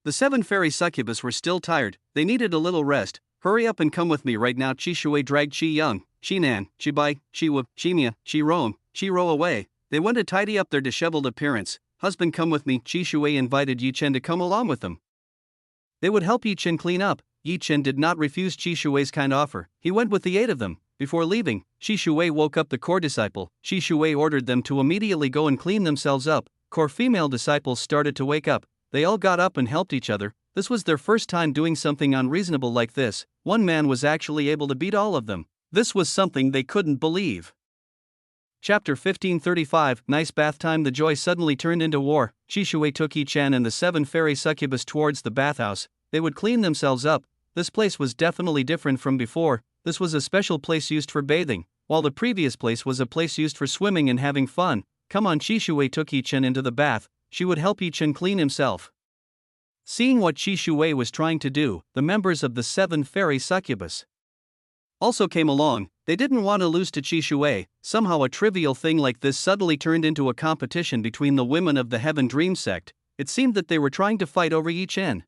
Speaker 1: The 7 fairy succubus were still tired, they needed a little rest. Hurry up and come with me right now. Qi Shui dragged Qi Yang, Qi Nan, Qi Bai, Qi Wu, Qi Mia, Qi Rong, Qi Ro away. They went to tidy up their disheveled appearance. Husband, come with me. Qi Shui invited Yi Chen to come along with them. They would help Yi Chen clean up. Yi Chen did not refuse Qi Shui's kind offer. He went with the 8 of them. Before leaving, Qi Shui woke up the core disciple. Qi Shui ordered them to immediately go and clean themselves up. Core female disciples started to wake up. They all got up and helped each other. This was their first time doing something unreasonable like this. One man was actually able to beat all of them. This was something they couldn't believe. Chapter 1535. Nice bath time. The joy suddenly turned into war. Qi Shui took Yi Chen and the 7 fairy succubus towards the bathhouse. They would clean themselves up. This place was definitely different from before. This was a special place used for bathing, while the previous place was a place used for swimming and having fun. Come on. Qi Shui took Yi Chen into the bath. She would help Yi Chen clean himself. Seeing what Qi Shui was trying to do, the members of the 7 fairy succubus also came along. They didn't want to lose to Qi Shui. Somehow a trivial thing like this suddenly turned into a competition between the women of the Heaven Dream sect. It seemed that they were trying to fight over Yi Chen.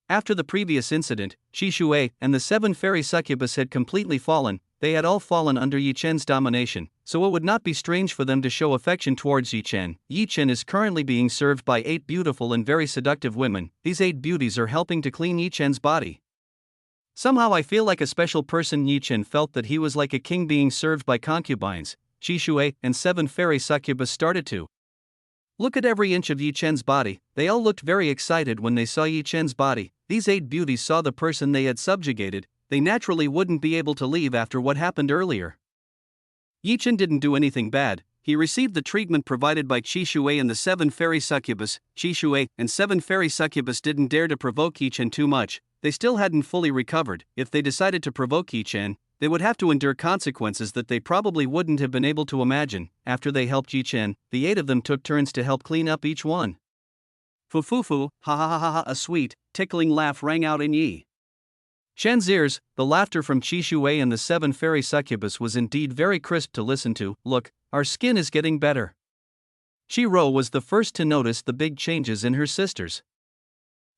Speaker 1: After the previous incident, Qi Shui and the 7 fairy succubus had completely fallen. They had all fallen under Yi Chen's domination, so it would not be strange for them to show affection towards Yi Chen. Yi Chen is currently being served by 8 beautiful and very seductive women. These 8 beauties are helping to clean Yi Chen's body. Somehow I feel like a special person. Yi Chen felt that he was like a king being served by concubines. Qi Shui and 7 fairy succubus started to look at every inch of Yi Chen's body. They all looked very excited when they saw Yi Chen's body. These 8 beauties saw the person they had subjugated. They naturally wouldn't be able to leave after what happened earlier. Yi Chen didn't do anything bad. He received the treatment provided by Qi Shui and the 7 fairy succubus. Qi Shui and 7 fairy succubus didn't dare to provoke Yi Chen too much. They still hadn't fully recovered. If they decided to provoke Yi Chen, they would have to endure consequences that they probably wouldn't have been able to imagine. After they helped Yi Chen, the 8 of them took turns to help clean up each one. Fu fu fu, ha ha ha ha ha. A sweet, tickling laugh rang out in Yi Chen's ears. The laughter from Qi Shui and the 7 fairy succubus was indeed very crisp to listen to. Look, our skin is getting better. Qi Ro was the first to notice the big changes in her sisters.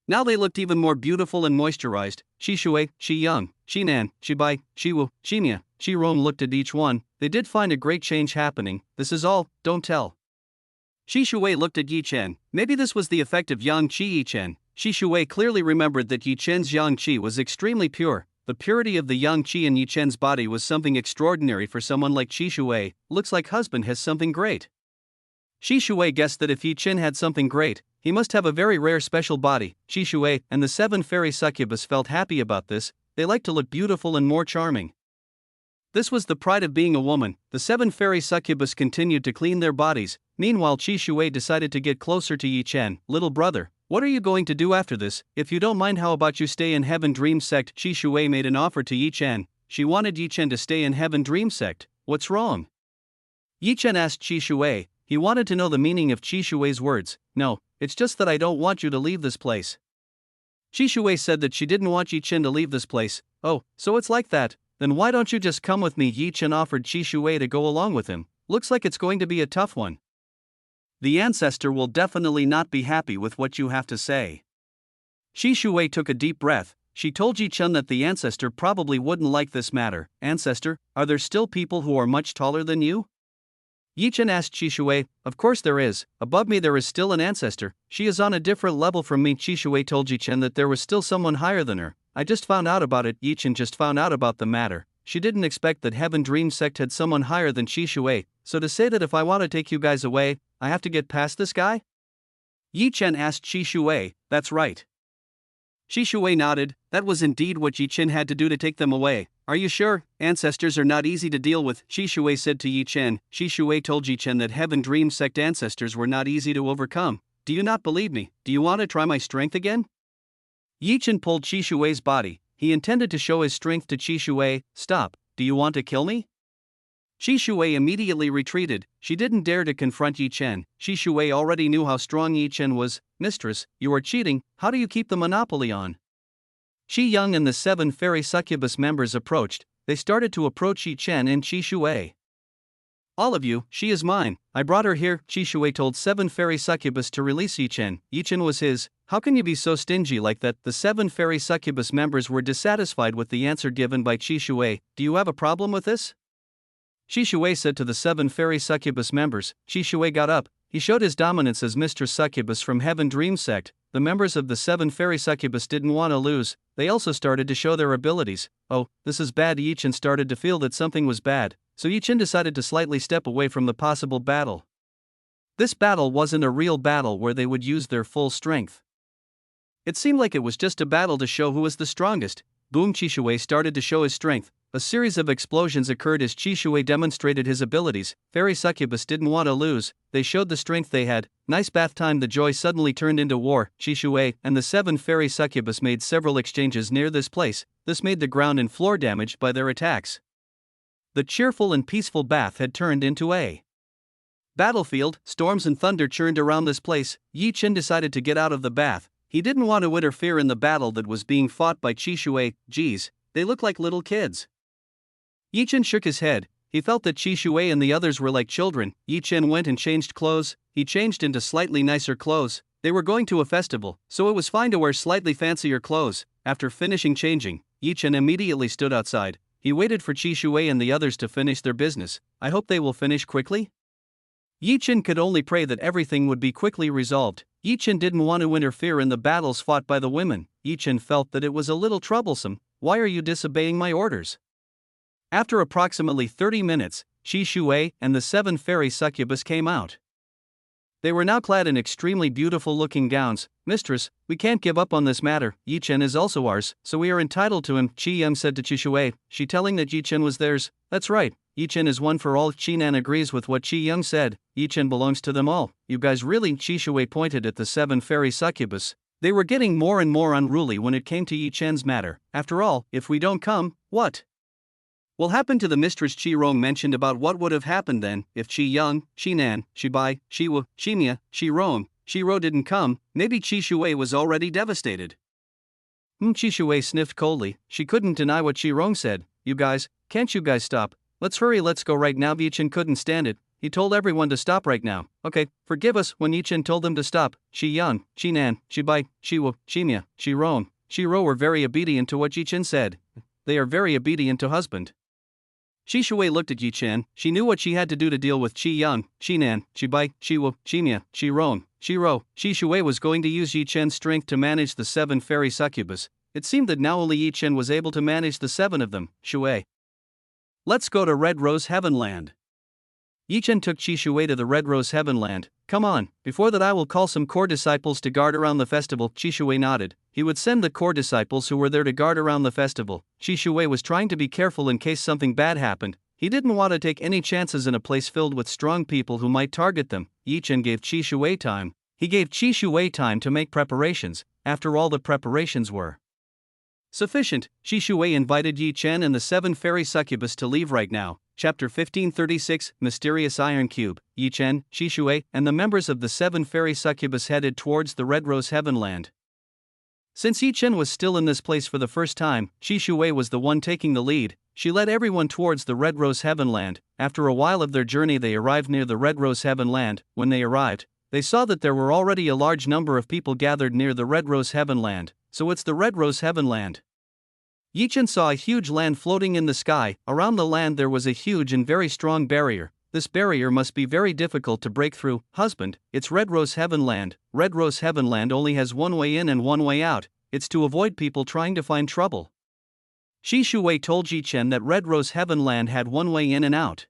Speaker 1: Now they looked even more beautiful and moisturized. Qi Shui, Qi Yang, Qi Nan, Qi Bai, Qi Wu, Qi Mia, Qi Rong looked at each one. They did find a great change happening. This is all, don't tell. Qi Shui looked at Yi Chen. Maybe this was the effect of Yang Qi Yi Chen. Qi Shui clearly remembered that Yi Chen's Yang Qi was extremely pure. The purity of the Yang Qi in Yi Chen's body was something extraordinary for someone like Qi Shui. Looks like husband has something great. Qi Shui guessed that if Yi Chen had something great, he must have a very rare special body. Qi Shui and the 7 fairy succubus felt happy about this. They liked to look beautiful and more charming. This was the pride of being a woman. The 7 fairy succubus continued to clean their bodies. Meanwhile, Qi Shui decided to get closer to Yi Chen. Little brother, what are you going to do after this? If you don't mind, how about you stay in Heaven Dream Sect? Qi Shui made an offer to Yi Chen. She wanted Yi Chen to stay in Heaven Dream Sect. What's wrong? Yi Chen asked Qi Shui. He wanted to know the meaning of Qi Shui's words. No, it's just that I don't want you to leave this place. Qi Shui said that she didn't want Yi Chen to leave this place. Oh, so it's like that. Then why don't you just come with me? Yi Chen offered Qi Shui to go along with him. Looks like it's going to be a tough one. The ancestor will definitely not be happy with what you have to say. Qi Shui took a deep breath. She told Yi Chen that the ancestor probably wouldn't like this matter. Ancestor, are there still people who are much taller than you? Yi Chen asked Qi Shui. Of course there is. Above me there is still an ancestor. She is on a different level from me. Qi Shui told Yi Chen that there was still someone higher than her. I just found out about it. Yi Chen just found out about the matter. She didn't expect that Heaven Dream Sect had someone higher than Qi Shui. So to say that if I want to take you guys away, I have to get past this guy? Yi Chen asked Qi Shui. That's right. Qi Shui nodded. That was indeed what Yi Chen had to do to take them away. Are you sure? Ancestors are not easy to deal with, Qi Shui said to Yi Chen. Qi Shui told Yi Chen that Heaven Dream Sect ancestors were not easy to overcome. Do you not believe me? Do you want to try my strength again? Yi Chen pulled Qi Shui's body. He intended to show his strength to Qi Shui. Stop, do you want to kill me? Qi Shui immediately retreated. She didn't dare to confront Yi Chen. Qi Shui already knew how strong Yi Chen was. Mistress, you are cheating. How do you keep the monopoly on? Qi Yang and the 7 fairy succubus members approached. they started to approach Yi Chen and Qi Shui. All of you, she is mine. I brought her here, Qi Shui told 7 fairy succubus to release Yi Chen. Yi Chen was his. How can you be so stingy like that? The 7 fairy succubus members were dissatisfied with the answer given by Qi Shui. Do you have a problem with this? Qi Shui said to the 7 fairy succubus members. Qi Shui got up. He showed his dominance as Mr. Succubus from Heaven Dream Sect. The members of the 7 fairy succubus didn't want to lose. They also started to show their abilities. Oh, this is bad. Yi Chen started to feel that something was bad, so Yi Chen decided to slightly step away from the possible battle. This battle wasn't a real battle where they would use their full strength. It seemed like it was just a battle to show who was the strongest. Boom! Qi Shui started to show his strength. A series of explosions occurred as Qi Shui demonstrated his abilities. Fairy succubus didn't want to lose. They showed the strength they had. Nice bath time. The joy suddenly turned into war. Qi Shui and the 7 fairy succubus made several exchanges near this place. This made the ground and floor damaged by their attacks. The cheerful and peaceful bath had turned into a battlefield. Storms and thunder churned around this place. Yi Chen decided to get out of the bath. He didn't want to interfere in the battle that was being fought by Qi Shui. Geez, they look like little kids. Yi Chen shook his head. He felt that Qi Shui and the others were like children. Yi Chen went and changed clothes. He changed into slightly nicer clothes. They were going to a festival, so it was fine to wear slightly fancier clothes. After finishing changing, Yi Chen immediately stood outside. He waited for Qi Shui and the others to finish their business. I hope they will finish quickly. Yi Chen could only pray that everything would be quickly resolved. Yi Chen didn't want to interfere in the battles fought by the women. Yi Chen felt that it was a little troublesome. Why are you disobeying my orders? After approximately 30 minutes, Qi Shui and the 7 fairy succubus came out. They were now clad in extremely beautiful-looking gowns. Mistress, we can't give up on this matter. Yi Chen is also ours, so we are entitled to him, Qi Yang said to Qi Shui. She telling that Yi Chen was theirs. That's right, Yi Chen is one for all. Qi Nan agrees with what Qi Yang said. Yi Chen belongs to them all. You guys really? Qi Shui pointed at the 7 fairy succubus. They were getting more and more unruly when it came to Yi Chen's matter. After all, if we don't come, what will happen to the mistress? Qi Rong mentioned about what would have happened then if Qi Yang, Qi Nan, Qi Bai, Qi Wu, Qi Mia, Qi Rong, Qi Ro didn't come. Maybe Qi Shui was already devastated. Qi Shui sniffed coldly. She couldn't deny what Qi Rong said. You guys, can't you guys stop? Let's hurry, let's go right now. Yi Chen couldn't stand it. He told everyone to stop right now. Okay, forgive us. When Yi Chen told them to stop, Qi Yang, Qi Nan, Qi Bai, Qi Wu, Qi Mia, Qi Rong, Qi Ro were very obedient to what Yi Chen said. They are very obedient to husband. Qi Shui looked at Yi Chen. She knew what she had to do to deal with Qi Yang, Qi Nan, Qi Bai, Qi Wu, Qi Mia, Qi Rong, Qi Ro. Qi Shui was going to use Yi Chen's strength to manage the 7 fairy succubus. It seemed that now only Yi Chen was able to manage the 7 of them. Shui, let's go to Red Rose Heavenland. Yi Chen took Qi Shui to the Red Rose Heavenland. Come on, before that I will call some core disciples to guard around the festival. Qi Shui nodded. He would send the core disciples who were there to guard around the festival. Qi Shui was trying to be careful in case something bad happened. He didn't want to take any chances in a place filled with strong people who might target them. Yi Chen gave Qi Shui time. He gave Qi Shui time to make preparations. After all, the preparations were sufficient. Qi Shui invited Yi Chen and the 7 fairy succubus to leave right now. Chapter 1536, Mysterious Iron Cube. Yi Chen, Qi Shui, and the members of the 7 fairy succubus headed towards the Red Rose Heavenland. Since Yi Chen was still in this place for the first time, Qi Shui was the one taking the lead. She led everyone towards the Red Rose Heavenland. After a while of their journey, they arrived near the Red Rose Heavenland. When they arrived, they saw that there were already a large number of people gathered near the Red Rose Heavenland. So it's the Red Rose Heavenland. Yi Chen saw a huge land floating in the sky. Around the land there was a huge and very strong barrier. This barrier must be very difficult to break through. Husband, it's Red Rose Heavenland. Red Rose Heavenland only has one way in and one way out. It's to avoid people trying to find trouble. Qi Shui told Yi Chen that Red Rose Heavenland had one way in and out.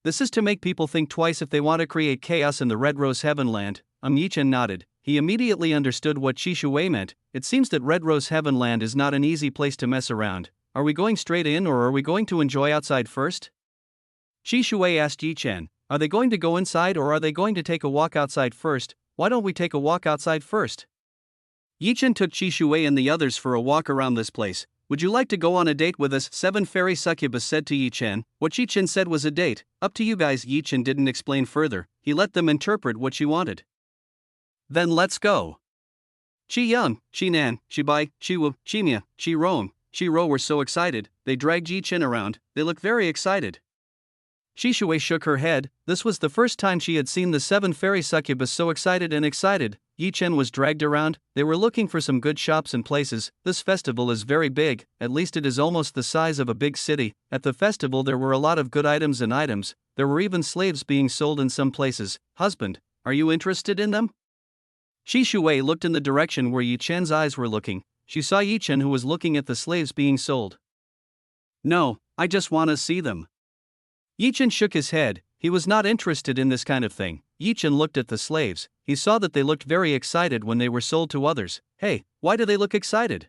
Speaker 1: This is to make people think twice if they want to create chaos in the Red Rose Heavenland. Yi Chen nodded. He immediately understood what Qi Shui meant. It seems that Red Rose Heavenland is not an easy place to mess around. Are we going straight in or are we going to enjoy outside first? Qi Shui asked Yi Chen. Are they going to go inside or are they going to take a walk outside first? Why don't we take a walk outside first? Yi Chen took Qi Shui and the others for a walk around this place. Would you like to go on a date with us? 7 fairy succubus said to Yi Chen. What Yi Chen said was a date. Up to you guys. Yi Chen didn't explain further. He let them interpret what she wanted. Then let's go. Qi Yang, Qi Nan, Qi Bai, Qi Wu, Qi Mia, Qi Rong, Shi Ro were so excited, they dragged Yi Chen around, they looked very excited. Shi Shui shook her head, this was the first time she had seen the 7 fairy succubus so excited and excited. Yi Chen was dragged around, they were looking for some good shops and places. This festival is very big, at least it is almost the size of a big city. At the festival there were a lot of good items and items, there were even slaves being sold in some places. Husband, are you interested in them? Shi Shui looked in the direction where Yi Chen's eyes were looking. She saw Yi Chen who was looking at the slaves being sold. No, I just want to see them. Yi Chen shook his head, he was not interested in this kind of thing. Yi Chen looked at the slaves, he saw that they looked very excited when they were sold to others. Hey, why do they look excited?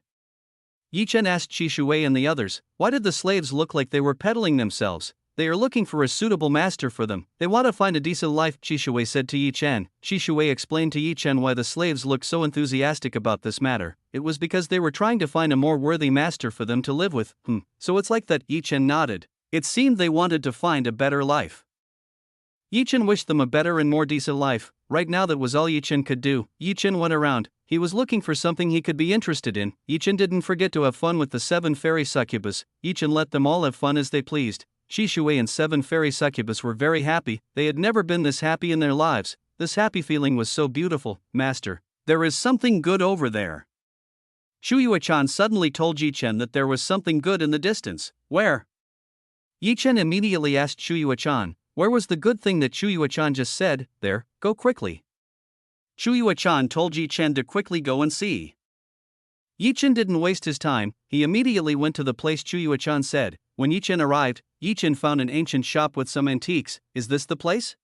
Speaker 1: Yi Chen asked Shi Shui and the others, why did the slaves look like they were peddling themselves? They are looking for a suitable master for them, they want to find a decent life, Shi Shui said to Yi Chen. Shi Shui explained to Yi Chen why the slaves looked so enthusiastic about this matter. It was because they were trying to find a more worthy master for them to live with. So it's like that, Yi Chen nodded. It seemed they wanted to find a better life. Yi Chen wished them a better and more decent life. Right now that was all Yi Chen could do. Yi Chen went around, he was looking for something he could be interested in. Yi Chen didn't forget to have fun with the 7 fairy succubus. Yi Chen let them all have fun as they pleased. Shi Shui and 7 fairy succubus were very happy, they had never been this happy in their lives. This happy feeling was so beautiful. Master, there is something good over there. Shu Yuechan suddenly told Yi Chen that there was something good in the distance. Where? Yi Chen immediately asked Shu Yuechan, where was the good thing that Shu Yuechan just said? There, go quickly. Shu Yuechan told Yi Chen to quickly go and see. Yi Chen didn't waste his time, he immediately went to the place Shu Yuechan said. When Yi Chen arrived, Yi Chen found an ancient shop with some antiques. Is this the place?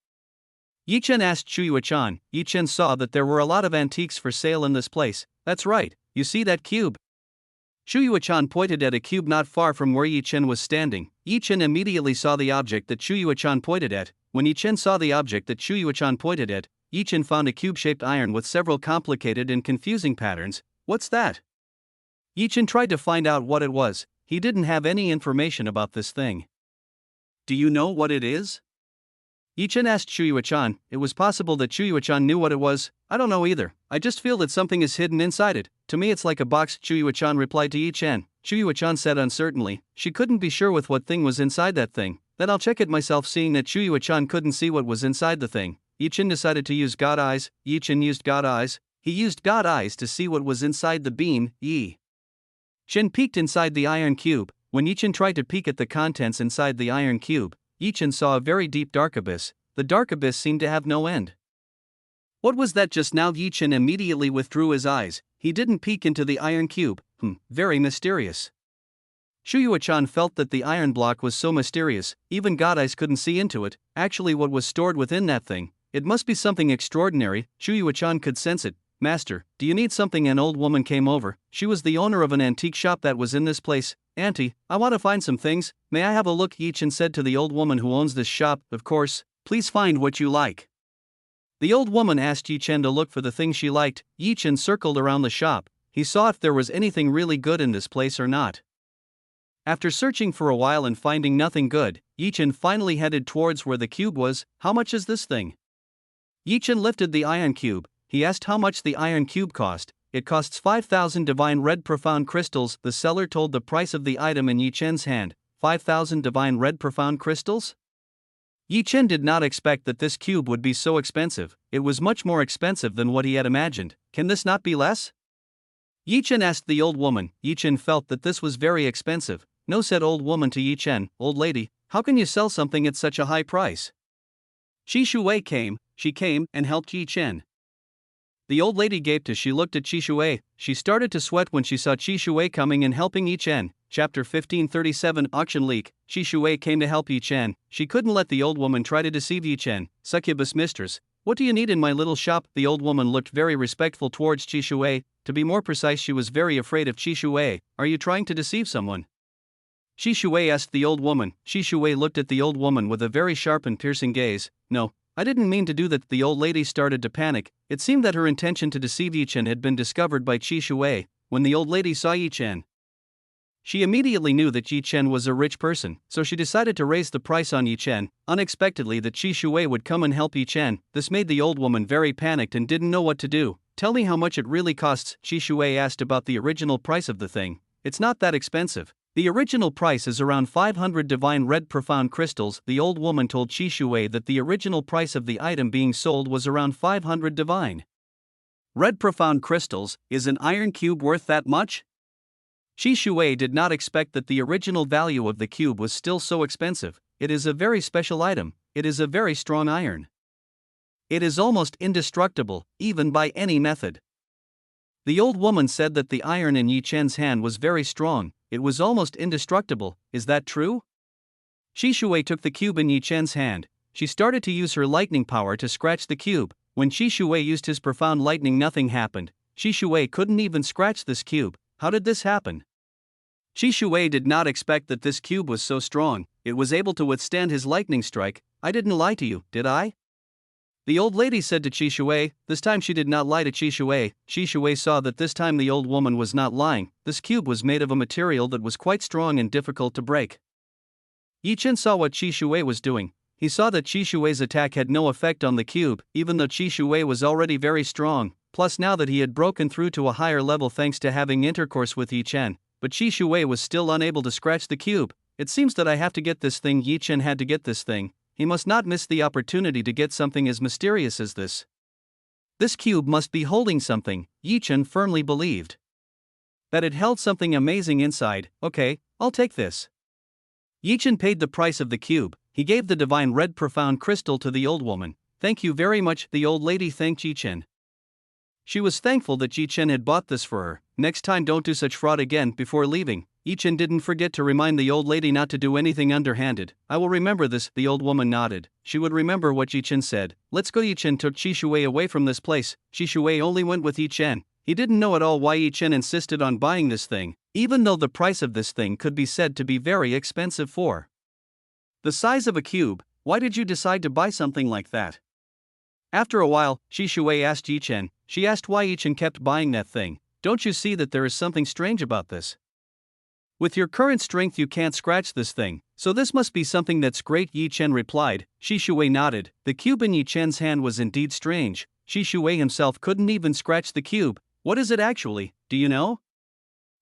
Speaker 1: Yi Chen asked Shu Yuechan. Yi Chen saw that there were a lot of antiques for sale in this place. That's right, you see that cube? Shu Yuechan pointed at a cube not far from where Yi Chen was standing. Yi Chen immediately saw the object that Shu Yuechan pointed at. When Yi Chen saw the object that Shu Yuechan pointed at, Yi Chen found a cube-shaped iron with several complicated and confusing patterns. What's that? Yi Chen tried to find out what it was. He didn't have any information about this thing. Do you know what it is? Yi Chen asked Shu Yuechan. It was possible that Shu Yuechan knew what it was. I don't know either. I just feel that something is hidden inside it. To me it's like a box, Shu Yuechan replied to Yi Chen. Shu Yuechan said uncertainly. She couldn't be sure with what thing was inside that thing. Then I'll check it myself. Seeing that Shu Yuechan couldn't see what was inside the thing, Yi Chen decided to use God eyes. Yi Chen used God eyes. He used God eyes to see what was inside the bean. Yi Chen peeked inside the iron cube. When Yi Chen tried to peek at the contents inside the iron cube, Yi Chen saw a very deep dark abyss. The dark abyss seemed to have no end. What was that just now? Yi Chen immediately withdrew his eyes. He didn't peek into the iron cube. Very mysterious. Shu Yuechan felt that the iron block was so mysterious, even God eyes couldn't see into it. Actually, what was stored within that thing? It must be something extraordinary. Shu Yuechan could sense it. Master, do you need something? An old woman came over. She was the owner of an antique shop that was in this place. Auntie, I want to find some things. May I have a look? Yi Chen said to the old woman who owns this shop. Of course, please find what you like. The old woman asked Yi Chen to look for the thing she liked. Yi Chen circled around the shop. He saw if there was anything really good in this place or not. After searching for a while and finding nothing good, Yi Chen finally headed towards where the cube was. How much is this thing? Yi Chen lifted the iron cube. He asked how much the iron cube cost. It costs 5,000 divine red profound crystals. The seller told the price of the item in Yi Chen's hand. 5,000 divine red profound crystals? Yi Chen did not expect that this cube would be so expensive. It was much more expensive than what he had imagined. Can this not be less? Yi Chen asked the old woman. Yi Chen felt that this was very expensive. No, said old woman to Yi Chen. Old lady, how can you sell something at such a high price? Shi Shui came. She came and helped Yi Chen. The old lady gaped as she looked at Shi Shui. She started to sweat when she saw Shi Shui coming and helping Yi Chen. Chapter 1537 Auction Leak. Shi Shui came to help Yi Chen. She couldn't let the old woman try to deceive Yi Chen. Succubus mistress, what do you need in my little shop? The old woman looked very respectful towards Shi Shui. To be more precise, she was very afraid of Shi Shui. Are you trying to deceive someone? Shi Shui asked the old woman. Shi Shui looked at the old woman with a very sharp and piercing gaze. No, I didn't mean to do that. The old lady started to panic. It seemed that her intention to deceive Yi Chen had been discovered by Shi Shui. When the old lady saw Yi Chen, she immediately knew that Yi Chen was a rich person, so she decided to raise the price on Yi Chen. Unexpectedly, that Shi Shui would come and help Yi Chen. This made the old woman very panicked and didn't know what to do. Tell me how much it really costs. Shi Shui asked about the original price of the thing. It's not that expensive. The original price is around 500 divine red profound crystals. The old woman told Qi Shui that the original price of the item being sold was around 500 divine red profound crystals. Is an iron cube worth that much? Qi Shui did not expect that the original value of the cube was still so expensive. It is a very special item. It is a very strong iron. It is almost indestructible, even by any method. The old woman said that the iron in Yi Chen's hand was very strong. It was almost indestructible. Is that true? Qi Shui took the cube in Yi Chen's hand. She started to use her lightning power to scratch the cube. When Qi Shui used his profound lightning, nothing happened. Qi Shui couldn't even scratch this cube. How did this happen? Qi Shui did not expect that this cube was so strong. It was able to withstand his lightning strike. I didn't lie to you, did I? The old lady said to Qi Shui. This time she did not lie to Qi Shui. Qi Shui saw that this time the old woman was not lying. This cube was made of a material that was quite strong and difficult to break. Yi Chen saw what Qi Shui was doing. He saw that Qi Shui's attack had no effect on the cube, even though Qi Shui was already very strong. Plus, now that he had broken through to a higher level thanks to having intercourse with Yi Chen, but Qi Shui was still unable to scratch the cube. It seems that I have to get this thing. Yi Chen had to get this thing. He must not miss the opportunity to get something as mysterious as this. This cube must be holding something. Yi Chen firmly believed that it held something amazing inside. Okay, I'll take this. Yi Chen paid the price of the cube. He gave the divine red profound crystal to the old woman. Thank you very much. The old lady thanked Yi Chen. She was thankful that Yi Chen had bought this for her. Next time don't do such fraud again. Before leaving, Yi Chen didn't forget to remind the old lady not to do anything underhanded. I will remember this. The old woman nodded. She would remember what Yi Chen said. Let's go. Yi Chen took Qi Shui away from this place. Qi Shui only went with Yi Chen. He didn't know at all why Yi Chen insisted on buying this thing, even though the price of this thing could be said to be very expensive for the size of a cube. Why did you decide to buy something like that? After a while, Qi Shui asked Yi Chen. She asked why Yi Chen kept buying that thing. Don't you see that there is something strange about this? With your current strength you can't scratch this thing, so this must be something that's great. Yi Chen replied. Qi Shui nodded. The cube in Yi Chen's hand was indeed strange. Qi Shui himself couldn't even scratch the cube. What is it actually, do you know?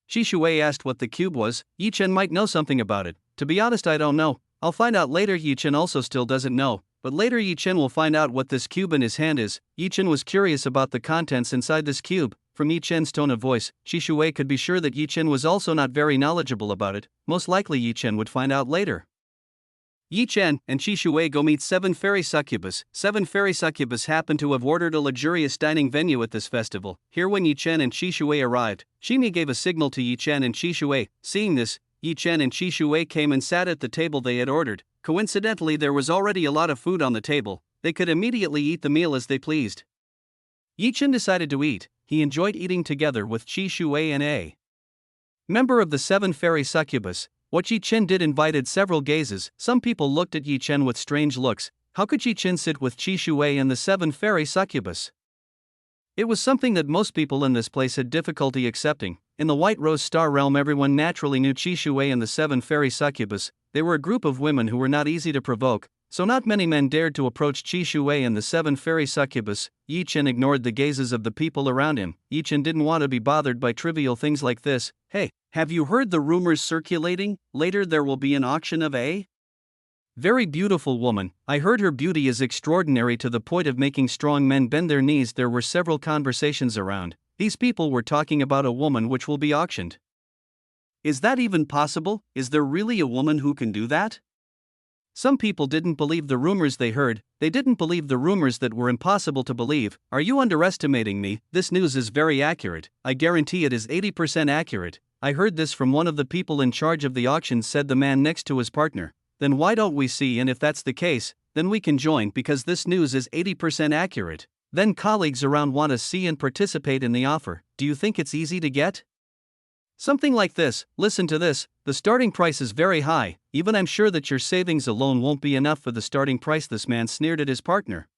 Speaker 1: Qi Shui asked what the cube was. Yi Chen might know something about it. To be honest, I don't know. I'll find out later. Yi Chen also still doesn't know, but later Yi Chen will find out what this cube in his hand is. Yi Chen was curious about the contents inside this cube. From Yi Chen's tone of voice, Qi Shui could be sure that Yi Chen was also not very knowledgeable about it. Most likely Yi Chen would find out later. Yi Chen and Qi Shui go meet 7 fairy succubus. 7 fairy succubus happen to have ordered a luxurious dining venue at this festival. Here when Yi Chen and Qi Shui arrived, Shimi gave a signal to Yi Chen and Qi Shui. Seeing this, Yi Chen and Qi Shui came and sat at the table they had ordered. Coincidentally, there was already a lot of food on the table. They could immediately eat the meal as they pleased. Yi Chen decided to eat. He enjoyed eating together with Qi Shui and a member of the 7 fairy succubus. What Yi Chen did invited several gazes. Some people looked at Yi Chen with strange looks. How could Yi Chen sit with Qi Shui and the 7 fairy succubus? It was something that most people in this place had difficulty accepting. In the White Rose Star realm, everyone naturally knew Qi Shui and the 7 fairy succubus. They were a group of women who were not easy to provoke, so not many men dared to approach Qi Shui and the 7 fairy succubus. Yi Chen ignored the gazes of the people around him. Yi Chen didn't want to be bothered by trivial things like this. Hey, have you heard the rumors circulating? Later there will be an auction of a very beautiful woman. I heard her beauty is extraordinary to the point of making strong men bend their knees. There were several conversations around. These people were talking about a woman which will be auctioned. Is that even possible? Is there really a woman who can do that? Some people didn't believe the rumors they heard. They didn't believe the rumors that were impossible to believe. Are you underestimating me? This news is very accurate. I guarantee it is 80% accurate. I heard this from one of the people in charge of the auction, said the man next to his partner. Then why don't we see, and if that's the case, then we can join because this news is 80% accurate. Then colleagues around want to see and participate in the offer. Do you think it's easy to get something like this? Listen to this. The starting price is very high. Even I'm sure that your savings alone won't be enough for the starting price. This man sneered at his partner.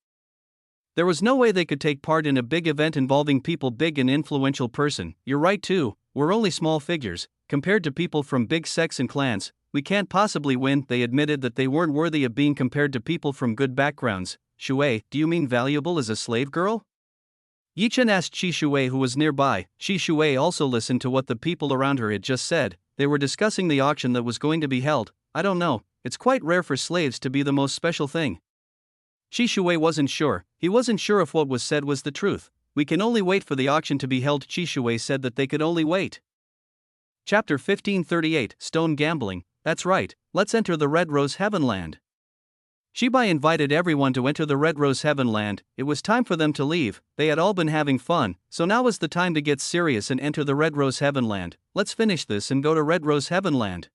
Speaker 1: There was no way they could take part in a big event involving people big and influential person. You're right too. We're only small figures compared to people from big sects and clans. We can't possibly win. They admitted that they weren't worthy of being compared to people from good backgrounds. Shui, do you mean valuable as a slave girl? Yi Chen asked Qi Shui, who was nearby. Qi Shui also listened to what the people around her had just said. They were discussing the auction that was going to be held. I don't know, it's quite rare for slaves to be the most special thing. Qi Shui wasn't sure. He wasn't sure if what was said was the truth. We can only wait for the auction to be held. Qi Shui said that they could only wait. Chapter 1538, Stone Gambling. That's right, let's enter the Red Rose Heavenland. Shibai invited everyone to enter the Red Rose Heavenland. It was time for them to leave. They had all been having fun, so now was the time to get serious and enter the Red Rose Heavenland. Let's finish this and go to Red Rose Heavenland.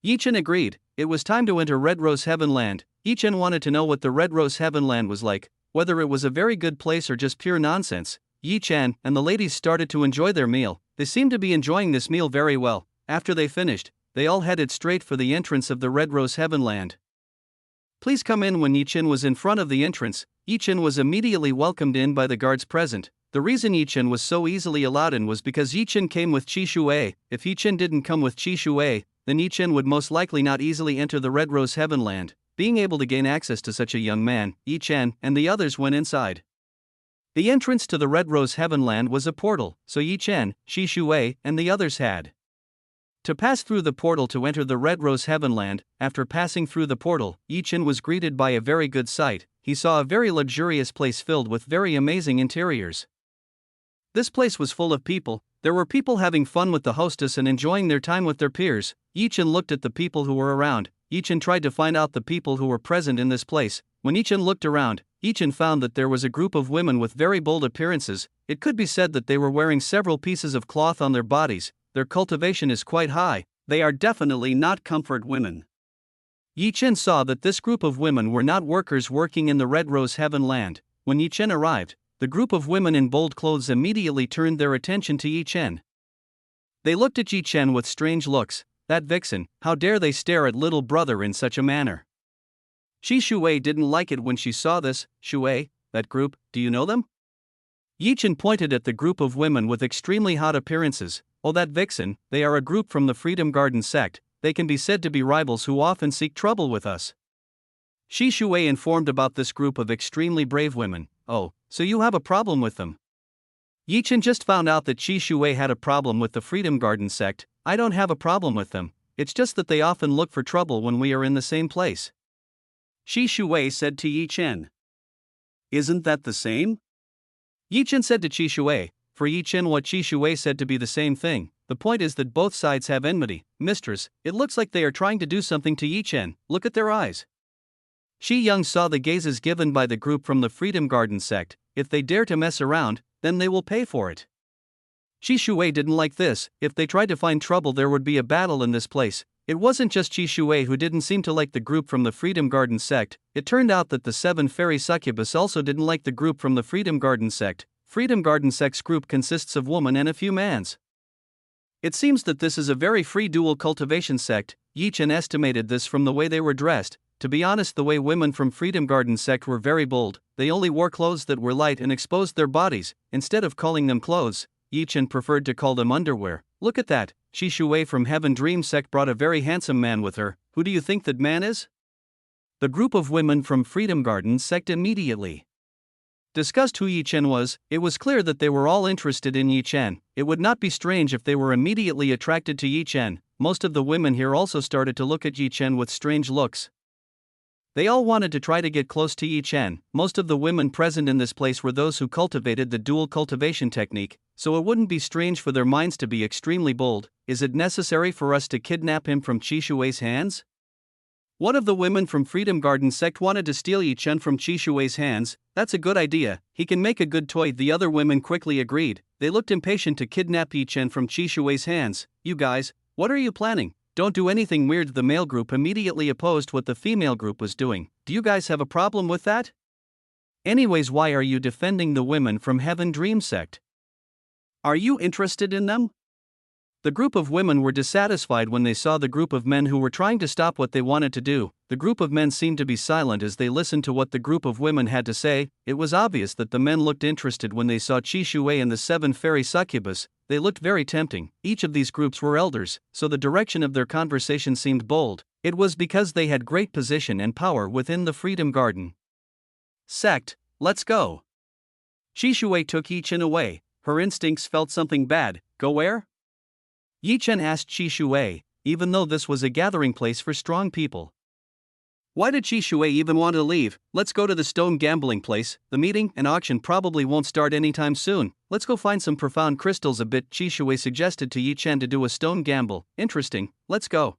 Speaker 1: Yi Chen agreed. It was time to enter Red Rose Heavenland. Yi Chen wanted to know what the Red Rose Heavenland was like, whether it was a very good place or just pure nonsense. Yi Chen and the ladies started to enjoy their meal. They seemed to be enjoying this meal very well. After they finished, they all headed straight for the entrance of the Red Rose Heavenland. Please come in. When Yi Chen was in front of the entrance, Yi Chen was immediately welcomed in by the guards present. The reason Yi Chen was so easily allowed in was because Yi Chen came with Qi Shui. If Yi Chen didn't come with Qi Shui, then Yi Chen would most likely not easily enter the Red Rose Heavenland. Being able to gain access to such a young man, Yi Chen and the others went inside. The entrance to the Red Rose Heavenland was a portal, so Yi Chen, Qi Shui, and the others had to pass through the portal to enter the Red Rose Heavenland. After passing through the portal, Yi Chen was greeted by a very good sight. He saw a very luxurious place filled with very amazing interiors. This place was full of people. There were people having fun with the hostess and enjoying their time with their peers. Yi Chen looked at the people who were around. Yi Chen tried to find out the people who were present in this place. When Yi Chen looked around, Yi Chen found that there was a group of women with very bold appearances. It could be said that they were wearing several pieces of cloth on their bodies. Their cultivation is quite high. They are definitely not comfort women. Yi Chen saw that this group of women were not workers working in the Red Rose Heavenland. When Yi Chen arrived, the group of women in bold clothes immediately turned their attention to Yi Chen. They looked at Yi Chen with strange looks. That vixen, how dare they stare at little brother in such a manner? Qi Shui didn't like it when she saw this. Shui, that group, do you know them? Yi Chen pointed at the group of women with extremely hot appearances. Oh, that vixen, they are a group from the Freedom Garden sect. They can be said to be rivals who often seek trouble with us. Qi Shui informed about this group of extremely brave women. Oh, so you have a problem with them? Yi Chen just found out that Qi Shui had a problem with the Freedom Garden sect. I don't have a problem with them. It's just that they often look for trouble when we are in the same place. Qi Shui said to Yi Chen. Isn't that the same? Yi Chen said to Qi Shui. For Yi Chen, what Qi Shui said to be the same thing. The point is that both sides have enmity. Mistress, it looks like they are trying to do something to Yi Chen. Look at their eyes. Shi Young saw the gazes given by the group from the Freedom Garden sect. If they dare to mess around, then they will pay for it. Qi Shui didn't like this. If they tried to find trouble, there would be a battle in this place. It wasn't just Qi Shui who didn't seem to like the group from the Freedom Garden sect. It turned out that the 7 fairy succubus also didn't like the group from the Freedom Garden sect. Freedom Garden sect's group consists of women and a few mans. It seems that this is a very free dual cultivation sect. Yi Chen estimated this from the way they were dressed. To be honest, the way women from Freedom Garden sect were very bold. They only wore clothes that were light and exposed their bodies. Instead of calling them clothes, Yi Chen preferred to call them underwear. Look at that. Qi Shui from Heaven Dream sect brought a very handsome man with her. Who do you think that man is? The group of women from Freedom Garden sect immediately discussed who Yi Chen was. It was clear that they were all interested in Yi Chen. It would not be strange if they were immediately attracted to Yi Chen. Most of the women here also started to look at Yi Chen with strange looks. They all wanted to try to get close to Yi Chen. Most of the women present in this place were those who cultivated the dual cultivation technique, so it wouldn't be strange for their minds to be extremely bold. Is it necessary for us to kidnap him from Qi Shui's hands? One of the women from Freedom Garden sect wanted to steal Yi Chen from Qi Shui's hands. That's a good idea. He can make a good toy. The other women quickly agreed. They looked impatient to kidnap Yi Chen from Qi Shui's hands. You guys, what are you planning? Don't do anything weird. The male group immediately opposed what the female group was doing. Do you guys have a problem with that? Anyways, why are you defending the women from Heaven Dream sect? Are you interested in them? The group of women were dissatisfied when they saw the group of men who were trying to stop what they wanted to do. The group of men seemed to be silent as they listened to what the group of women had to say. It was obvious that the men looked interested when they saw Qi Shui and the 7 fairy succubus. They looked very tempting. Each of these groups were elders, so the direction of their conversation seemed bold. It was because they had great position and power within the Freedom Garden sect. Let's go. Qi Shui took Yi Chen away. Her instincts felt something bad. Go where? Yi Chen asked Qi Shui, even though this was a gathering place for strong people. Why did Qi Shui even want to leave? Let's go to the stone gambling place. The meeting and auction probably won't start anytime soon. Let's go find some profound crystals a bit. Qi Shui suggested to Yi Chen to do a stone gamble. Interesting, let's go.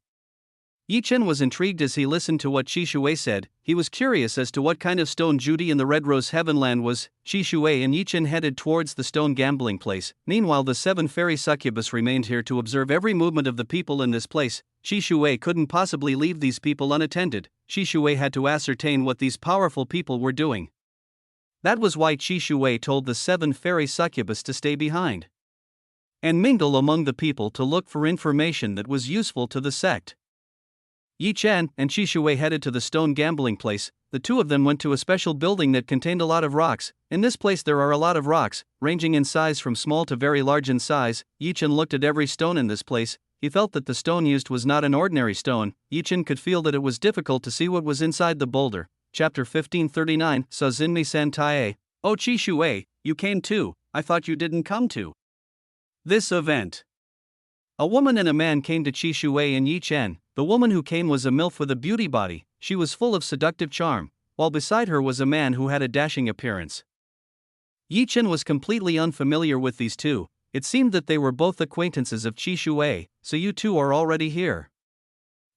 Speaker 1: Yi Chen was intrigued as he listened to what Qi Shui said. He was curious as to what kind of stone Judy in the Red Rose Heavenland was. Qi Shui and Yi Chen headed towards the stone gambling place. Meanwhile, the 7 fairy succubus remained here to observe every movement of the people in this place. Qi Shui couldn't possibly leave these people unattended. Qi Shui had to ascertain what these powerful people were doing. That was why Qi Shui told the 7 fairy succubus to stay behind and mingle among the people to look for information that was useful to the sect. Yi Chen and Qi Shui headed to the stone gambling place. The two of them went to a special building that contained a lot of rocks. In this place there are a lot of rocks, ranging in size from small to very large in size. Yi Chen looked at every stone in this place. He felt that the stone used was not an ordinary stone. Yi Chen could feel that it was difficult to see what was inside the boulder. Chapter 1539, Sa Xinmi San Tai. Oh Qi Shui, you came too. I thought you didn't come to this event. A woman and a man came to Qi Shui and Yi Chen. The woman who came was a MILF with a beauty body. She was full of seductive charm, while beside her was a man who had a dashing appearance. Yi Chen was completely unfamiliar with these two. It seemed that they were both acquaintances of Qi Shui. So you two are already here?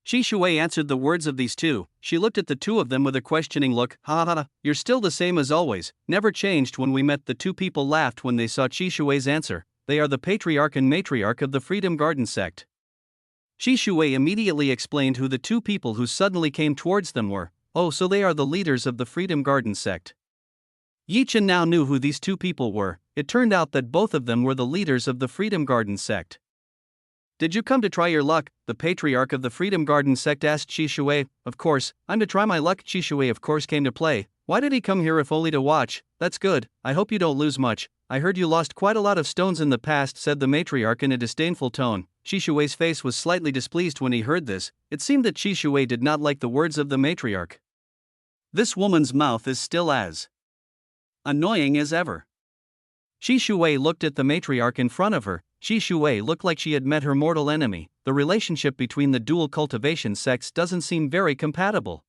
Speaker 1: Qi Shui answered the words of these two. She looked at the two of them with a questioning look. Ha ha ha, you're still the same as always, never changed. When we met, the two people laughed when they saw Qi Shui's answer. They are the patriarch and matriarch of the Freedom Garden sect. Qi Shui immediately explained who the two people who suddenly came towards them were. Oh, so they are the leaders of the Freedom Garden sect. Yi Chen now knew who these two people were. It turned out that both of them were the leaders of the Freedom Garden sect. Did you come to try your luck? The patriarch of the Freedom Garden sect asked Qi Shui. Of course, I'm to try my luck. Qi Shui of course came to play. Why did he come here if only to watch? That's good, I hope you don't lose much. I heard you lost quite a lot of stones in the past, said the matriarch in a disdainful tone. Qi Shui's face was slightly displeased when he heard this. It seemed that Qi Shui did not like the words of the matriarch. This woman's mouth is still as annoying as ever. Qi Shui looked at the matriarch in front of her. Qi Shui looked like she had met her mortal enemy. The relationship between the dual cultivation sects doesn't seem very compatible.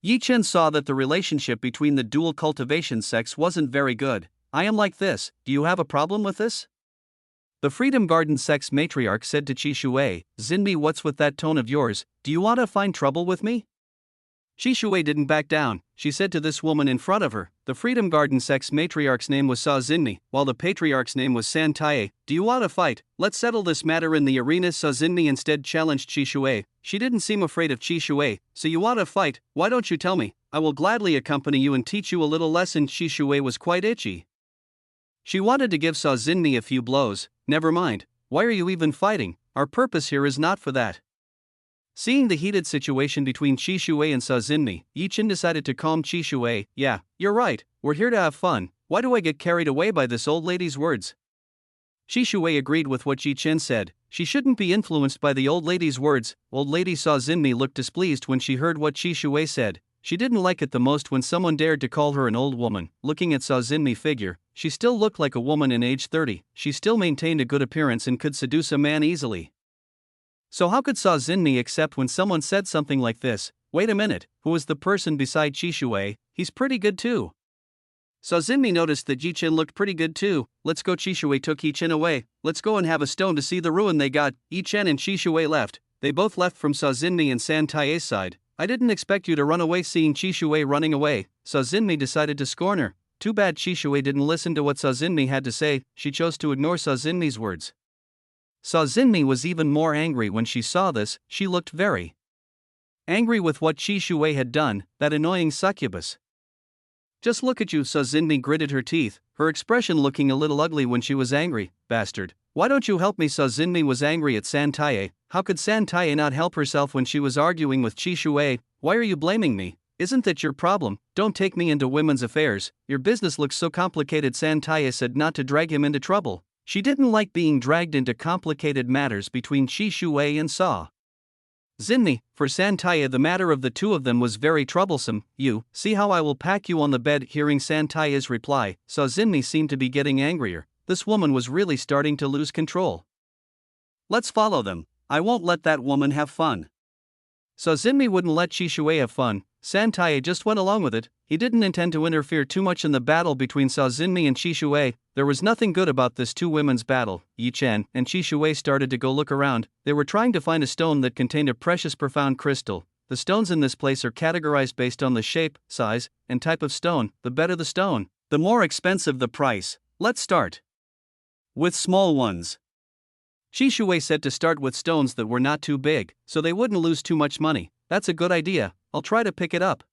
Speaker 1: Yi Chen saw that the relationship between the dual cultivation sects wasn't very good. I am like this, do you have a problem with this? The Freedom Garden sect's matriarch said to Qi Shui. Xinmi, what's with that tone of yours? Do you want to find trouble with me? Qi Shui didn't back down. She said to this woman in front of her. The Freedom Garden sect's matriarch's name was Sa Xinmi, while the patriarch's name was San Tai. Do you want to fight? Let's settle this matter in the arena. Sa Xinmi instead challenged Qi Shui. She didn't seem afraid of Qi Shui. So you want to fight? Why don't you tell me? I will gladly accompany you and teach you a little lesson. Qi Shui was quite itchy. She wanted to give Sa Xinmi a few blows. Never mind. Why are you even fighting? Our purpose here is not for that. Seeing the heated situation between Qi Shui and Sa Xinmi, Yi Chen decided to calm Qi Shui. Yeah, you're right, we're here to have fun. Why do I get carried away by this old lady's words? Qi Shui agreed with what Yi Chen said. She shouldn't be influenced by the old lady's words. Old lady Sa Xinmi looked displeased when she heard what Qi Shui said. She didn't like it the most when someone dared to call her an old woman. Looking at Sa Xinmi's figure, she still looked like a woman in age 30. She still maintained a good appearance and could seduce a man easily. So how could Sa Xinmi accept when someone said something like this? Wait a minute, who is the person beside Qi Shui? He's pretty good too. Sa Xinmi noticed that Yi Chen looked pretty good too. Let's go. Qi Shui took Yi Chen away. Let's go and have a stone to see the ruin they got. Yi Chen and Qi Shui left. They both left from Sa Xinmi and San Tai's side. I didn't expect you to run away. Seeing Qi Shui running away, Sa Xinmi decided to scorn her. Too bad Qi Shui didn't listen to what Sa Xinmi had to say. She chose to ignore Sa Xinmi's words. Sa Xinmi was even more angry when she saw this. She looked very angry with what Qi Shui had done, that annoying succubus. Just look at you. Sa Xinmi gritted her teeth, her expression looking a little ugly when she was angry. Bastard. Why don't you help me? Sa Xinmi was angry at San Tai. How could San Tai not help herself when she was arguing with Qi Shui? Why are you blaming me? Isn't that your problem? Don't take me into women's affairs. Your business looks so complicated. San Tai said not to drag him into trouble. She didn't like being dragged into complicated matters between Qi Shui and Sa Zinni, for Santaya the matter of the two of them was very troublesome. You, see how I will pack you on the bed. Hearing Santaya's reply, Sa Zinni seemed to be getting angrier. This woman was really starting to lose control. Let's follow them. I won't let that woman have fun. Sa Zinni wouldn't let Shishui have fun. Santaya just went along with it. He didn't intend to interfere too much in the battle between Sa Zinni and Shishui. There was nothing good about this two women's battle. Yi Chen and Shishui started to go look around. They were trying to find a stone that contained a precious profound crystal. The stones in this place are categorized based on the shape, size, and type of stone. The better the stone, the more expensive the price. Let's start with small ones. Shishui said to start with stones that were not too big, so they wouldn't lose too much money. That's a good idea, I'll try to pick it up.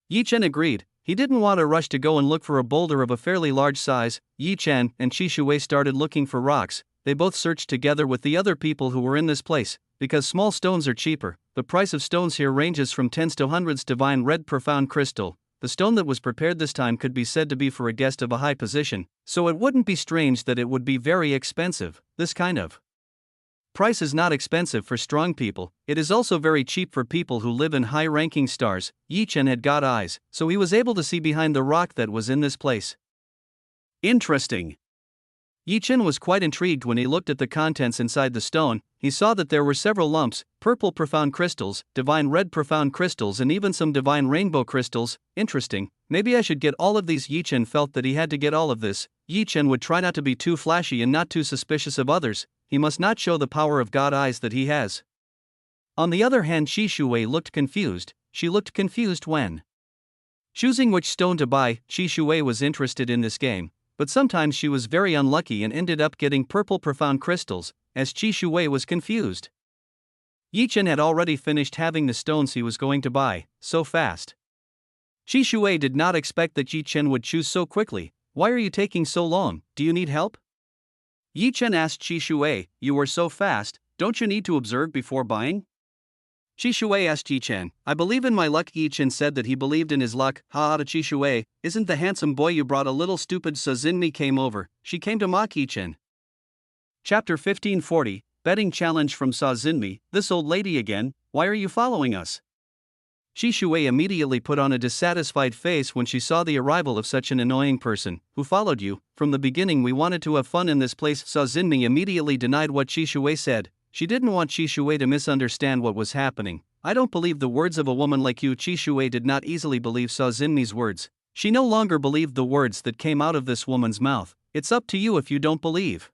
Speaker 1: Yi Chen agreed. He didn't want to rush to go and look for a boulder of a fairly large size. Yi Chen and Shishui started looking for rocks. They both searched together with the other people who were in this place. Because small stones are cheaper, the price of stones here ranges from tens to hundreds. Divine red profound crystal. The stone that was prepared this time could be said to be for a guest of a high position, so it wouldn't be strange that it would be very expensive. This kind of price is not expensive for strong people, it is also very cheap for people who live in high-ranking stars. Yi Chen had got eyes, so he was able to see behind the rock that was in this place. Interesting. Yi Chen was quite intrigued when he looked at the contents inside the stone. He saw that there were several lumps, purple profound crystals, divine red profound crystals, and even some divine rainbow crystals. Interesting, maybe I should get all of these. Yi Chen felt that he had to get all of this. Yi Chen would try not to be too flashy and not too suspicious of others. He must not show the power of God eyes that he has. On the other hand, Shishui looked confused. She looked confused when choosing which stone to buy. Shishui was interested in this game, but sometimes she was very unlucky and ended up getting purple profound crystals, as Shishui was confused. Yi Chen had already finished having the stones he was going to buy, so fast. Shishui did not expect that Yi Chen would choose so quickly. Why are you taking so long? Do you need help? Yi Chen asked Shishui. You were so fast, don't you need to observe before buying? Shishui asked Yi Chen. I believe in my luck. Yi Chen said that he believed in his luck. Ha to Shishui, isn't the handsome boy you brought a little stupid? Sa Zinni came over. She came to mock Yi Chen. Chapter 1540, Betting Challenge from Sa Zinni. This old lady again, why are you following us? Shishui immediately put on a dissatisfied face when she saw the arrival of such an annoying person. Who followed you? From the beginning we wanted to have fun in this place. Sa Zinni immediately denied what Shishui said. She didn't want Shishui to misunderstand what was happening. I don't believe the words of a woman like you. Shishui did not easily believe Sa Zinni's words. She no longer believed the words that came out of this woman's mouth. It's up to you if you don't believe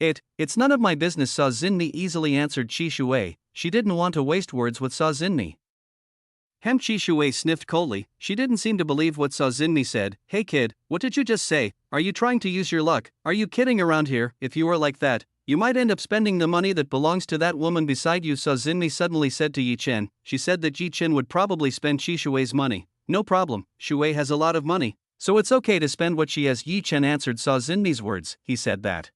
Speaker 1: it's none of my business. Sa Zinni easily answered Shishui. She didn't want to waste words with Sa Zinni. Shishui sniffed coldly. She didn't seem to believe what Sa Zinni said. Hey kid, what did you just say? Are you trying to use your luck? Are you kidding around here? If you are like that, you might end up spending the money that belongs to that woman beside you. Sa Zinni suddenly said to Yi Chen. She said that Yi Chen would probably spend Shishui's money. No problem, Shui has a lot of money, so it's okay to spend what she has. Yi Chen answered Sa Zinni's words. He said that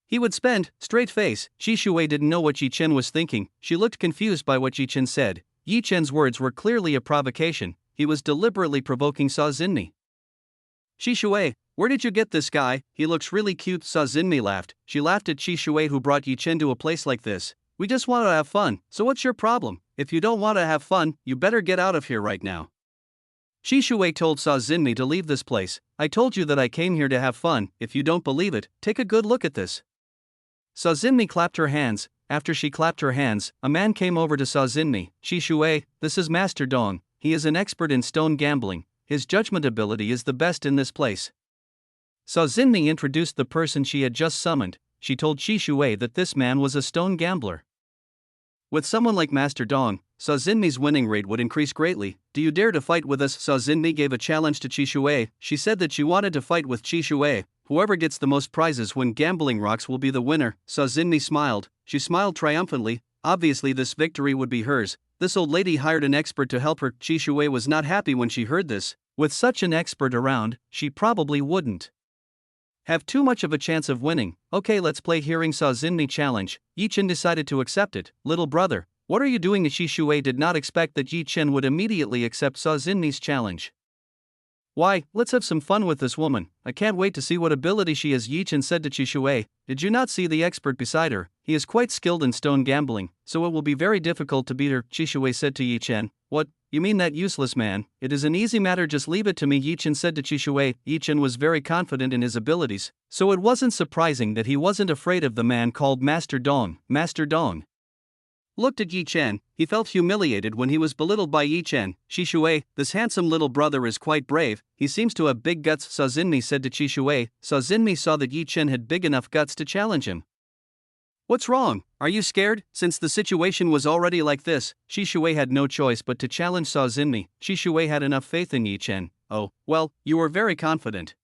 Speaker 1: he would spend, straight face. Shishui didn't know what Yi Chen was thinking. She looked confused by what Yi Chen said. Yi Chen's words were clearly a provocation. He was deliberately provoking Sa Zinni. Shishui, where did you get this guy? He looks really cute. Sa Zinni laughed. She laughed at Shishui who brought Yi Chen to a place like this. We just want to have fun, so what's your problem? If you don't want to have fun, you better get out of here right now. Shishui told Sa Zinni to leave this place. I told you that I came here to have fun. If you don't believe it, take a good look at this. Sa Zinni clapped her hands. After she clapped her hands, a man came over to Sa Zinni. Shishui, this is Master Dong. He is an expert in stone gambling. His judgment ability is the best in this place. Sa Zinni introduced the person she had just summoned. She told Shishui that this man was a stone gambler. With someone like Master Dong, Sa Zinni's winning rate would increase greatly. Do you dare to fight with us? Sa Zinni gave a challenge to Shishui. She said that she wanted to fight with Shishui. Whoever gets the most prizes when gambling rocks will be the winner. Sa Zinni smiled. She smiled triumphantly. Obviously this victory would be hers. This old lady hired an expert to help her. Shishui was not happy when she heard this. With such an expert around, she probably wouldn't have too much of a chance of winning. Okay, let's play. Hearing Sa Zinni challenge, Yi Chen decided to accept it. Little brother, what are you doing? Shishui did not expect that Yi Chen would immediately accept Sa Zinni's challenge. Why, let's have some fun with this woman. I can't wait to see what ability she has, Yi Chen said to Qi Shui. Did you not see the expert beside her? He is quite skilled in stone gambling, so it will be very difficult to beat her, Qi Shui said to Yi Chen. What, you mean that useless man? It is an easy matter, just leave it to me, Yi Chen said to Qi Shui. Yi Chen was very confident in his abilities, so it wasn't surprising that he wasn't afraid of the man called Master Dong. Master Dong looked at Yi Chen. He felt humiliated when he was belittled by Yi Chen. Qi Shui, this handsome little brother is quite brave, he seems to have big guts, Sa Xinmi said to Qi Shui. Sa Xinmi saw that Yi Chen had big enough guts to challenge him. What's wrong? Are you scared? Since the situation was already like this, Qi Shui had no choice but to challenge Sa Xinmi. Qi Shui had enough faith in Yi Chen. Oh, well, you were very confident.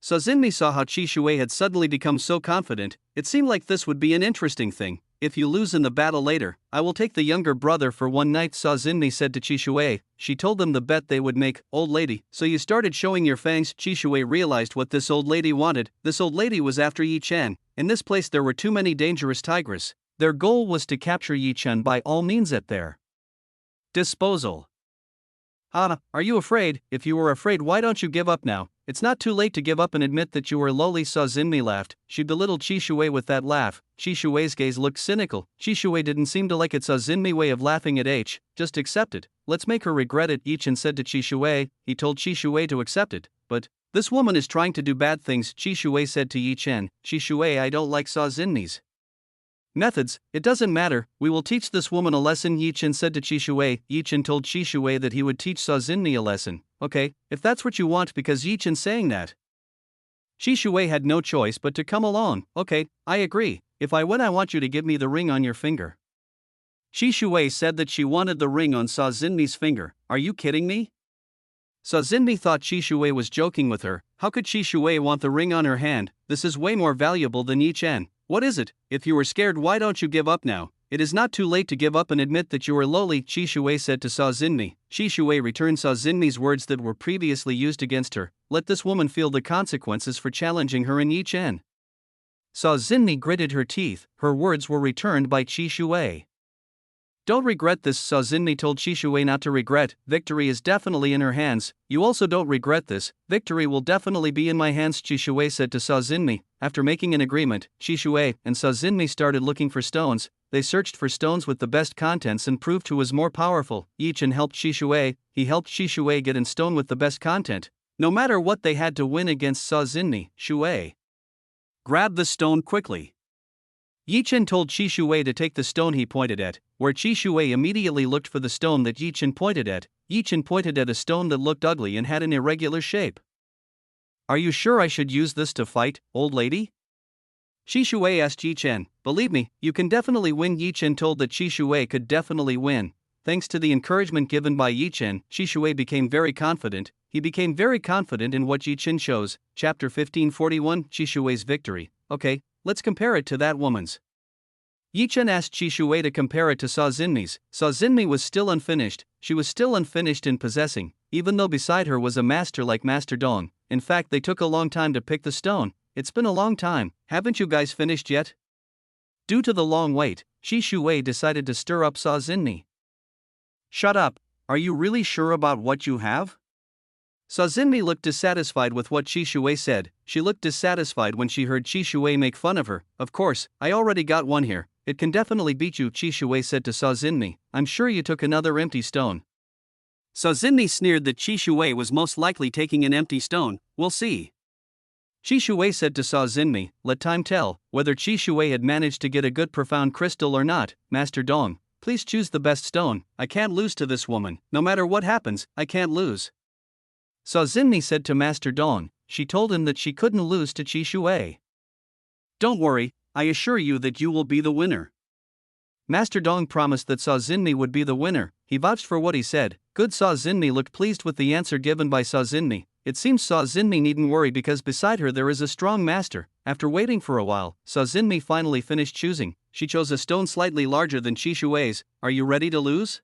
Speaker 1: Sa Xinmi saw how Qi Shui had suddenly become so confident. It seemed like this would be an interesting thing. If you lose in the battle later, I will take the younger brother for one night, Sa Xinmi said to Qi Shui. She told them the bet they would make. Old lady, so you started showing your fangs? Qi Shui realized what this old lady wanted. This old lady was after Yi Chen. In this place there were too many dangerous tigers. Their goal was to capture Yi Chen by all means at their disposal. Are you afraid? If you were afraid, why don't you give up now? It's not too late to give up and admit that you were lowly, Sa Xinmi laughed. She belittled Qi Shui with that laugh. Qi Shui's gaze looked cynical. Qi Shui didn't seem to like it. Sa Xinmi way of laughing at H. Just accept it. Let's make her regret it, Yi Chen said to Qi Shui. He told Qi Shui to accept it. But this woman is trying to do bad things, Qi Shui said to Yi Chen. Qi Shui, I don't like Sa Xinmi's methods. It doesn't matter, we will teach this woman a lesson, Yi Chen said to Qi Shui. Yi Chen told Qi Shui that he would teach Sa Xinmi a lesson. Okay, if that's what you want, because Yi Chen saying that, Qi Shui had no choice but to come along. Okay, I agree. If I win, I want you to give me the ring on your finger. Qi Shui said that she wanted the ring on Sa Xinmi's finger. Are you kidding me? Sa Xinmi thought Qi Shui was joking with her. How could Qi Shui want the ring on her hand? This is way more valuable than Yi Chen. What is it? If you were scared, why don't you give up now? It is not too late to give up and admit that you are lowly, Qi Shui said to Sa Xinmi. Qi Shui returned Sa Xinmi's words that were previously used against her. Let this woman feel the consequences for challenging her in Yi Chen. Sa Xinmi gritted her teeth. Her words were returned by Qi Shui. Don't regret this, Sa Xinmi told Qi Shui not to regret. Victory is definitely in her hands. You also don't regret this. Victory will definitely be in my hands, Qi Shui said to Sa Xinmi. After making an agreement, Qi Shui and Sa Xinmi started looking for stones. They searched for stones with the best contents and proved who was more powerful. Yi Chen helped Qi Shui. He helped Qi Shui get in stone with the best content. No matter what, they had to win against Sa Xinmi. Shui grabbed the stone quickly. Yi Chen told Qi Shui to take the stone he pointed at, where Qi Shui immediately looked for the stone that Yi Chen pointed at. Yi Chen pointed at a stone that looked ugly and had an irregular shape. Are you sure I should use this to fight, old lady? Qi Shui asked Yi Chen. Believe me, you can definitely win, Yi Chen told that Qi Shui could definitely win. Thanks to the encouragement given by Yi Chen, Qi Shui became very confident. He became very confident in what Yi Chen chose. Chapter 1541, Qi Shui's victory. Okay, let's compare it to that woman's. Yi Chen asked Qi Shui to compare it to Sa Xinmi's. Sa Xinmi was still unfinished. She was still unfinished in possessing, even though beside her was a master like Master Dong. In fact, they took a long time to pick the stone. It's been a long time. Haven't you guys finished yet? Due to the long wait, Qi Shui decided to stir up Sa Xinmi. Shut up. Are you really sure about what you have? Sa Xinmi looked dissatisfied with what Qi Shui said. She looked dissatisfied when she heard Qi Shui make fun of her. Of course, I already got one here. It can definitely beat you, Qi Shui said to Sa Xinmi. I'm sure you took another empty stone. Sa Xinmi sneered that Qi Shui was most likely taking an empty stone. We'll see. Qi Shui said to Sa Xinmi, let time tell whether Qi Shui had managed to get a good profound crystal or not. Master Dong, please choose the best stone. I can't lose to this woman. No matter what happens, I can't lose. Sa Xinmi said to Master Dong. She told him that she couldn't lose to Qi Shui. Don't worry, I assure you that you will be the winner. Master Dong promised that Sa Xinmi would be the winner. He vouched for what he said. Good. Sa Xinmi looked pleased with the answer given by Sa Xinmi. It seems Sa Xinmi needn't worry because beside her there is a strong master. After waiting for a while, Sa Xinmi finally finished choosing. She chose a stone slightly larger than Qi Shui's. Are you ready to lose?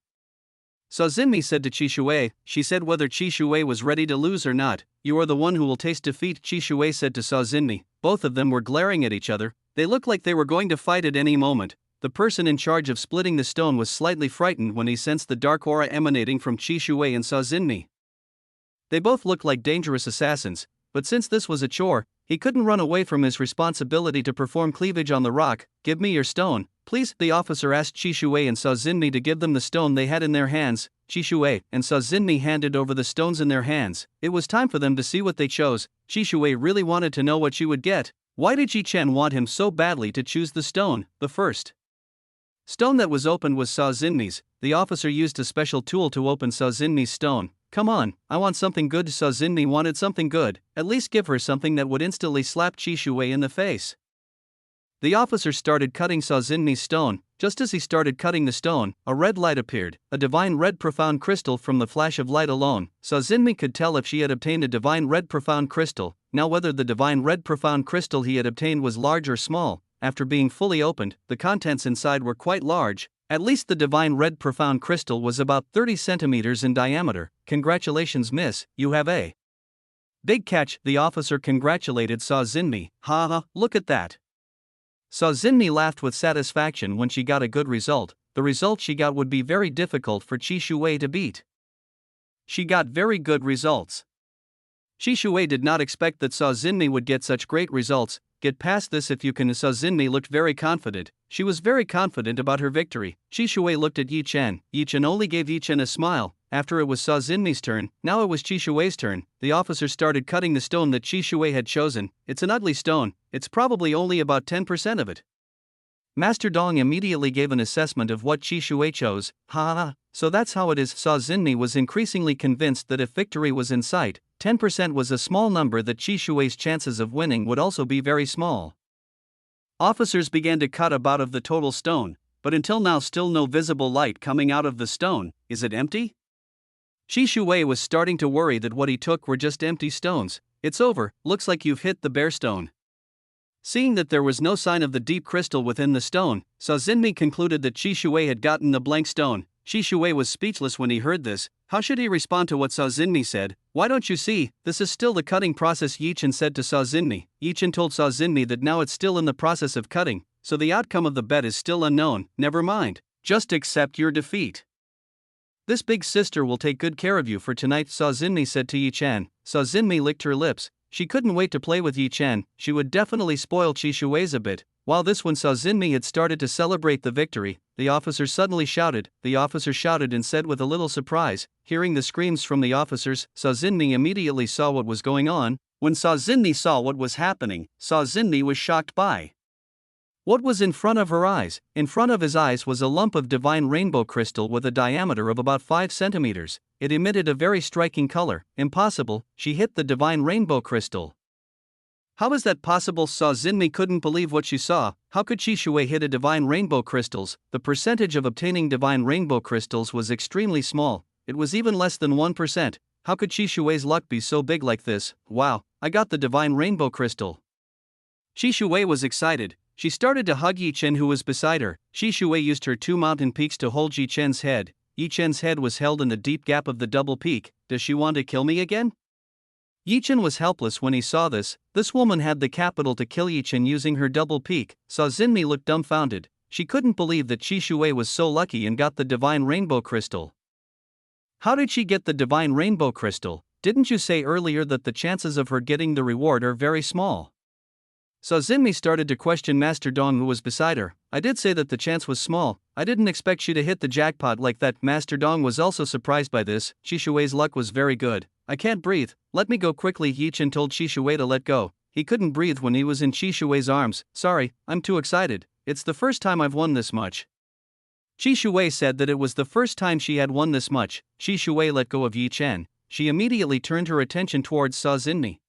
Speaker 1: Sa Xinmi said to Qi Shui. She said whether Qi Shui was ready to lose or not. You are the one who will taste defeat, Qi Shui said to Sa Xinmi. Both of them were glaring at each other. They looked like they were going to fight at any moment. The person in charge of splitting the stone was slightly frightened when he sensed the dark aura emanating from Qi Shui and Sa Xinmi. They both looked like dangerous assassins, but since this was a chore, he couldn't run away from his responsibility to perform cleavage on the rock. "Give me your stone, please," the officer asked Qi Shui and Cao Zhenmi to give them the stone they had in their hands. Qi Shui and Cao Zhenmi handed over the stones in their hands. It was time for them to see what they chose. Qi Shui really wanted to know what she would get. Why did Yi Chen want him so badly to choose the stone? The first stone that was opened was Cao Zhenmi's. The officer used a special tool to open Cao Zhenmi's stone. "Come on, I want something good." Cao Zhenmi wanted something good. At least give her something that would instantly slap Qi Shui in the face. The officer started cutting Cao Zhenmi's stone. Just as he started cutting the stone, a red light appeared, a divine red profound crystal. From the flash of light alone, Cao Zhenmi could tell if she had obtained a divine red profound crystal. Now whether the divine red profound crystal he had obtained was large or small, after being fully opened, the contents inside were quite large. At least the divine red profound crystal was about 30 centimeters in diameter. "Congratulations, miss, you have a big catch," the officer congratulated Cao Zhenmi. "Ha ha, look at that." Cao Zhenmi laughed with satisfaction when she got a good result. The result she got would be very difficult for Qi Shui to beat. She got very good results. Qi Shui did not expect that Cao Zhenmi would get such great results. "Get past this if you can." Cao Zhenmi looked very confident. She was very confident about her victory. Qi Shui looked at Yi Chen. Yi Chen only gave Yi Chen a smile. After it was Cao Zhenmi's turn, now it was Qi Shui's turn. The officer started cutting the stone that Qi Shui had chosen. "It's an ugly stone, it's probably only about 10% of it." Master Dong immediately gave an assessment of what Qi Shui chose. "Ha ha, so that's how it is." Cao Zhenmi was increasingly convinced that if victory was in sight, 10% was a small number, that Qi Shui's chances of winning would also be very small. Officers began to cut about of the total stone, but until now still no visible light coming out of the stone. Is it empty? Qi Shui was starting to worry that what he took were just empty stones. "It's over, looks like you've hit the bare stone." Seeing that there was no sign of the deep crystal within the stone, Cao Zhenmi concluded that Qi Shui had gotten the blank stone. Qi Shui was speechless when he heard this. How should he respond to what Cao Zhenmi said? "Why don't you see, this is still the cutting process," Yi Chen said to Cao Zhenmi. Yi Chen told Cao Zhenmi that now it's still in the process of cutting, so the outcome of the bet is still unknown. "Never mind, just accept your defeat. This big sister will take good care of you for tonight," Cao Zhenmi said to Yi Chen. Cao Zhenmi licked her lips. She couldn't wait to play with Yi Chen. She would definitely spoil Qi Shui's a bit. While this, when Cao Zhenmi had started to celebrate the victory, the officer suddenly shouted. The officer shouted and said with a little surprise. Hearing the screams from the officers, Cao Zhenmi immediately saw what was going on. When Cao Zhenmi saw what was happening, Cao Zhenmi was shocked by what was in front of her eyes. In front of his eyes was a lump of divine rainbow crystal with a diameter of about 5 centimeters. It emitted a very striking color. "Impossible, she hit the divine rainbow crystal." "How is that possible?" Cao Zhenmi couldn't believe what she saw. How could Qi Shui hit a divine rainbow crystals? The percentage of obtaining divine rainbow crystals was extremely small. It was even less than 1%. How could Qi Shui's luck be so big like this? "Wow, I got the divine rainbow crystal." Qi Shui was excited. She started to hug Yi Chen, who was beside her. Qi Shui used her 2 mountain peaks to hold Yi Chen's head. Yi Chen's head was held in the deep gap of the double peak. "Does she want to kill me again?" Yi Chen was helpless when he saw this. This woman had the capital to kill Yi Chen using her double peak. Cao Zhenmi looked dumbfounded. She couldn't believe that Qi Shui was so lucky and got the divine rainbow crystal. "How did she get the divine rainbow crystal? Didn't you say earlier that the chances of her getting the reward are very small?" Cao Zhenmi started to question Master Dong, who was beside her. "I did say that the chance was small. I didn't expect you to hit the jackpot like that." Master Dong was also surprised by this. Qi Shui's luck was very good. "I can't breathe, let me go quickly." Yi Chen told Qi Shui to let go. He couldn't breathe when he was in Qi Shui's arms. "Sorry, I'm too excited. It's the first time I've won this much." Qi Shui said that it was the first time she had won this much. Qi Shui let go of Yi Chen. She immediately turned her attention towards Cao Zhenmi.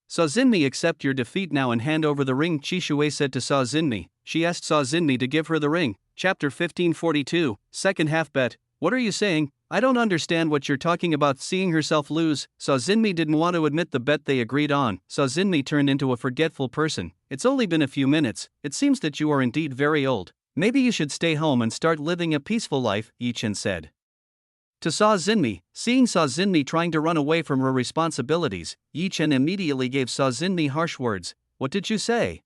Speaker 1: "Cao Zhenmi, accept your defeat now and hand over the ring," Qi Shui said to Cao Zhenmi. She asked Cao Zhenmi to give her the ring. Chapter 1542, Second Half Bet. "What are you saying? I don't understand what you're talking about." Seeing herself lose, Cao Zhenmi didn't want to admit the bet they agreed on. Cao Zhenmi turned into a forgetful person. "It's only been a few minutes. It seems that you are indeed very old. Maybe you should stay home and start living a peaceful life," Yi Chen said to Cao Zhenmi. Seeing Cao Zhenmi trying to run away from her responsibilities, Yi Chen immediately gave Cao Zhenmi harsh words. "What did you say?"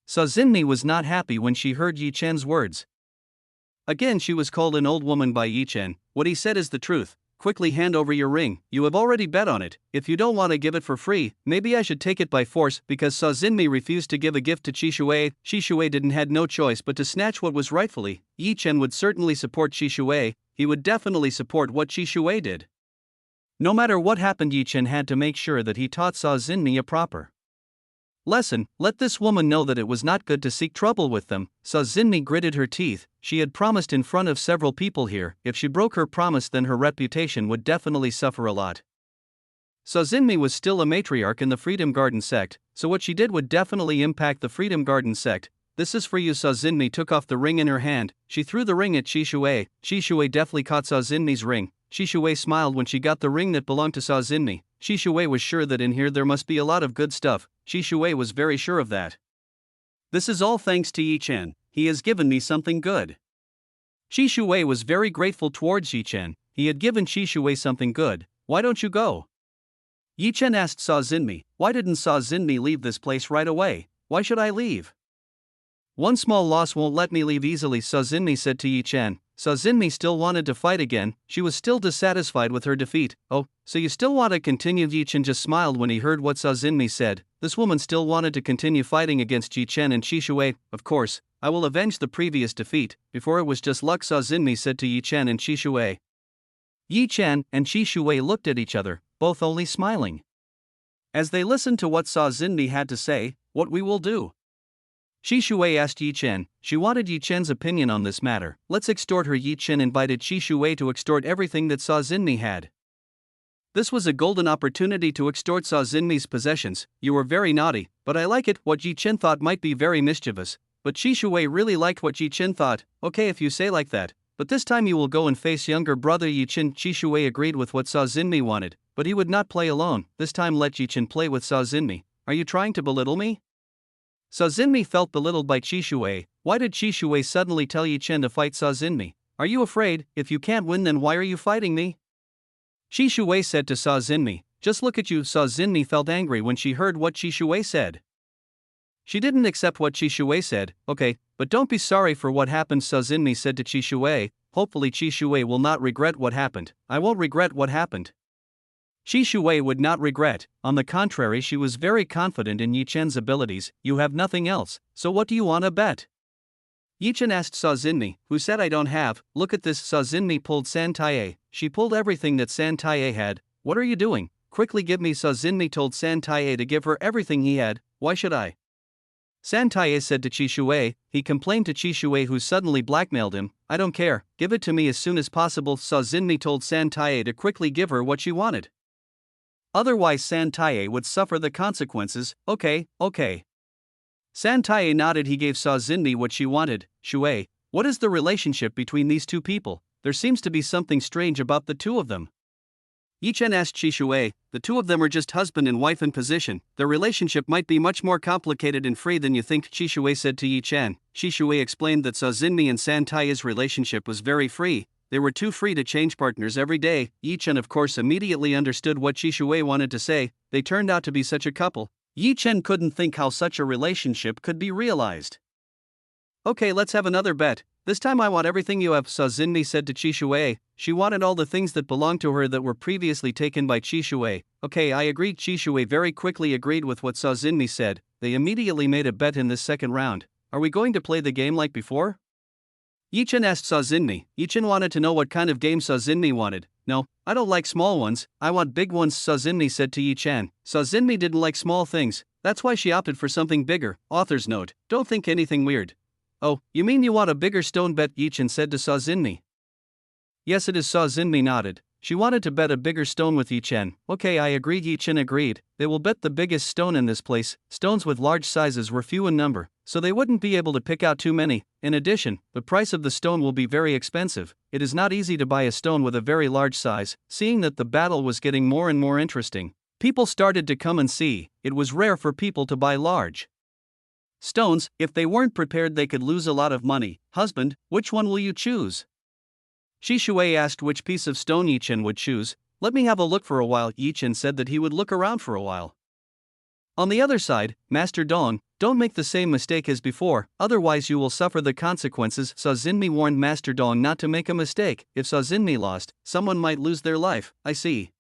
Speaker 1: Cao Zhenmi was not happy when she heard Yi Chen's words. Again she was called an old woman by Yi Chen. "What he said is the truth. quickly hand over your ring, you have already bet on it. If you don't want to give it for free, maybe I should take it by force, because Sa Xinmi refused to give a gift to Qi Shui. Qi Shui didn't had no choice but to snatch what was rightfully. Yi Chen would certainly support Qi Shui, he would definitely support what Qi Shui did. No matter what happened, Yi Chen had to make sure that he taught Sa Xinmi a proper lesson. Let this woman know that it was not good to seek trouble with them. Sa Xinmi gritted her teeth. She had promised in front of several people here. If she broke her promise, then her reputation would definitely suffer a lot. Sa Xinmi was still a matriarch in the Freedom Garden sect, so what she did would definitely impact the Freedom Garden sect. This is for you. Sa Xinmi took off the ring in her hand. She threw the ring at Qi Shui. Qi Shui deftly caught Sa Xinmi's ring. Qi Shui smiled when she got the ring that belonged to Sa Xinmi. Qi Shui was sure that in here there must be a lot of good stuff. Qi Shui was very sure of that. This is all thanks to Yi Chen. He has given me something good. Qi Shui was very grateful towards Yi Chen. He had given Qi Shui something good. Why don't you go? Yi Chen asked Sa Xinmi. Why didn't Sa Xinmi leave this place right away? Why should I leave? One small loss won't let me leave easily, Sa Xinmi said to Yi Chen. Sa Xinmi still wanted to fight again. She was still dissatisfied with her defeat. Oh, so you still want to continue? Yi Chen just smiled when he heard what Sa Xinmi said. This woman still wanted to continue fighting against Yi Chen and Qi Shui. Of course, I will avenge the previous defeat. Before it was just luck, Sa Xinmi said to Yi Chen and Qi Shui. Yi Chen and Qi Shui looked at each other, both only smiling. As they listened to what Sa Xinmi had to say, what we will do? Qi Shui asked Yi Chen. She wanted Yi Chen's opinion on this matter. Let's extort her. Yi Chen invited Qi Shui to extort everything that Sa Xinmi had. This was a golden opportunity to extort Sa Xinmi's possessions. You were very naughty, but I like it. What Yi Chen thought might be very mischievous, but Qi Shui really liked what Yi Chen thought. Okay, if you say like that, but this time you will go and face younger brother Yi Chen. Qi Shui agreed with what Sa Xinmi wanted, but he would not play alone. This time let Yi Chen play with Sa Xinmi. Are you trying to belittle me? Sa Xinmi felt belittled by Qi Shui. Why did Qi Shui suddenly tell Yi Chen to fight Sa Xinmi? Are you afraid? If you can't win, then why are you fighting me? Qi Shui said to Sa Xinmi. Just look at you. Sa Xinmi felt angry when she heard what Qi Shui said. She didn't accept what Qi Shui said. Okay, but don't be sorry for what happened, Sa Xinmi said to Qi Shui. Hopefully Qi Shui will not regret what happened. I won't regret what happened. Qi Shui would not regret. On the contrary, she was very confident in Yi Chen's abilities. You have nothing else, so what do you want to bet? Yi Chen asked Sa Xinmi, who said I don't have. Look at this. Sa Xinmi pulled San Taiye. She pulled everything that San Taiye had. What are you doing? Quickly give me. Sa Xinmi told San Taiye to give her everything he had. Why should I? San Taiye said to Qi Shui. He complained to Qi Shui, who suddenly blackmailed him. I don't care, give it to me as soon as possible. Sa Xinmi told San Taiye to quickly give her what she wanted. Otherwise San Taiye would suffer the consequences. Okay. San Taiye nodded. He gave Sa Xinmi what she wanted. Shui, what is the relationship between these two people? There seems to be something strange about the two of them. Yi Chen asked Qi Shui. The two of them are just husband and wife in position. Their relationship might be much more complicated and free than you think, Qi Shui said to Yi Chen. Qi Shui explained that Sa Xinmi and San Taiye's relationship was very free. They were too free to change partners every day. Yi Chen of course immediately understood what Qi Shui wanted to say. They turned out to be such a couple. Yi Chen couldn't think how such a relationship could be realized. Okay, let's have another bet. This time I want everything you have, Sa Xinmi said to Qi Shui. She wanted all the things that belonged to her that were previously taken by Qi Shui. Okay, I agreed. Qi Shui very quickly agreed with what Sa Xinmi said. They immediately made a bet in this second round. Are we going to play the game like before? Yi Chen asked Sa Xinmi. Yi Chen wanted to know what kind of game Sa Xinmi wanted. No, I don't like small ones, I want big ones, Sa Xinmi said to Yi Chen. Sa Xinmi didn't like small things, that's why she opted for something bigger. Author's note, don't think anything weird. Oh, you mean you want a bigger stone bet? Yi Chen said to Sa Xinmi. Yes, it is. Sa Xinmi nodded. She wanted to bet a bigger stone with Yi Chen. Okay, I agreed. Yi Chen agreed. They will bet the biggest stone in this place. Stones with large sizes were few in number, so they wouldn't be able to pick out too many. In addition, the price of the stone will be very expensive. It is not easy to buy a stone with a very large size. Seeing that the battle was getting more and more interesting, people started to come and see. It was rare for people to buy large stones. If they weren't prepared, they could lose a lot of money. Husband, which one will you choose? Qi Shui asked which piece of stone Yi Chen would choose. Let me have a look for a while. Yi Chen said that he would look around for a while. On the other side, Master Dong Don't make the same mistake as before, otherwise you will suffer the consequences. Sa Xinmi warned Master Dong not to make a mistake. If Sa Xinmi lost, someone might lose their life. I see.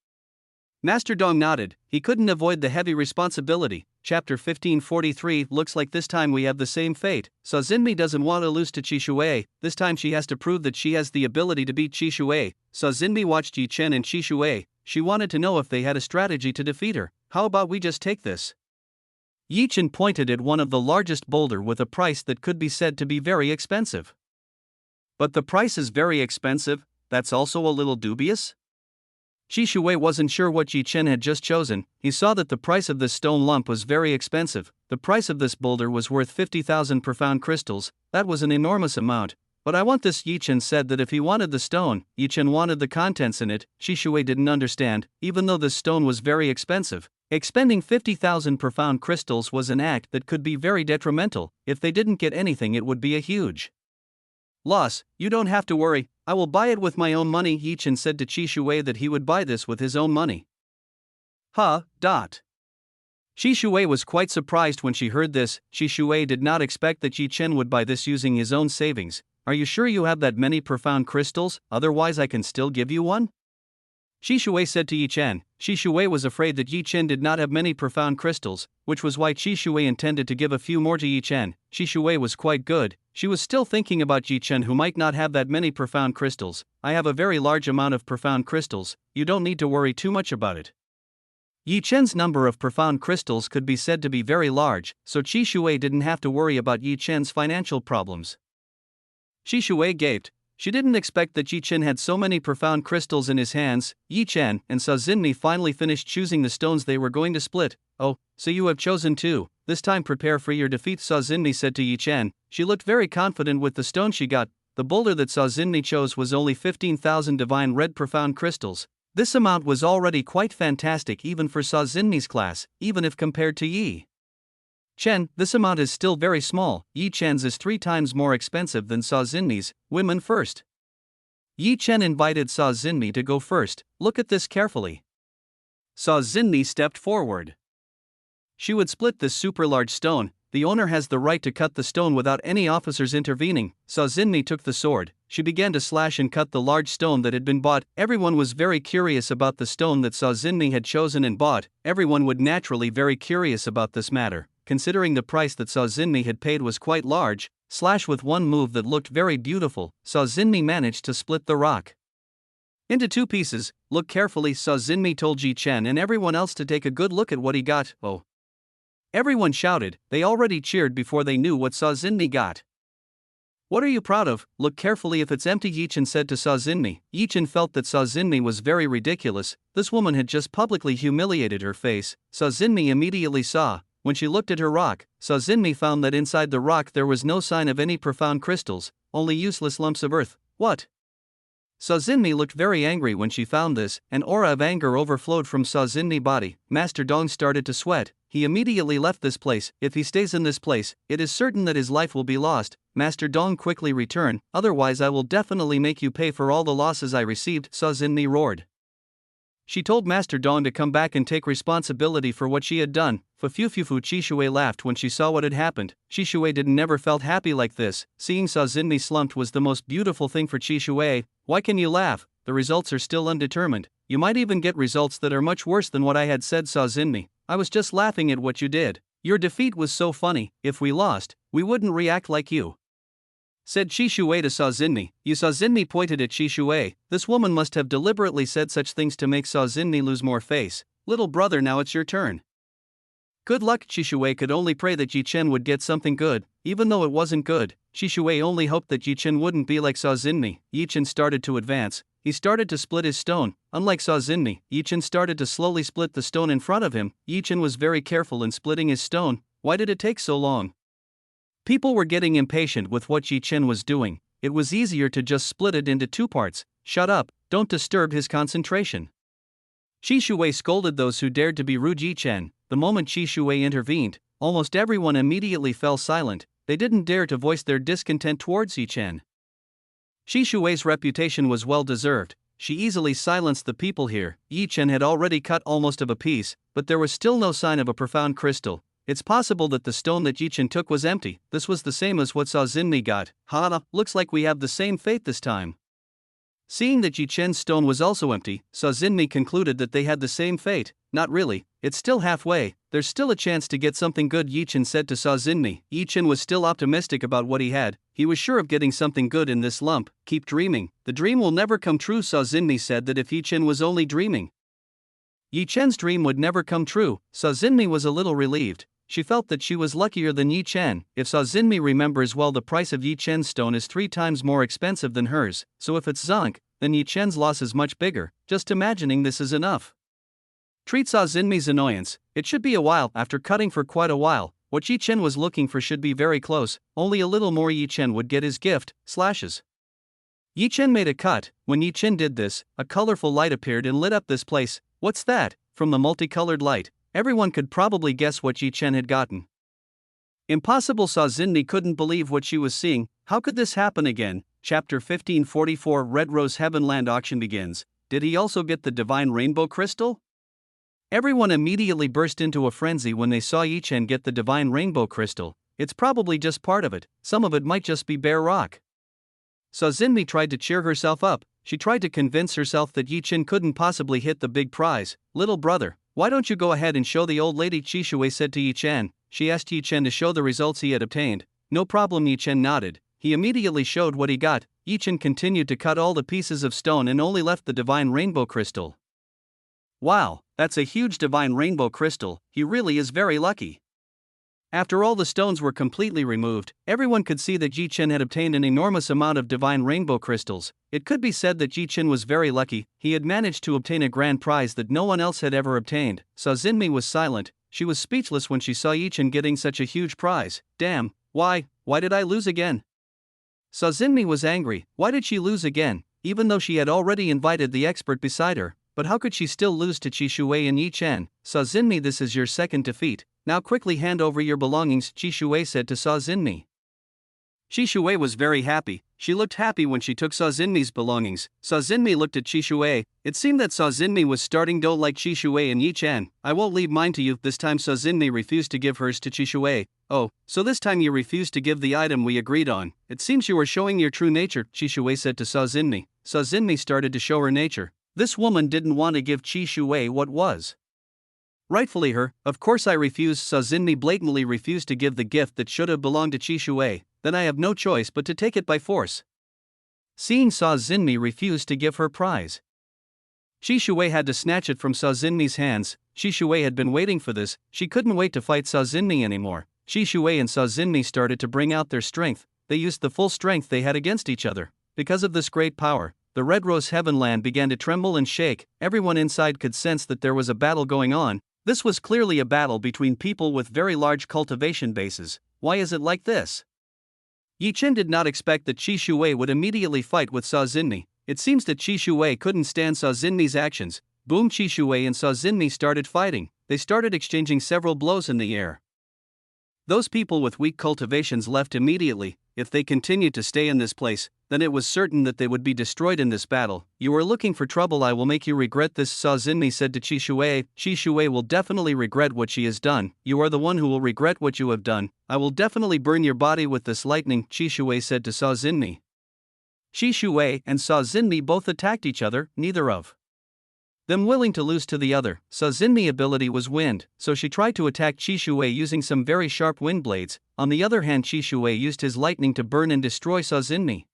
Speaker 1: Master Dong nodded. He couldn't avoid the heavy responsibility. Chapter 1543. Looks like this time we have the same fate. Sa Xinmi doesn't want to lose to Qi Shui. This time she has to prove that she has the ability to beat Qi Shui. Sa Xinmi watched Yi Chen and Qi Shui. She wanted to know if they had a strategy to defeat her. How about we just take this? Yi Chen pointed at one of the largest boulder with a price that could be said to be very expensive. But the price is very expensive, that's also a little dubious? Qi Shui wasn't sure what Yi Chen had just chosen. He saw that the price of this stone lump was very expensive. The price of this boulder was worth 50,000 profound crystals. That was an enormous amount. But I want this. Yi Chen said that if he wanted the stone, Yi Chen wanted the contents in it. Qi Shui didn't understand. Even though this stone was very expensive, expending 50,000 profound crystals was an act that could be very detrimental. If they didn't get anything, it would be a huge loss. You don't have to worry, I will buy it with my own money. Yi Chen said to Qi Shui that he would buy this with his own money. Qi Shui was quite surprised when she heard this. Qi Shui did not expect that Yi Chen would buy this using his own savings. Are you sure you have that many profound crystals? Otherwise I can still give you one? Qi Shui said to Yi Chen. Qi Shui was afraid that Yi Chen did not have many profound crystals, which was why Qi Shui intended to give a few more to Yi Chen. Qi Shui was quite good. She was still thinking about Yi Chen, who might not have that many profound crystals. I have a very large amount of profound crystals, you don't need to worry too much about it. Yi Chen's number of profound crystals could be said to be very large, so Qi Shui didn't have to worry about Yi Chen's financial problems. Qi Shui gaped. She didn't expect that Yi Chen had so many profound crystals in his hands. Yi Chen and Sa Xinmi finally finished choosing the stones they were going to split. Oh, so you have chosen too. This time prepare for your defeat, Sa Xinmi said to Yi Chen. She looked very confident with the stone she got. The boulder that Sa Xinmi chose was only 15,000 divine red profound crystals. This amount was already quite fantastic even for Sa Xinmi's class, even if compared to Yi Chen, this amount is still very small. Yi Chen's is 3 times more expensive than Sa Xinmi's. Women first. Yi Chen invited Sa Xinmi to go first. Look at this carefully. Sa Xinmi stepped forward. She would split this super large stone. The owner has the right to cut the stone without any officers intervening. Sa Xinmi took the sword. She began to slash and cut the large stone that had been bought. Everyone was very curious about the stone that Sa Xinmi had chosen and bought. Everyone would naturally very curious about this matter. Considering the price that Sa Xinmi had paid was quite large, slash with one move that looked very beautiful, Sa Xinmi managed to split the rock into 2 pieces. Look carefully, Sa Xinmi told Yi Chen and everyone else to take a good look at what he got. Oh! Everyone shouted. They already cheered before they knew what Sa Xinmi got. What are you proud of? Look carefully if it's empty, Yi Chen said to Sa Xinmi. Yi Chen felt that Sa Xinmi was very ridiculous. This woman had just publicly humiliated her face. Sa Xinmi immediately saw. When she looked at her rock, Sa Xinmi found that inside the rock there was no sign of any profound crystals, only useless lumps of earth. What? Sa Xinmi looked very angry when she found this. An aura of anger overflowed from Sa Xinmi's body. Master Dong started to sweat. He immediately left this place. If he stays in this place, it is certain that his life will be lost. Master Dong quickly return, otherwise I will definitely make you pay for all the losses I received, Sa Xinmi roared. She told Master Dong to come back and take responsibility for what she had done. Fufufufu. Qi Shui laughed when she saw what had happened. Qi Shui didn't never felt happy like this. Seeing Sa Xinmi slumped was the most beautiful thing for Qi Shui. Why can you laugh? The results are still undetermined. You might even get results that are much worse than what I had said, Sa Xinmi. I was just laughing at what you did. Your defeat was so funny. If we lost, we wouldn't react like you, said Qi Shui to Sa Xinmi. You. Sa Xinmi pointed at Qi Shui. This woman must have deliberately said such things to make Sa Xinmi lose more face. Little brother, now it's your turn. Good luck. Qi Shui could only pray that Yi Chen would get something good, even though it wasn't good. Qi Shui only hoped that Yi Chen wouldn't be like Sa Xinmi. Yi Chen started to advance. He started to split his stone. Unlike Sa Xinmi, Yi Chen started to slowly split the stone in front of him. Yi Chen was very careful in splitting his stone. Why did it take so long? People were getting impatient with what Yi Chen was doing. It was easier to just split it into 2 parts. Shut up, don't disturb his concentration. Qi Shui scolded those who dared to be rude. Yi Chen. The moment Qi Shui intervened, almost everyone immediately fell silent. They didn't dare to voice their discontent towards Yi Chen. Qi Shui's reputation was well deserved. She easily silenced the people here. Yi Chen had already cut almost of a piece, but there was still no sign of a profound crystal. It's possible that the stone that Chen took was empty. This was the same as what Sa Xinmi got. Hana, looks like we have the same fate this time. Seeing that Chen's stone was also empty, Sa Xinmi concluded that they had the same fate. Not really, it's still halfway, there's still a chance to get something good, Chen said to Sa Xinmi. Chen was still optimistic about what he had, he was sure of getting something good in this lump. Keep dreaming, the dream will never come true. Sa Xinmi said that if Chen was only dreaming, Chen's dream would never come true. Sa Xinmi was a little relieved. She felt that she was luckier than Chen. If Sa Xinmi remembers well, the price of Chen's stone is 3 times more expensive than hers, so if it's zonk, then Chen's loss is much bigger. Just imagining this is enough. Treat Sa Xinmi's annoyance. It should be a while. After cutting for quite a while, what Chen was looking for should be very close. Only a little more Chen would get his gift, slashes. Chen made a cut. When Chen did this, a colorful light appeared and lit up this place. What's that? From the multicolored light, everyone could probably guess what Chen had gotten. Impossible. Sa Xinmi couldn't believe what she was seeing. How could this happen again? Chapter 1544 Red Rose Heavenland auction begins. Did he also get the divine rainbow crystal? Everyone immediately burst into a frenzy when they saw Chen get the divine rainbow crystal. It's probably just part of it, some of it might just be bare rock. Sa Xinmi tried to cheer herself up. She tried to convince herself that Chen couldn't possibly hit the big prize. Little brother, why don't you go ahead and show the old lady? Shui said to Chen. She asked Chen to show the results he had obtained. No problem. Chen nodded. He immediately showed what he got. Chen continued to cut all the pieces of stone and only left the divine rainbow crystal. Wow, that's a huge divine rainbow crystal. He really is very lucky. After all the stones were completely removed, everyone could see that Chen had obtained an enormous amount of divine rainbow crystals. It could be said that Chen was very lucky. He had managed to obtain a grand prize that no one else had ever obtained. Sa Xinmi was silent. She was speechless when she saw Chen getting such a huge prize. Damn, why did I lose again? Sa Xinmi was angry. Why did she lose again? Even though she had already invited the expert beside her, but how could she still lose to Shui and Chen? Sa Xinmi, this is your second defeat. Now quickly hand over your belongings, Shui said to Sa Xinmi. Shui was very happy. She looked happy when she took Sa Xinmi's belongings. Sa Xinmi looked at Shui. It seemed that Sa Xinmi was starting to like Shui and Chen. I won't leave mine to you. This time Sa Xinmi refused to give hers to Shui. Oh, so this time you refused to give the item we agreed on. It seems you were showing your true nature, Shui said to Sa Xinmi. Sa Xinmi started to show her nature. This woman didn't want to give Shui what was rightfully her. Of course I refused. Sa Xinmi blatantly refused to give the gift that should have belonged to Shui. Then I have no choice but to take it by force. Seeing Sa Xinmi refuse to give her prize, Shui had to snatch it from Sa Xinmi's hands. Shui had been waiting for this. She couldn't wait to fight Sa Xinmi anymore. Shui and Sa Xinmi started to bring out their strength. They used the full strength they had against each other. Because of this great power, the Red Rose Heavenland began to tremble and shake. Everyone inside could sense that there was a battle going on. This was clearly a battle between people with very large cultivation bases. Why is it like this? Chen did not expect that Shui would immediately fight with Sa Xinmi. It seems that Shui couldn't stand Sa Xinmi's actions. Boom! Shui and Sa Xinmi started fighting. They started exchanging several blows in the air. Those people with weak cultivations left immediately. If they continued to stay in this place, then it was certain that they would be destroyed in this battle. You are looking for trouble. I will make you regret this, Sa Xinmi said to Shui. Shui will definitely regret what she has done. You are the one who will regret what you have done. I will definitely burn your body with this lightning, Shui said to Sa Xinmi. Shui and Sa Xinmi both attacked each other, neither of them willing to lose to the other. Sa Xinmi's ability was wind, so she tried to attack Shui using some very sharp wind blades. On the other hand, Shui used his lightning to burn and destroy Sa Xinmi.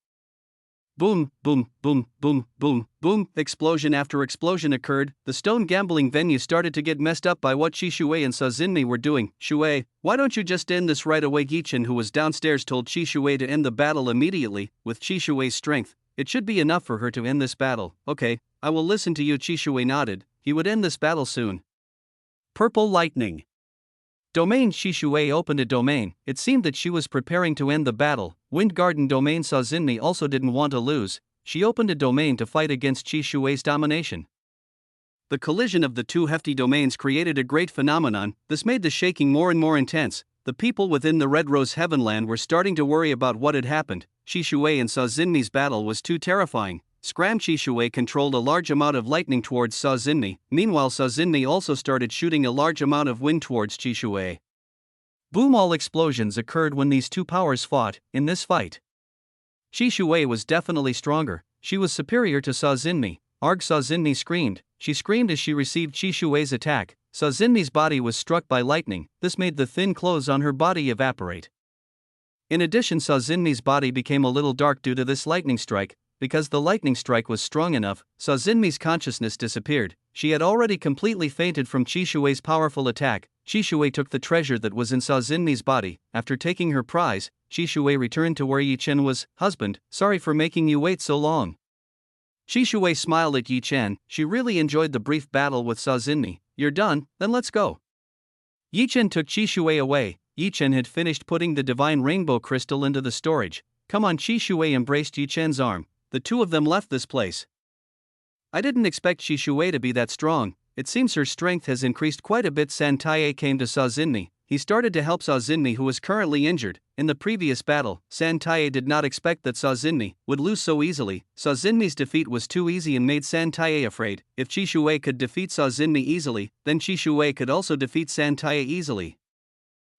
Speaker 1: Boom, boom, boom, boom, boom, boom. Explosion after explosion occurred. The stone gambling venue started to get messed up by what Shui and Sa Xinmi were doing. Shui, why don't you just end this right away? Chen, who was downstairs, told Shui to end the battle immediately. With Shui's strength, it should be enough for her to end this battle. Okay, I will listen to you. Shui nodded. He would end this battle soon. Purple lightning. Domain. Shui opened a domain. It seemed that she was preparing to end the battle. Wind Garden domain. Sa Xinmi also didn't want to lose. She opened a domain to fight against Shui's domination. The collision of the two hefty domains created a great phenomenon. This made the shaking more and more intense. The people within the Red Rose Heavenland were starting to worry about what had happened. Shui and Sa Xinmi's battle was too terrifying. Scram. Shui controlled a large amount of lightning towards Sa Xinmi. Meanwhile, Sa Xinmi also started shooting a large amount of wind towards Shui. Boom! All explosions occurred when these two powers fought. In this fight, Qi Shui was definitely stronger. She was superior to Sa Xinmi. Arg! Sa Xinmi screamed. She screamed as she received Qi Shui's attack. Sa Xinmi's body was struck by lightning. This made the thin clothes on her body evaporate. In addition, Sa Xinmi's body became a little dark due to this lightning strike. Because the lightning strike was strong enough, Sa Xinmi's consciousness disappeared. She had already completely fainted from Qi Shui's powerful attack. Qi Shui took the treasure that was in Sa Xinmi's body. After taking her prize, Qi Shui returned to where Yi Chen was. Husband, sorry for making you wait so long. Qi Shui smiled at Yi Chen. She really enjoyed the brief battle with Sa Xinmi. You're done, then let's go. Yi Chen took Qi Shui away. Yi Chen had finished putting the divine rainbow crystal into the storage. Come on, Qi Shui embraced Yi Chen's arm. The two of them left this place. I didn't expect Qi Shui to be that strong. It seems her strength has increased quite a bit. San Taiye came to Sa Xinmi. He started to help Sa Xinmi, who was currently injured. In the previous battle, San Taiye did not expect that Sa Xinmi would lose so easily. Sa Xinmi's defeat was too easy and made San Taiye afraid. If Qi Shui could defeat Sa Xinmi easily, then Qi Shui could also defeat San Taiye easily.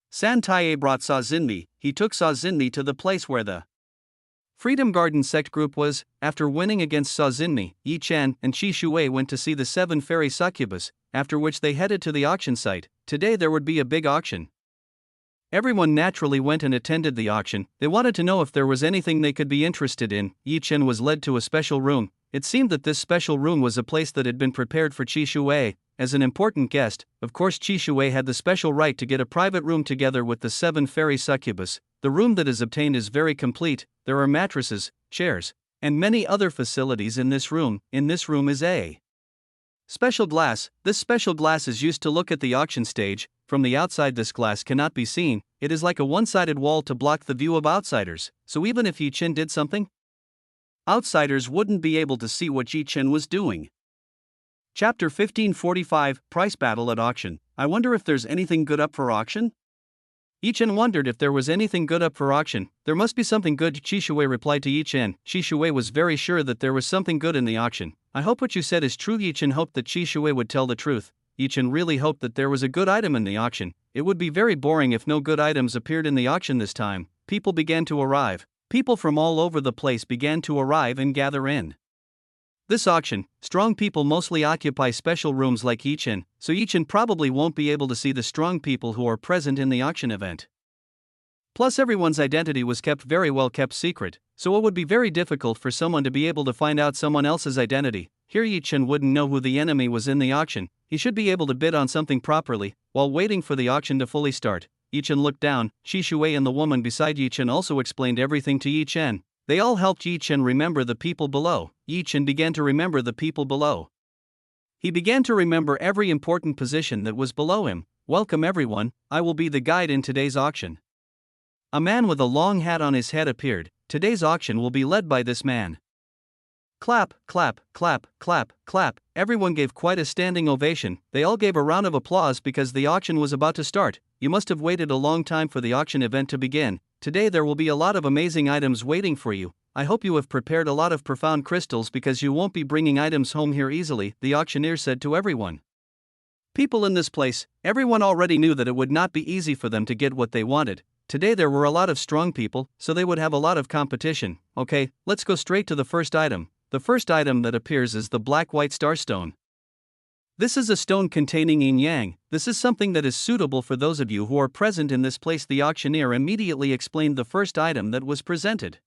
Speaker 1: San Taiye brought Sa Xinmi. He took Sa Xinmi to the place where the Freedom Garden sect group was. After winning against Sa Xinmi, Yi Chen and Qi Shui went to see the 7 fairy succubus, after which they headed to the auction site. Today there would be a big auction. Everyone naturally went and attended the auction. They wanted to know if there was anything they could be interested in. Yi Chen was led to a special room. It seemed that this special room was a place that had been prepared for Qi Shui. As an important guest, of course Qi Shui had the special right to get a private room together with the 7 fairy succubus. The room that is obtained is very complete. There are mattresses, chairs, and many other facilities in this room. In this room is a special glass. This special glass is used to look at the auction stage. From the outside this glass cannot be seen. It is like a one-sided wall to block the view of outsiders. So even if Yi Chen did something, outsiders wouldn't be able to see what Yi Chen was doing. Chapter 1545, Price Battle at Auction. I wonder if there's anything good up for auction? Yi Chen wondered if there was anything good up for auction. There must be something good, Qi Shui replied to Yi Chen. Qi Shui was very sure that there was something good in the auction. I hope what you said is true. Yi Chen hoped that Qi Shui would tell the truth. Yi Chen really hoped that there was a good item in the auction. It would be very boring if no good items appeared in the auction this time. People began to arrive. People from all over the place began to arrive and gather in this auction. Strong people mostly occupy special rooms like Yi Chen, so Yi Chen probably won't be able to see the strong people who are present in the auction event. Plus, everyone's identity was kept very well kept secret, so it would be very difficult for someone to be able to find out someone else's identity. Here Yi Chen wouldn't know who the enemy was in the auction. He should be able to bid on something properly. While waiting for the auction to fully start, Yi Chen looked down. Qi Shui and the woman beside Yi Chen also explained everything to Yi Chen. They all helped Yi Chen remember the people below. Yi Chen began to remember the people below. He began to remember every important position that was below him. Welcome everyone, I will be the guide in today's auction. A man with a long hat on his head appeared. Today's auction will be led by this man. Clap, clap, clap, clap, clap. Everyone gave quite a standing ovation. They all gave a round of applause because the auction was about to start. You must have waited a long time for the auction event to begin. Today there will be a lot of amazing items waiting for you. I hope you have prepared a lot of profound crystals because you won't be bringing items home here easily, the auctioneer said to everyone. People in this place, everyone already knew that it would not be easy for them to get what they wanted. Today there were a lot of strong people, so they would have a lot of competition. Okay, let's go straight to the first item. The first item that appears is the black white starstone. This is a stone containing yin-yang. This is something that is suitable for those of you who are present in this place. The auctioneer immediately explained the first item that was presented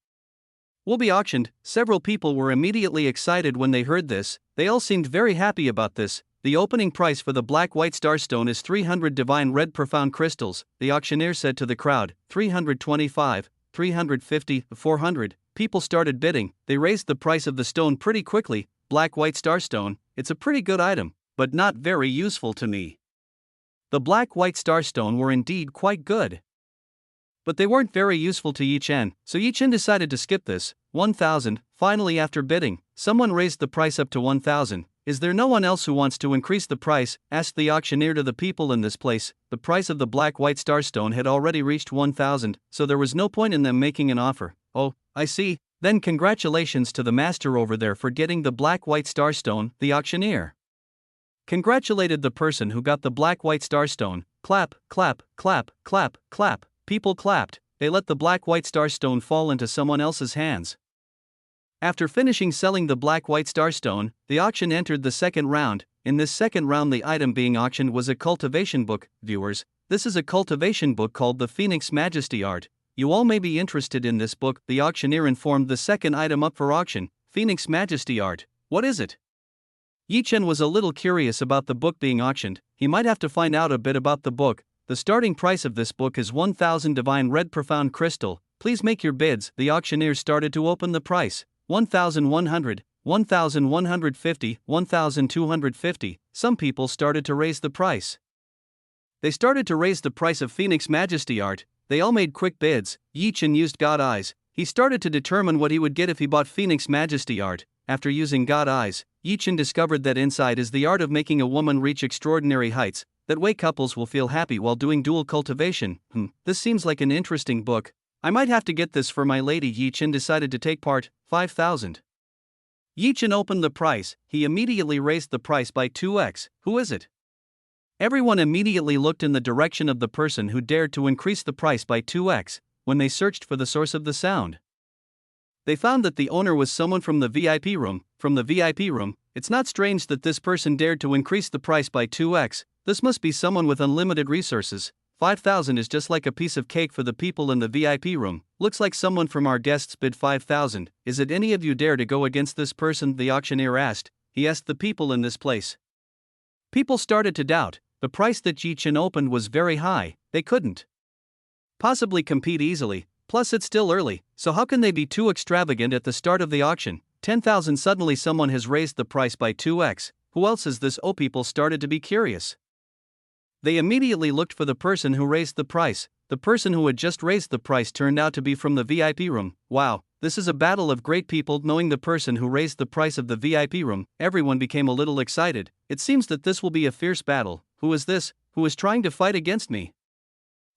Speaker 1: will be auctioned. Several people were immediately excited when they heard this. They all seemed very happy about this. The opening price for the black white starstone is 300 divine red profound crystals, the auctioneer said to the crowd. 325, 350, 400. People started bidding. They raised the price of the stone pretty quickly. Black white starstone, it's a pretty good item, but not very useful to me. The black white starstone were indeed quite good, but they weren't very useful to Yi Chen, so Yi Chen decided to skip this. 1,000. Finally, after bidding, someone raised the price up to 1,000. Is there no one else who wants to increase the price? Asked the auctioneer to the people in this place. The price of the black white starstone had already reached 1,000, so there was no point in them making an offer. Oh, I see. Then congratulations to the master over there for getting the black white starstone, the auctioneer congratulated the person who got the black white starstone. Clap, clap, clap, clap, clap. People clapped. They let the black white star stone fall into someone else's hands. After finishing selling the black white star stone, the auction entered the second round. In this second round, the item being auctioned was a cultivation book. Viewers, this is a cultivation book called the Phoenix Majesty Art. You all may be interested in this book. The auctioneer informed the second item up for auction, Phoenix Majesty Art. What is it? Chen was a little curious about the book being auctioned. He might have to find out a bit about the book. The starting price of this book is 1,000 divine red profound crystal. Please make your bids. The auctioneer started to open the price. 1,100, 1,150, 1,250. Some people started to raise the price. They started to raise the price of Phoenix Majesty Art. They all made quick bids. Chen used God Eyes. He started to determine what he would get if he bought Phoenix Majesty Art. After using God Eyes, Chen discovered that inside is the art of making a woman reach extraordinary heights. That way couples will feel happy while doing dual cultivation. This seems like an interesting book. I might have to get this for my lady. Chen decided to take part. 5,000. Chen opened the price. He immediately raised the price by 2x. Who is it? Everyone immediately looked in the direction of the person who dared to increase the price by 2x. When they searched for the source of the sound, they found that the owner was someone from the VIP room. From the VIP room, it's not strange that this person dared to increase the price by 2x. This must be someone with unlimited resources. 5,000 is just like a piece of cake for the people in the VIP room. Looks like someone from our guests bid 5,000. Is it any of you dare to go against this person? The auctioneer asked. He asked the people in this place. People started to doubt. The price that Chen opened was very high. They couldn't possibly compete easily. Plus it's still early, so how can they be too extravagant at the start of the auction? 10,000. Suddenly someone has raised the price by 2x. Who else is this? Oh, people started to be curious. They immediately looked for the person who raised the price. The person who had just raised the price turned out to be from the VIP room. Wow, this is a battle of great people. Knowing the person who raised the price of the VIP room, everyone became a little excited. It seems that this will be a fierce battle. Who is this? Who is trying to fight against me?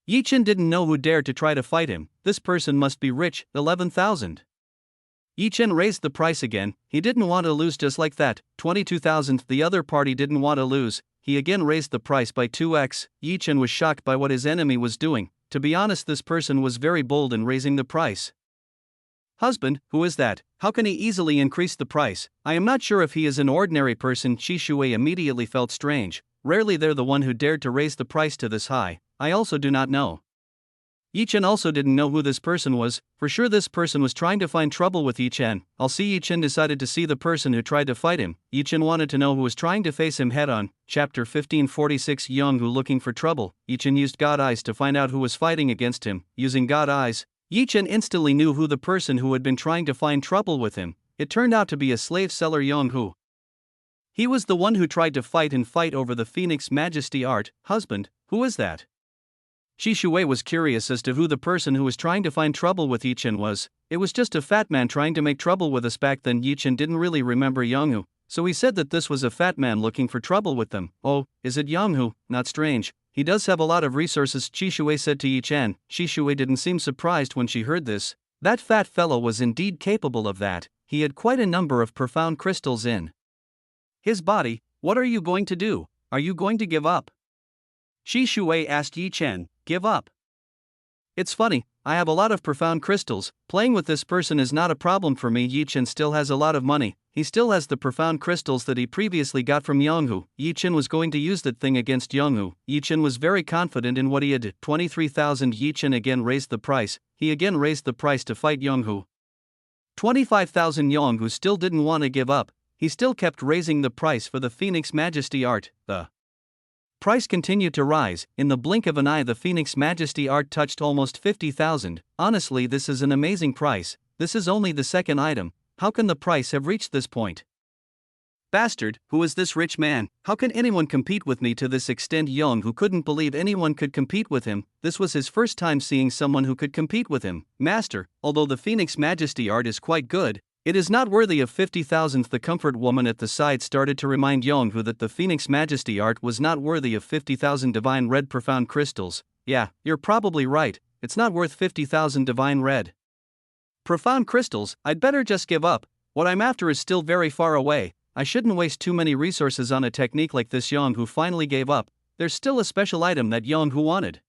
Speaker 1: Chen didn't know who dared to try to fight him. This person must be rich. 11,000. Chen raised the price again. He didn't want to lose just like that. 22,000. The other party didn't want to lose. He again raised the price by 2x. Chen was shocked by what his enemy was doing. To be honest, this person was very bold in raising the price. Husband, who is that? How can he easily increase the price? I am not sure if he is an ordinary person. Shui immediately felt strange. Rarely they're the one who dared to raise the price to this high. I also do not know. Chen also didn't know who this person was. For sure this person was trying to find trouble with Chen. I'll see. Chen decided to see the person who tried to fight him. Chen wanted to know who was trying to face him head on. Chapter 1546. Yonghu looking for trouble. Chen used God Eyes to find out who was fighting against him. Using God Eyes, Chen instantly knew who the person who had been trying to find trouble with him. It turned out to be a slave seller, Yonghu. He was the one who tried to fight over the Phoenix Majesty Art. Husband, who is that? Shui was curious as to who the person who was trying to find trouble with Chen was. It was just a fat man trying to make trouble with us. Back then Chen didn't really remember Yonghu, so he said that this was a fat man looking for trouble with them. Oh, is it Yonghu? Not strange. He does have a lot of resources, Shui said to Chen. Shui didn't seem surprised when she heard this. That fat fellow was indeed capable of that. He had quite a number of profound crystals in his body. What are you going to do? Are you going to give up? Shui asked Chen. Give up? It's funny, I have a lot of profound crystals. Playing with this person is not a problem for me. Chen still has a lot of money. He still has the profound crystals that he previously got from Yonghu. Chen was going to use that thing against Yonghu. Chen was very confident in what he had. 23,000. Chen again raised the price. He again raised the price to fight Yonghu. 25,000. Yonghu still didn't want to give up. He still kept raising the price for the Phoenix Majesty Art. The price continued to rise. In the blink of an eye, the Phoenix Majesty Art touched almost 50,000. Honestly, this is an amazing price. This is only the second item. How can the price have reached this point? Bastard, who is this rich man? How can anyone compete with me to this extent? Yonghu couldn't believe anyone could compete with him. This was his first time seeing someone who could compete with him. Master, although the Phoenix Majesty Art is quite good, it is not worthy of 50,000. The comfort woman at the side started to remind Yonghu that the Phoenix Majesty Art was not worthy of 50,000 divine red profound crystals. Yeah, you're probably right, it's not worth 50,000 divine red profound crystals. I'd better just give up. What I'm after is still very far away. I shouldn't waste too many resources on a technique like this. Yonghu finally gave up. there's still a special item that Yonghu wanted.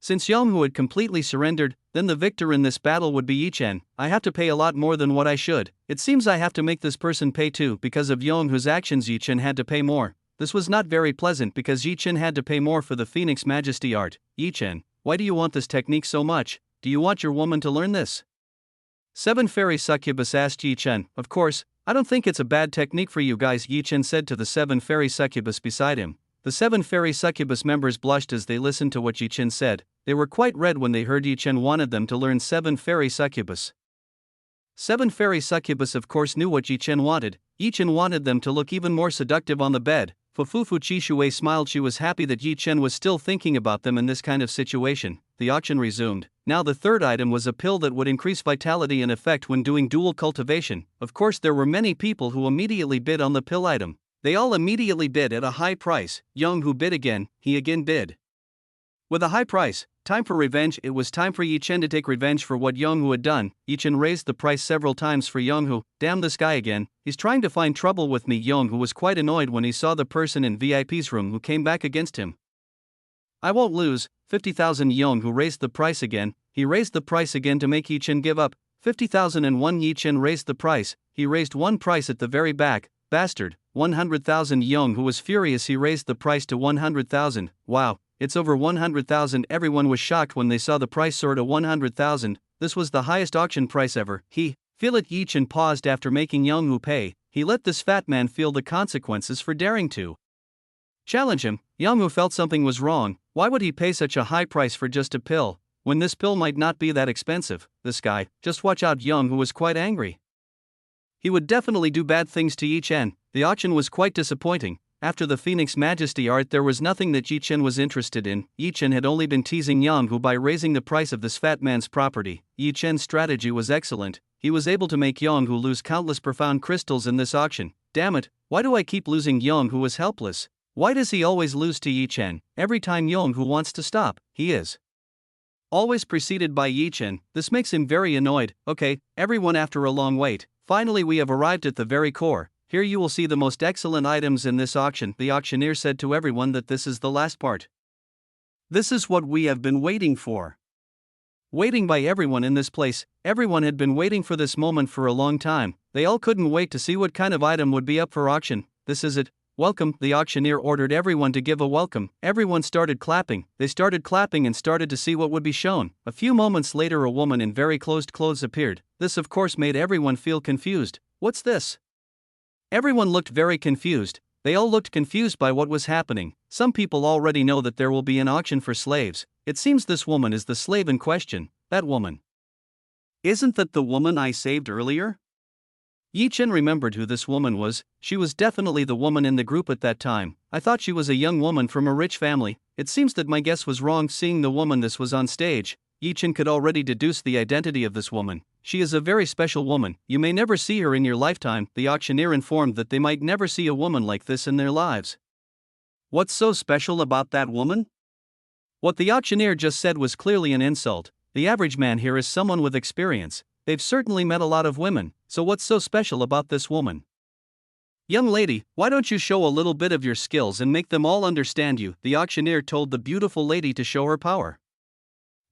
Speaker 1: Since Yonghu had completely surrendered, then the victor in this battle would be Yi Chen. I have to pay a lot more than what I should. It seems I have to make this person pay too. Because of Yonghu's actions, Yi Chen had to pay more. This was not very pleasant because Yi Chen had to pay more for the Phoenix Majesty art. Yi Chen, why do you want this technique so much? Do you want your woman to learn this? Seven Fairy Succubus asked Yi Chen. Of course, I don't think it's a bad technique for you guys, Yi Chen said to the Seven Fairy Succubus beside him. The Seven Fairy Succubus members blushed as they listened to what Yi Chen said. They were quite red when they heard Yi Chen wanted them to learn Seven Fairy Succubus. Seven Fairy Succubus of course knew what Yi Chen wanted. Yi Chen wanted them to look even more seductive on the bed. Fufufu Chishui smiled. She was happy that Yi Chen was still thinking about them in this kind of situation. The auction resumed. Now the third item was a pill that would increase vitality and effect when doing dual cultivation. Of course there were many people who immediately bid on the pill item. They all immediately bid at a high price. Yonghu bid again, he again bid. With a high price, time for revenge. It was time for Yi Chen to take revenge for what Yonghu had done. Yi Chen raised the price several times for Yonghu. Damn this guy again, he's trying to find trouble with me. Yonghu was quite annoyed when he saw the person in VIP's room who came back against him. I won't lose. 50,000. Yonghu raised the price again. He raised the price again to make Yi Chen give up. 50,001. Yi Chen raised the price. He raised one price at the very back. Bastard. 100,000. Yonghu was furious. He raised the price to 100,000. Wow, it's over 100,000. Everyone was shocked when they saw the price soar to 100,000. This was the highest auction price ever. Feel it. Yi Chen paused after making Yonghu pay. He let this fat man feel the consequences for daring to challenge him. Yonghu felt something was wrong. Why would he pay such a high price for just a pill, when this pill might not be that expensive? This guy, just watch out. Yonghu was quite angry. He would definitely do bad things to Yi Chen. The auction was quite disappointing. After the Phoenix Majesty art there was nothing that Yi Chen was interested in. Yi Chen had only been teasing Yonghu by raising the price of this fat man's property. Yi Chen's strategy was excellent. He was able to make Yonghu lose countless profound crystals in this auction. Damn it, why do I keep losing? Yonghu was helpless. Why does he always lose to Yi Chen? Every time Yonghu wants to stop, he is always preceded by Yi Chen. This makes him very annoyed. Okay, everyone, after a long wait, finally we have arrived at the very core. Here you will see the most excellent items in this auction. The auctioneer said to everyone that this is the last part. This is what we have been waiting for. Waiting by everyone in this place. Everyone had been waiting for this moment for a long time. They all couldn't wait to see what kind of item would be up for auction. This is it. Welcome. The auctioneer ordered everyone to give a welcome. Everyone started clapping. They started clapping and started to see what would be shown. A few moments later a woman in very closed clothes appeared. This of course made everyone feel confused. What's this? Everyone looked very confused. They all looked confused by what was happening. Some people already know that there will be an auction for slaves. It seems this woman is the slave in question. That woman. Isn't that the woman I saved earlier? Yi Chen remembered who this woman was. She was definitely the woman in the group at that time. I thought she was a young woman from a rich family. It seems that my guess was wrong. Seeing the woman this was on stage, Yi Chen could already deduce the identity of this woman. She is a very special woman. You may never see her in your lifetime. The auctioneer informed that they might never see a woman like this in their lives. What's so special about that woman? What the auctioneer just said was clearly an insult. The average man here is someone with experience. They've certainly met a lot of women, so what's so special about this woman? Young lady, why don't you show a little bit of your skills and make them all understand you? The auctioneer told the beautiful lady to show her power.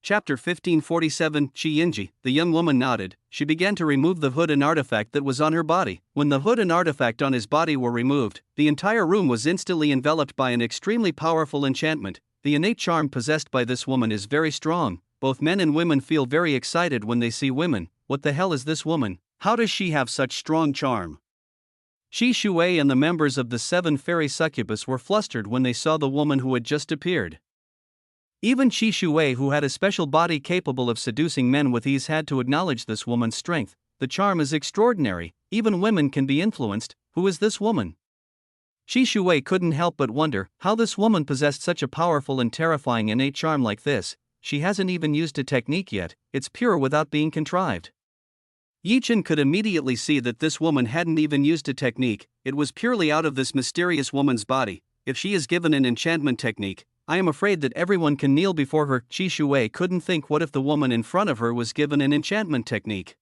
Speaker 1: Chapter 1547. Chi Yinji. The young woman nodded. She began to remove the hood and artifact that was on her body. When the hood and artifact on his body were removed, the entire room was instantly enveloped by an extremely powerful enchantment. The innate charm possessed by this woman is very strong. Both men and women feel very excited when they see women. What the hell is this woman? How does she have such strong charm? Shi Shui and the members of the Seven Fairy Succubus were flustered when they saw the woman who had just appeared. Even Shi Shui, who had a special body capable of seducing men with ease, had to acknowledge this woman's strength. The charm is extraordinary. Even women can be influenced. Who is this woman? Shi Shui couldn't help but wonder how this woman possessed such a powerful and terrifying innate charm like this. She hasn't even used a technique yet. It's pure without being contrived. Yi Chen could immediately see that this woman hadn't even used a technique. It was purely out of this mysterious woman's body. If she is given an enchantment technique, I am afraid that everyone can kneel before her. Shi Shui couldn't think, what if the woman in front of her was given an enchantment technique?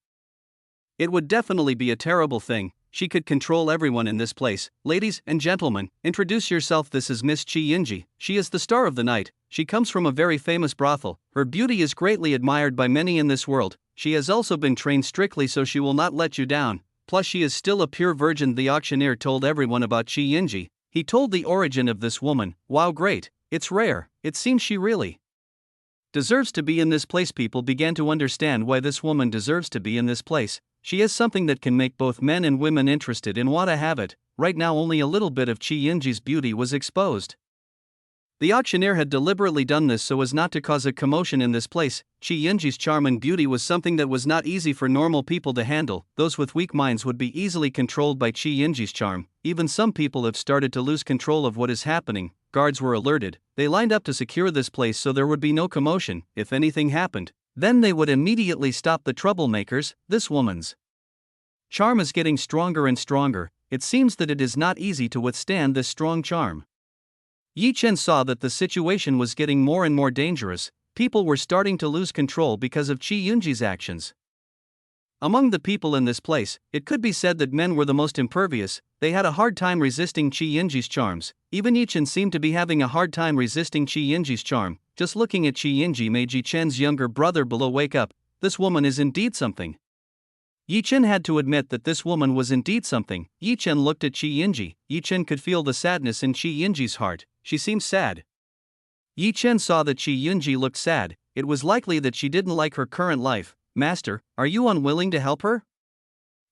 Speaker 1: It would definitely be a terrible thing. she could control everyone in this place. Ladies and gentlemen, introduce yourself. This is Miss Chi Yinji. She is the star of the night. She comes from a very famous brothel. Her beauty is greatly admired by many in this world. She has also been trained strictly so she will not let you down. Plus she is still a pure virgin. The auctioneer told everyone about Chi Yinji. He told the origin of this woman. Wow, great. It's rare. It seems she really deserves to be in this place. People began to understand why this woman deserves to be in this place. She has something that can make both men and women interested and want to have it. Right now only a little bit of Chi Yinji's beauty was exposed. The auctioneer had deliberately done this so as not to cause a commotion in this place. Chi Yinji's charm and beauty was something that was not easy for normal people to handle. Those with weak minds would be easily controlled by Chi Yinji's charm. Even some people have started to lose control of what is happening. Guards were alerted. They lined up to secure this place so there would be no commotion. If anything happened, then they would immediately stop the troublemakers. This woman's charm is getting stronger and stronger. It seems that it is not easy to withstand this strong charm. Chen saw that the situation was getting more and more dangerous. People were starting to lose control because of Chi Yinji's actions. Among the people in this place, it could be said that men were the most impervious. They had a hard time resisting Chi Yinji's charms. Even Chen seemed to be having a hard time resisting Chi Yinji's charm. Just looking at Chi Yinji made Chen's younger brother below wake up. This woman is indeed something. Chen had to admit that this woman was indeed something. Chen looked at Chi Yinji. Chen could feel the sadness in Chi Yinji's heart. She seemed sad. Chen saw that Chi Yinji looked sad. It was likely that she didn't like her current life. Master, are you unwilling to help her?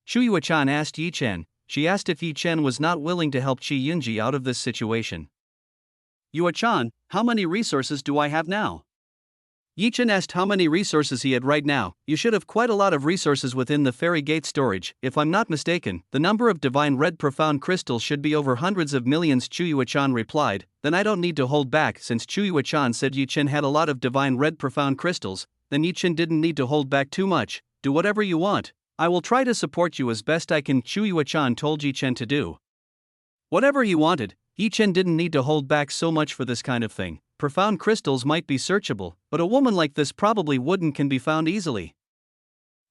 Speaker 1: Chuyuechan asked Chen. She asked if Chen was not willing to help Chi Yinji out of this situation. Yuechan, how many resources do I have now? Chen asked how many resources he had right now. You should have quite a lot of resources within the fairy gate storage. If I'm not mistaken, the number of divine red profound crystals should be over hundreds of millions. Chuyuechan replied. Then I don't need to hold back. Since Chuyuechan said Chen had a lot of divine red profound crystals, then Chen didn't need to hold back too much. Do whatever you want. I will try to support you as best I can. Chuyuechan told Chen to do whatever he wanted. Chen didn't need to hold back so much for this kind of thing. Profound crystals might be searchable, but a woman like this probably can be found easily.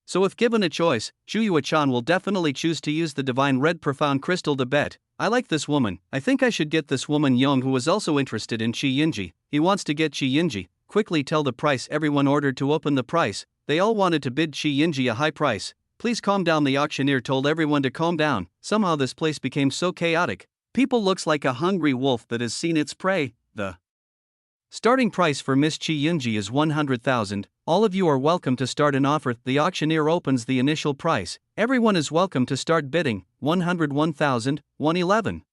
Speaker 1: So if given a choice, Chuyuechan will definitely choose to use the divine red profound crystal to bet. I like this woman. I think I should get this woman Young, who is also interested in Chi Yinji. He wants to get Chi Yinji. Quickly tell the price. Everyone ordered to open the price. They all wanted to bid Chi Yinji a high price. Please calm down. The auctioneer told everyone to calm down. Somehow this place became so chaotic. People looks like a hungry wolf that has seen its prey. The starting price for Miss Chi Yinji is 100,000. All of you are welcome to start an offer. The auctioneer opens the initial price. Everyone is welcome to start bidding. 101,000, 111.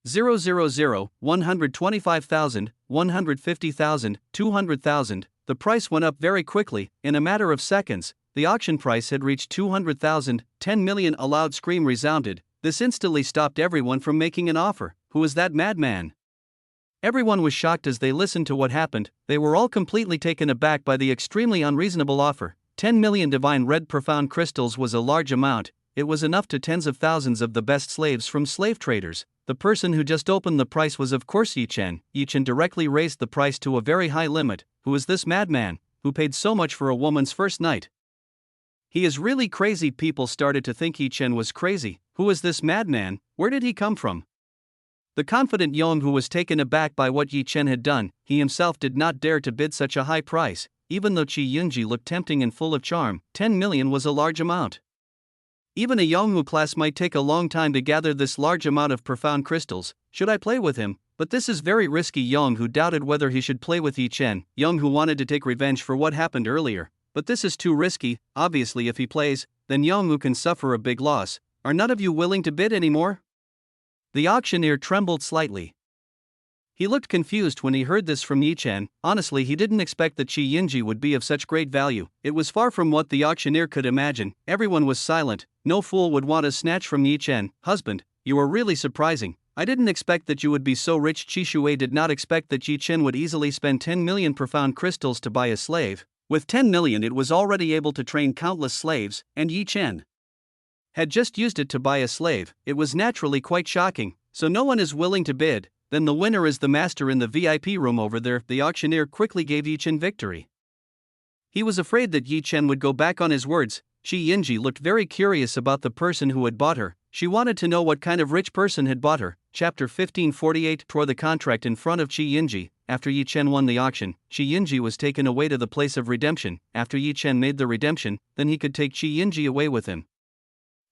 Speaker 1: 000, 125,000, 150,000, 200,000. The price went up very quickly. In a matter of seconds, the auction price had reached 200,000. 10 million. A loud scream resounded. This instantly stopped everyone from making an offer. Who is that madman? Everyone was shocked as they listened to what happened. They were all completely taken aback by the extremely unreasonable offer. 10 million divine red profound crystals was a large amount. It was enough to tens of thousands of the best slaves from slave traders. The person who just opened the price was of course Chen. Chen directly raised the price to a very high limit. Who is this madman, who paid so much for a woman's first night? He is really crazy. People started to think Chen was crazy. Who is this madman? Where did he come from? The confident Yonghu was taken aback by what Chen had done. He himself did not dare to bid such a high price. Even though Chi Yinji looked tempting and full of charm, 10 million was a large amount. Even a Yonghu class might take a long time to gather this large amount of profound crystals. Should I play with him? But this is very risky. Yonghu doubted whether he should play with Chen. Yonghu wanted to take revenge for what happened earlier. But this is too risky. Obviously if he plays, then Yonghu can suffer a big loss. Are none of you willing to bid anymore? The auctioneer trembled slightly. He looked confused when he heard this from Chen. Honestly, he didn't expect that Chi Yinji would be of such great value. It was far from what the auctioneer could imagine. Everyone was silent. No fool would want to snatch from Chen. Husband, you are really surprising. I didn't expect that you would be so rich. Chi Shui did not expect that Chen would easily spend 10 million profound crystals to buy a slave. With 10 million it was already able to train countless slaves, and Chen had just used it to buy a slave. It was naturally quite shocking. So no one is willing to bid. Then the winner is the master in the VIP room over there. The auctioneer quickly gave Chen victory. He was afraid that Chen would go back on his words. Chi Yinji looked very curious about the person who had bought her. She wanted to know what kind of rich person had bought her. Chapter 1548 tore the contract in front of Qi Yinji. After Yi Chen won the auction, Qi Yinji was taken away to the place of redemption. After Yi Chen made the redemption, then he could take Qi Yinji away with him.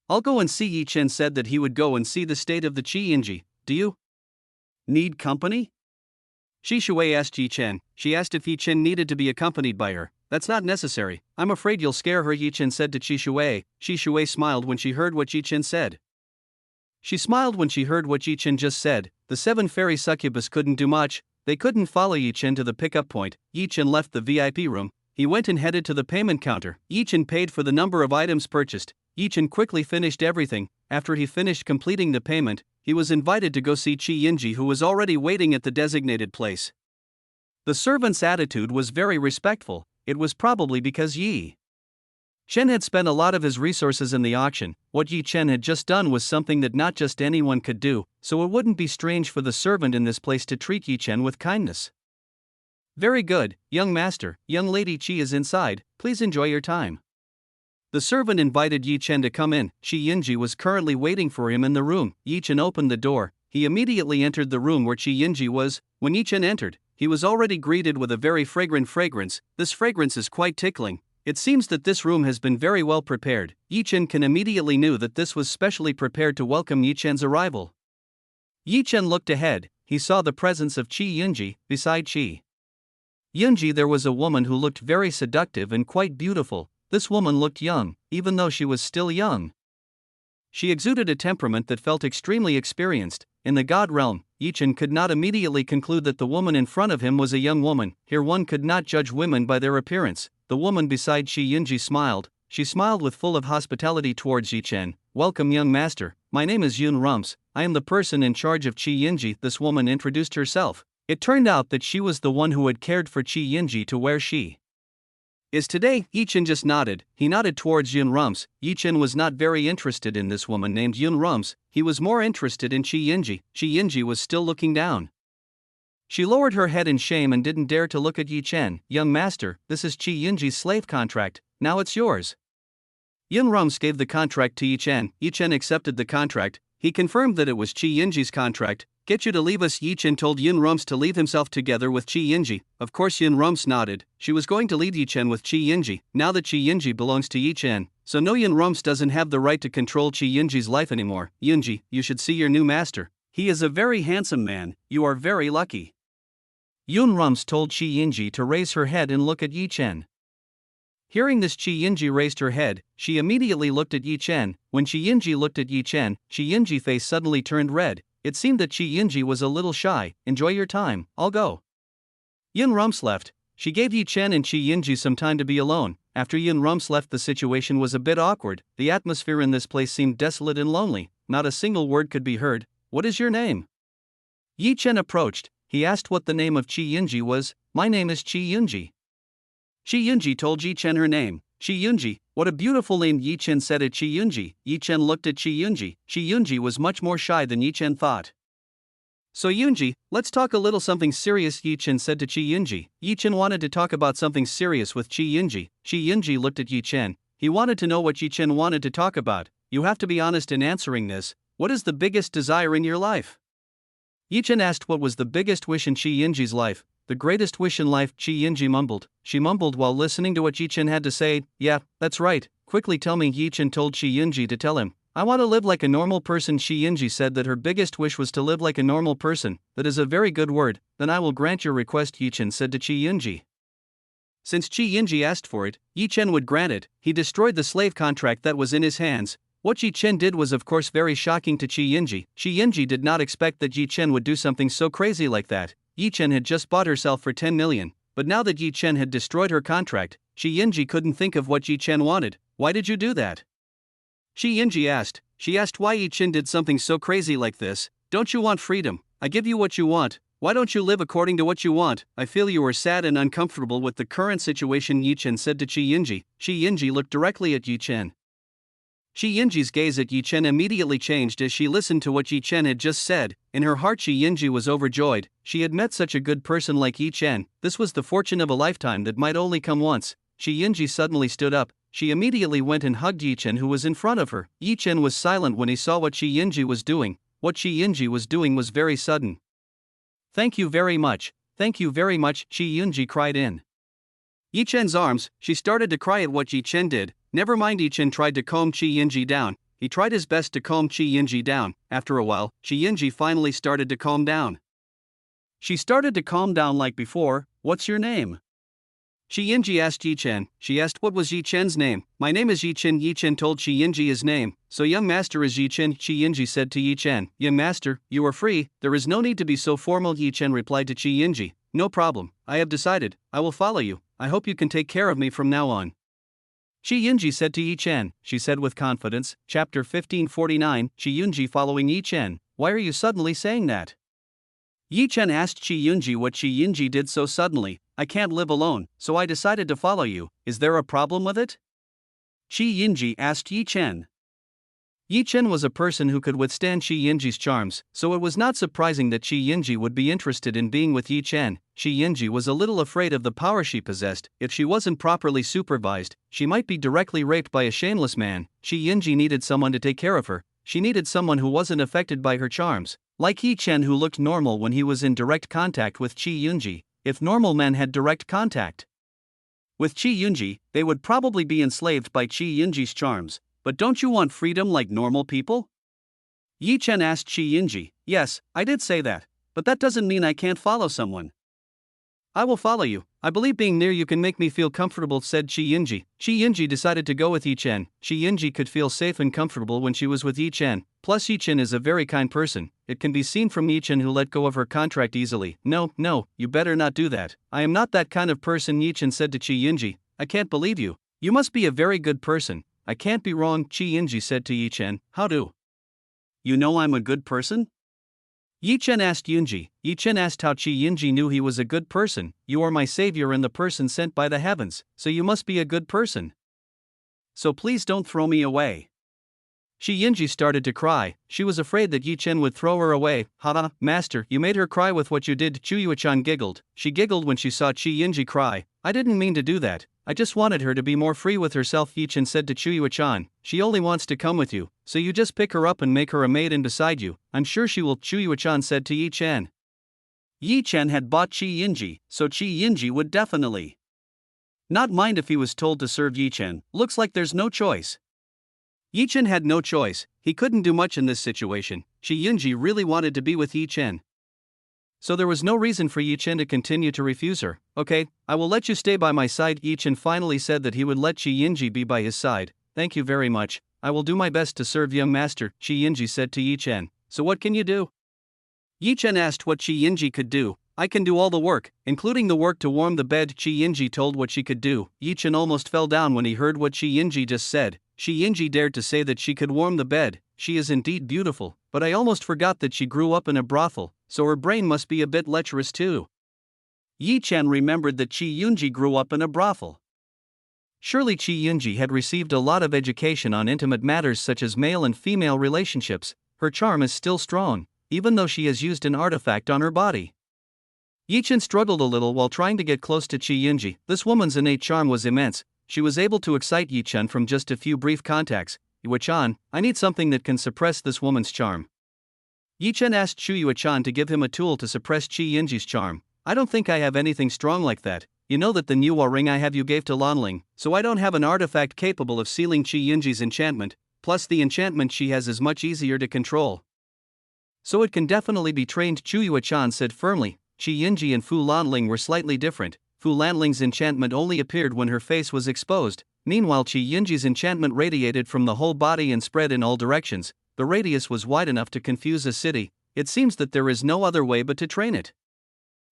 Speaker 1: I'll go and see. Yi Chen said that he would go and see the state of the Qi Yinji. Do you need company? Shi Shui asked Yi Chen. She asked if Yi Chen needed to be accompanied by her. That's not necessary. I'm afraid you'll scare her, Yi Chen said to Shi Shui. Shi Shui smiled when she heard what Yi Chen said. She smiled when she heard what Yi Chen just said. The 7 fairy succubus couldn't do much. They couldn't follow Yi Chen to the pickup point. Yi Chen left the VIP room. He went and headed to the payment counter. Yi Chen paid for the number of items purchased. Yi Chen quickly finished everything. After he finished completing the payment, he was invited to go see Qi Yinji, who was already waiting at the designated place. The servant's attitude was very respectful. It was probably because Yi Chen had spent a lot of his resources in the auction. What Yi Chen had just done was something that not just anyone could do, so it wouldn't be strange for the servant in this place to treat Yi Chen with kindness. Very good, young master. Young lady Qi is inside. Please enjoy your time. The servant invited Yi Chen to come in. Qi Yinji was currently waiting for him in the room. Yi Chen opened the door. He immediately entered the room where Qi Yinji was. When Yi Chen entered, he was already greeted with a very fragrant fragrance. This fragrance is quite tickling. It seems that this room has been very well prepared. Yi Chen can immediately knew that this was specially prepared to welcome Yi Chen's arrival. Yi Chen looked ahead. He saw the presence of Qi Yinji. Beside Qi Yinji there was a woman who looked very seductive and quite beautiful. This woman looked young, even though she was still young. She exuded a temperament that felt extremely experienced. In the god realm, Yi Chen could not immediately conclude that the woman in front of him was a young woman. Here one could not judge women by their appearance. The woman beside Qi Yinji smiled. She smiled with full of hospitality towards Yi Chen. Welcome, young master. My name is Yun Rumps. I am the person in charge of Qi Yinji. This woman introduced herself. It turned out that she was the one who had cared for Qi Yinji to where she is today. Yi Chen just nodded. He nodded towards Yun Rumps. Yi Chen was not very interested in this woman named Yun Rumps. He was more interested in Qi Yinji. Qi Yinji was still looking down. She lowered her head in shame and didn't dare to look at Yi Chen. Young master, this is Qi Yinji's slave contract. Now it's yours. Yun Rumps gave the contract to Yi Chen. Yi Chen accepted the contract. He confirmed that it was Qi Yinji's contract. Get you to leave us. Yi Chen told Yun Rumps to leave himself together with Qi Yinji. Of course Yun Rumps nodded. She was going to lead Yi Chen with Qi Yinji. Now that Qi Yinji belongs to Yi Chen, so no, Yun Rumps doesn't have the right to control Qi Yinji's life anymore. Yinji, you should see your new master. He is a very handsome man. You are very lucky. Yun Rumps told Qi Yinji to raise her head and look at Yi Chen. Hearing this, Qi Yinji raised her head. She immediately looked at Yi Chen. When Qi Yinji looked at Yi Chen, Qi Yinji's face suddenly turned red. It seemed that Qi Yinji was a little shy. Enjoy your time, I'll go. Yun Rumps left. She gave Yi Chen and Qi Yinji some time to be alone. After Yun Rumps left, the situation was a bit awkward. The atmosphere in this place seemed desolate and lonely. Not a single word could be heard. What is your name? Yi Chen approached. He asked what the name of Qi Yinji was. My name is Qi Yinji. Qi Yinji told Yi Chen her name. Qi Yinji, what a beautiful name, Yi Chen said at Qi Yinji. Yi Chen looked at Qi Yinji. Qi Yinji was much more shy than Yi Chen thought. So Yinji, let's talk a little something serious, Yi Chen said to Qi Yinji. Yi Chen wanted to talk about something serious with Qi Yinji. Qi Yinji looked at Yi Chen. He wanted to know what Yi Chen wanted to talk about. You have to be honest in answering this. What is the biggest desire in your life? Yi Chen asked what was the biggest wish in Qi Yinji's life. The greatest wish in life, Qi Yinji mumbled. She mumbled while listening to what Yi Chen had to say. Yeah, that's right. Quickly tell me, Yi Chen told Qi Yinji to tell him. I want to live like a normal person. Qi Yinji said that her biggest wish was to live like a normal person. That is a very good word. Then I will grant your request, Yi Chen said to Qi Yinji. Since Qi Yinji asked for it, Yi Chen would grant it. He destroyed the slave contract that was in his hands. What Yi Chen did was of course very shocking to Qi Yinji. Qi Yinji did not expect that Yi Chen would do something so crazy like that. Yi Chen had just bought herself for 10 million, but now that Yi Chen had destroyed her contract, Qi Yinji couldn't think of what Yi Chen wanted. Why did you do that? Qi Yinji asked. She asked why Yi Chen did something so crazy like this. Don't you want freedom? I give you what you want. Why don't you live according to what you want? I feel you are sad and uncomfortable with the current situation, Yi Chen said to Qi Yinji. Qi Yinji looked directly at Yi Chen. Qi Yinji's gaze at Yi Chen immediately changed as she listened to what Yi Chen had just said. In her heart, Qi Yinji was overjoyed. She had met such a good person like Yi Chen. This was the fortune of a lifetime that might only come once. Qi Yinji suddenly stood up. she immediately went and hugged Yi Chen, who was in front of her. Yi Chen was silent when he saw what Shi Yinji was doing. What Shi Yinji was doing was very sudden. "Thank you very much, Shi Yunji cried in Yi Chen's arms. She started to cry at what Yi Chen did. Never mind, Yi Chen tried to calm Shi Yinji down. He tried his best to calm Shi Yinji down. After a while, Shi Yinji finally started to calm down. She started to calm down like before. "What's your name?" Shi Yinji asked Yi Chen. She asked what was Yi Chen's name. "My name is Yi Chen." Yi Chen told Shi Yinji his name. "So young master is Yi Chen," Shi Yinji said to Yi Chen. "Young master, you are free, there is no need to be so formal," Yi Chen replied to Shi Yinji. "No problem, I have decided, I will follow you. I hope you can take care of me from now on," Shi Yinji said to Yi Chen. She said with confidence. Chapter 1549, Shi Yunji following Yi Chen. "Why are you suddenly saying that?" Yi Chen asked Shi Yunji what Shi Yinji did so suddenly. "I can't live alone, so I decided to follow you. Is there a problem with it?" Shi Yinji asked Yi Chen. Yi Chen was a person who could withstand Shi Yinji's charms, so it was not surprising that Shi Yinji would be interested in being with Yi Chen. Shi Yinji was a little afraid of the power she possessed. If she wasn't properly supervised, she might be directly raped by a shameless man. Shi Yinji needed someone to take care of her. She needed someone who wasn't affected by her charms, like Yi Chen, who looked normal when he was in direct contact with Shi Yunji. If normal men had direct contact with Shi Yunji, they would probably be enslaved by Shi Yunji's charms. "But don't you want freedom like normal people?" Yi Chen asked Shi Yinji. "Yes, I did say that, but that doesn't mean I can't follow someone." "I will follow you. I believe being near you can make me feel comfortable," said Shi Yinji. Shi Yinji decided to go with Yi Chen. Shi Yinji could feel safe and comfortable when she was with Yi Chen. Plus, Yi Chen is a very kind person. It can be seen from Yi Chen, who let go of her contract easily. No, you better not do that. "I am not that kind of person," Yi Chen said to Shi Yinji. "I can't believe you. You must be a very good person." "I can't be wrong," Shi Yinji said to Yi Chen. "How do you know I'm a good person?" Yi Chen asked Yunji. Yi Chen asked how Shi Yinji knew he was a good person. "You are my savior and the person sent by the heavens, so you must be a good person. So please don't throw me away." Shi Yinji started to cry. She was afraid that Yi Chen would throw her away. "Haha, master, you made her cry with what you did." Chuyuechan giggled. She giggled when she saw Shi Yinji cry. "I didn't mean to do that. I just wanted her to be more free with herself," Yi Chen said to Chuyuechan. "She only wants to come with you, so you just pick her up and make her a maid and beside you. I'm sure she will," Chuyuechan said to Yi Chen. Yi Chen had bought Shi Yinji, so Shi Yinji would definitely not mind if he was told to serve Yi Chen. Looks like there's no choice. Yi Chen had no choice. He couldn't do much in this situation. Shi Yinji really wanted to be with Yi Chen, so there was no reason for Yi Chen to continue to refuse her. "Okay, I will let you stay by my side." Yi Chen finally said that he would let Shi Yinji be by his side. "Thank you very much. I will do my best to serve young master," Shi Yinji said to Yi Chen. "So what can you do?" Yi Chen asked what Shi Yinji could do. "I can do all the work, including the work to warm the bed," Shi Yinji told what she could do. Yi Chen almost fell down when he heard what Shi Yinji just said. Shi Yinji dared to say that she could warm the bed. She is indeed beautiful, but I almost forgot that she grew up in a brothel, so her brain must be a bit lecherous too. Yi Chen remembered that Shi Yunji grew up in a brothel. Surely Shi Yunji had received a lot of education on intimate matters such as male and female relationships. Her charm is still strong, even though she has used an artifact on her body. Yi Chen struggled a little while trying to get close to Shi Yunji. This woman's innate charm was immense. She was able to excite Yi Chen from just a few brief contacts. "Yuechan, I need something that can suppress this woman's charm." Yi Chen asked Chuyuechan to give him a tool to suppress Shi Yinji's charm. "I don't think I have anything strong like that. You know that the new ring I have you gave to Lanling, so I don't have an artifact capable of sealing Shi Yinji's enchantment, plus the enchantment she has is much easier to control. So it can definitely be trained," Chuyuechan said firmly. Shi Yinji and Fu Lanling were slightly different. Fu Lanling's enchantment only appeared when her face was exposed. Meanwhile, Shi Yinji's enchantment radiated from the whole body and spread in all directions. The radius was wide enough to confuse a city. It seems that there is no other way but to train it.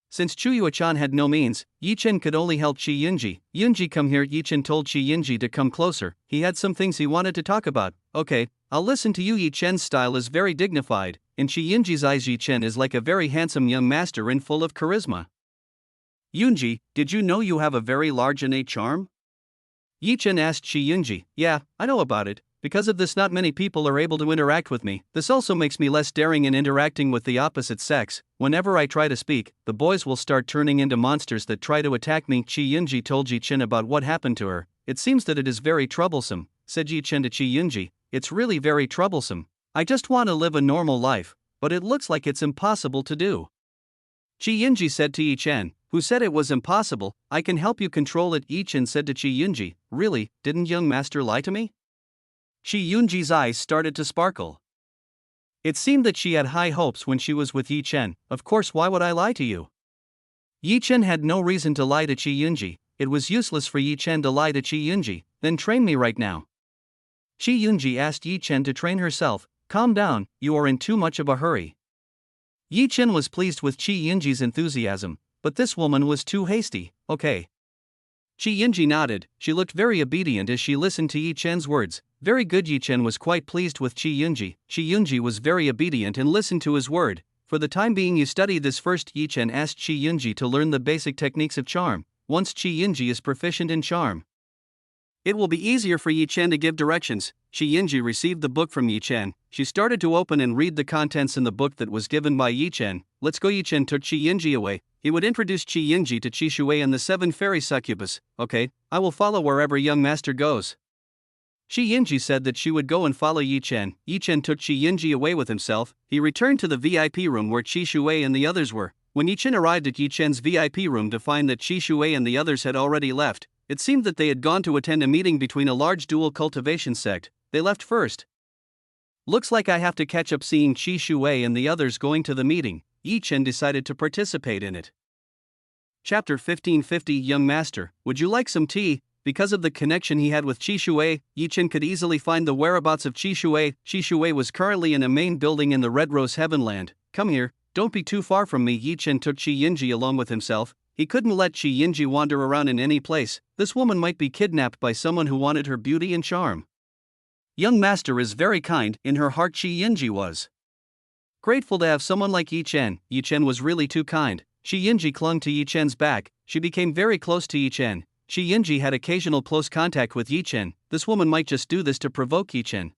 Speaker 1: Since Chuyuechan had no means, Yi Chen could only help Shi Yinji. "Yunji, come here." Yi Chen told Shi Yinji to come closer. He had some things he wanted to talk about. "Okay, I'll listen to you." Yi Chen's style is very dignified. In Shi Yinji's eyes, Yi Chen is like a very handsome young master and full of charisma. "Yunji, did you know you have a very large innate charm?" Yi Chen asked Shi Yunji. "Yeah, I know about it. Because of this, not many people are able to interact with me. This also makes me less daring in interacting with the opposite sex. Whenever I try to speak, the boys will start turning into monsters that try to attack me." Shi Yunji told Yi Chen about what happened to her. it seems that it is very troublesome, said Yi Chen to Qi Yunji. It's really very troublesome. I just want to live a normal life, but it looks like it's impossible to do. Qi Yunji said to Yi Chen, who said it was impossible. I can help you control it. Yi Chen said to Qi Yunji, really, didn't young master lie to me? Qi Yunji's eyes started to sparkle. It seemed that she had high hopes when she was with Yi Chen. Of course, why would I lie to you? Yi Chen had no reason to lie to Qi Yunji. It was useless for Yi Chen to lie to Qi Yunji. Then train me right now. Qi Yunji asked Yi Chen to train herself. Calm down, you are in too much of a hurry. Yi Chen was pleased with Qi Yunji's enthusiasm, but this woman was too hasty. Okay. Qi Yunji nodded. She looked very obedient as she listened to Yi Chen's words. Very good. Yi Chen was quite pleased with Qi Yunji. Qi Yunji was very obedient and listened to his word. For the time being you study this first. Yi Chen asked Qi Yunji to learn the basic techniques of charm. Once Qi Yunji is proficient in charm, it will be easier for Yi Chen to give directions. Qi Yunji received the book from Yi Chen. She started to open and read the contents in the book that was given by Yi Chen. Let's go. Yi Chen took Qi Yunji away. He would introduce Qi Yunji to Qi Shui and the 7 fairy succubus. Okay, I will follow wherever young master goes. Qi Yunji said that she would go and follow Yi Chen. Yi Chen took Qi Yunji away with himself. He returned to the VIP room where Qi Shui and the others were. When Yi Chen arrived at Yi Chen's VIP room to find that Qi Shui and the others had already left, it seemed that they had gone to attend a meeting between a large dual cultivation sect. They left first. Looks like I have to catch up seeing Qi Shui and the others going to the meeting. Yi Chen decided to participate in it. Chapter 1550. Young Master, would you like some tea? Because of the connection he had with Qi Shui, Yi Chen could easily find the whereabouts of Qi Shui. Qi Shui was currently in a main building in the Red Rose Heavenland. Come here, don't be too far from me. Yi Chen took Qi Yunji along with himself. He couldn't let Qi Yunji wander around in any place. This woman might be kidnapped by someone who wanted her beauty and charm. Young master is very kind. In her heart Qi Yunji was grateful to have someone like Yi Chen. Yi Chen was really too kind. Qi Yunji clung to Yi Chen's back. She became very close to Yi Chen. Qi Yunji had occasional close contact with Yi Chen. This woman might just do this to provoke Yi Chen.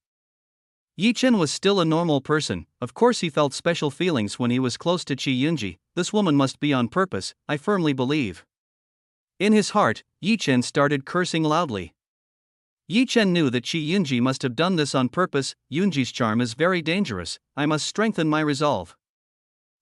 Speaker 1: Yi Chen was still a normal person. Of course he felt special feelings when he was close to Qi Yunji. This woman must be on purpose, I firmly believe. In his heart, Yi Chen started cursing loudly. Yi Chen knew that Qi Yunji must have done this on purpose. Yunji's charm is very dangerous. I must strengthen my resolve.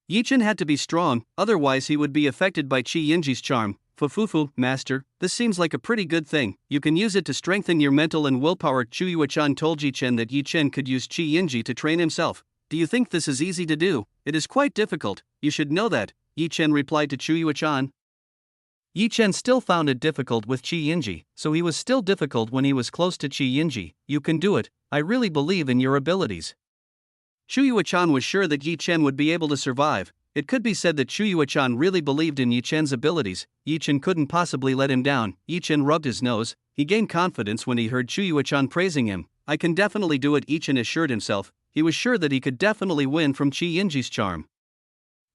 Speaker 1: Yi Chen had to be strong, otherwise he would be affected by Qi Yunji's charm. Fufufu, master, this seems like a pretty good thing. You can use it to strengthen your mental and willpower. Chu Yuechan told Yi Chen that Yi Chen could use Qi Yunji to train himself. Do you think this is easy to do? It is quite difficult, you should know that, Yi Chen replied to Chu Yuechan. Yi Chen still found it difficult with Qi Yunji, so he was still difficult when he was close to Qi Yunji. You can do it, I really believe in your abilities. Chu Yuechan was sure that Yi Chen would be able to survive. It could be said that Chu Yuechan really believed in Yi Chen's abilities. Yi Chen couldn't possibly let him down. Yi Chen rubbed his nose. He gained confidence when he heard Chu Yuechan praising him. I can definitely do it, Yi Chen assured himself. He was sure that he could definitely win from Qi Yunji's charm.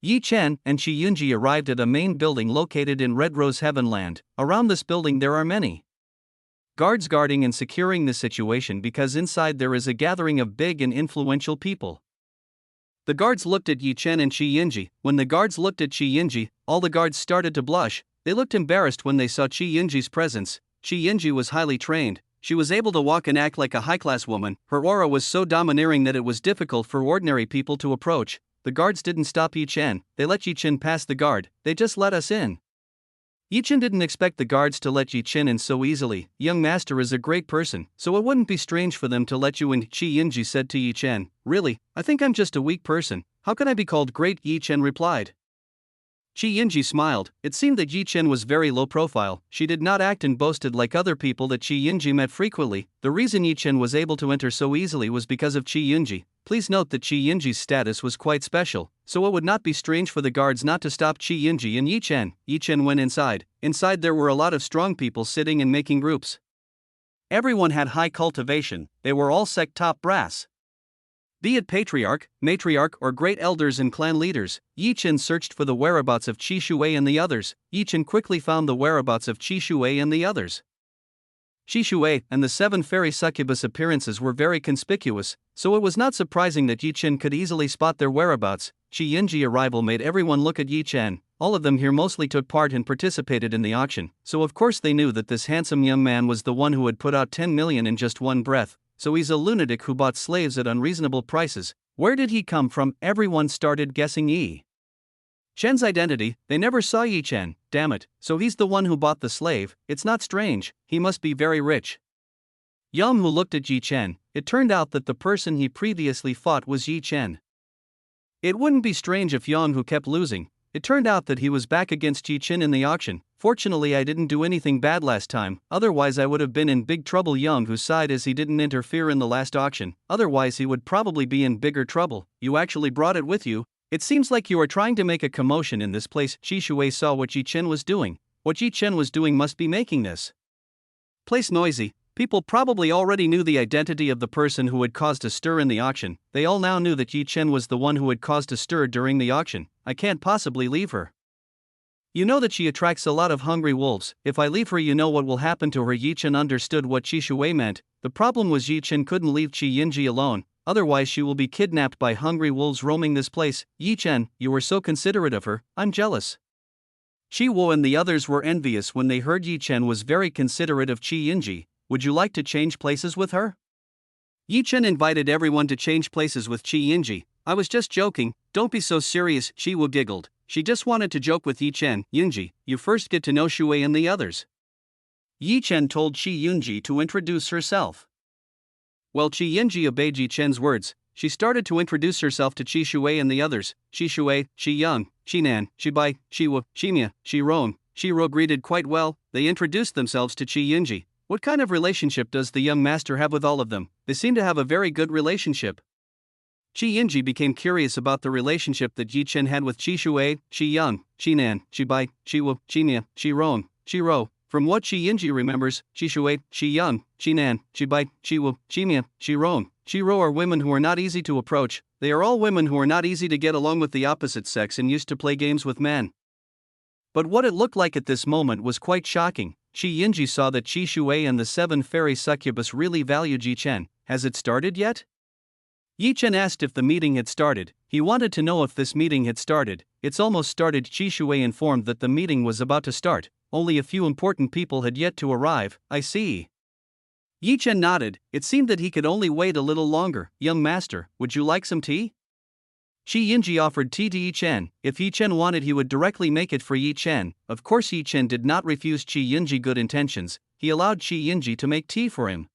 Speaker 1: Yi Chen and Qi Yunji arrived at a main building located in Red Rose Heavenland. Around this building there are many guards guarding and securing the situation because inside there is a gathering of big and influential people. The guards looked at Yi Chen and Qi Yunji. When the guards looked at Qi Yunji, all the guards started to blush. They looked embarrassed when they saw Qi Yunji's presence. Qi Yunji was highly trained. She was able to walk and act like a high-class woman. Her aura was so domineering that it was difficult for ordinary people to approach. The guards didn't stop Yi Chen. They let Yi Chen pass the guard. They just let us in. Yi Chen didn't expect the guards to let Yi Chen in so easily. Young master is a great person, so it wouldn't be strange for them to let you in, Qi Yunji said to Yi Chen. Really, I think I'm just a weak person. How can I be called great? Yi Chen replied. Qi Yunji smiled. It seemed that Yi Chen was very low profile. She did not act and boasted like other people that Qi Yunji met frequently. The reason Yi Chen was able to enter so easily was because of Qi Yunji. Please note that Qi Yunji's status was quite special, so it would not be strange for the guards not to stop Qi Yunji and Yi Chen. Yi Chen went inside. Inside there were a lot of strong people sitting and making groups. Everyone had high cultivation. They were all sect top brass. Be it patriarch, matriarch or great elders and clan leaders, Yi Chen searched for the whereabouts of Qi Shui and the others. Yi Chen quickly found the whereabouts of Qi Shui and the others. Qi Shui and the 7 fairy succubus appearances were very conspicuous, so it was not surprising that Yi Chen could easily spot their whereabouts. Qi Yinji's arrival made everyone look at Yi Chen. All of them here mostly took part and participated in the auction, so of course they knew that this handsome young man was the one who had put out 10 million in just one breath, so he's a lunatic who bought slaves at unreasonable prices. Where did he come from? Everyone started guessing Yi Chen's identity. They never saw Yi Chen, damn it, so he's the one who bought the slave. It's not strange, he must be very rich. Yang Hu looked at Yi Chen. It turned out that the person he previously fought was Yi Chen. It wouldn't be strange if Yang Hu kept losing. It turned out that he was back against Yi Chen in the auction. Fortunately, I didn't do anything bad last time, otherwise I would have been in big trouble. Yang Hu sighed as he didn't interfere in the last auction, otherwise he would probably be in bigger trouble. You actually brought it with you? It seems like you are trying to make a commotion in this place. Qi Shui saw what Yi Chen was doing. What Yi Chen was doing must be making this place noisy. People probably already knew the identity of the person who had caused a stir in the auction. They all now knew that Yi Chen was the one who had caused a stir during the auction. I can't possibly leave her. You know that she attracts a lot of hungry wolves. If I leave her, you know what will happen to her. Yi Chen understood what Qi Shui meant. The problem was Yi Chen couldn't leave Qi Yinji alone, otherwise she will be kidnapped by hungry wolves roaming this place. Yi Chen, you were so considerate of her, I'm jealous. Qi Wu and the others were envious when they heard Yi Chen was very considerate of Qi Yinji. Would you like to change places with her? Yi Chen invited everyone to change places with Qi Yinji. I was just joking, don't be so serious. Qi Wu giggled. She just wanted to joke with Yi Chen. Yinji, you first get to know Shui and the others. Yi Chen told Qi Yinji to introduce herself. Well, Qi Yinji obeyed Yi Chen's words. She started to introduce herself to Qi Shui and the others. Qi Shui, Qi Yang, Qi Nan, Qi Bai, Qi Wu, Qi Mia, Qi Ron. Qi Ro greeted quite well. They introduced themselves to Qi Yinji. What kind of relationship does the young master have with all of them? They seem to have a very good relationship. Qi Yinji became curious about the relationship that Yi Chen had with Qi Shui, Qi Yang, Qi Nan, Qi Bai, Qi Wu, Qi Mia, Qi Ron, Qi Ro. From what Qi Yinji remembers, Qi Shui, Qi Yang, Qi Nan, Qi Bai, Qi Wu, Qi Mia, Qi Ron, Qi Ro are women who are not easy to approach. They are all women who are not easy to get along with the opposite sex and used to play games with men. But what it looked like at this moment was quite shocking. Qi Yinji saw that Qi Shui and the 7 fairy succubus really valued Yi Chen. Has it started yet? Yi Chen asked if the meeting had started. He wanted to know if this meeting had started. It's almost started. Qi Shui informed that the meeting was about to start. Only a few important people had yet to arrive. I see. Yi Chen nodded. It seemed that he could only wait a little longer. Young master, would you like some tea? Qi Yinji offered tea to Yi Chen. If Yi Chen wanted, he would directly make it for Yi Chen. Of course, Yi Chen did not refuse Qi Yinji good intentions. He allowed Qi Yinji to make tea for him.